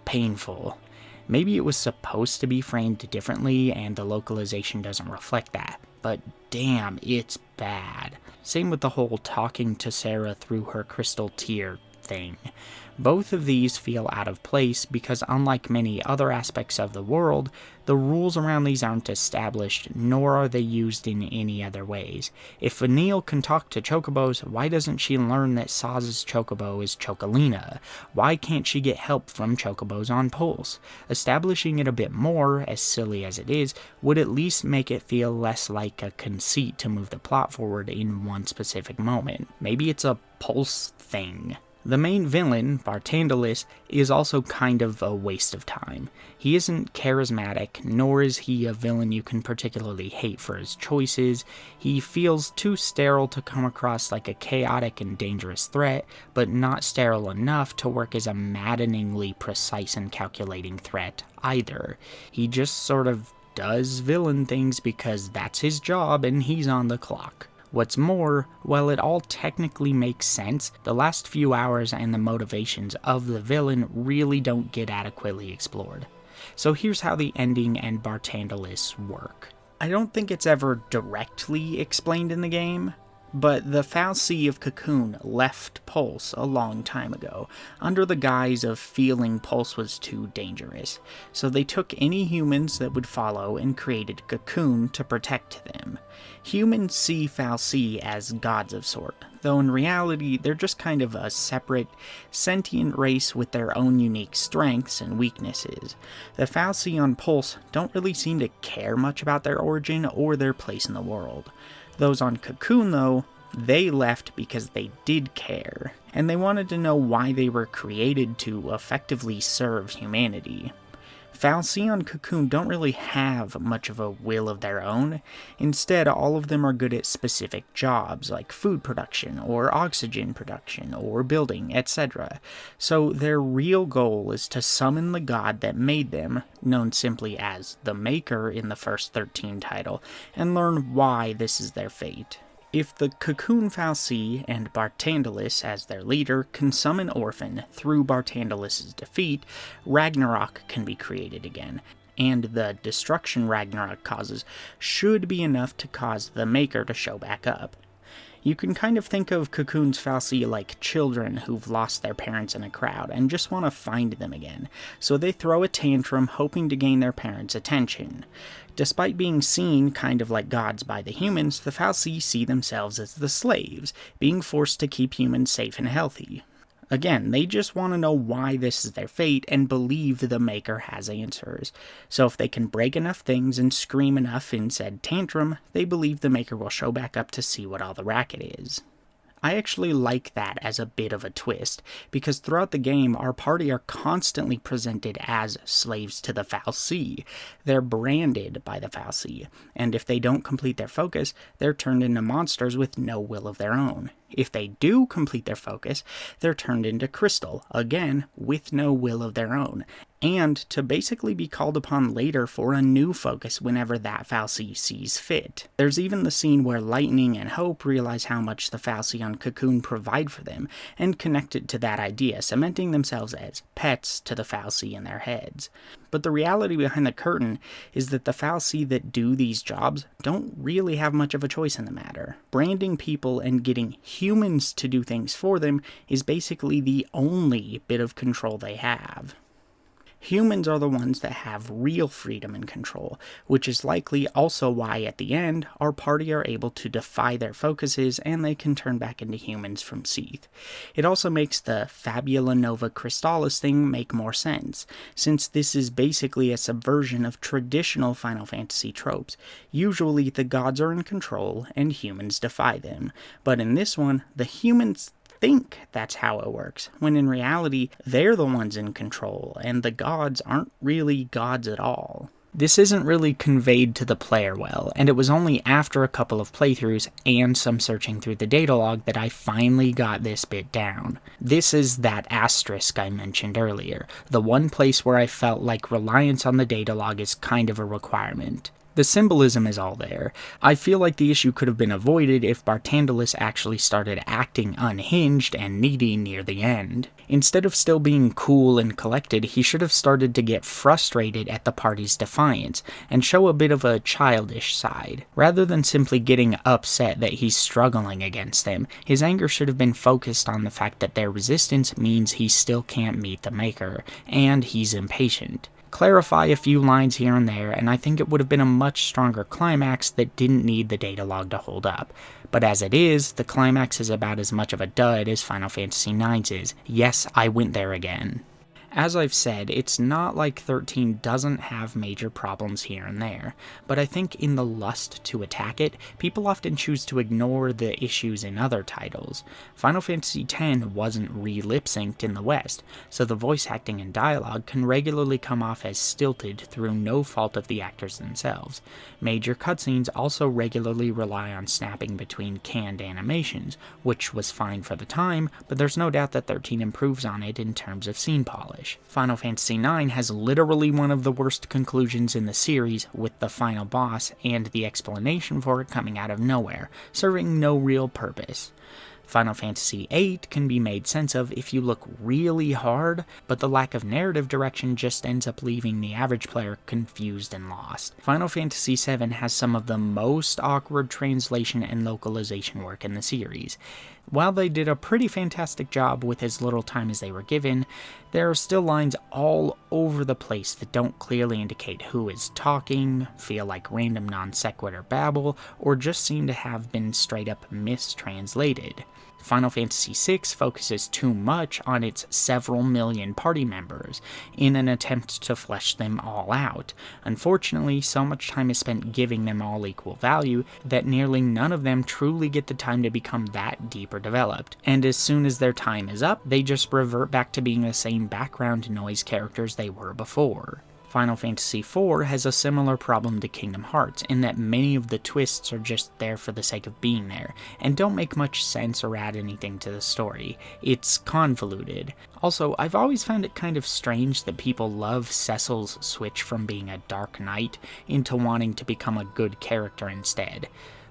painful. Maybe it was supposed to be framed differently and the localization doesn't reflect that, but damn, it's bad. Same with the whole talking to Sarah through her crystal tear thing. Both of these feel out of place because unlike many other aspects of the world, the rules around these aren't established, nor are they used in any other ways. If Vanille can talk to Chocobos, why doesn't she learn that Saz's Chocobo is Chocolina? Why can't she get help from Chocobos on Pulse? Establishing it a bit more, as silly as it is, would at least make it feel less like a conceit to move the plot forward in one specific moment. Maybe it's a Pulse thing. The main villain, Bartandalis, is also kind of a waste of time. He isn't charismatic, nor is he a villain you can particularly hate for his choices. He feels too sterile to come across like a chaotic and dangerous threat, but not sterile enough to work as a maddeningly precise and calculating threat either. He just sort of does villain things because that's his job and he's on the clock. What's more, while it all technically makes sense, the last few hours and the motivations of the villain really don't get adequately explored. so here's how the ending and Bartandalis work. I don't think it's ever directly explained in the game, but the fal'Cie of Cocoon left Pulse a long time ago, under the guise of feeling Pulse was too dangerous, so they took any humans that would follow and created Cocoon to protect them. Humans see fal'Cie as gods of sort, though in reality they're just kind of a separate, sentient race with their own unique strengths and weaknesses. The fal'Cie on Pulse don't really seem to care much about their origin or their place in the world. Those on Cocoon, though, they left because they did care, and they wanted to know why they were created to effectively serve humanity. fal'Cie on Cocoon don't really have much of a will of their own. Instead, all of them are good at specific jobs, like food production, or oxygen production, or building, etc. So their real goal is to summon the god that made them, known simply as the Maker in the first 13 title, and learn why this is their fate. If the Cocoon fal'Cie and Bartandalis as their leader can summon Orphan through Bartandalis' defeat, Ragnarok can be created again, and the destruction Ragnarok causes should be enough to cause the Maker to show back up. You can kind of think of Cocoon's fal'Cie like children who've lost their parents in a crowd and just want to find them again, so they throw a tantrum hoping to gain their parents' attention. Despite being seen kind of like gods by the humans, the fal'Cie see themselves as the slaves, being forced to keep humans safe and healthy. Again, they just want to know why this is their fate and believe the Maker has answers. So if they can break enough things and scream enough in said tantrum, they believe the Maker will show back up to see what all the racket is. I actually like that as a bit of a twist, because throughout the game, our party are constantly presented as slaves to the fal'Cie. They're branded by the fal'Cie, and if they don't complete their focus, they're turned into monsters with no will of their own. If they do complete their focus, they're turned into crystal, again, with no will of their own, and to basically be called upon later for a new focus whenever that fal'Cie sees fit. There's even the scene where Lightning and Hope realize how much the fal'Cie on Cocoon provide for them, and connect it to that idea, cementing themselves as pets to the fal'Cie in their heads. But the reality behind the curtain is that the fal'Cie that do these jobs don't really have much of a choice in the matter. Branding people and getting humans to do things for them is basically the only bit of control they have. Humans are the ones that have real freedom and control, which is likely also why at the end, our party are able to defy their focuses and they can turn back into humans from Seath. It also makes the Fabula Nova Crystallis thing make more sense, since this is basically a subversion of traditional Final Fantasy tropes. Usually the gods are in control and humans defy them, but in this one, the humans think that's how it works, when in reality, they're the ones in control, and the gods aren't really gods at all. This isn't really conveyed to the player well, and it was only after a couple of playthroughs and some searching through the data log that I finally got this bit down. This is that asterisk I mentioned earlier, the one place where I felt like reliance on the data log is kind of a requirement. The symbolism is all there. I feel like the issue could have been avoided if Bartandalis actually started acting unhinged and needy near the end. Instead of still being cool and collected, he should have started to get frustrated at the party's defiance and show a bit of a childish side. Rather than simply getting upset that he's struggling against them, his anger should have been focused on the fact that their resistance means he still can't meet the Maker, and he's impatient. Clarify a few lines here and there, and I think it would have been a much stronger climax that didn't need the data log to hold up. But as it is, the climax is about as much of a dud as Final Fantasy IX's is. Yes, I went there again. As I've said, it's not like 13 doesn't have major problems here and there, but I think in the lust to attack it, people often choose to ignore the issues in other titles. Final Fantasy X wasn't re-lip-synced in the West, so the voice acting and dialogue can regularly come off as stilted through no fault of the actors themselves. Major cutscenes also regularly rely on snapping between canned animations, which was fine for the time, but there's no doubt that 13 improves on it in terms of scene polish. Final Fantasy IX has literally one of the worst conclusions in the series, with the final boss and the explanation for it coming out of nowhere, serving no real purpose. Final Fantasy VIII can be made sense of if you look really hard, but the lack of narrative direction just ends up leaving the average player confused and lost. Final Fantasy VII has some of the most awkward translation and localization work in the series. While they did a pretty fantastic job with as little time as they were given, there are still lines all over the place that don't clearly indicate who is talking, feel like random non sequitur babble, or just seem to have been straight up mistranslated. Final Fantasy VI focuses too much on its several million party members in an attempt to flesh them all out. Unfortunately, so much time is spent giving them all equal value that nearly none of them truly get the time to become that deep or developed, and as soon as their time is up, they just revert back to being the same background noise characters they were before. Final Fantasy IV has a similar problem to Kingdom Hearts in that many of the twists are just there for the sake of being there, and don't make much sense or add anything to the story. It's convoluted. Also, I've always found it kind of strange that people love Cecil's switch from being a Dark Knight into wanting to become a good character instead.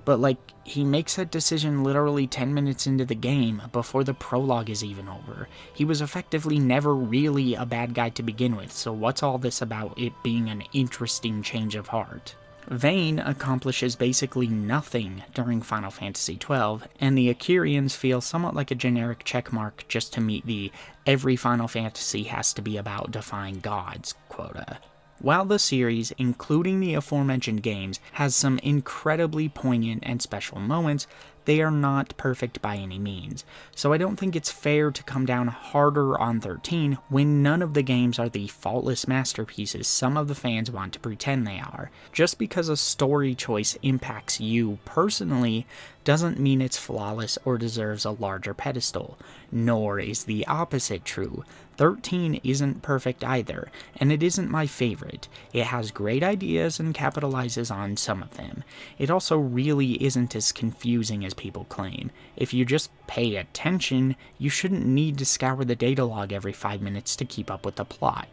But he makes that decision literally 10 minutes into the game, before the prologue is even over. He was effectively never really a bad guy to begin with, so what's all this about it being an interesting change of heart? Vayne accomplishes basically nothing during Final Fantasy XII, and the Akirians feel somewhat like a generic checkmark just to meet the "every Final Fantasy has to be about defying gods" quota. While the series, including the aforementioned games, has some incredibly poignant and special moments, they are not perfect by any means, so I don't think it's fair to come down harder on 13 when none of the games are the faultless masterpieces some of the fans want to pretend they are. Just because a story choice impacts you personally doesn't mean it's flawless or deserves a larger pedestal, nor is the opposite true. 13 isn't perfect either, and it isn't my favorite. It has great ideas and capitalizes on some of them. It also really isn't as confusing as people claim. If you just pay attention, you shouldn't need to scour the data log every 5 minutes to keep up with the plot.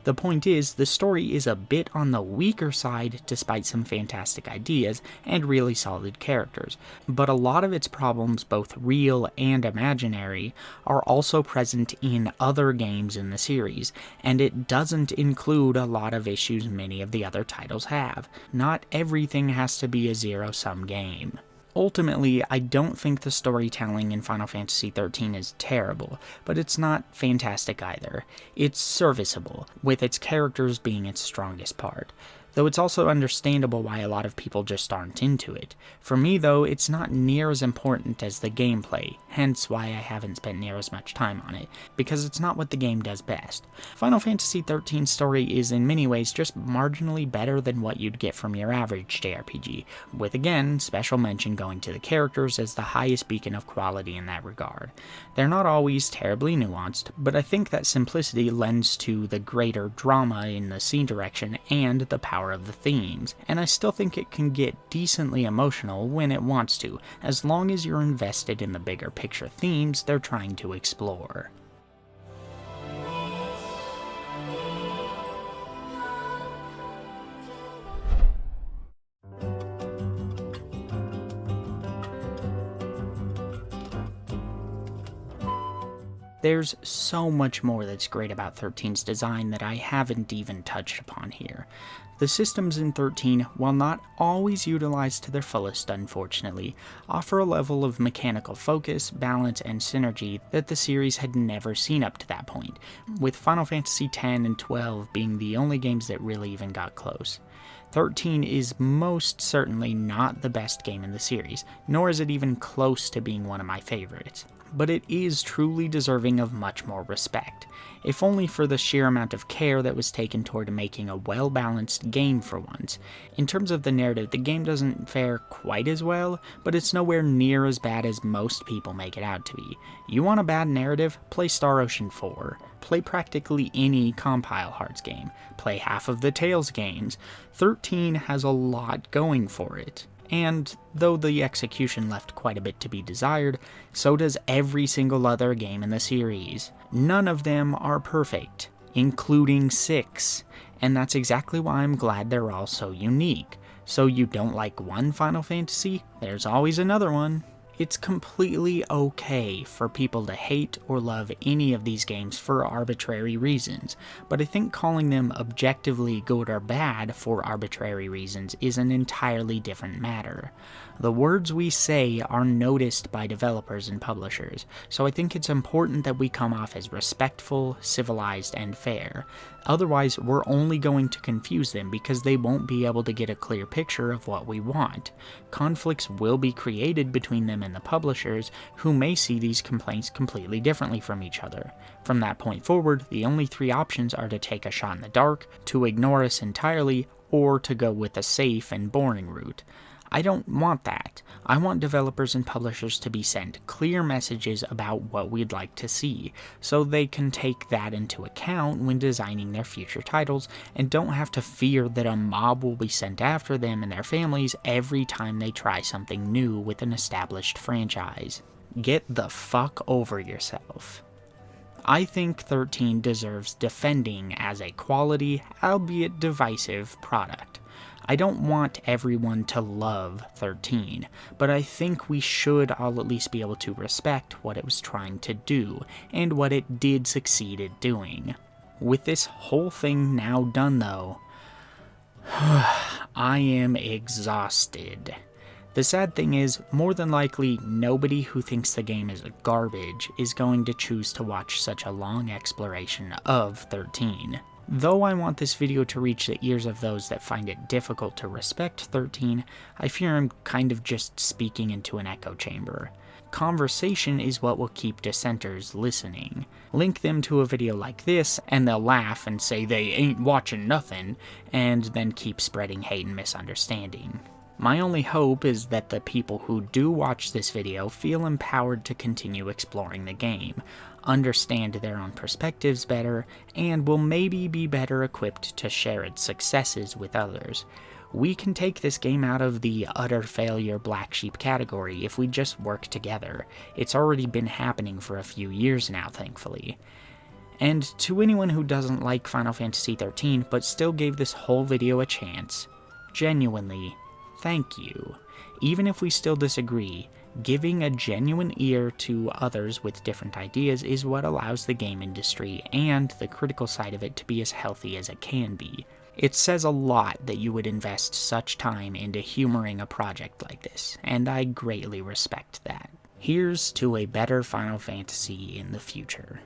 The point is, the story is a bit on the weaker side despite some fantastic ideas and really solid characters, but a lot of its problems, both real and imaginary, are also present in other games in the series, and it doesn't include a lot of issues many of the other titles have. Not everything has to be a zero-sum game. Ultimately, I don't think the storytelling in Final Fantasy XIII is terrible, but it's not fantastic either. It's serviceable, with its characters being its strongest part. Though it's also understandable why a lot of people just aren't into it. For me though, it's not near as important as the gameplay, hence why I haven't spent near as much time on it, because it's not what the game does best. Final Fantasy XIII's story is in many ways just marginally better than what you'd get from your average JRPG, with again, special mention going to the characters as the highest beacon of quality in that regard. They're not always terribly nuanced, but I think that simplicity lends to the greater drama in the scene direction and the power of the themes, and I still think it can get decently emotional when it wants to, as long as you're invested in the bigger picture themes they're trying to explore. There's so much more that's great about 13's design that I haven't even touched upon here. The systems in 13, while not always utilized to their fullest unfortunately, offer a level of mechanical focus, balance, and synergy that the series had never seen up to that point, with Final Fantasy X and XII being the only games that really even got close. 13 is most certainly not the best game in the series, nor is it even close to being one of my favorites. But it is truly deserving of much more respect, if only for the sheer amount of care that was taken toward making a well-balanced game for once. In terms of the narrative, the game doesn't fare quite as well, but it's nowhere near as bad as most people make it out to be. You want a bad narrative? Play Star Ocean 4. Play practically any Compile Hearts game. Play half of the Tales games. 13 has a lot going for it. And though the execution left quite a bit to be desired, so does every single other game in the series. None of them are perfect, including 6, and that's exactly why I'm glad they're all so unique. So you don't like one Final Fantasy? There's always another one. It's completely okay for people to hate or love any of these games for arbitrary reasons, but I think calling them objectively good or bad for arbitrary reasons is an entirely different matter. The words we say are noticed by developers and publishers, so I think it's important that we come off as respectful, civilized, and fair. Otherwise, we're only going to confuse them because they won't be able to get a clear picture of what we want. Conflicts will be created between them and the publishers, who may see these complaints completely differently from each other. From that point forward, the only three options are to take a shot in the dark, to ignore us entirely, or to go with a safe and boring route. I don't want that. I want developers and publishers to be sent clear messages about what we'd like to see, so they can take that into account when designing their future titles, and don't have to fear that a mob will be sent after them and their families every time they try something new with an established franchise. Get the fuck over yourself. I think 13 deserves defending as a quality, albeit divisive, product. I don't want everyone to love 13, but I think we should all at least be able to respect what it was trying to do, and what it did succeed at doing. With this whole thing now done though, I am exhausted. The sad thing is, more than likely, nobody who thinks the game is garbage is going to choose to watch such a long exploration of 13. Though I want this video to reach the ears of those that find it difficult to respect 13, I fear I'm kind of just speaking into an echo chamber. Conversation is what will keep dissenters listening. Link them to a video like this, and they'll laugh and say they ain't watching nothing, and then keep spreading hate and misunderstanding. My only hope is that the people who do watch this video feel empowered to continue exploring the game, understand their own perspectives better, and will maybe be better equipped to share its successes with others. We can take this game out of the utter failure black sheep category if we just work together. It's already been happening for a few years now, thankfully. And to anyone who doesn't like Final Fantasy XIII but still gave this whole video a chance, genuinely, thank you. Even if we still disagree, giving a genuine ear to others with different ideas is what allows the game industry and the critical side of it to be as healthy as it can be. It says a lot that you would invest such time into humoring a project like this, and I greatly respect that. Here's to a better Final Fantasy in the future.